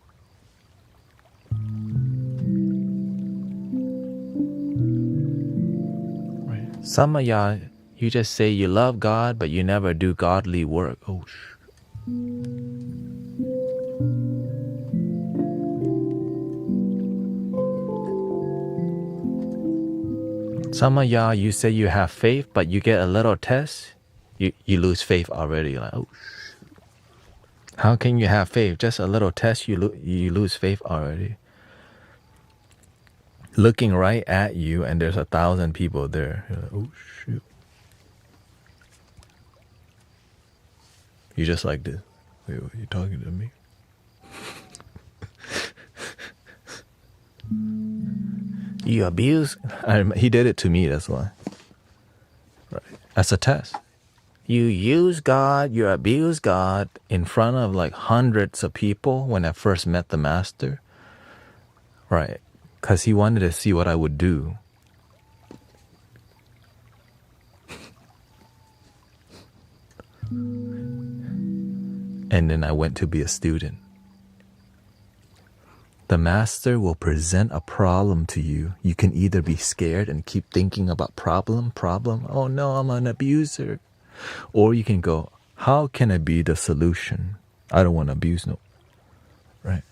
Right. Some of y'all, you just say you love God, but you never do godly work. Oh, shoot. Some of y'all, you say you have faith, but you get a little test, you lose faith already. Like, oh, how can you have faith? Just a little test, you lose faith already. Looking right at you, and there's 1,000 people there. You're like, oh, shoot. You just like this. Wait, what, you talking to me? You abuse. He did it to me, that's why. Right. That's a test. You use God, you abuse God in front of like hundreds of people when I first met the master. Right. Because he wanted to see what I would do. And then I went to be a student. The master will present a problem to you. You can either be scared and keep thinking about problem. Oh no, I'm an abuser. Or you can go, how can I be the solution? I don't want to abuse no. Right?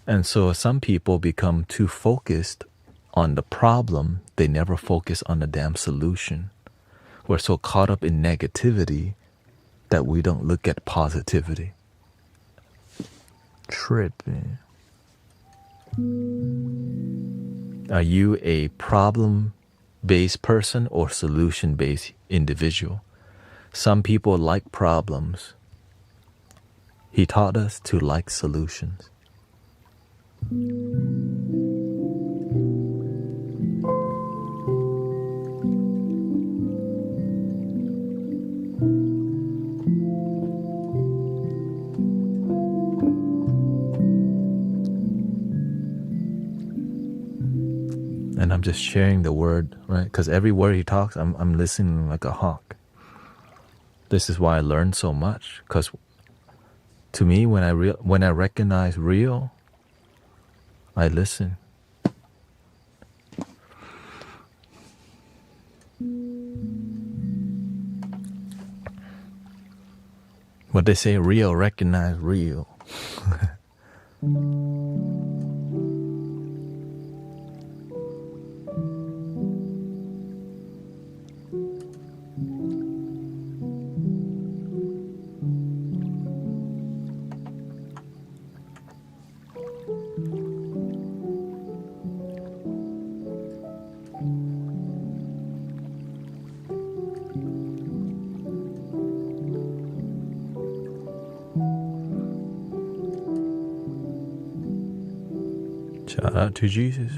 And so some people become too focused on the problem. They never focus on the damn solution. We're so caught up in negativity that we don't look at positivity. Tripping. Are you a problem-based person or solution-based individual? Some people like problems. He taught us to like solutions. And I'm just sharing the word, right? Because every word he talks, I'm listening like a hawk. This is why I learned so much. Because to me, when I recognize real, I listen. What they say, real, recognize real. Shout out to Jesus.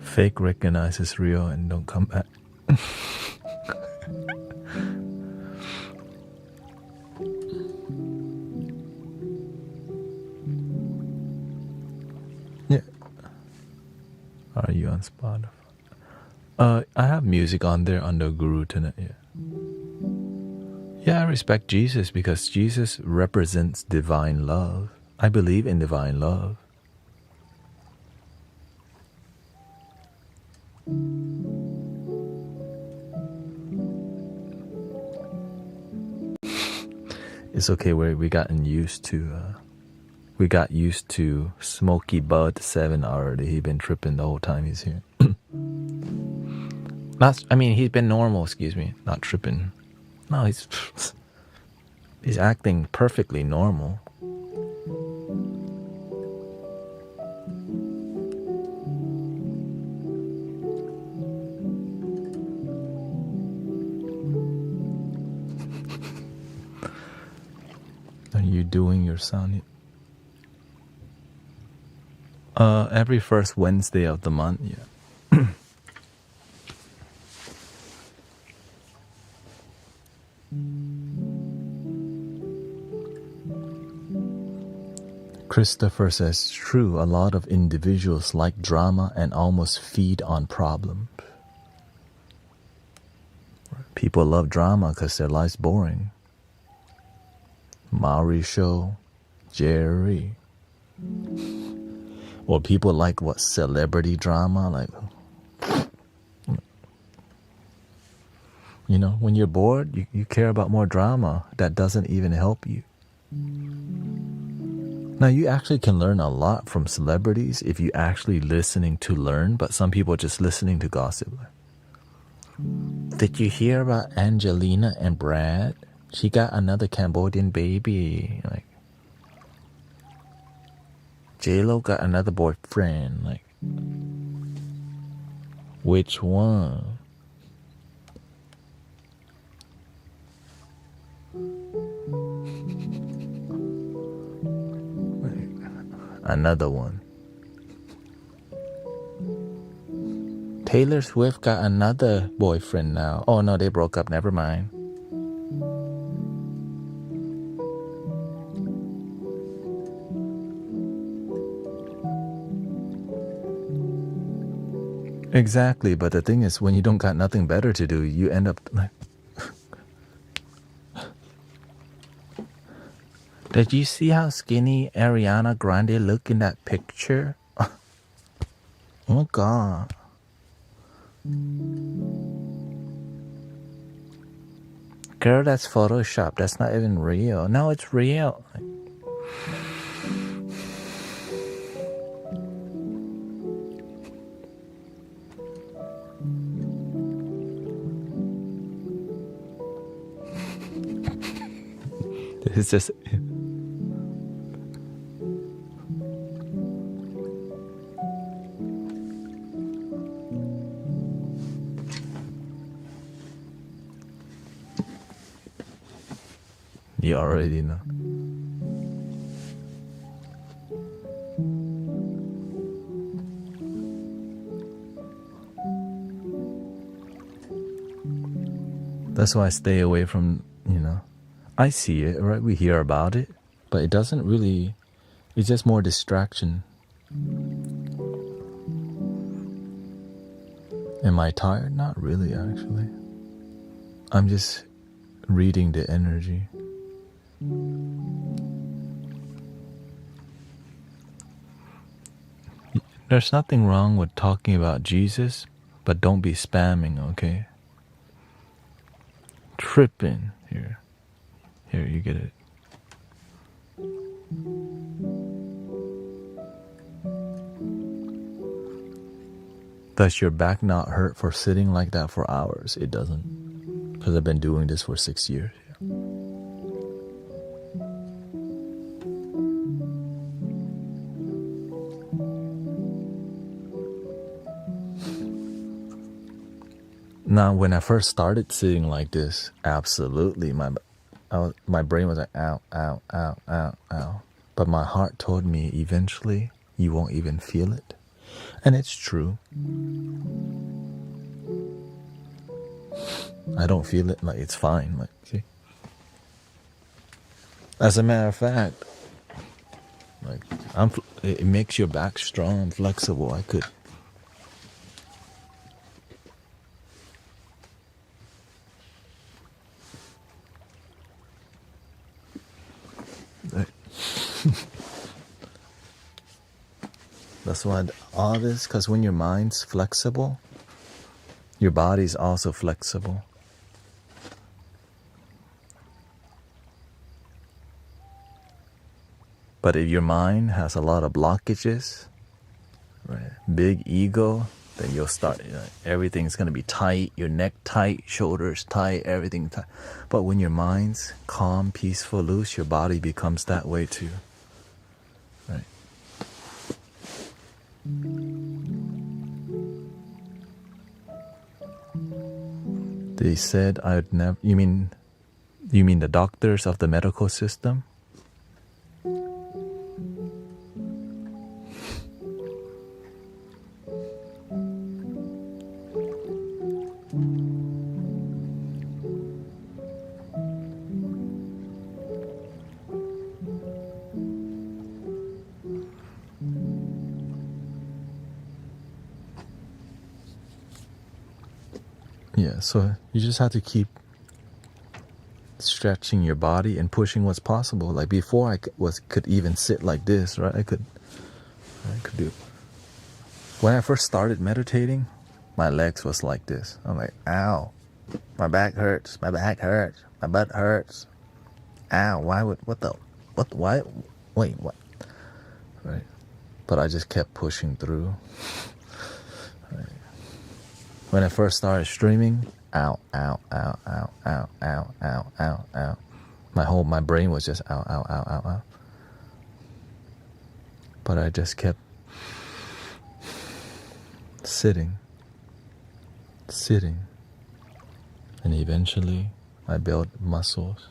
Fake recognizes real and don't come back. Yeah. Are you on Spotify? I have music on there under Guru Thanet. Yeah, I respect Jesus because Jesus represents divine love. I believe in divine love. It's okay. We got used to Smoky Bud 7 already. He been tripping the whole time he's here. He's been normal. Excuse me, not tripping. No, he's acting perfectly normal. Are you doing your sound? Every first Wednesday of the month, yeah. Christopher says, true, a lot of individuals like drama and almost feed on problems. People love drama because their life's boring. Maori show, Jerry. Or people like what, celebrity drama? Like, you know, when you're bored, you care about more drama that doesn't even help you. Now, you actually can learn a lot from celebrities if you actually listening to learn, but some people are just listening to gossip. Did you hear about Angelina and Brad? She got another Cambodian baby. Like, J-Lo got another boyfriend. Like, which one? Another one. Taylor Swift got another boyfriend now. Oh no, they broke up. Never mind. Exactly, but the thing is, when you don't got nothing better to do, you end up like... Did you see how skinny Ariana Grande looked in that picture? Oh my god. Girl, that's Photoshop. That's not even real. No, it's real. It's just... You already know. That's why I stay away from, I see it, right? We hear about it, but it doesn't really, it's just more distraction. Am I tired? Not really, actually. I'm just reading the energy. There's nothing wrong with talking about Jesus, but don't be spamming, okay? Tripping. Here, you get it. Does your back not hurt for sitting like that for hours? It doesn't, because I've been doing this for 6 years. Now, when I first started sitting like this, absolutely, my brain was like, ow, ow, ow, ow, ow. But my heart told me eventually you won't even feel it. And it's true. I don't feel it, like it's fine. Like, see? As a matter of fact, like it makes your back strong, flexible. I could. That's why all this, because when your mind's flexible, your body's also flexible. But if your mind has a lot of blockages, right, big ego, then you'll start, everything's going to be tight, your neck tight, shoulders tight, everything tight. But when your mind's calm, peaceful, loose, your body becomes that way too. Right? They said I'd never... You mean the doctors of the medical system? Yeah, so you just have to keep stretching your body and pushing what's possible. Like before I could even sit like this, right? I could do. When I first started meditating, my legs was like this. I'm like, ow, my back hurts, my butt hurts. Ow, why, wait, what? Right? But I just kept pushing through. Right. When I first started streaming, ow, ow, ow, ow, ow, ow, ow, ow, ow. My brain was just ow, ow, ow, ow, ow. But I just kept sitting. And eventually I built muscles.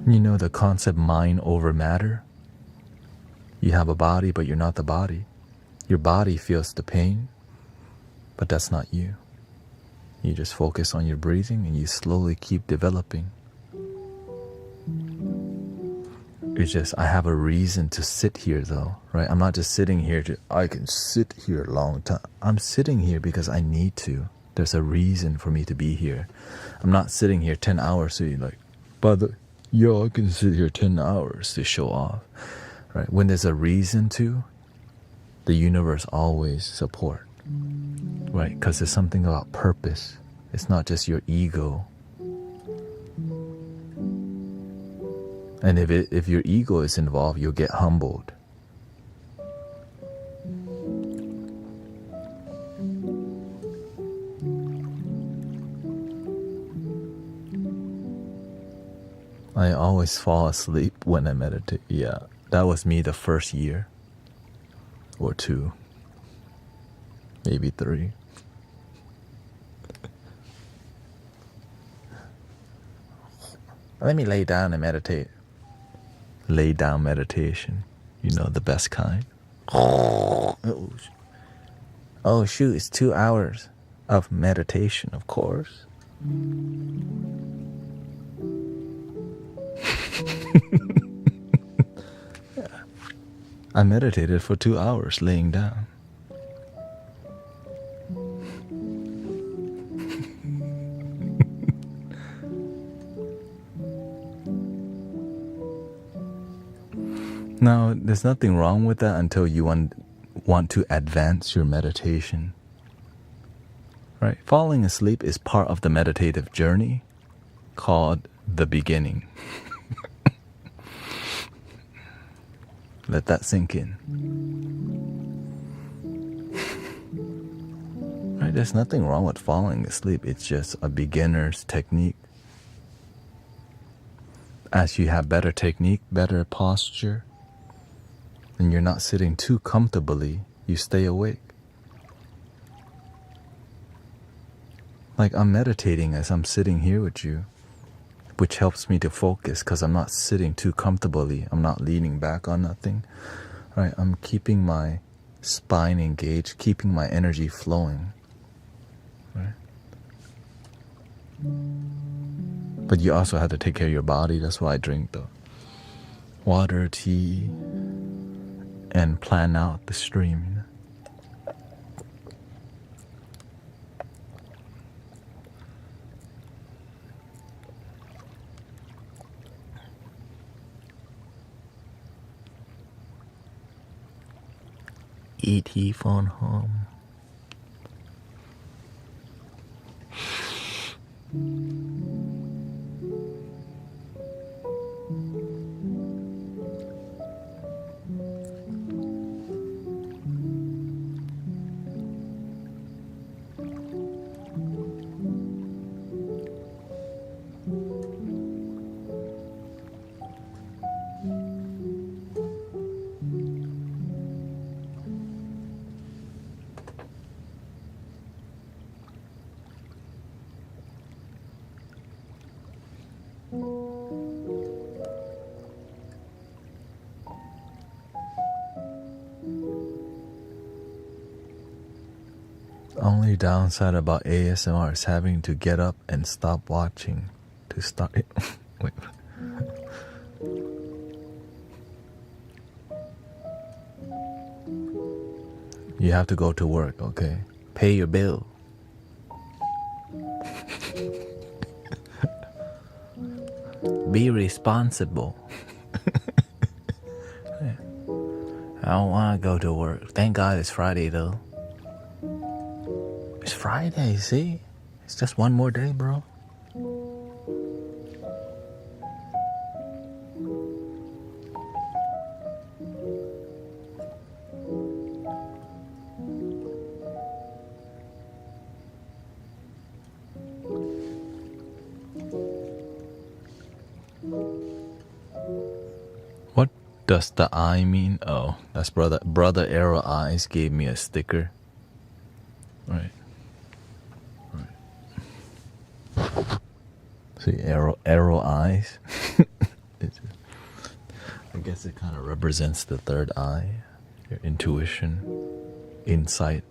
You know the concept mind over matter? You have a body, but you're not the body. Your body feels the pain, but that's not you. You just focus on your breathing and you slowly keep developing. It's just I have a reason to sit here though, right? I'm not just sitting here I can sit here a long time. I'm sitting here because I need to. There's a reason for me to be here. I'm not sitting here 10 hours so you're like, but yo, I can sit here 10 hours to show off. Right? When there's a reason to, the universe always support. Right? Because there's something about purpose. It's not just your ego. And if your ego is involved, you'll get humbled. I always fall asleep when I meditate. Yeah, that was me the first year. Or 2. Maybe 3. Let me lay down and meditate. Lay down meditation. You know, the best kind. Oh shoot, it's 2 hours of meditation, of course. Yeah. I meditated for 2 hours laying down. Now, there's nothing wrong with that until you want to advance your meditation. Right? Falling asleep is part of the meditative journey called the beginning. Let that sink in. Right? There's nothing wrong with falling asleep. It's just a beginner's technique. As you have better technique, better posture, and you're not sitting too comfortably, you stay awake. Like I'm meditating as I'm sitting here with you, which helps me to focus because I'm not sitting too comfortably. I'm not leaning back on nothing. Right? I'm keeping my spine engaged, keeping my energy flowing. Right? But you also have to take care of your body. That's why I drink the water, tea, and plan out the stream. E.T. phone home. Only downside about ASMR is having to get up and stop watching to start it. Wait. You have to go to work, okay? Pay your bill. Be responsible. I don't want to go to work. Thank God it's Friday though. It's Friday, see? It's just one more day, bro. What does the eye mean? Oh, that's brother Arrow Eyes gave me a sticker. Right. See, arrow eyes. I guess it kind of represents the third eye, your intuition, insight.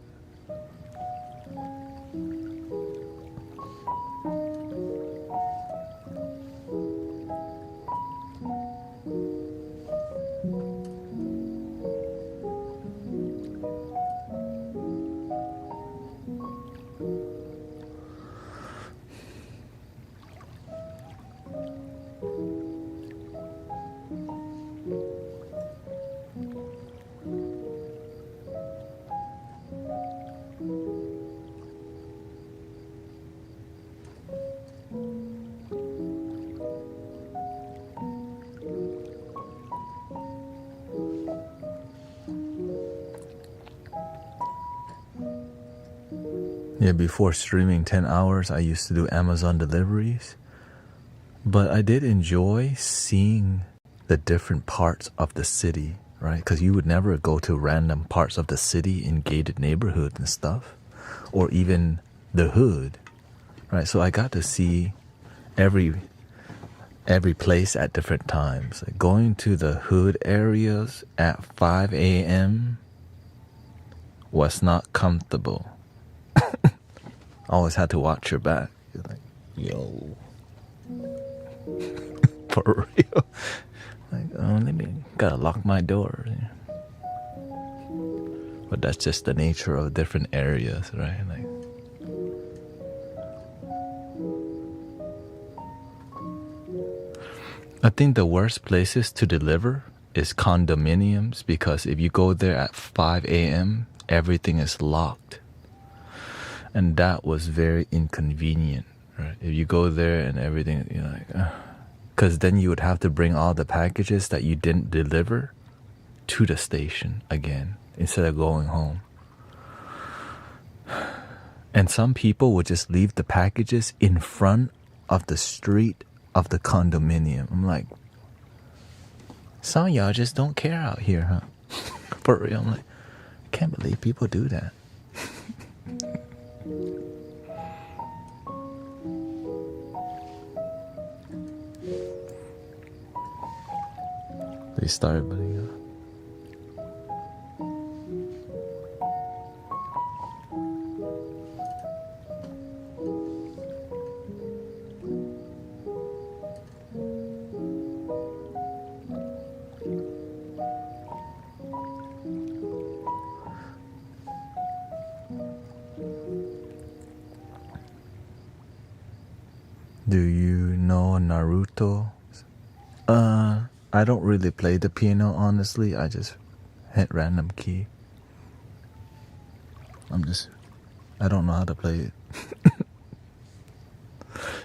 Yeah, before streaming 10 hours, I used to do Amazon deliveries. But I did enjoy seeing the different parts of the city, right? Because you would never go to random parts of the city in gated neighborhoods and stuff, or even the hood, right? So I got to see every place at different times. Like going to the hood areas at 5 a.m. was not comfortable. Always had to watch your back. You're like, yo, for real. Like, oh, gotta lock my door. But that's just the nature of different areas, right? Like, I think the worst places to deliver is condominiums, because if you go there at 5 a.m., everything is locked. And that was very inconvenient, right? If you go there and everything, you're like, because then you would have to bring all the packages that you didn't deliver to the station again instead of going home. And some people would just leave the packages in front of the street of the condominium. I'm like, some of y'all just don't care out here, huh? For real. I'm like, I can't believe people do that. They started putting up. Do you know Naruto? I don't really play the piano, honestly. I just hit random key. I don't know how to play it.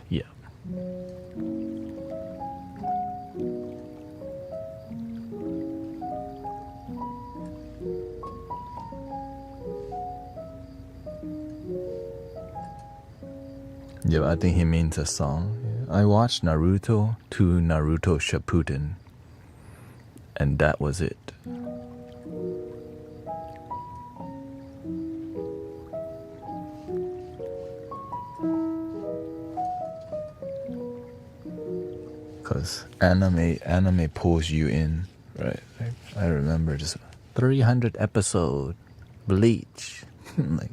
Yeah. Yeah, I think he means a song. Yeah. I watched Naruto to Naruto Shippuden, and that was it. Because anime pulls you in, right? I remember just 300 episode Bleach. Like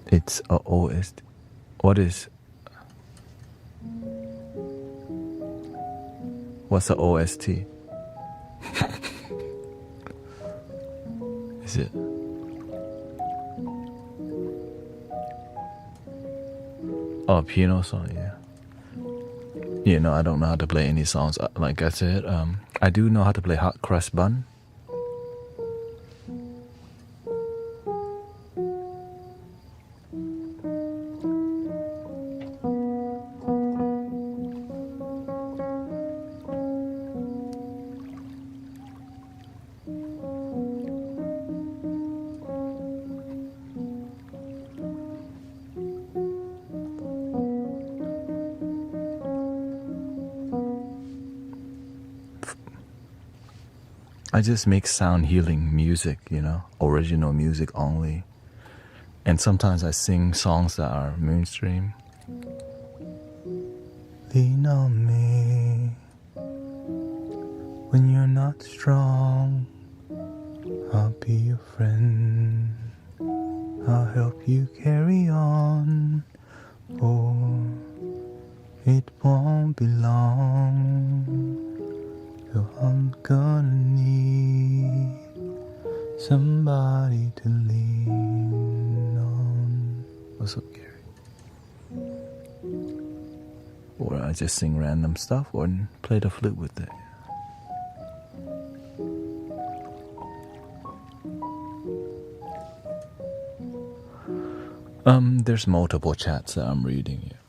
it's a OST. What's a OST? Is it? Oh, piano song, yeah. Yeah, no, I don't know how to play any songs. Like I said, I do know how to play Hot Cross Bun. I just make sound healing music, original music only. And sometimes I sing songs that are mainstream. Lean on me when you're not strong. I'll be your friend. I'll help you carry on. Or it won't be long. So I'm gonna need somebody to lean on. What's up, Gary? Or I just sing random stuff or play the flute with it. There's multiple chats that I'm reading here.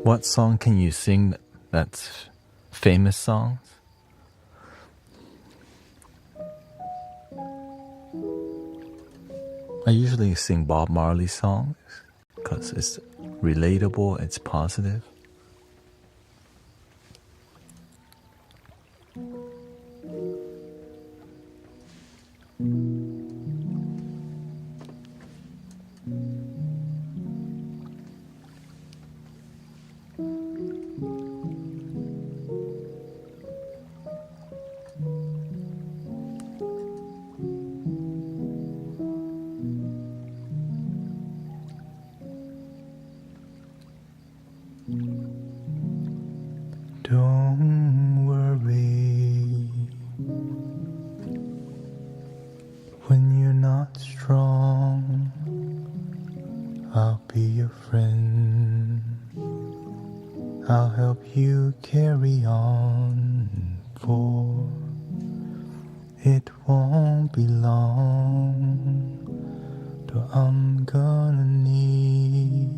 What song can you sing that's famous songs? I usually sing Bob Marley songs because it's relatable, it's positive. Don't worry when you're not strong. I'll be your friend. I'll help you carry on, for it won't be long till I'm gonna need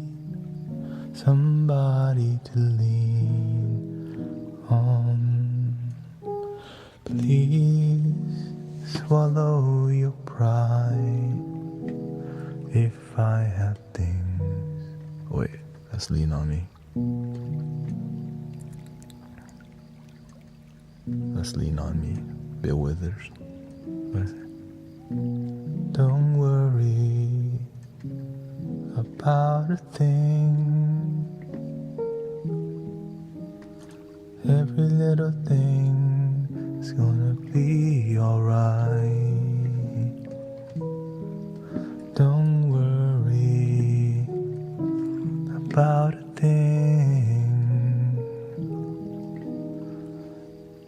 somebody to lean on. Please swallow your pride. If I have things. Wait, that's Lean on Me. That's Lean on Me. Bill Withers. What is it? Don't worry about a thing. Every little thing is gonna be alright. Don't worry about a thing.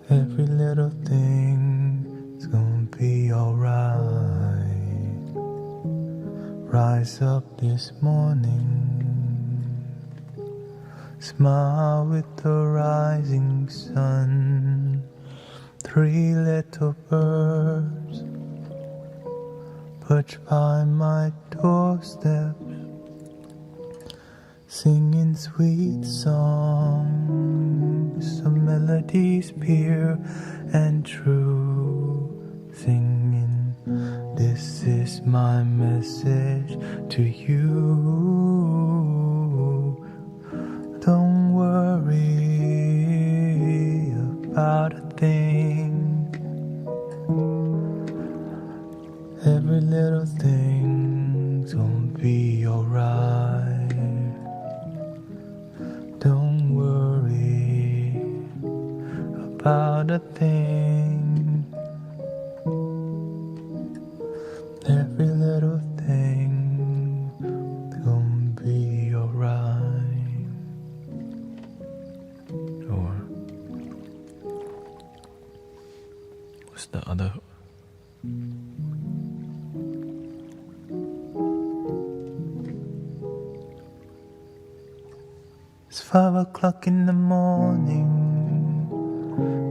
Every little thing is gonna be alright. Rise up this morning, smile with the rising sun. 3 little birds perched by my doorstep, singing sweet songs, some melodies pure and true, singing, this is my message to you. Don't worry about a thing. Every little thing's gonna be alright. Don't worry about a thing. Every little thing's gonna be alright. Or what's the other? It's 5 o'clock in the morning.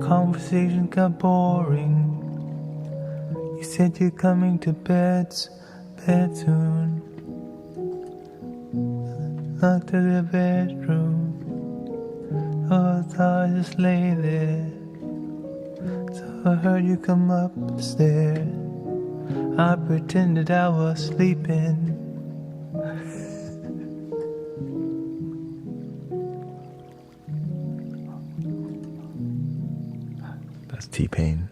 Conversation got boring. You said you're coming to bed soon. Locked to the bedroom. Oh, I thought I just lay there. So I heard you come up the stairs. I pretended I was sleeping. That's T-Pain.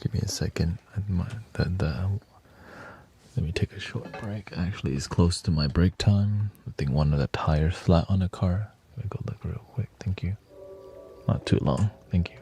Give me a second. Let me take a short break. Actually, it's close to my break time. I think one of the tires flat on the car. Let me go look real quick. Thank you. Not too long. Thank you.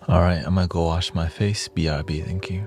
Alright, I'm gonna go wash my face. BRB, thank you.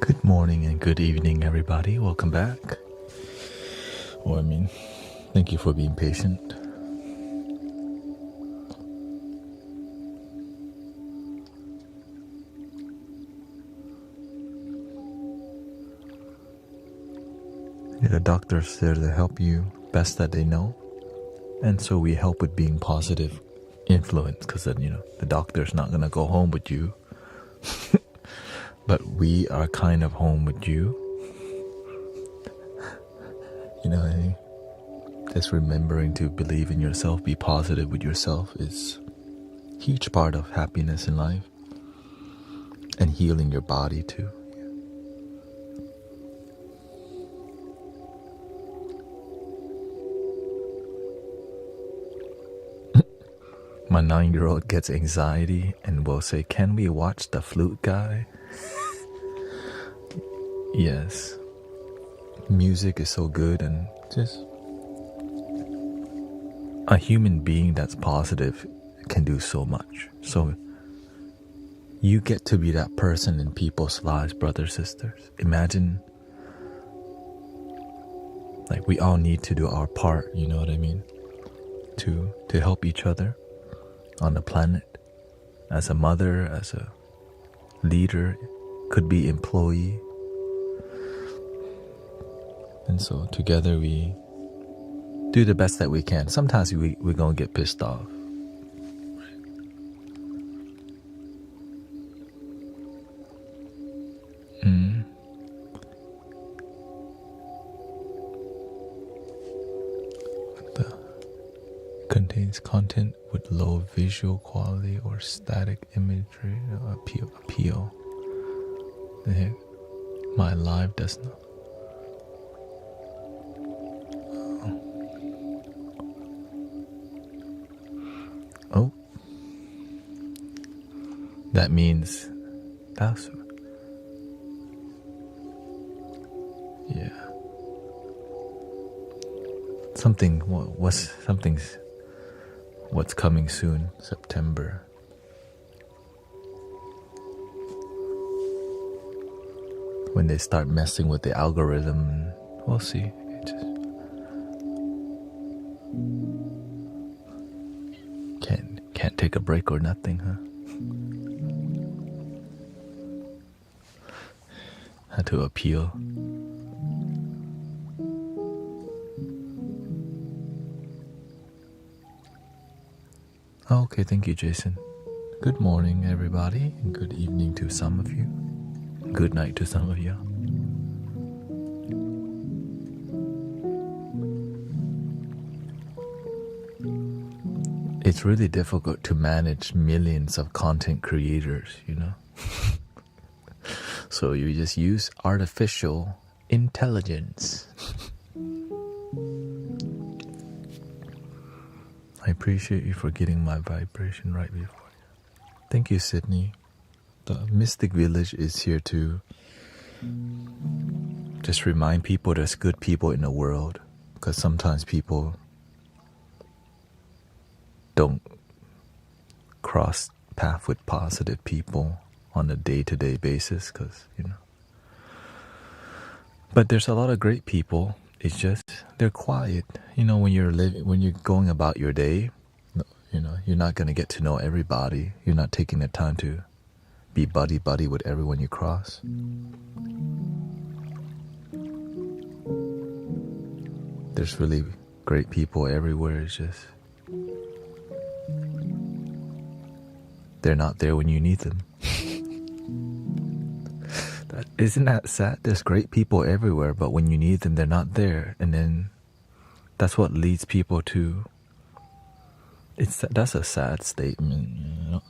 Good morning and good evening, everybody. Welcome back. Thank you for being patient. The doctor's there to help you best that they know. And so we help with being positive influence, because then, the doctor's not going to go home with you. But we are kind of home with you. You know what I mean? Just remembering to believe in yourself, be positive with yourself is a huge part of happiness in life. And healing your body too. My 9-year-old gets anxiety and will say, "Can we watch the Flute guy?" Yes. Music is so good, and just a human being that's positive can do so much. So you get to be that person in people's lives, brothers, sisters. Imagine, like, we all need to do our part, you know what I mean? To help each other on the planet. As a mother, as a leader, could be employee. And so together we do the best that we can. Sometimes we're going to get pissed off. Contains content with low visual quality or static imagery appeal. The heck? My live does not. Oh. That means that's, yeah. What's coming soon, September. When they start messing with the algorithm, we'll see. Can't take a break or nothing, huh? Had to appeal. Okay, thank you, Jason. Good morning, everybody, and good evening to some of you. Good night to some of you. It's really difficult to manage millions of content creators, So you just use artificial intelligence. I appreciate you for getting my vibration right before you. Thank you, Sydney. The Mystic Village is here to just remind people there's good people in the world, because sometimes people don't cross path with positive people on a day-to-day basis, because but there's a lot of great people. It's just they're quiet. When you're going about your day, you're not going to get to know everybody. You're not taking the time to be buddy with everyone you cross. There's really great people everywhere. It's just they're not there when you need them. Isn't that sad? There's great people everywhere, but when you need them, they're not there. And then that's what leads people to... That's a sad statement,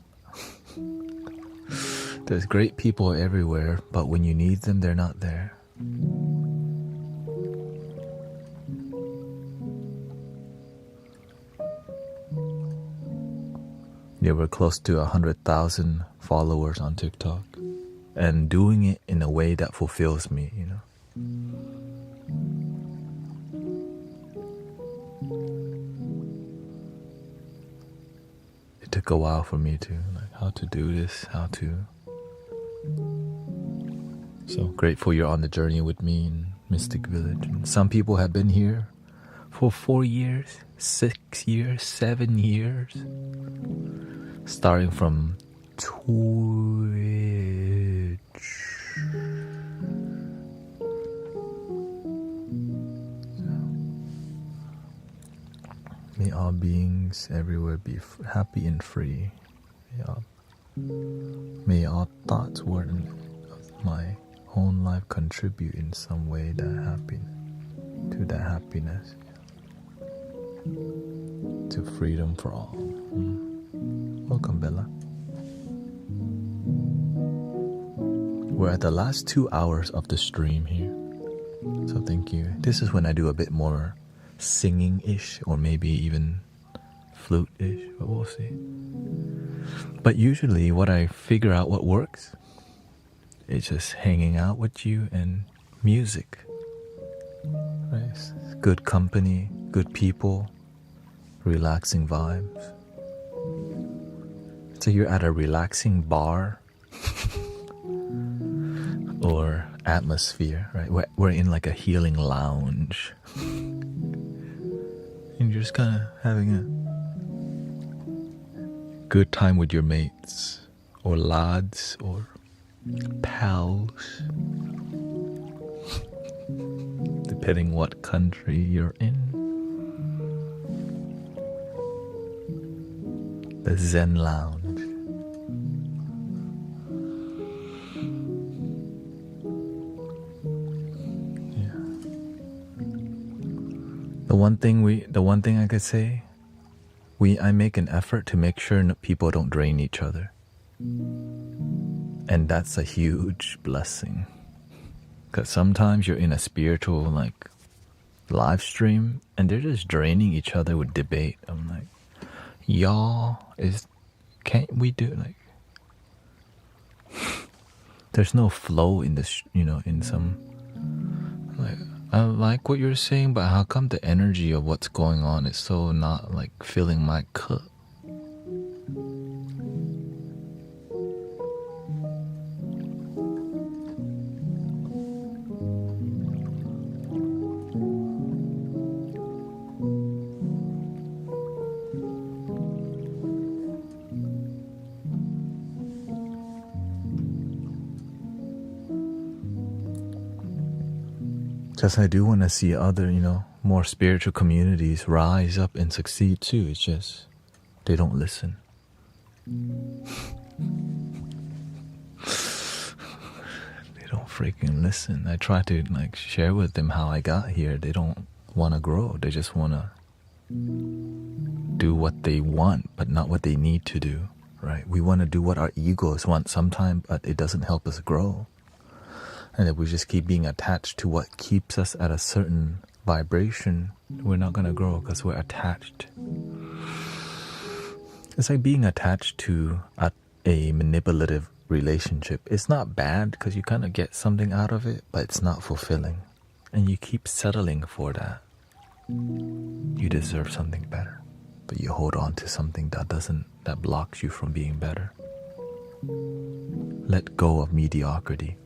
There's great people everywhere, but when you need them, they're not there. Yeah, we're close to 100,000 followers on TikTok. And doing it in a way that fulfills me, It took a while for me to, how to do this, how to So grateful you're on the journey with me in Mystic Village. And some people have been here for 4 years, 6 years, 7 years. Starting from Twitch. May all beings everywhere be happy and free. May all thoughts, words, and of my own life contribute in some way to that happiness, to freedom for all. Welcome, Bella. We're at the last 2 hours of the stream here, so thank you. This is when I do a bit more singing-ish, or maybe even flute-ish, but we'll see. But usually what I figure out what works is just hanging out with you and music. Right? Good company, good people, relaxing vibes. So you're at a relaxing bar or atmosphere, right? We're in like a healing lounge. And you're just kind of having a good time with your mates or lads or pals, depending what country you're in. The Zen Lounge. Yeah. The one thing I could say, I make an effort to make sure people don't drain each other. And that's a huge blessing. Because sometimes you're in a spiritual live stream and they're just draining each other with debate. I'm like, y'all, can't we do there's no flow in this, in some, I like what you're saying, but how come the energy of what's going on is so not filling my cup? Because I do want to see other, more spiritual communities rise up and succeed too. It's just, they don't listen. They don't freaking listen. I try to share with them how I got here. They don't want to grow. They just want to do what they want, but not what they need to do, right? We want to do what our egos want sometimes, but it doesn't help us grow. And if we just keep being attached to what keeps us at a certain vibration, we're not going to grow because we're attached. It's like being attached to a manipulative relationship. It's not bad because you kind of get something out of it, but it's not fulfilling. And you keep settling for that. You deserve something better, but you hold on to something that blocks you from being better. Let go of mediocrity.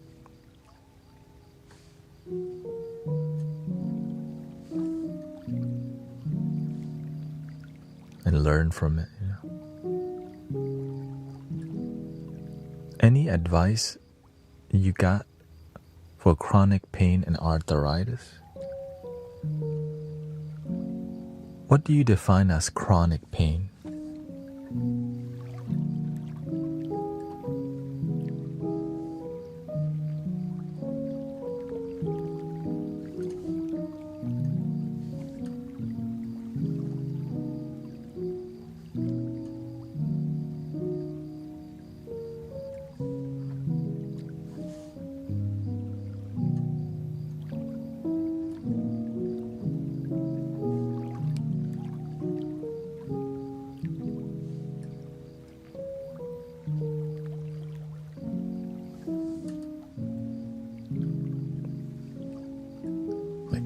And learn from it. Any advice you got for chronic pain and arthritis? What do you define as chronic pain?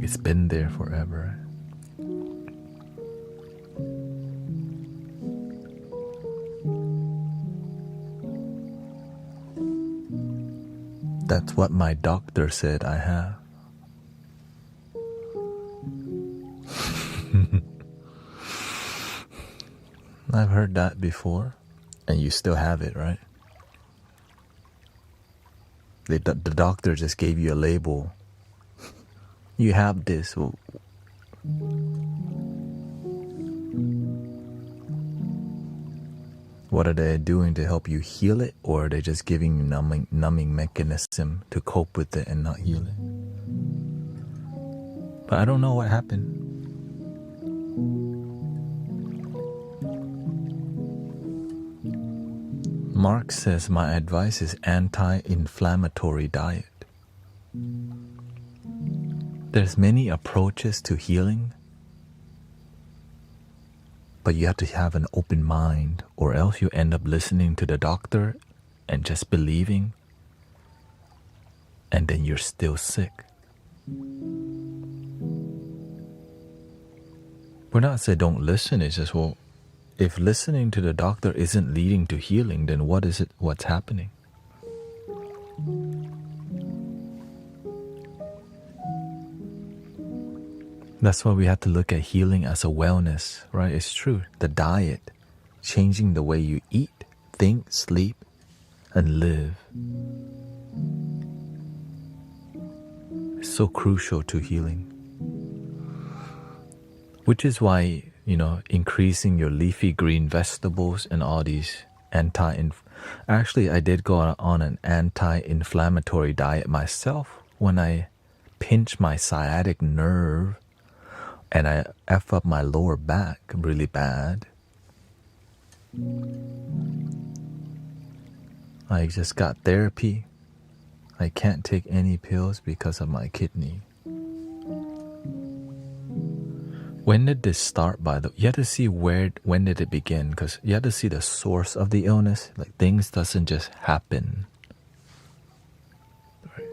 It's been there forever. That's what my doctor said I have. I've heard that before. And you still have it, right? The doctor just gave you a label. You have this. What are they doing to help you heal it? Or are they just giving you numbing mechanism to cope with it and not heal it? But I don't know what happened. Mark says my advice is anti-inflammatory diet. There's many approaches to healing, but you have to have an open mind, or else you end up listening to the doctor and just believing, and then you're still sick. We're not saying don't listen, it's just, well, if listening to the doctor isn't leading to healing, then what's happening? That's why we have to look at healing as a wellness, right? It's true. The diet, changing the way you eat, think, sleep, and live. It's so crucial to healing. Which is why, increasing your leafy green vegetables and all these Actually, I did go on an anti-inflammatory diet myself when I pinched my sciatic nerve and I F up my lower back really bad. I just got therapy. I can't take any pills because of my kidney. When did this start, by the way? You have to see when did it begin, because you have to see the source of the illness. Like, things doesn't just happen. Right?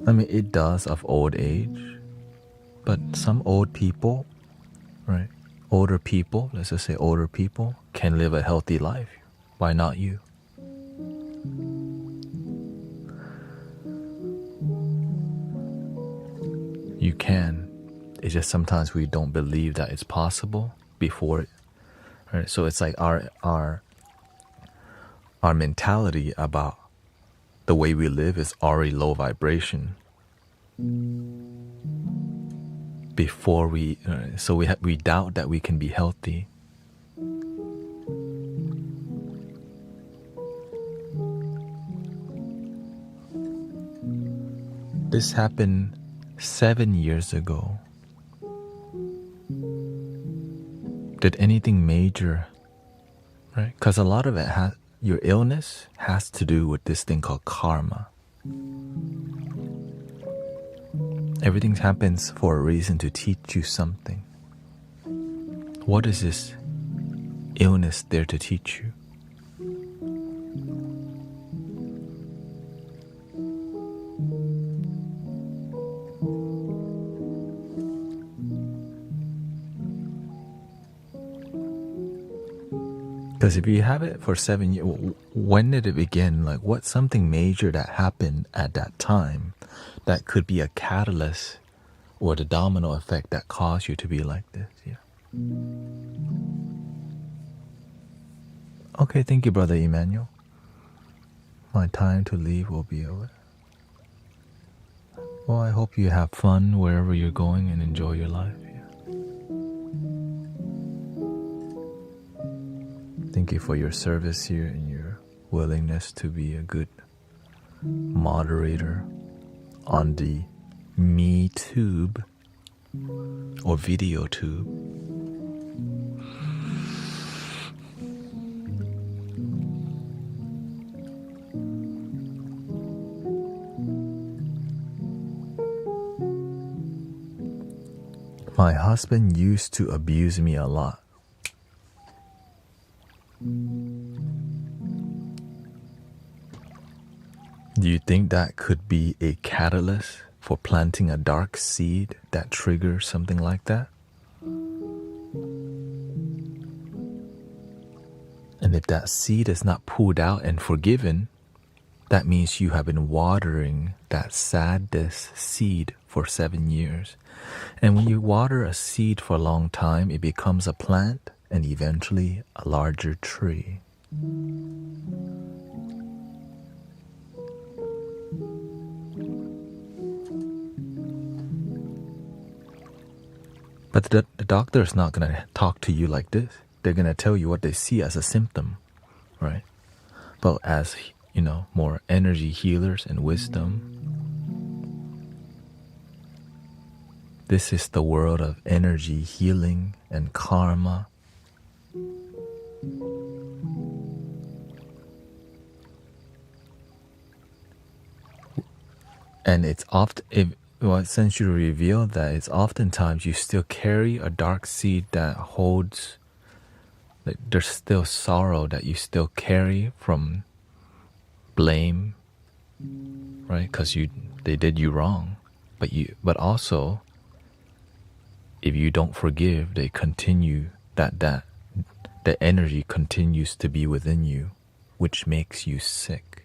I mean, it does of old age, but some old people, right? Older people, let's just say older people, can live a healthy life. Why not you? You can. It's just sometimes we don't believe that it's possible before it. Right? So it's like our mentality about the way we live is already low vibration. Before we doubt that we can be healthy. This happened 7 years ago. Did anything major, right? Because a lot of it your illness has to do with this thing called karma. Everything happens for a reason, to teach you something. What is this illness there to teach you? Because if you have it for 7 years, when did it begin? Like, what's something major that happened at that time that could be a catalyst or the domino effect that caused you to be like this? Yeah. Okay, thank you, Brother Emmanuel. My time to leave will be over. Well, I hope you have fun wherever you're going and enjoy your life. Thank you for your service here and your willingness to be a good moderator on the MeTube or VideoTube. My husband used to abuse me a lot. Do you think that could be a catalyst for planting a dark seed that triggers something like that? And if that seed is not pulled out and forgiven, that means you have been watering that sadness seed for 7 years. And when you water a seed for a long time, it becomes a plant and eventually a larger tree. But the doctor is not going to talk to you like this. They're going to tell you what they see as a symptom, right? But as, more energy healers and wisdom, this is the world of energy healing and karma. And it's often, since you revealed that, it's oftentimes you still carry a dark seed that holds, like, there's still sorrow that you still carry from blame, right? Because they did you wrong, but also, if you don't forgive, they continue that the energy continues to be within you, which makes you sick.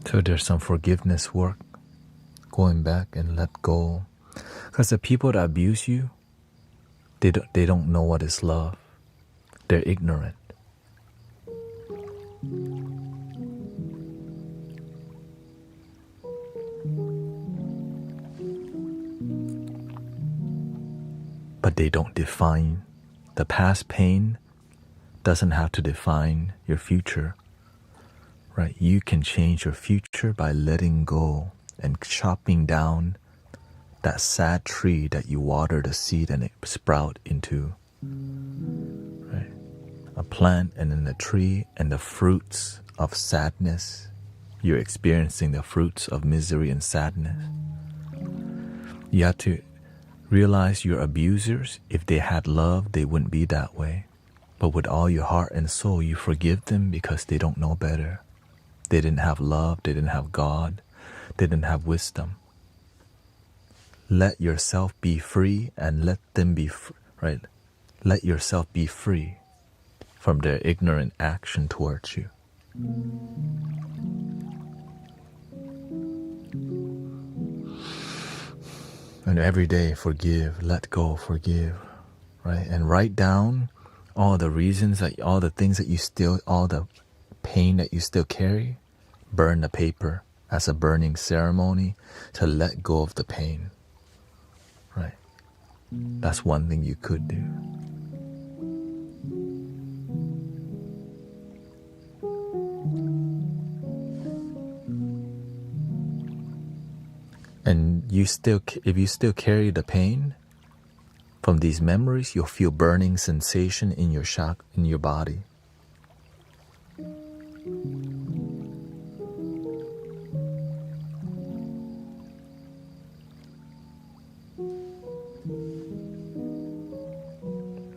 So there's some forgiveness work, going back and let go. Because the people that abuse you, they don't know what is love. They're ignorant. But they don't define. The past pain doesn't have to define your future. Right? You can change your future by letting go and chopping down that sad tree that you watered a seed and it sprout into, right? A plant and then a tree, and the fruits of sadness. You're experiencing the fruits of misery and sadness. You have to realize your abusers, if they had love, they wouldn't be that way. But with all your heart and soul, you forgive them because they don't know better. They didn't have love, they didn't have God, they didn't have wisdom. Let yourself be free and let them be right. Let yourself be free from their ignorant action towards you. And every day forgive, let go, forgive, right? And write down all the reasons, all the things that you still, all the pain that you still carry. Burn the paper as a burning ceremony to let go of the pain, right? That's one thing you could do. And if you still carry the pain from these memories, you'll feel burning sensation in your body.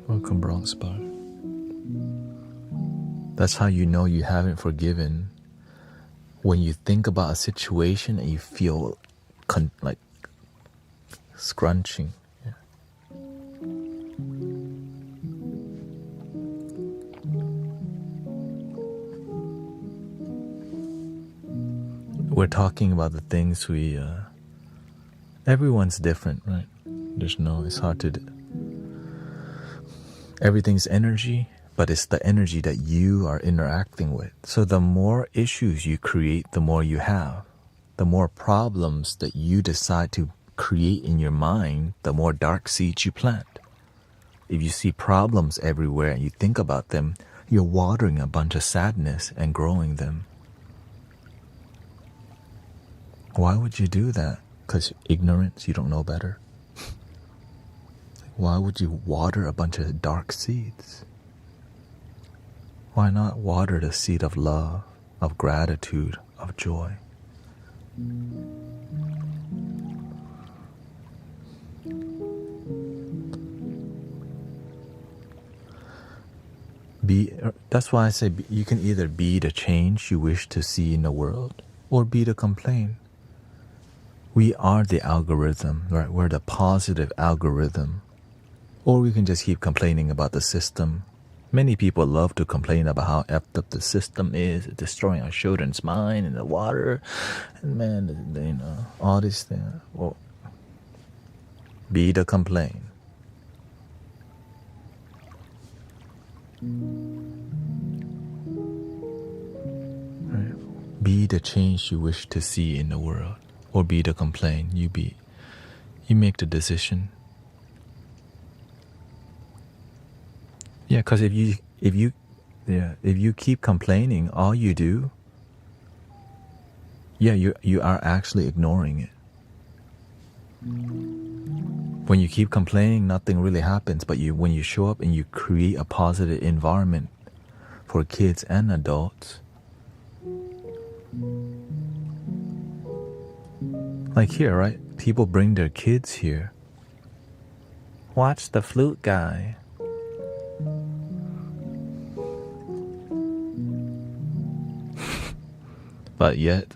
Welcome, Bronx Bar. That's how you know you haven't forgiven. When you think about a situation and you feel like scrunching. Yeah. We're talking about the things everyone's different, right? It's hard to, everything's energy, but it's the energy that you are interacting with. So the more issues you create, the more you have. The more problems that you decide to create in your mind, the more dark seeds you plant. If you see problems everywhere and you think about them, you're watering a bunch of sadness and growing them. Why would you do that? Because ignorance, you don't know better. Why would you water a bunch of dark seeds? Why not water the seed of love, of gratitude, of joy? That's why I say you can either be the change you wish to see in the world or be the complaint. We are the algorithm, right? We're the positive algorithm. Or we can just keep complaining about the system. Many people love to complain about how effed up the system is, destroying our children's mind and the water, and man, you know, all these things. Well, be the complaint. Right. Be the change you wish to see in the world, or be the complaint. You make the decision. Yeah, because if you keep complaining, all you do, you are actually ignoring it. When you keep complaining, nothing really happens. But when you show up and you create a positive environment for kids and adults, like here, right? People bring their kids here. Watch the flute guy. But yet,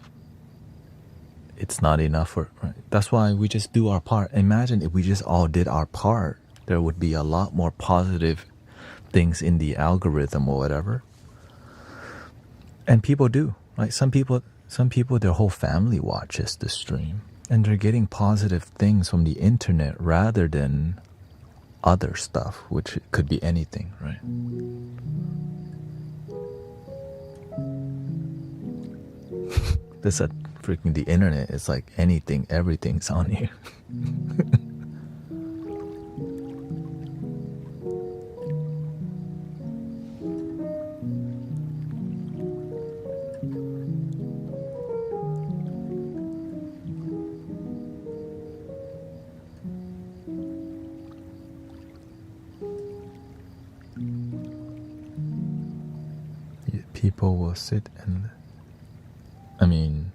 it's not enough for, right? That's why we just do our part. Imagine if we just all did our part, there would be a lot more positive things in the algorithm or whatever. And people do, right? Some people, their whole family watches the stream, and they're getting positive things from the internet rather than other stuff, which could be anything, right? This freaking the internet is like anything, everything's on here. People will sit and, I mean,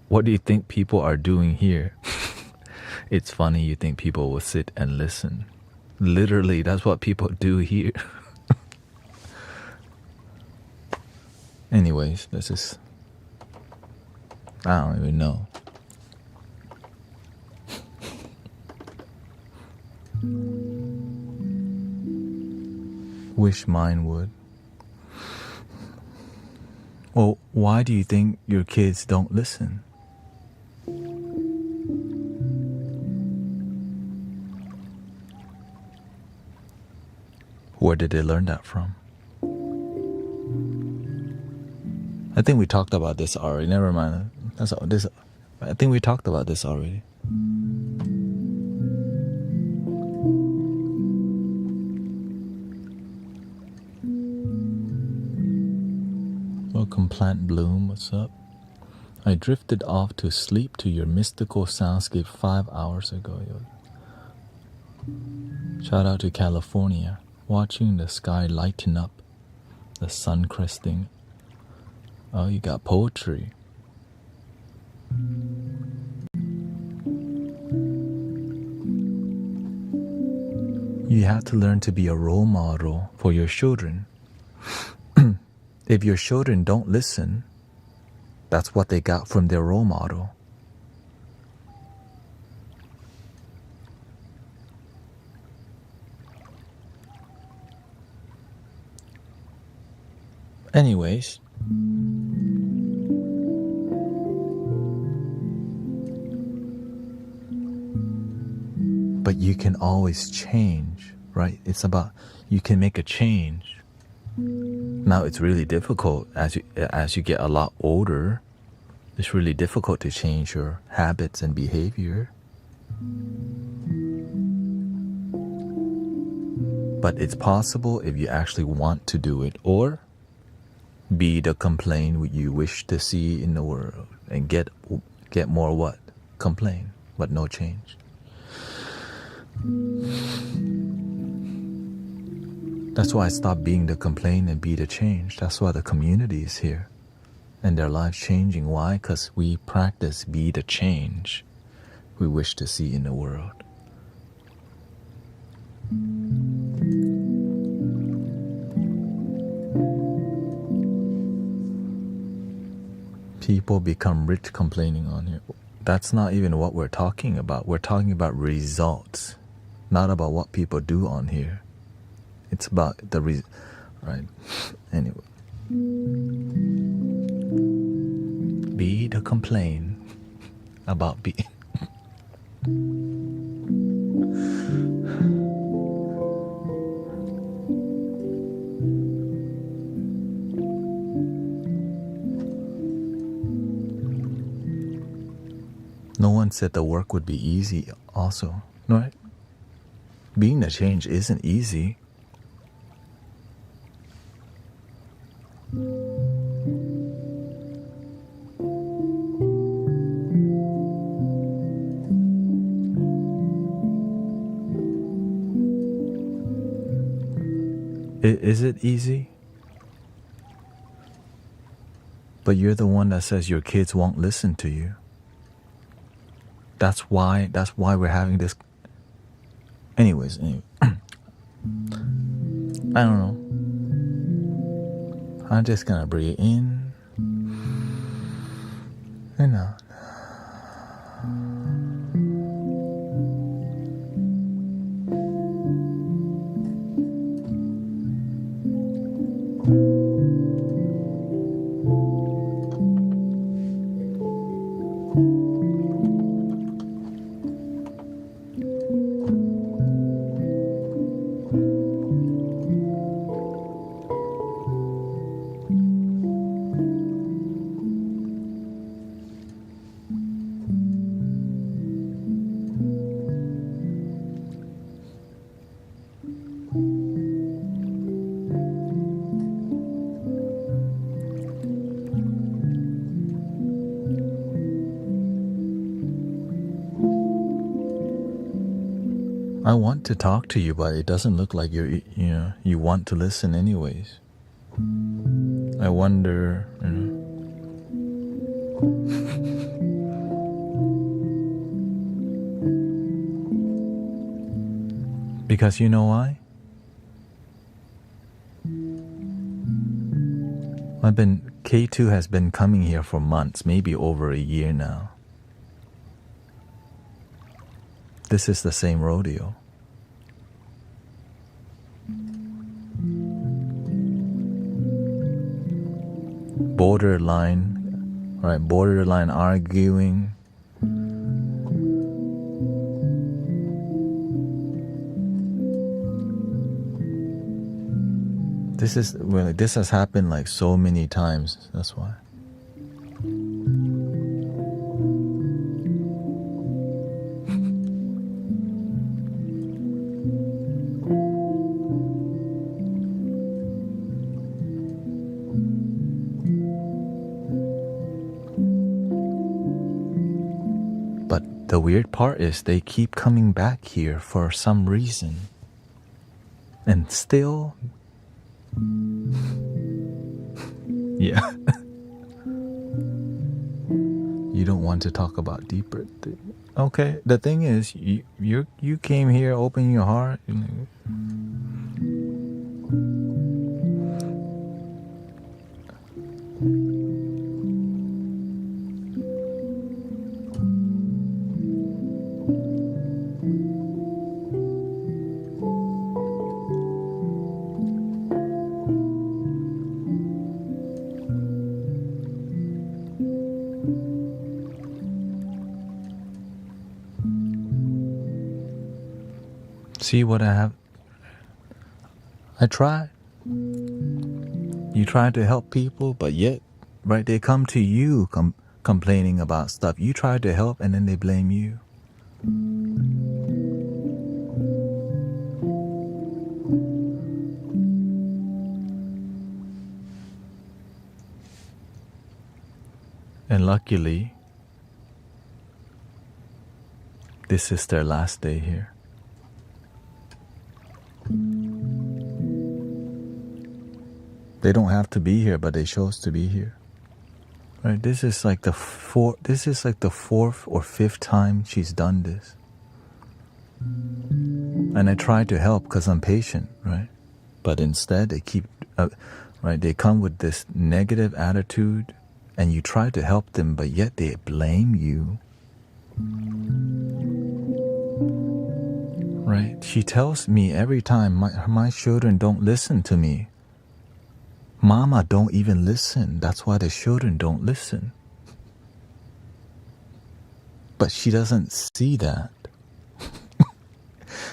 what do you think people are doing here? It's funny you think people will sit and listen. Literally, that's what people do here. Anyways, this is, I don't even know. Wish mine would. Well, why do you think your kids don't listen? Where did they learn that from? I think we talked about this already. Never mind. I think we talked about this already. Welcome, Plant Bloom. What's up? I drifted off to sleep to your mystical soundscape 5 hours ago. Shout out to California. Watching the sky lighten up, the sun cresting. Oh, you got poetry. You have to learn to be a role model for your children. If your children don't listen, that's what they got from their role model. Anyways, but you can always change, right? It's about, you can make a change. Now it's really difficult as you get a lot older. It's really difficult to change your habits and behavior. But it's possible if you actually want to do it, or be the complaint you wish to see in the world, and get more what? Complain, but no change. That's why I stopped being the complaint and be the change. That's why the community is here and their lives changing. Why? Because we practice be the change we wish to see in the world. People become rich complaining on here. That's not even what we're talking about. We're talking about results, not about what people do on here. It's about the right? Anyway. Be the complain about being. No one said the work would be easy also, right? Being the change isn't easy. Is it easy? But you're the one that says your kids won't listen to you. That's why we're having this. Anyways, anyway. I don't know. I'm just gonna breathe in and out. I want to talk to you, but it doesn't look like you want to listen anyways. I wonder, because you know why? K2 has been coming here for months, maybe over a year now. This is the same rodeo. Borderline arguing. This has happened like so many times, that's why. The weird part is they keep coming back here for some reason. And still... yeah. You don't want to talk about deeper things. Okay, the thing is, you came here, open your heart. See what I have? I tried. You try to help people, but yet, right, they come to you complaining about stuff. You try to help and then they blame you. And luckily, this is their last day here. They don't have to be here, but they chose to be here. Right? This is like the fourth or fifth time she's done this. And I try to help because I'm patient, right? But instead they keep, right? They come with this negative attitude and you try to help them, but yet they blame you. Right? She tells me every time, my children don't listen to me. Mama don't even listen. That's why the children don't listen. But she doesn't see that.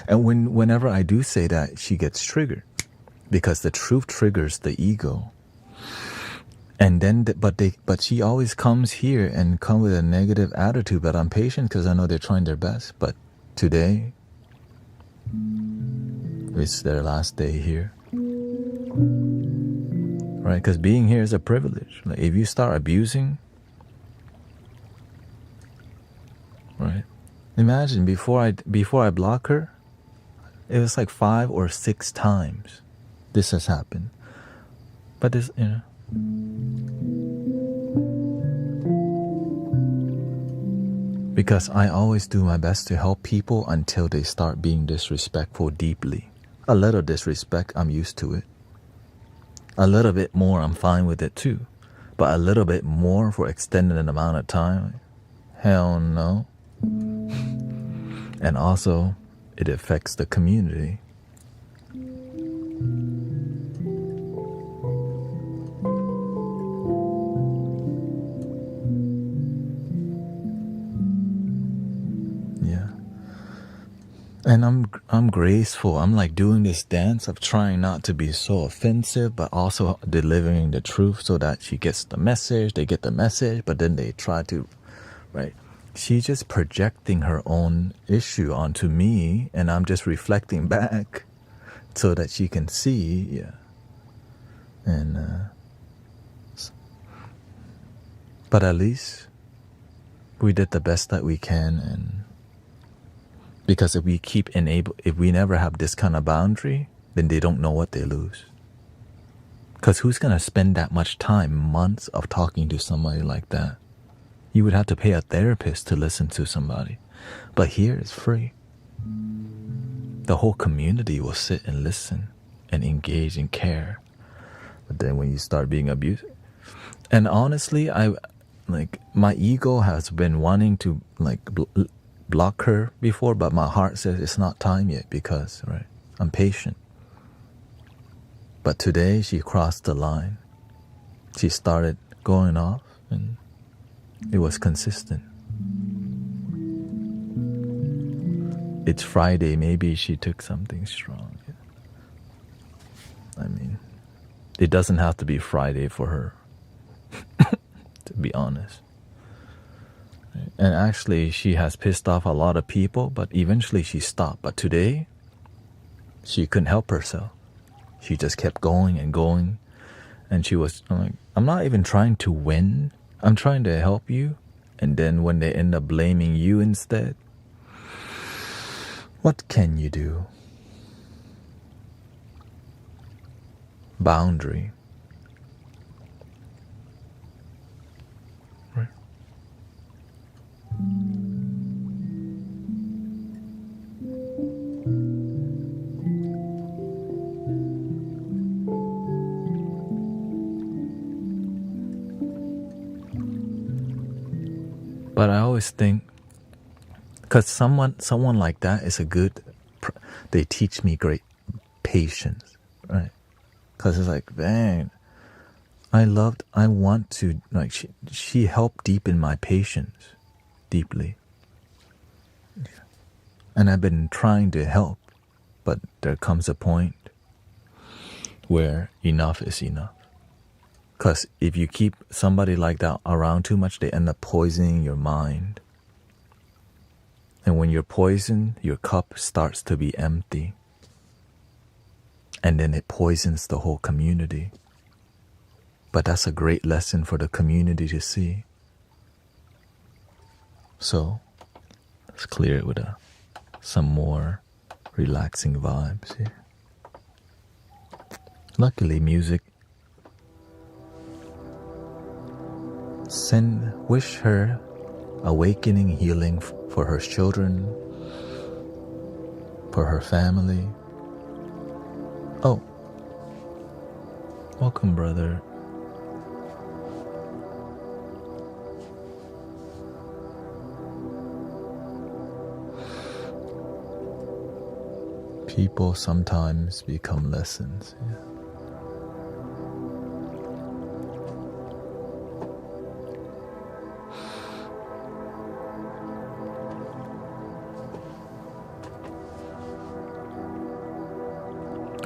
And whenever I do say that, she gets triggered. Because the truth triggers the ego. And then, but she always comes here and come with a negative attitude. But I'm patient because I know they're trying their best. But today, it's their last day here. Right? Because being here is a privilege. Like if you start abusing, right? Imagine before I block her, it was like 5 or 6 times this has happened. But this, because I always do my best to help people until they start being disrespectful deeply. A little disrespect, I'm used to it. A little bit more, I'm fine with it too. But a little bit more for extended amount of time, hell no. And also, it affects the community. Yeah. And I'm graceful. I'm like doing this dance of trying not to be so offensive, but also delivering the truth so that she gets the message, they get the message, but then they try to, right? She's just projecting her own issue onto me, and I'm just reflecting back so that she can see, yeah. And but at least we did the best that we can, and because if we never have this kind of boundary, then they don't know what they lose. Because who's gonna spend that much time, months of talking to somebody like that? You would have to pay a therapist to listen to somebody. But here it's free. The whole community will sit and listen and engage and care. But then when you start being abused, and honestly, my ego has been wanting to block her before, but my heart says it's not time yet because, right, I'm patient. But today she crossed the line. She started going off, and it was consistent. It's Friday, maybe she took something strong. I mean, it doesn't have to be Friday for her, to be honest. And actually, she has pissed off a lot of people, but eventually she stopped. But today, she couldn't help herself. She just kept going and going. And I'm like, I'm not even trying to win. I'm trying to help you. And then when they end up blaming you instead, what can you do? Boundary. Right? But I always think, because someone like that is they teach me great patience, right? Because it's like, dang, I want to, like, she helped deepen my patience, deeply. And I've been trying to help, but there comes a point where enough is enough. Because if you keep somebody like that around too much, they end up poisoning your mind. And when you're poisoned, your cup starts to be empty. And then it poisons the whole community. But that's a great lesson for the community to see. So, let's clear it with some more relaxing vibes here. Luckily, music. Wish her awakening, healing for her children, for her family. Oh, welcome, brother. People sometimes become lessons. Yeah.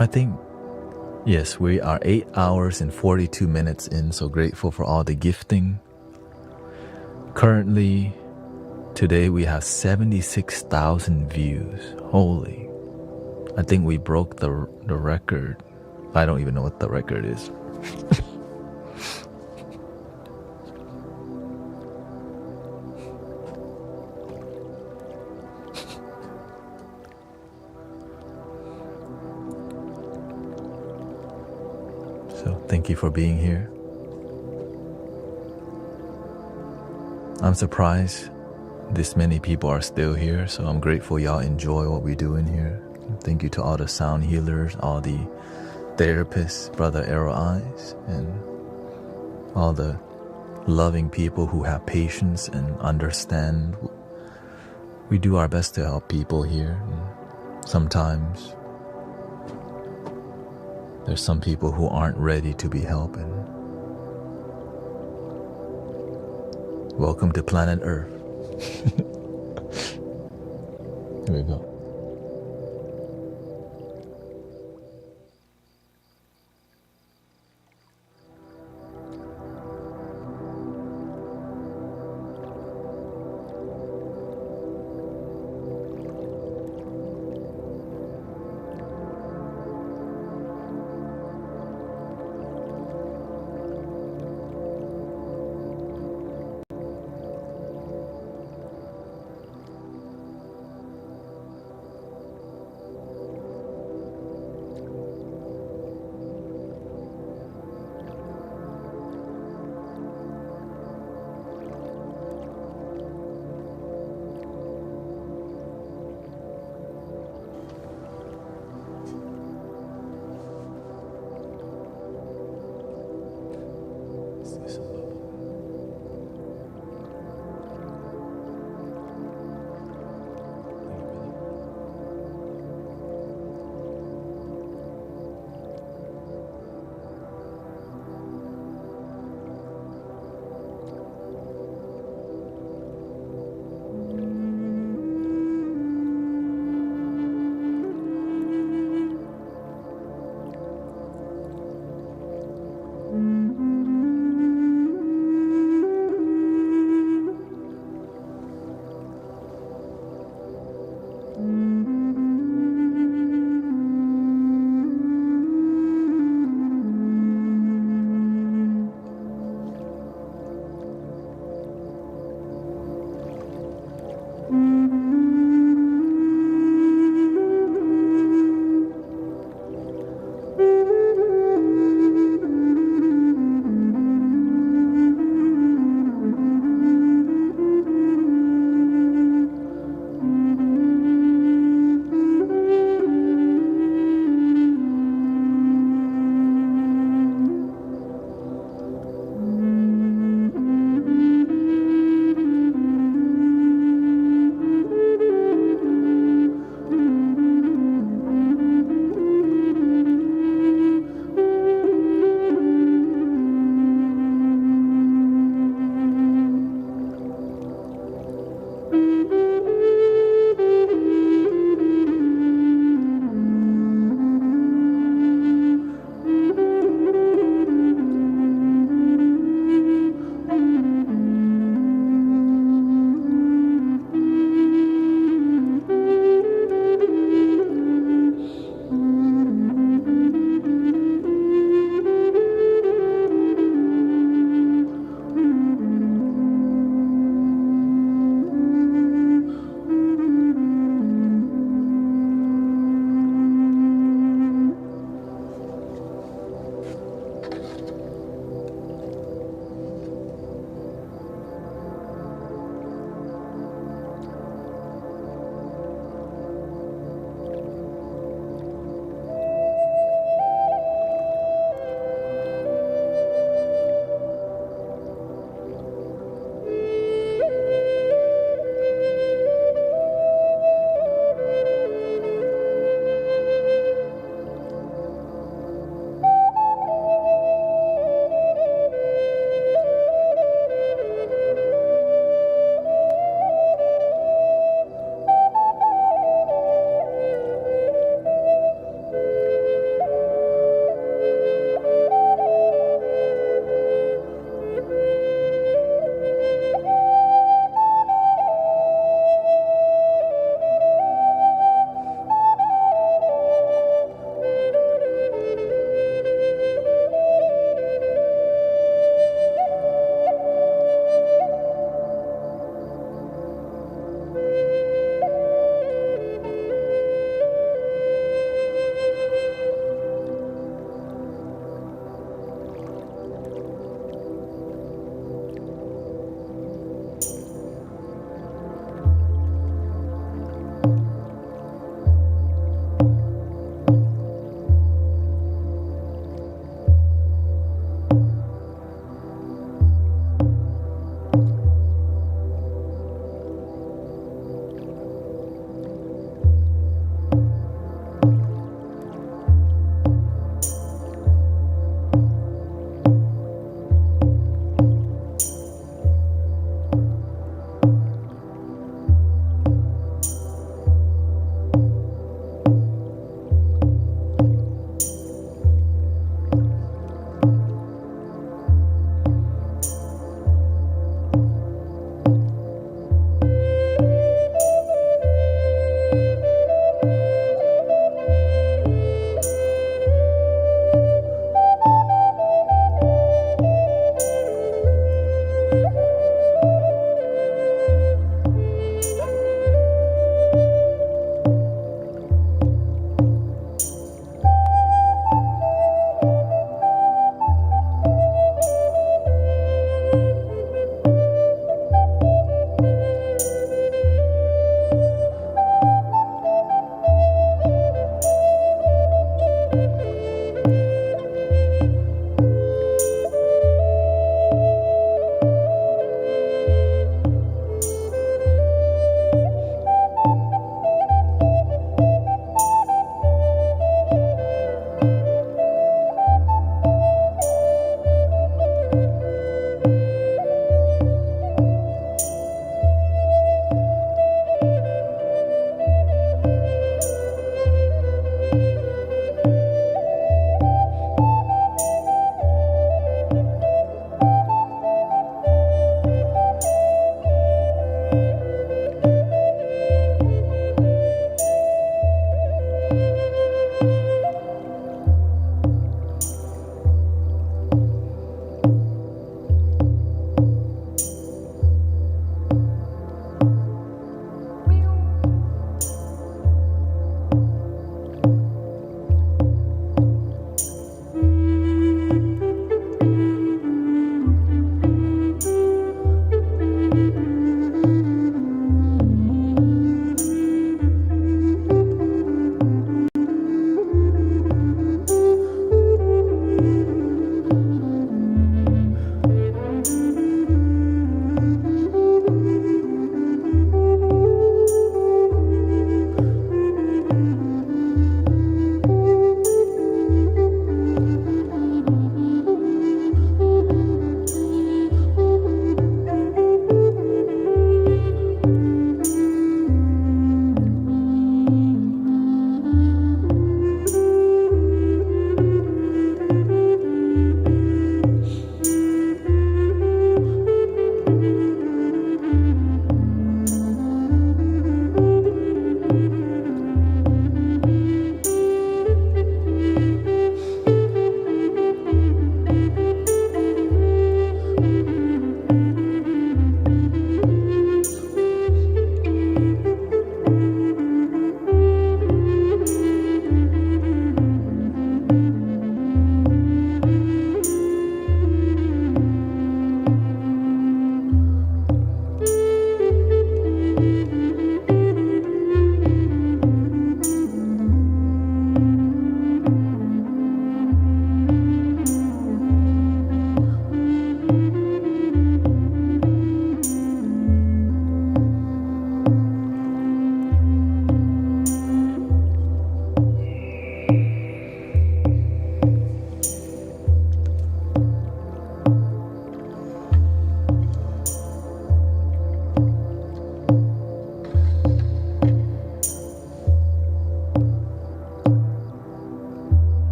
I think, yes, we are 8 hours and 42 minutes in, so grateful for all the gifting. Currently, today we have 76,000 views. Holy. I think we broke the record. I don't even know what the record is. So thank you for being here. I'm surprised this many people are still here, so I'm grateful y'all enjoy what we do in here. Thank you to all the sound healers, all the therapists, Brother Arrow Eyes, and all the loving people who have patience and understand. We do our best to help people here. And sometimes there's some people who aren't ready to be helped. And welcome to planet Earth. Here we go.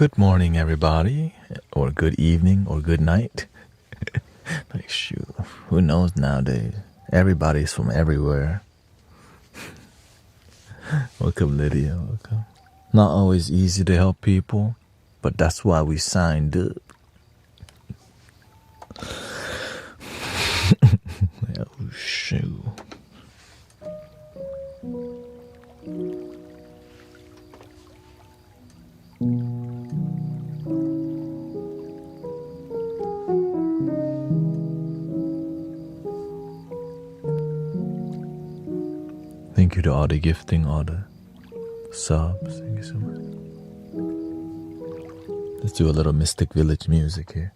Good morning, everybody, or good evening, or good night. Like, shoot, who knows nowadays? Everybody's from everywhere. Welcome, Lydia. Welcome. Not always easy to help people, but that's why we signed up. Oh, shoot. Thank you to all the gifting, all the subs. Thank you so much. Let's do a little Mystic Village music here.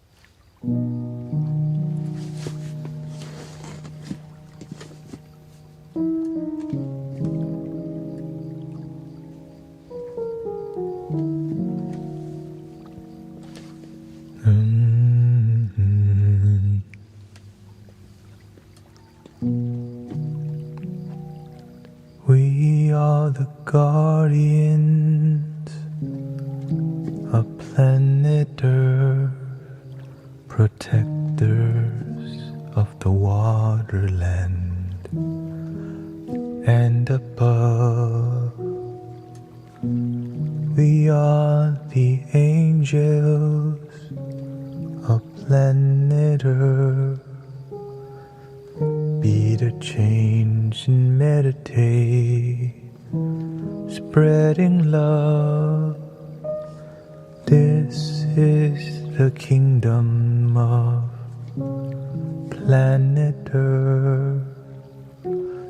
We are the guardians of planet Earth, protectors of the waterland and above. We are the angels of planet Earth. Be the change and meditate, spreading love. This is the kingdom of planet Earth.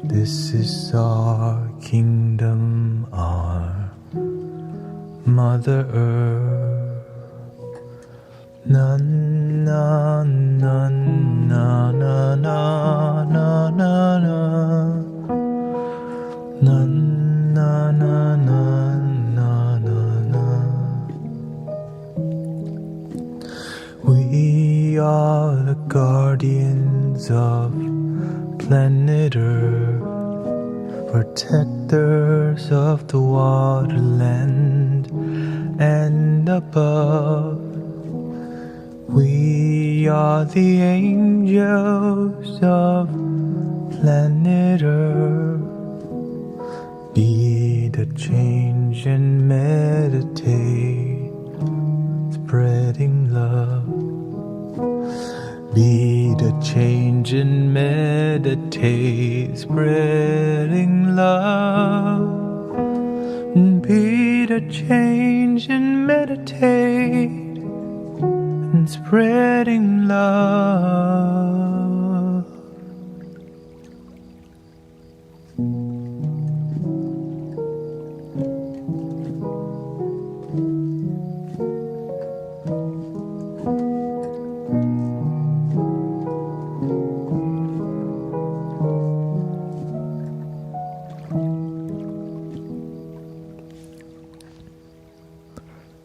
This is our kingdom, our Mother Earth. Na na na na na na na na na na na na na. We are the guardians of planet Earth, protectors of the waterland and above. We are the angels of planet Earth. Be the change and meditate, spreading love. Be the change and meditate, spreading love. Be the change and meditate, and spreading love.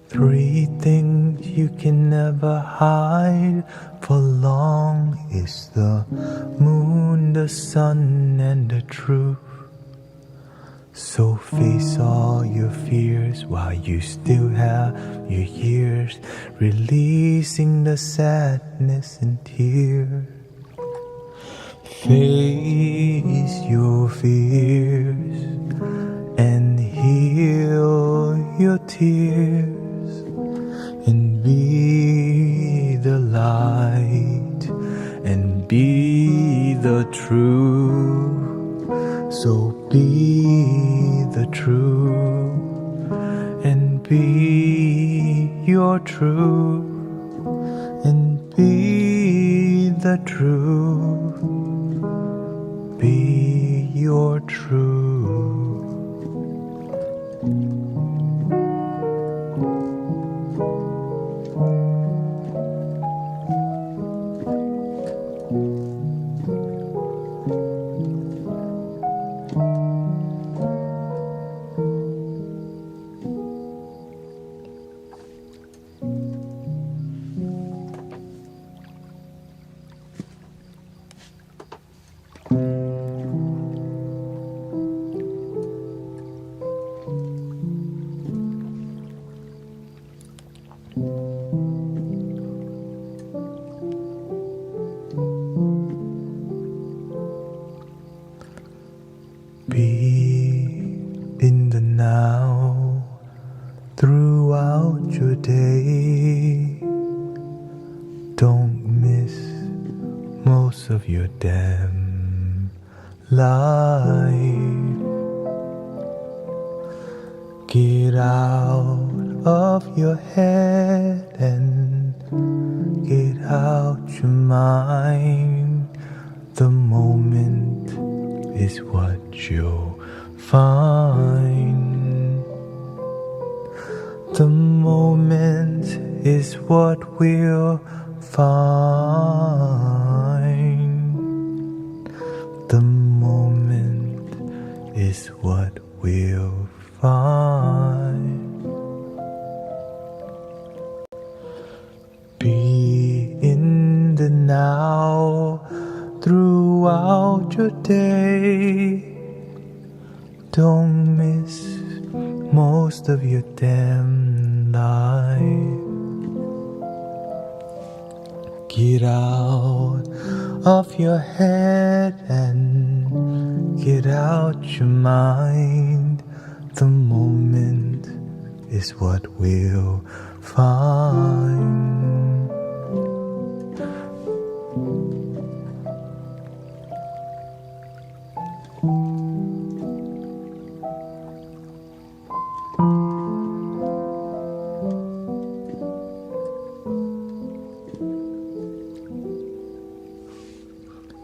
Three things you can never hide for long is the moon, the sun, and the truth. So face all your fears while you still have your years, releasing the sadness and tears. Face your fears and heal your tears. And be the light and be the truth. So be the truth and be your truth and be the truth. Be your truth. Be in the now throughout your day. Don't miss most of your damn life. Get out of your head and get out your mind. The moment is what you'll find. The moment is what we'll find. The moment is what we'll find. Be in the now throughout your day. Don't miss most of your damn life. Get out of your head and get out your mind. The moment is what we'll find.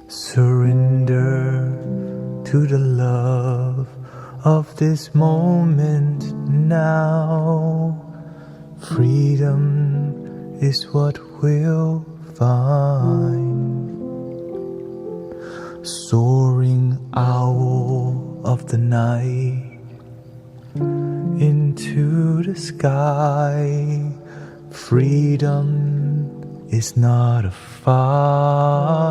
Surrender to the love of this moment now. Freedom is what we'll find. Soaring owl of the night into the sky. Freedom is not a fight.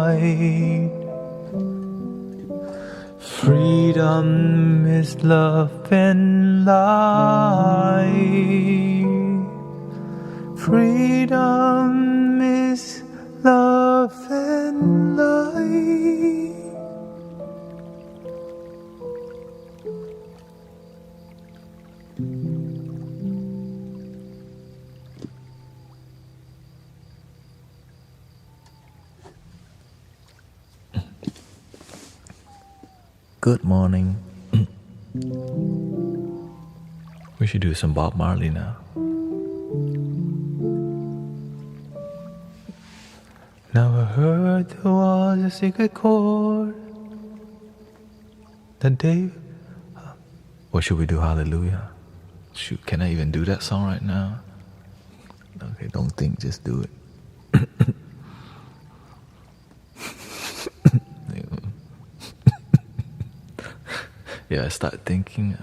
Freedom is love and light. Freedom is love and light. Good morning. We should do some Bob Marley now. Never heard there was a secret chord that Dave. What should we do? Hallelujah. Shoot, can I even do that song right now? Okay, don't think, just do it. Yeah, I start thinking,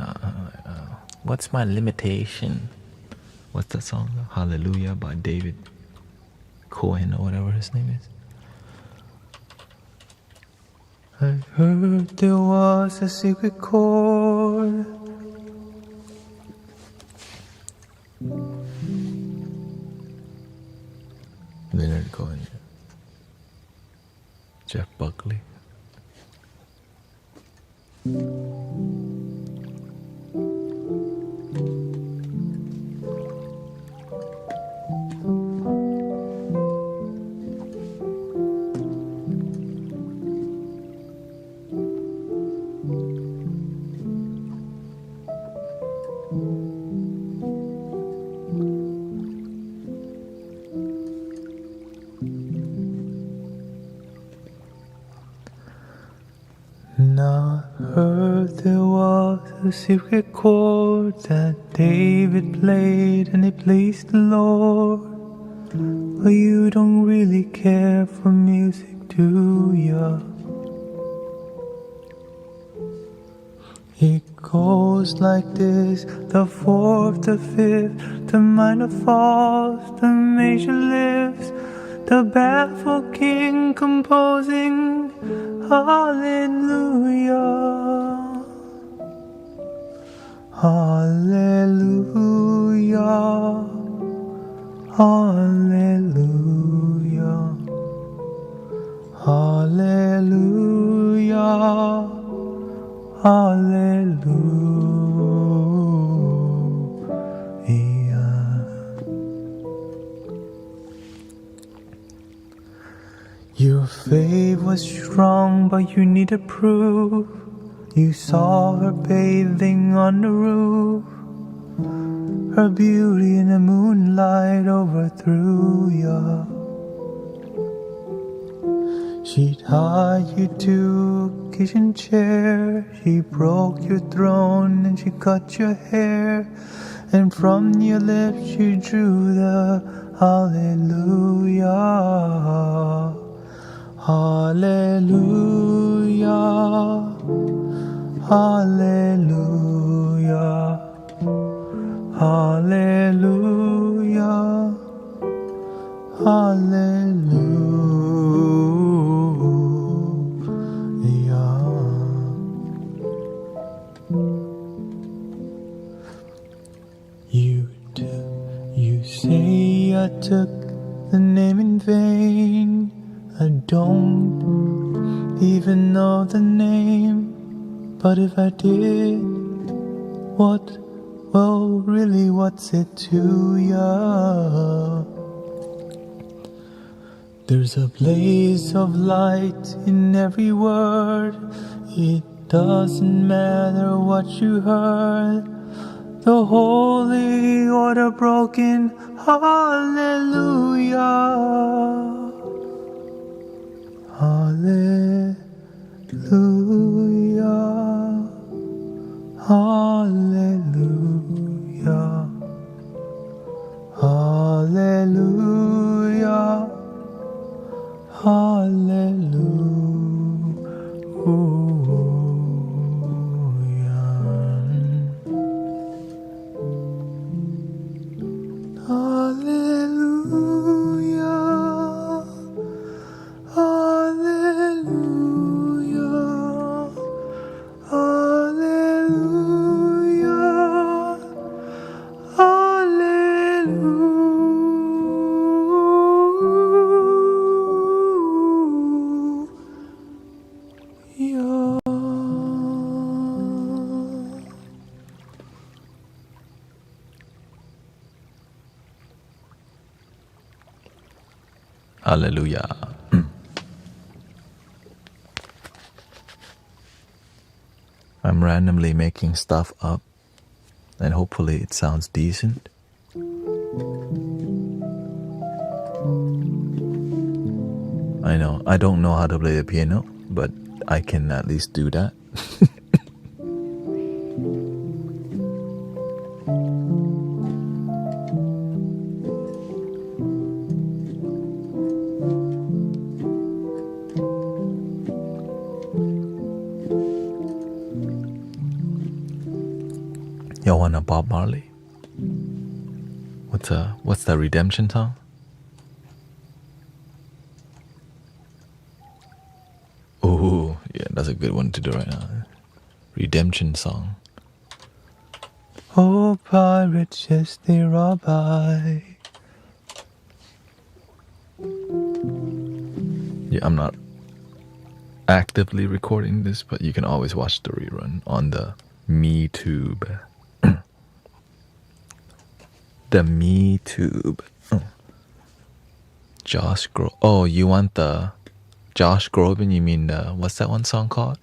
what's my limitation? What's that song? Hallelujah by David Cohen or whatever his name is. I heard there was a secret chord. Leonard Cohen. Jeff Buckley. Now heard there was a secret chord that David played and it pleased the Lord. But you don't really care for music, do ya? It goes like this: the fourth, the fifth, the minor falls, the major lifts, the baffled king composing hallelujah, hallelujah, Hallelujah. Hallelujah. Hallelujah. Your faith was strong, but you needed proof. You saw her bathing on the roof. Her beauty in the moonlight overthrew ya. She tied you to a kitchen chair. She broke your throne and she cut your hair. And from your lips she drew the hallelujah. Hallelujah. Hallelujah. Hallelujah. Hallelujah. You say I took the name in vain. I don't even know the name. But if I did, really what's it to ya? There's a blaze of light in every word. It doesn't matter what you heard. The holy order broken, hallelujah. Hallelujah. Hallelujah. Hallelujah. Hallelujah. I'm randomly making stuff up, and hopefully it sounds decent. I know, I don't know how to play the piano, but I can at least do that. Y'all want a Bob Marley? What's the redemption song? Oh, yeah, that's a good one to do right now. Redemption song. Oh, pirates, yes, they rob by. Yeah, I'm not actively recording this, but you can always watch the rerun on the MeTube. The MeTube. Oh. Josh Groban. Oh, you want the Josh Groban? You mean the, what's that one song called?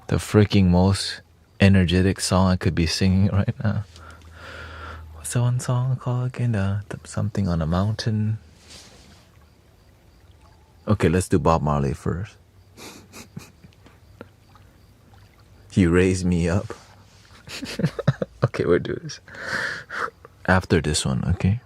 The freaking most energetic song I could be singing right now. What's that one song called again? The something on a mountain. Okay, let's do Bob Marley first. You raise me up. Okay, we'll do this after this one, okay?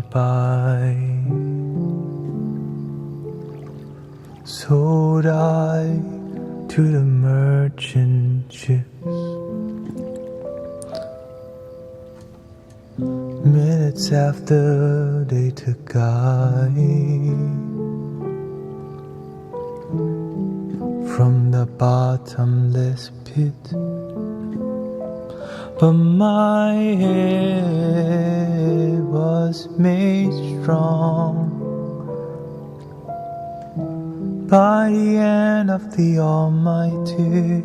by. Sold I to the merchant ships. Minutes after they took I from the bottomless pit, but my head was made strong by the hand of the Almighty.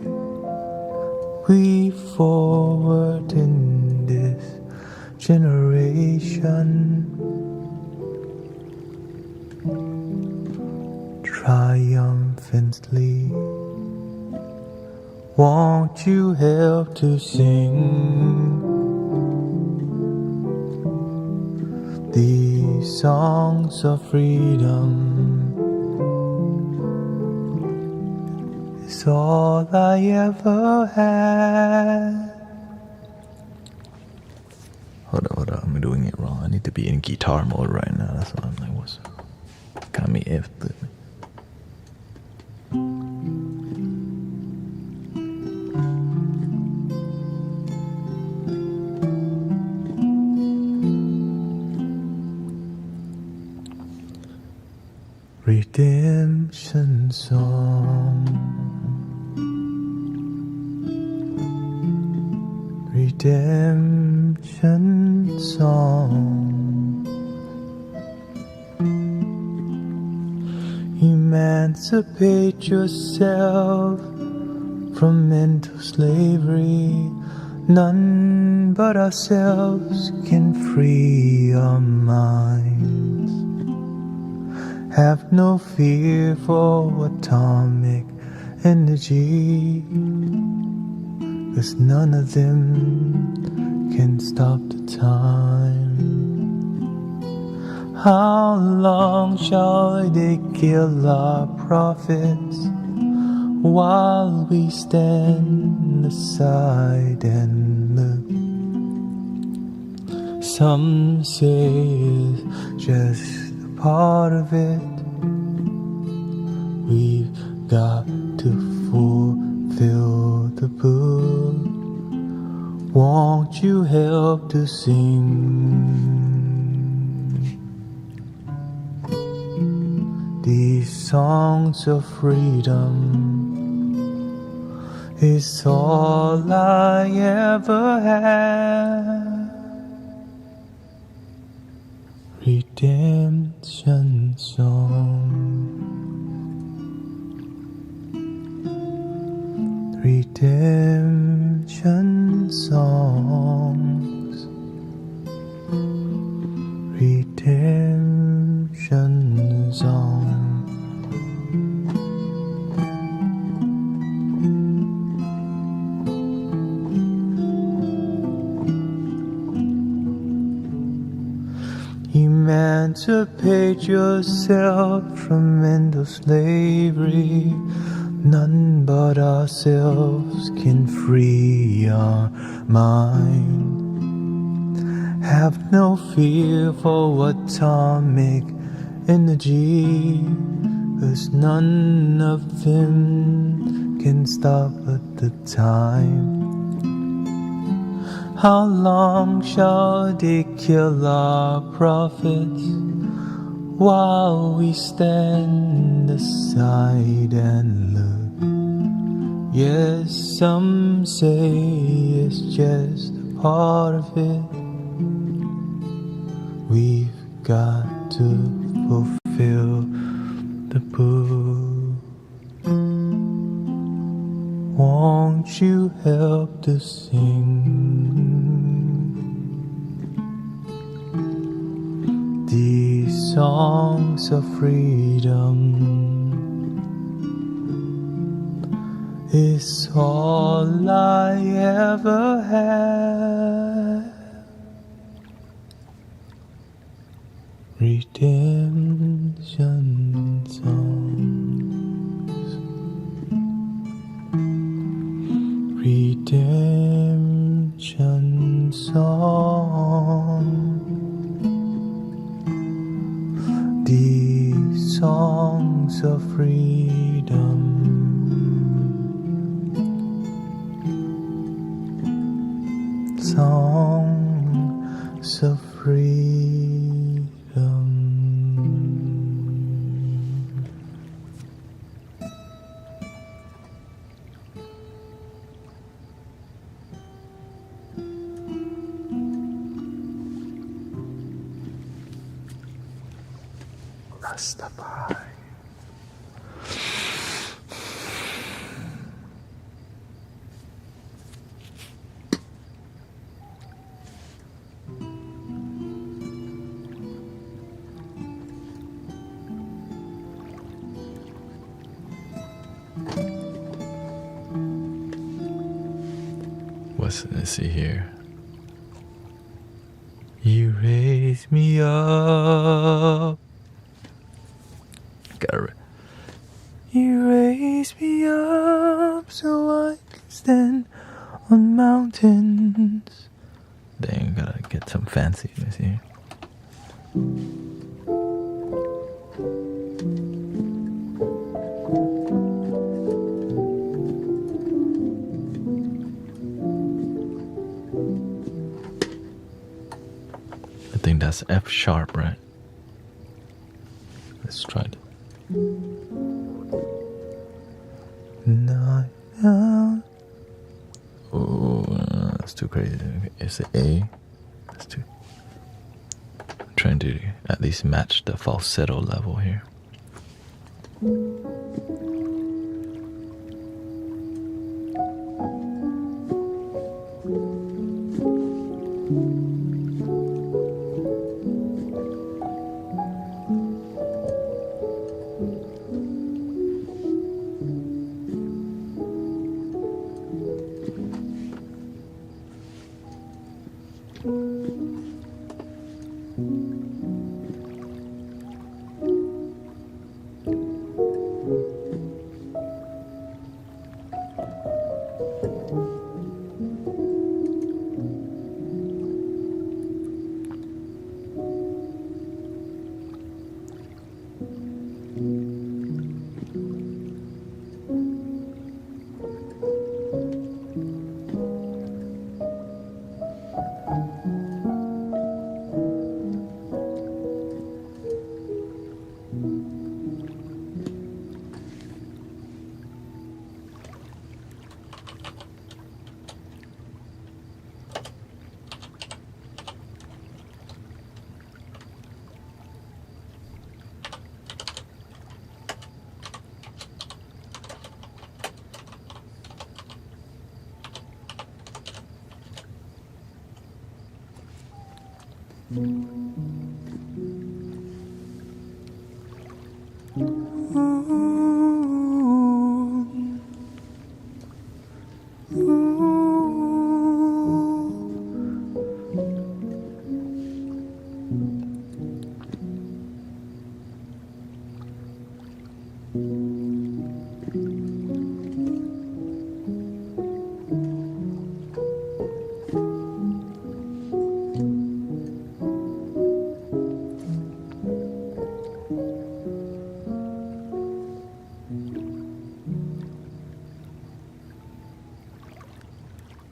We forward in this generation, triumphantly. Won't you help to sing these songs of freedom? It's all I ever had. Hold up, I'm doing it wrong. I need to be in guitar mode right now. That's why I'm like, what's up? Got me effed. Redemption song. Redemption song. Emancipate yourself from mental slavery. None but ourselves can free our minds. Have no fear for atomic energy, 'cause none of them can stop the time. How long shall they kill our prophets while we stand aside and look? Some say it's just a part of it. We've got to fulfill the book. Won't you help to sing these songs of freedom? It's all I ever had. Redemption song. Redemption songs. Redemption song. Emancipate yourself from mental slavery. None but ourselves can free our mind. Have no fear for atomic energy, 'cause none of them can stop at the time. How long shall they kill our prophets while we stand aside and look? Yes, some say it's just a part of it. We've got to fulfill the book. Won't you help to sing these songs of freedom? It's all I ever had. Redemption songs. Redemption song. songs of freedom. Rastafari. Let's see here. You raise me up. You raise me up so I can stand on mountains. Dang, gotta get some fanciness here. I think that's F sharp, right? Let's try it. Oh, that's too crazy. It's an A. That's too. I'm trying to at least match the falsetto level here.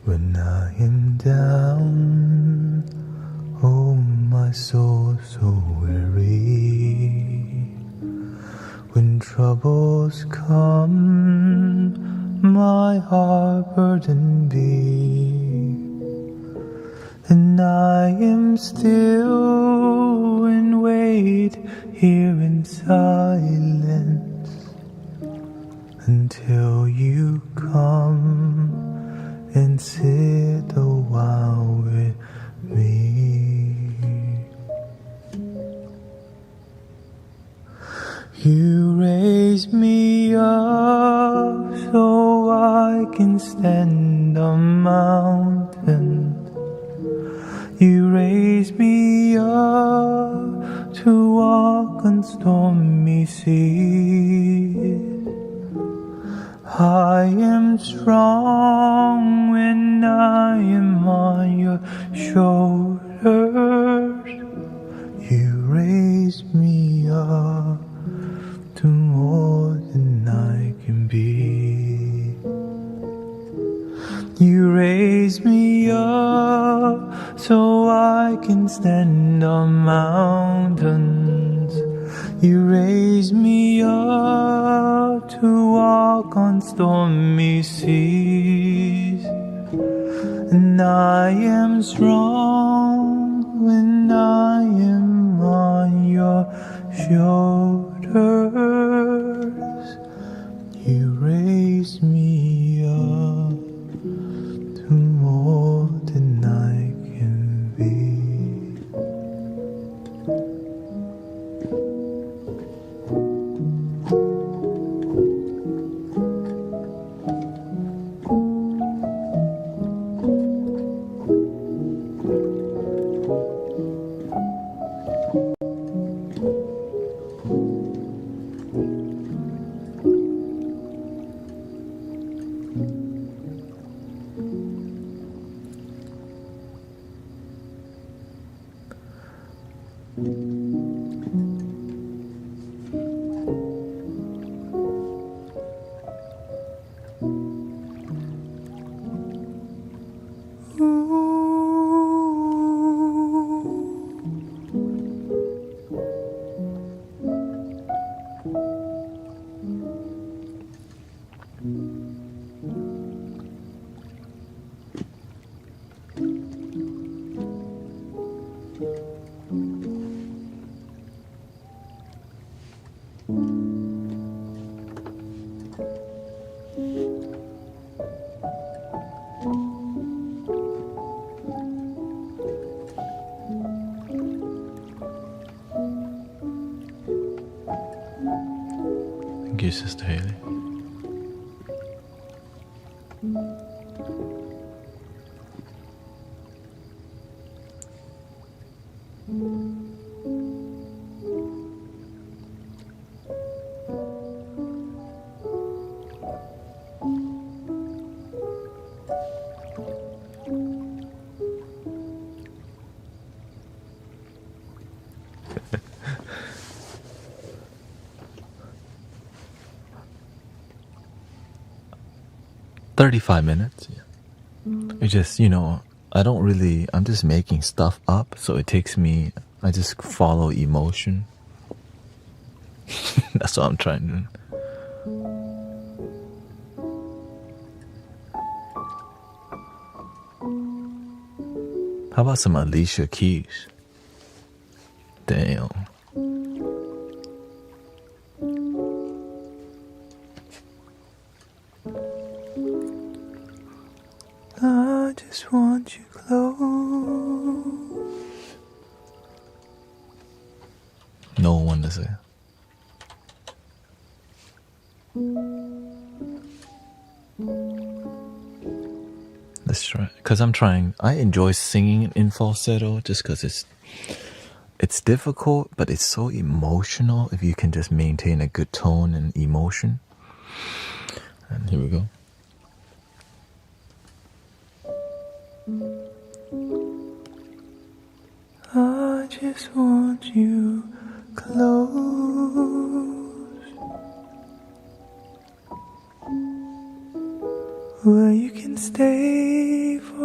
When I am down, oh my soul so weary. When troubles come, my heart burdened be, and I am still and wait here in silence until you come and sit a while with me. You raise me up so I can stand on mountains. You raise me up to walk on stormy seas. I am strong when I am on your shoulders. You raise me up to more than I can be. You raise me me up so I can stand on mountains. You raise me up to walk on stormy seas. And I am strong when I am on your shoulders. You raise me up to more than I can be. Thank you, Sister Haley. "35 minutes. Yeah. It just, I don't really, I'm just making stuff up, so it takes me, I just follow emotion. That's what I'm trying to do. How about some Alicia Keys? Damn. I just want you close. No one to say. Let's try. Because I enjoy singing in falsetto just because it's difficult, but it's so emotional if you can just maintain a good tone and emotion. And here we go. I just want you close, where you can stay forever.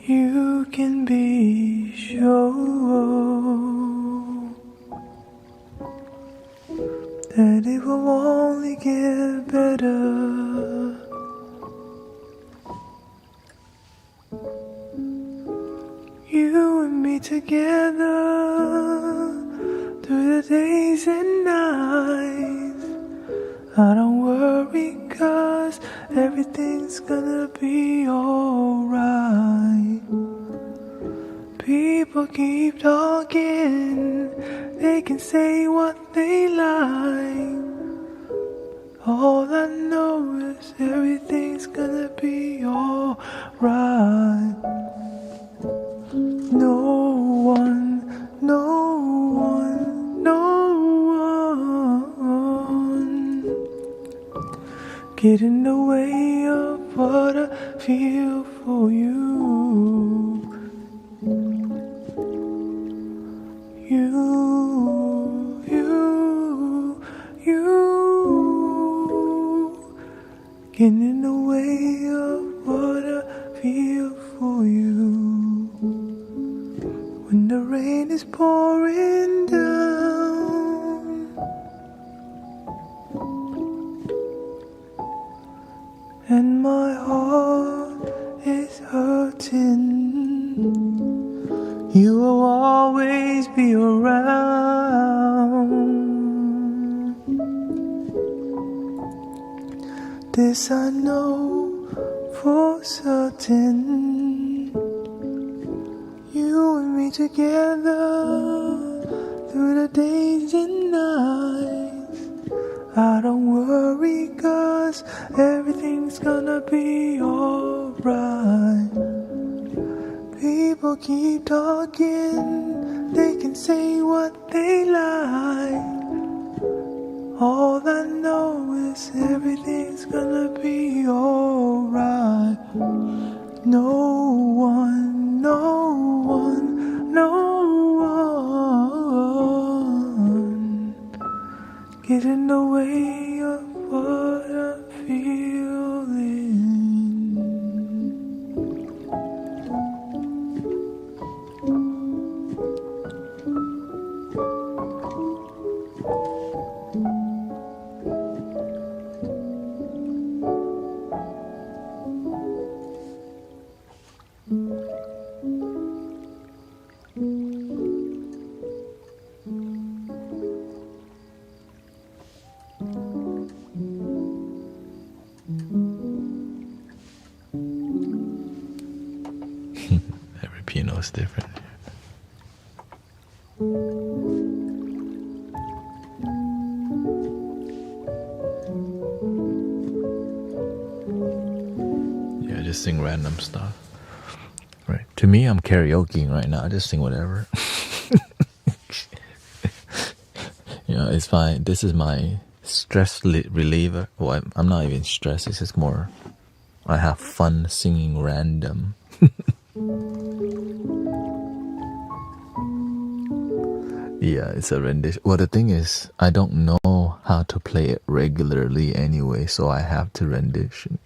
You can be sure that it will only get better. You and me together through the days and nights. I don't worry, 'cause everything's gonna be alright. People keep talking, they can say what they like. All I know is everything's gonna be alright. No one get in the way of what I feel for you. You Getting in the way of what I feel for you. When the rain is pouring down and my heart is hurting, you will always be around. This I know for certain. You and me together through the days and nights. I don't worry, 'cause everything's gonna be alright. People keep talking, they can say what they like. All I know is everything's gonna be alright. No one, no one, no one get in the way of what I'm feeling. Every piano is different. Yeah, I just sing random stuff. Right. To me, I'm karaokeing right now. I just sing whatever. You know, it's fine. This is my stress reliever. Well, I'm not even stressed. It's just more, I have fun singing random. Yeah, it's a rendition. Well, the thing is, I don't know how to play it regularly anyway, so I have to rendition.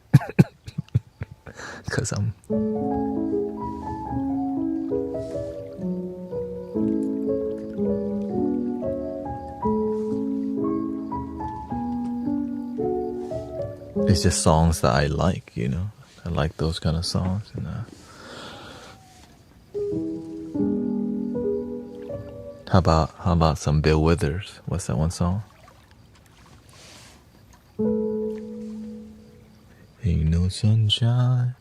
Because I'm... It's just songs that I like, you know. I like those kind of songs. And, how about some Bill Withers? What's that one song? Ain't no sunshine.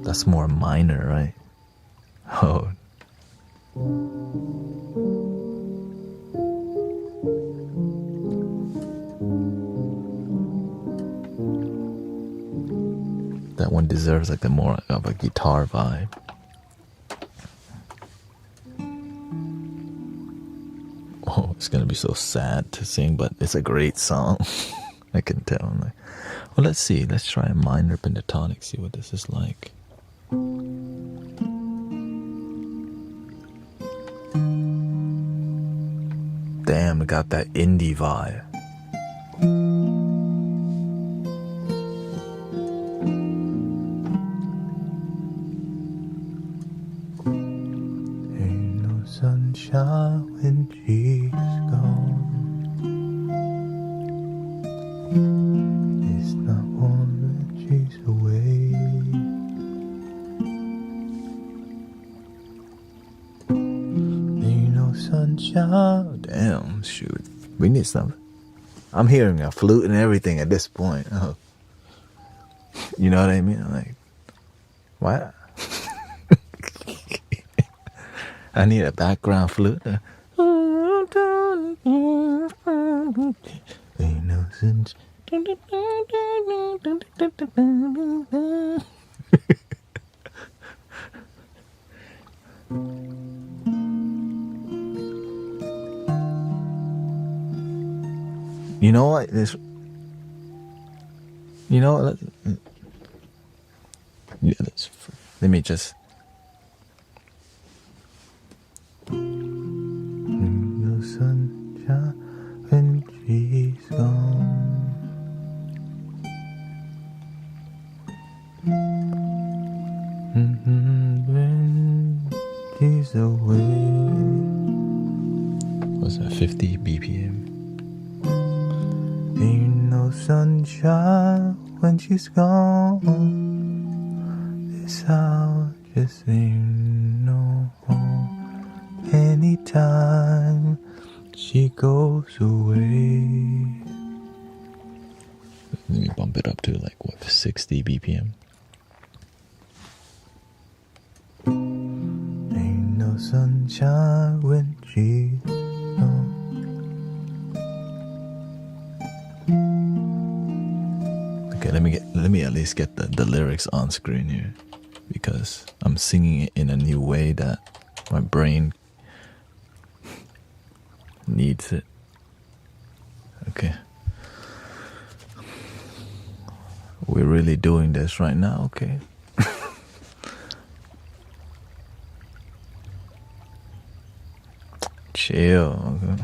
That's more minor, right? Oh. That one deserves like a more of a guitar vibe. Oh, it's gonna be so sad to sing, but it's a great song. I can tell. I'm like, well, let's see. Let's try a minor pentatonic. See what this is like. Damn, it got that indie vibe. Ain't no sunshine when she's gone. It's not warm when she's away. Ain't no sunshine. Damn, shoot. We need something. I'm hearing a flute and everything at this point. Oh. You know what I mean? I'm like, what? I need a background flute. Ain't no sunshine. You know what? This. You know what? Let me just. No sunshine when she's Was that 50 BPM? Ain't no sunshine when she's gone. This house just ain't no home. Anytime she goes away. Let me bump it up to like what, 60 BPM. Ain't no sunshine when she's gone. Okay, let me at least get the lyrics on screen here, because I'm singing it in a new way that my brain needs it. Okay. We're really doing this right now, okay? Chill, okay?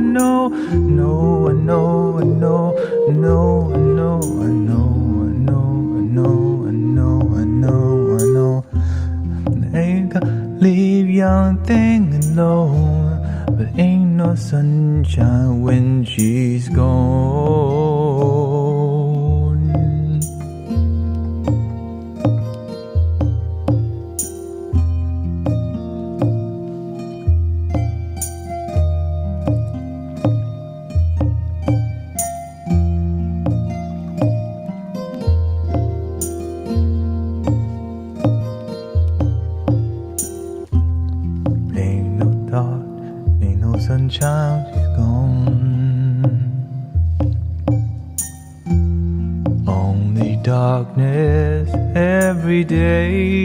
know, I know, no, I know, I know, no, I know, I know, I know, I know, I know, I know, I know. I ain't gonna leave young thing alone, but ain't no sunshine when she's gone. Ain't no dark, ain't no sunshine, she's gone. Only darkness every day.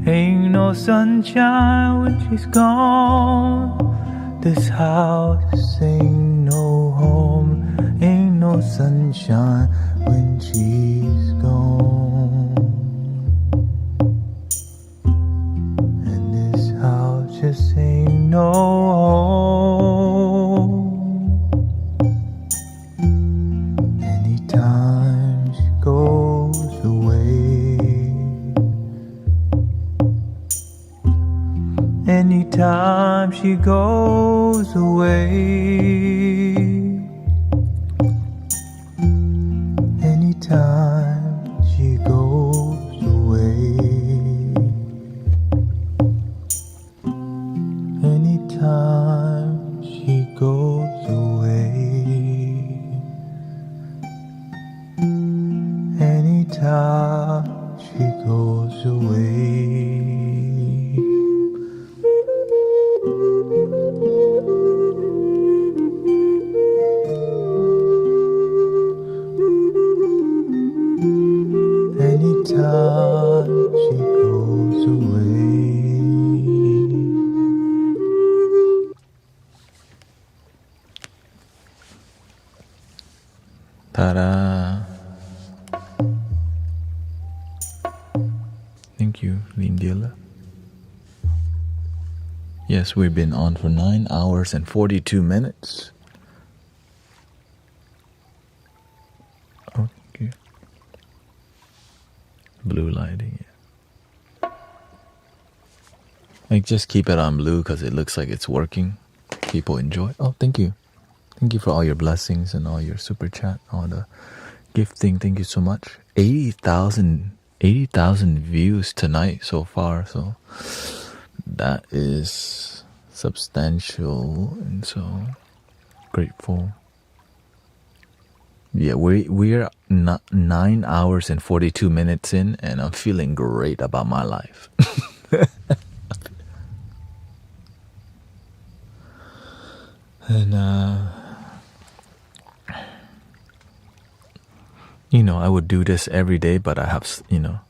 Ain't no sunshine when she's gone. This house ain't no home. Ain't no sunshine when she's gone. And this house just ain't no home. Anytime she goes away, anytime she goes away, anytime she goes away, anytime she goes away, anytime she goes away. Anytime she goes away. Ta-da! Thank you, Lindila. Yes, we've been on for 9 hours and 42 minutes. Oh, thank you. Blue lighting, yeah. Like, just keep it on blue because it looks like it's working. People enjoy. Oh, thank you. Thank you for all your blessings and all your super chat, all the gifting. Thank you so much. 80,000 views tonight so far. So that is substantial and so grateful. Yeah, we're 9 hours and 42 minutes in, and I'm feeling great about my life. And you know, I would do this every day, but I have, you know,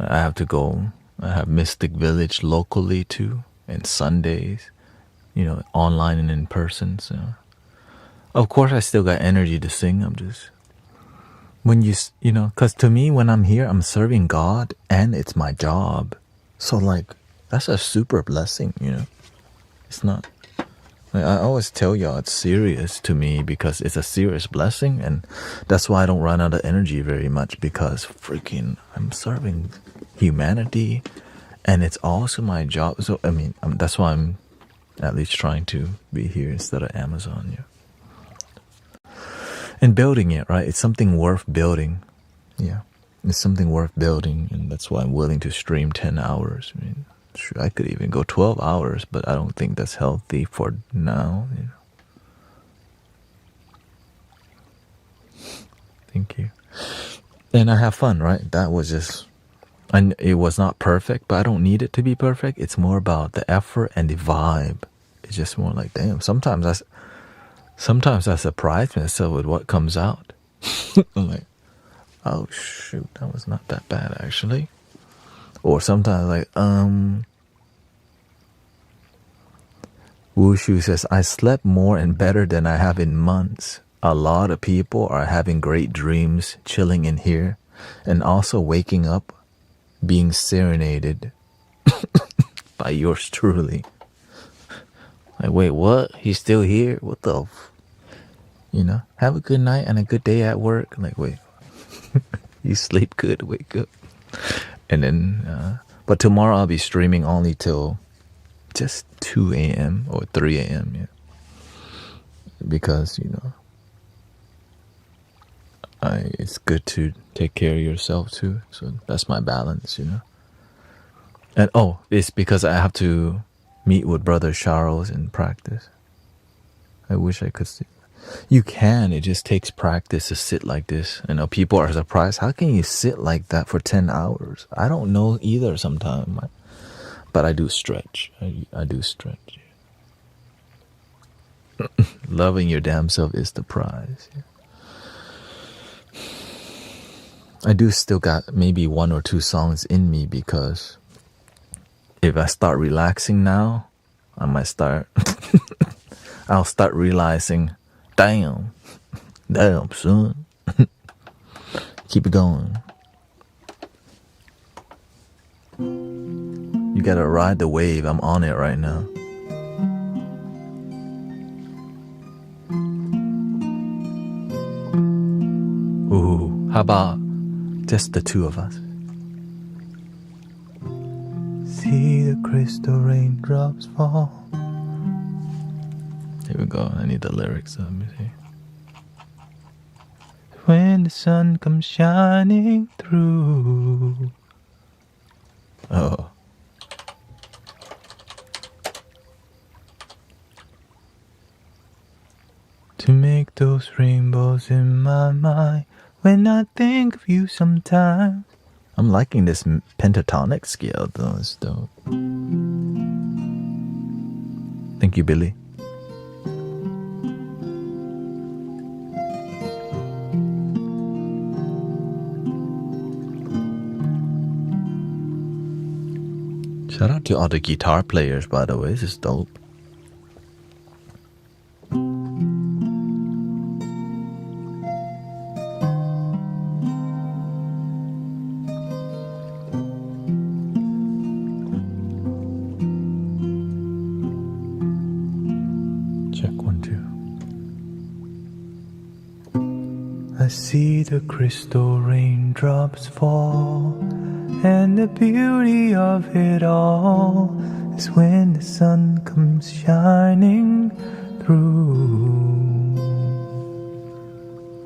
I have to go. I have Mystic Village locally too, and Sundays, you know, online and in person. So Of course, I still got energy to sing. I'm just when you know, because to me, when I'm here, I'm serving God, and it's my job. So like, that's a super blessing, you know. It's not. Like, I always tell y'all it's serious to me because it's a serious blessing, and that's why I don't run out of energy very much because freaking I'm serving humanity, and it's also my job. So I mean, that's why I'm at least trying to be here instead of Amazon. Yeah. And building it, right? It's something worth building. Yeah. It's something worth building. And that's why I'm willing to stream 10 hours. I mean, sure, I could even go 12 hours, but I don't think that's healthy for now. You know. Thank you. And I have fun, right? That was just, and it was not perfect, but I don't need it to be perfect. It's more about the effort and the vibe. It's just more like, damn, sometimes I surprise myself with what comes out. I'm like, oh shoot, that was not that bad actually. Or sometimes like, Wushu says, I slept more and better than I have in months. A lot of people are having great dreams, chilling in here, and also waking up, being serenaded by yours truly. Like, wait, what? He's still here? What the you know, have a good night and a good day at work. Like, wait, you sleep good, wake up. And then, but tomorrow I'll be streaming only till just 2 a.m. or 3 a.m. Yeah, because you know, it's good to take care of yourself too. So that's my balance, you know. And it's because I have to meet with Brother Charles and practice. I wish I could see. You can. It just takes practice to sit like this. You know, people are surprised. How can you sit like that for 10 hours? I don't know either sometimes. But I do stretch. I do stretch. Loving your damn self is the prize. Yeah. I do still got maybe 1 or 2 songs in me because if I start relaxing now, I might start... I'll start realizing, damn, son. Keep it going. You gotta ride the wave. I'm on it right now. Ooh, how about just the two of us? See the crystal raindrops fall. Here we go. I need the lyrics. Let me see. When the sun comes shining through. Oh. To make those rainbows in my mind when I think of you sometimes. I'm liking this pentatonic scale though. It's dope. Thank you, Billy. Shout out to all the guitar players, by the way. This is dope. Check 1, 2. I see the crystal raindrops fall. And the beauty of it all is when the sun comes shining through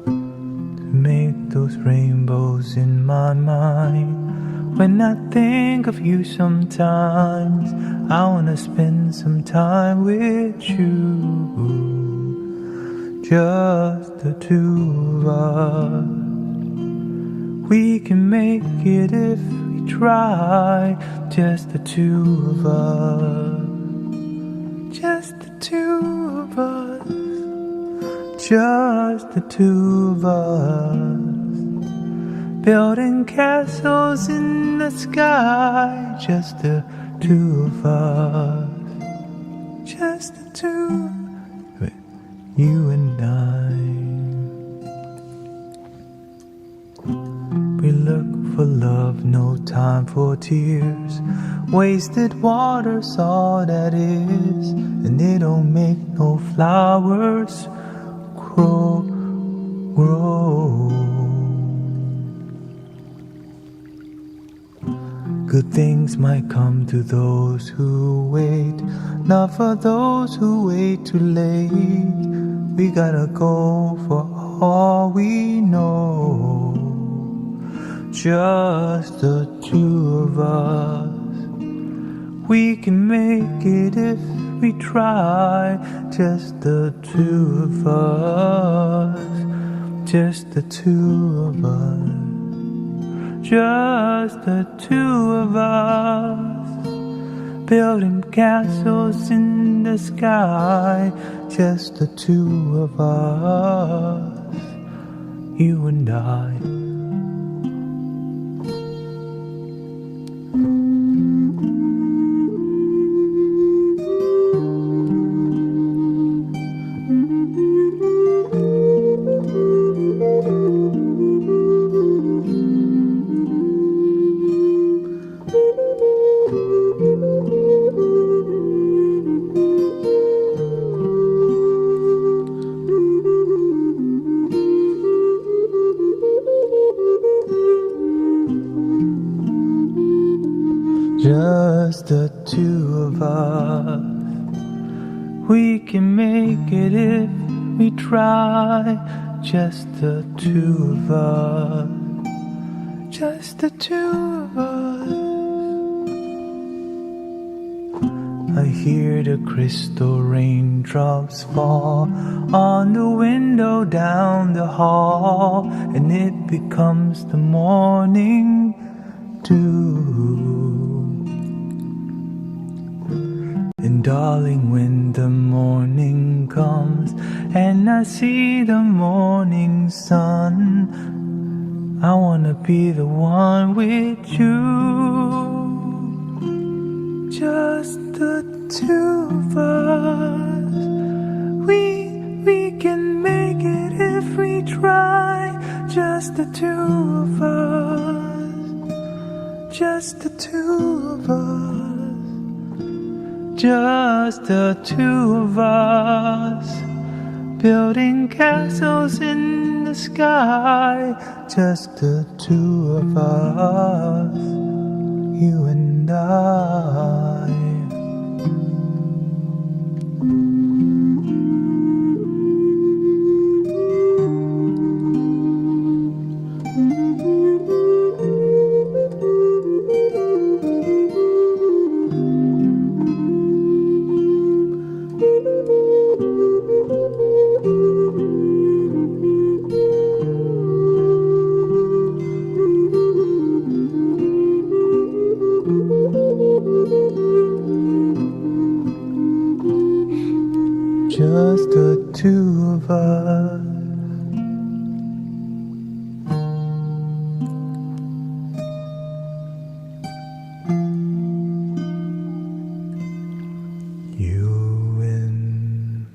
to make those rainbows in my mind. When I think of you sometimes, I wanna spend some time with you, just the two of us. We can make it if we try, just the two of us, just the two of us, just the two of us, building castles in the sky, just the two of us, just the two. Wait. you and I. We look for love, no time for tears. Wasted water's all that is, and it don't make no flowers grow. Good things might come to those who wait, not for those who wait too late. We gotta go for all we know, just the two of us. We can make it if we try, just the two of us, just the two of us. Just the two of us, building castles in the sky. Just the two of us, you and I. Just the two of us. We can make it if we try. Just the two of us. Just the two of us. I hear the crystal raindrops fall on the window down the hall, and it becomes the morning dew. And darling, when the morning comes and I see the morning sun, I wanna be the one with you. Just the two of us. We can make it if we try. Just the two of us. Just the two of us. Just the two of us, building castles in the sky. Just the two of us, you and I. Just the two of us. You and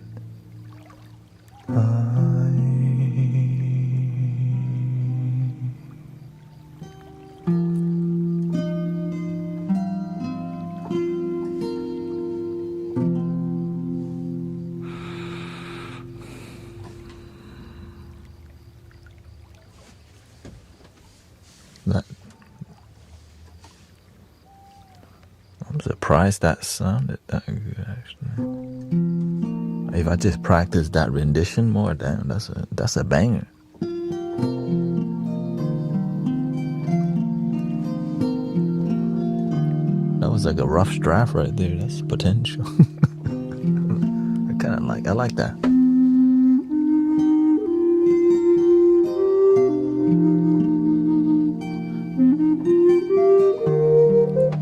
I. That, I'm surprised that sounded that good, actually. If I just practice that rendition more, damn, that's a banger. That was like a rough draft right there. That's potential. I like that.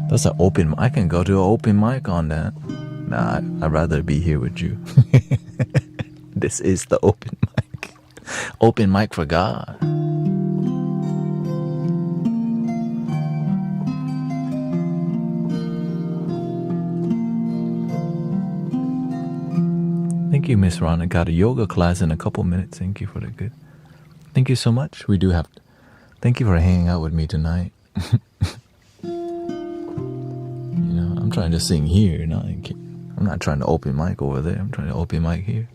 That's an open. I can go to an open mic on that. Nah, I'd rather be here with you. This is the open mic. Open mic for God. Thank Thank you, Miss Ron. I got a yoga class in a couple minutes. Thank you for the good. Thank you so much. We do have. Thank you for hanging out with me tonight. I'm trying to sing here. I'm not trying to open mic over there. I'm trying to open mic here.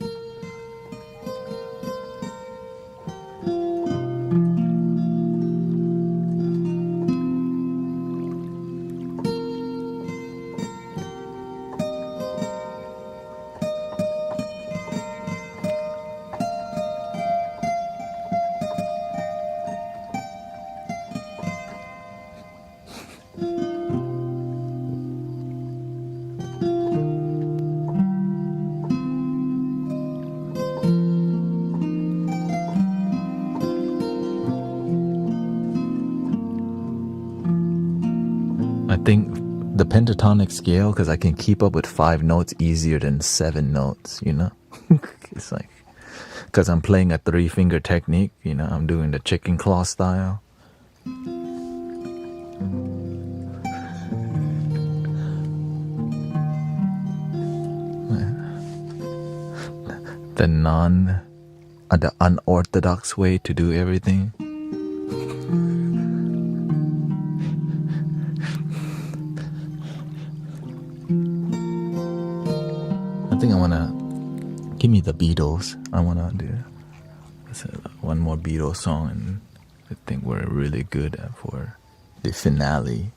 I think the pentatonic scale, because I can keep up with 5 notes easier than 7 notes, It's like, because I'm playing a 3-finger technique, I'm doing the chicken claw style. The unorthodox way to do everything. I think I want to give me the Beatles. I want to do one more Beatles song, and I think we're really good for the finale.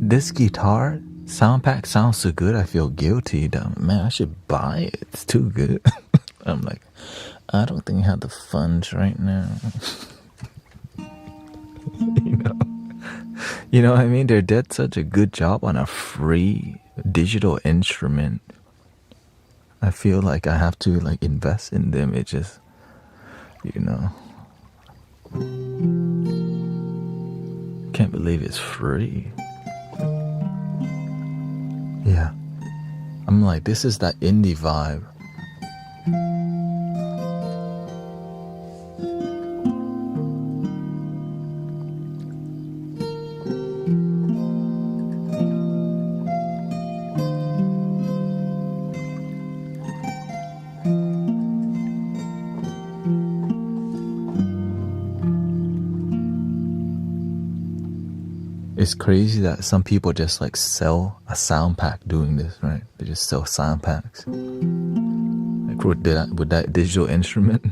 This guitar sound pack sounds so good. I feel guilty. Man, I should buy it. It's too good. I'm like, I don't think I have the funds right now. You know what I mean? They did such a good job on a free digital instrument. I feel like I have to invest in them. It just, can't believe it's free. Yeah. I'm like, this is that indie vibe. It's crazy that some people just sell a sound pack doing this, right? They just sell sound packs. With that digital instrument.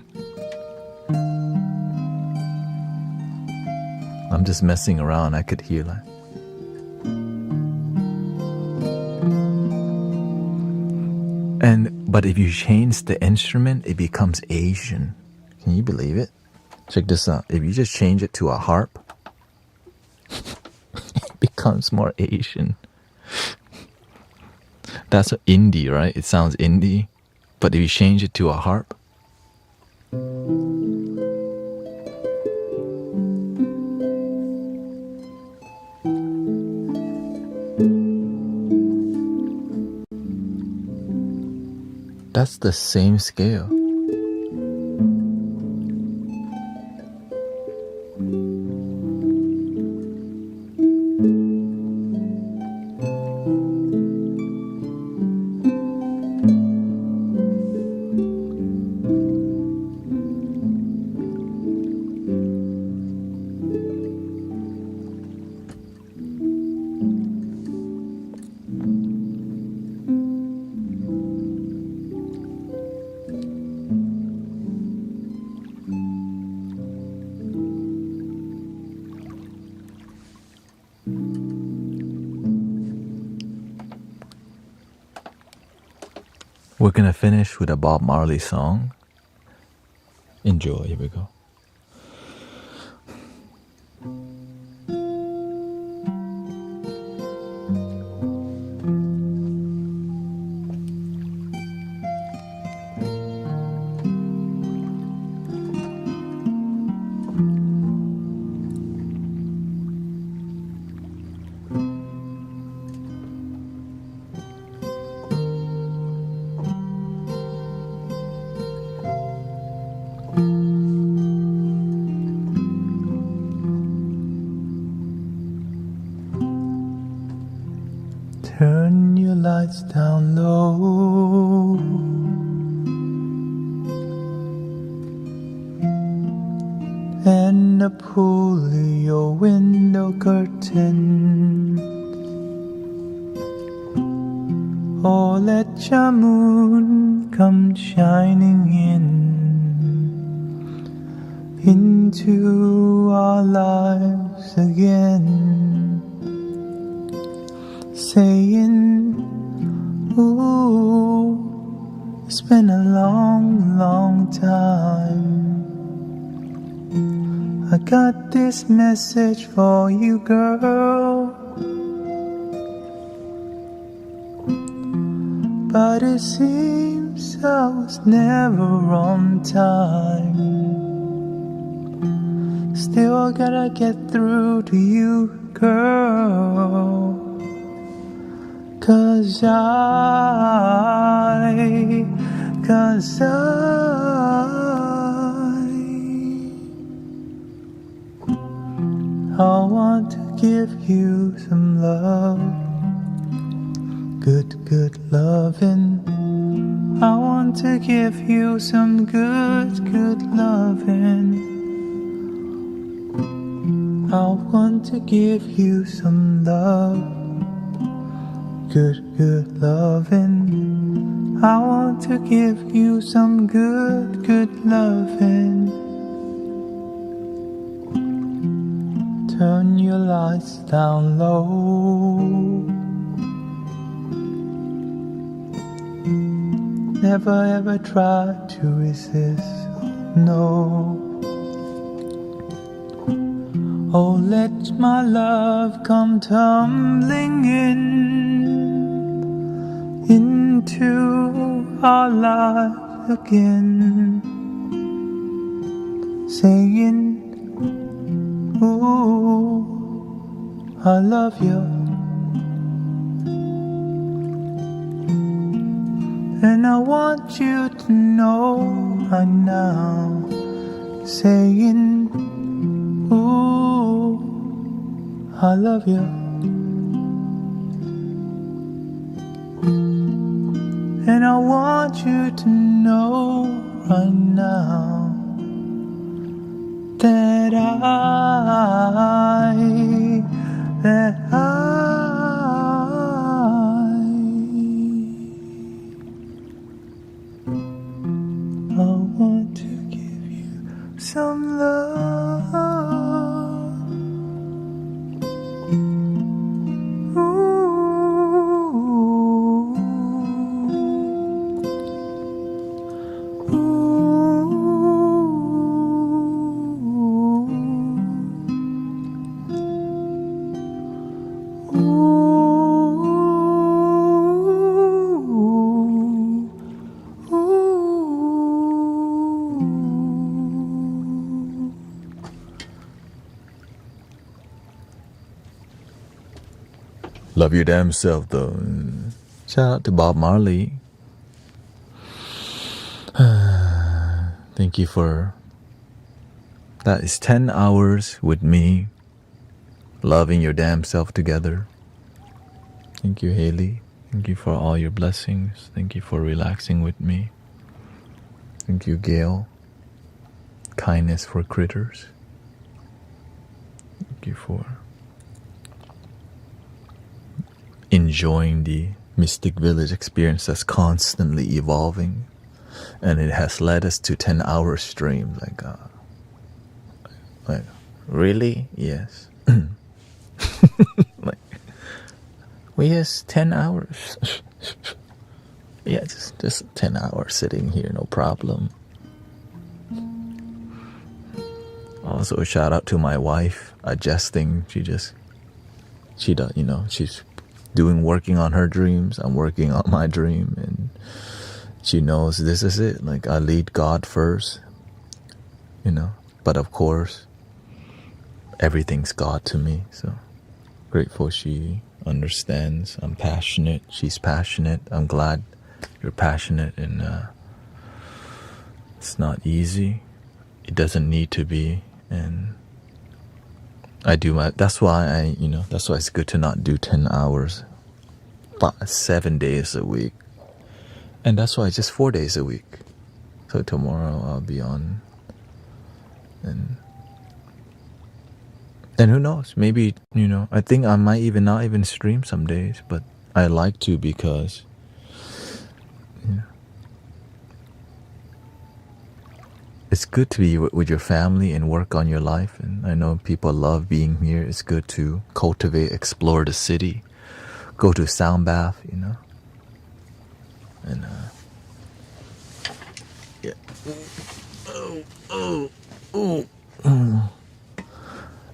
I'm just messing around. I could hear but if you change the instrument, it becomes Asian. Can you believe it? Check this out. If you just change it to a harp, becomes more Asian. That's indie, right? It sounds indie, but if you change it to a harp, that's the same scale. We're gonna finish with a Bob Marley song. Enjoy, here we go. Turn your lights down low. And pull your window curtain. Oh, let your moon come shining into our lives again, saying, ooh, it's been a long, long time. I got this message for you, girl, but it seems I was never on time. Still I gotta get through to you, girl, 'cause I want to give you some love, good loving. I want to give you some good loving. I want to give you some love, good loving. I want to give you some good loving. Turn your lights down low. Never ever try to resist, no. Oh, let my love come tumbling into our lives again, saying, ooh, I love you. And I want you to know right now, saying, ooh, I love you. And I want you to know right now that I want to give you some love. Love your damn self, though. Shout out to Bob Marley. Thank you for... That is 10 hours with me, loving your damn self together. Thank you, Haley. Thank you for all your blessings. Thank you for relaxing with me. Thank you, Gail. Kindness for critters. Thank you for enjoying the Mystic Village experience that's constantly evolving, and it has led us to 10-hour streams. Like, really? Yes. Like, we has 10 hours. Yeah, just 10 hours sitting here, no problem. Also, a shout out to my wife adjusting. She does, she's working on her dreams. I'm working on my dream, and she knows this is it. Like, I lead God first, but of course, everything's God to me. So grateful she understands. I'm passionate. She's passionate. I'm glad you're passionate, and it's not easy. It doesn't need to be, and I do my. That's why that's why it's good to not do 10 hours 7 days a week. And that's why it's just 4 days a week. So tomorrow I'll be on. And who knows? Maybe, I think I might even not even stream some days. But I like to because, it's good to be with your family and work on your life. And I know people love being here. It's good to cultivate, explore the city, go to sound bath, And, yeah.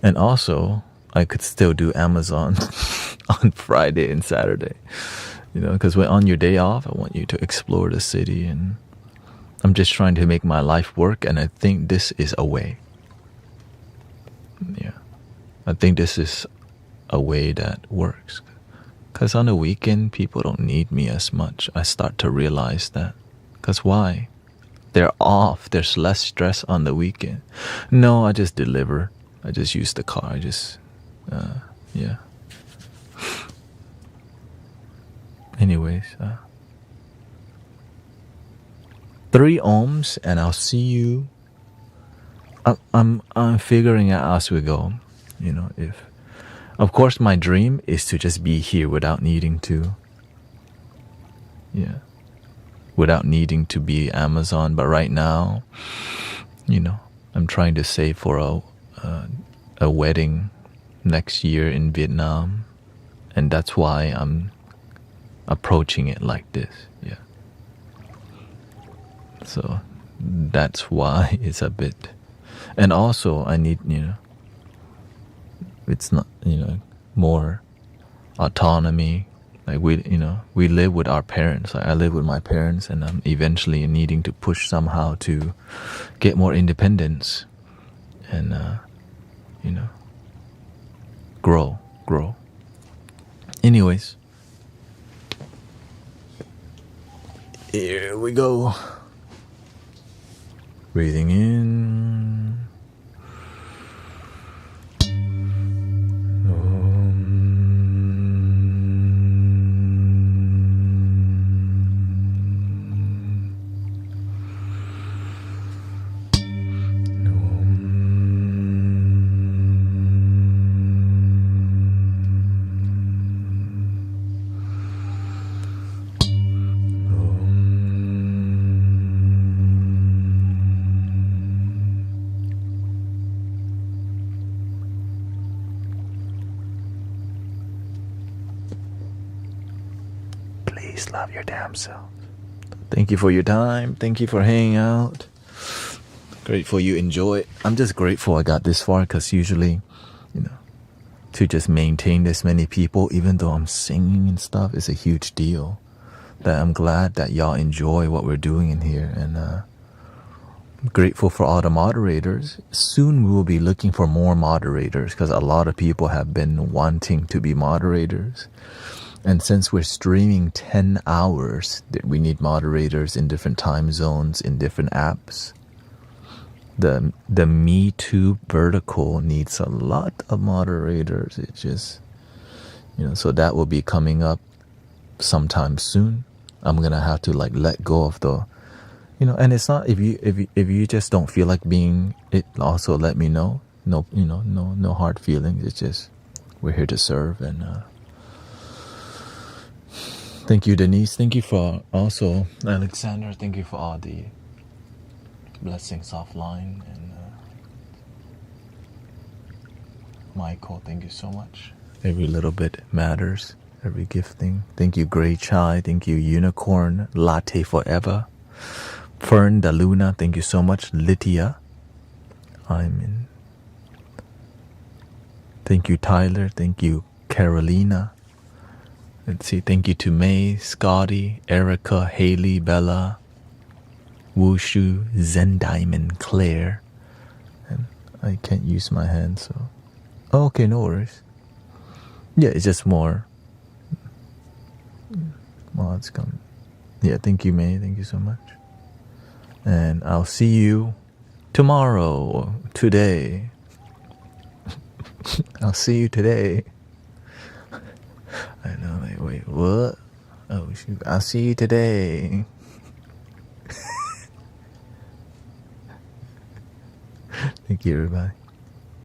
And also, I could still do Amazon on Friday and Saturday. Because when on your day off, I want you to explore the city, and I'm just trying to make my life work, and I think this is a way. Yeah. I think this is a way that works. Because on the weekend, people don't need me as much. I start to realize that. Because why? They're off. There's less stress on the weekend. No, I just deliver. I just use the car. Yeah. Anyways, 3 ohms, and I'll see you. I'm figuring out as we go. If, of course, my dream is to just be here without needing to. Yeah. Without needing to be Amazon, but right now, I'm trying to save for a wedding next year in Vietnam, and that's why I'm approaching it like this. Yeah. So that's why it's a bit, and also I need, it's not, more autonomy. Like we live with our parents. Like I live with my parents, and I'm eventually needing to push somehow to get more independence, and grow. Anyways, here we go. Breathing in. Love your damn self. Thank you for your time. Thank you for hanging out. Grateful you enjoy it. I'm just grateful I got this far, because usually, to just maintain this many people, even though I'm singing and stuff, is a huge deal. That I'm glad that y'all enjoy what we're doing in here, and I'm grateful for all the moderators. Soon we will be looking for more moderators, because a lot of people have been wanting to be moderators. And since we're streaming 10 hours, we need moderators in different time zones, in different apps. The Me Too vertical needs a lot of moderators. It just, so that will be coming up sometime soon. I'm gonna have to let go of the, and it's not, if you just don't feel like being it, also let me know. No, no hard feelings. It's just, we're here to serve. And thank you, Denise. Thank you for also Alexander. Thank you for all the blessings offline. And Michael, thank you so much. Every little bit matters. Every gifting. Thank you, Grey Chai. Thank you, Unicorn. Latte Forever. Fern the Luna. Thank you so much. Lydia. I'm in. Thank you, Tyler. Thank you, Carolina. Let's see. Thank you to May, Scotty, Erica, Haley, Bella, Wushu, Zen Diamond, Claire. And I can't use my hand, so. Oh, okay, no worries. Yeah, it's just more. Well, it's coming. Yeah, thank you, May. Thank you so much. And I'll see you tomorrow or today. I'll see you today. I know, wait. Wait, what? Oh, shoot. I'll see you today. Thank you, everybody.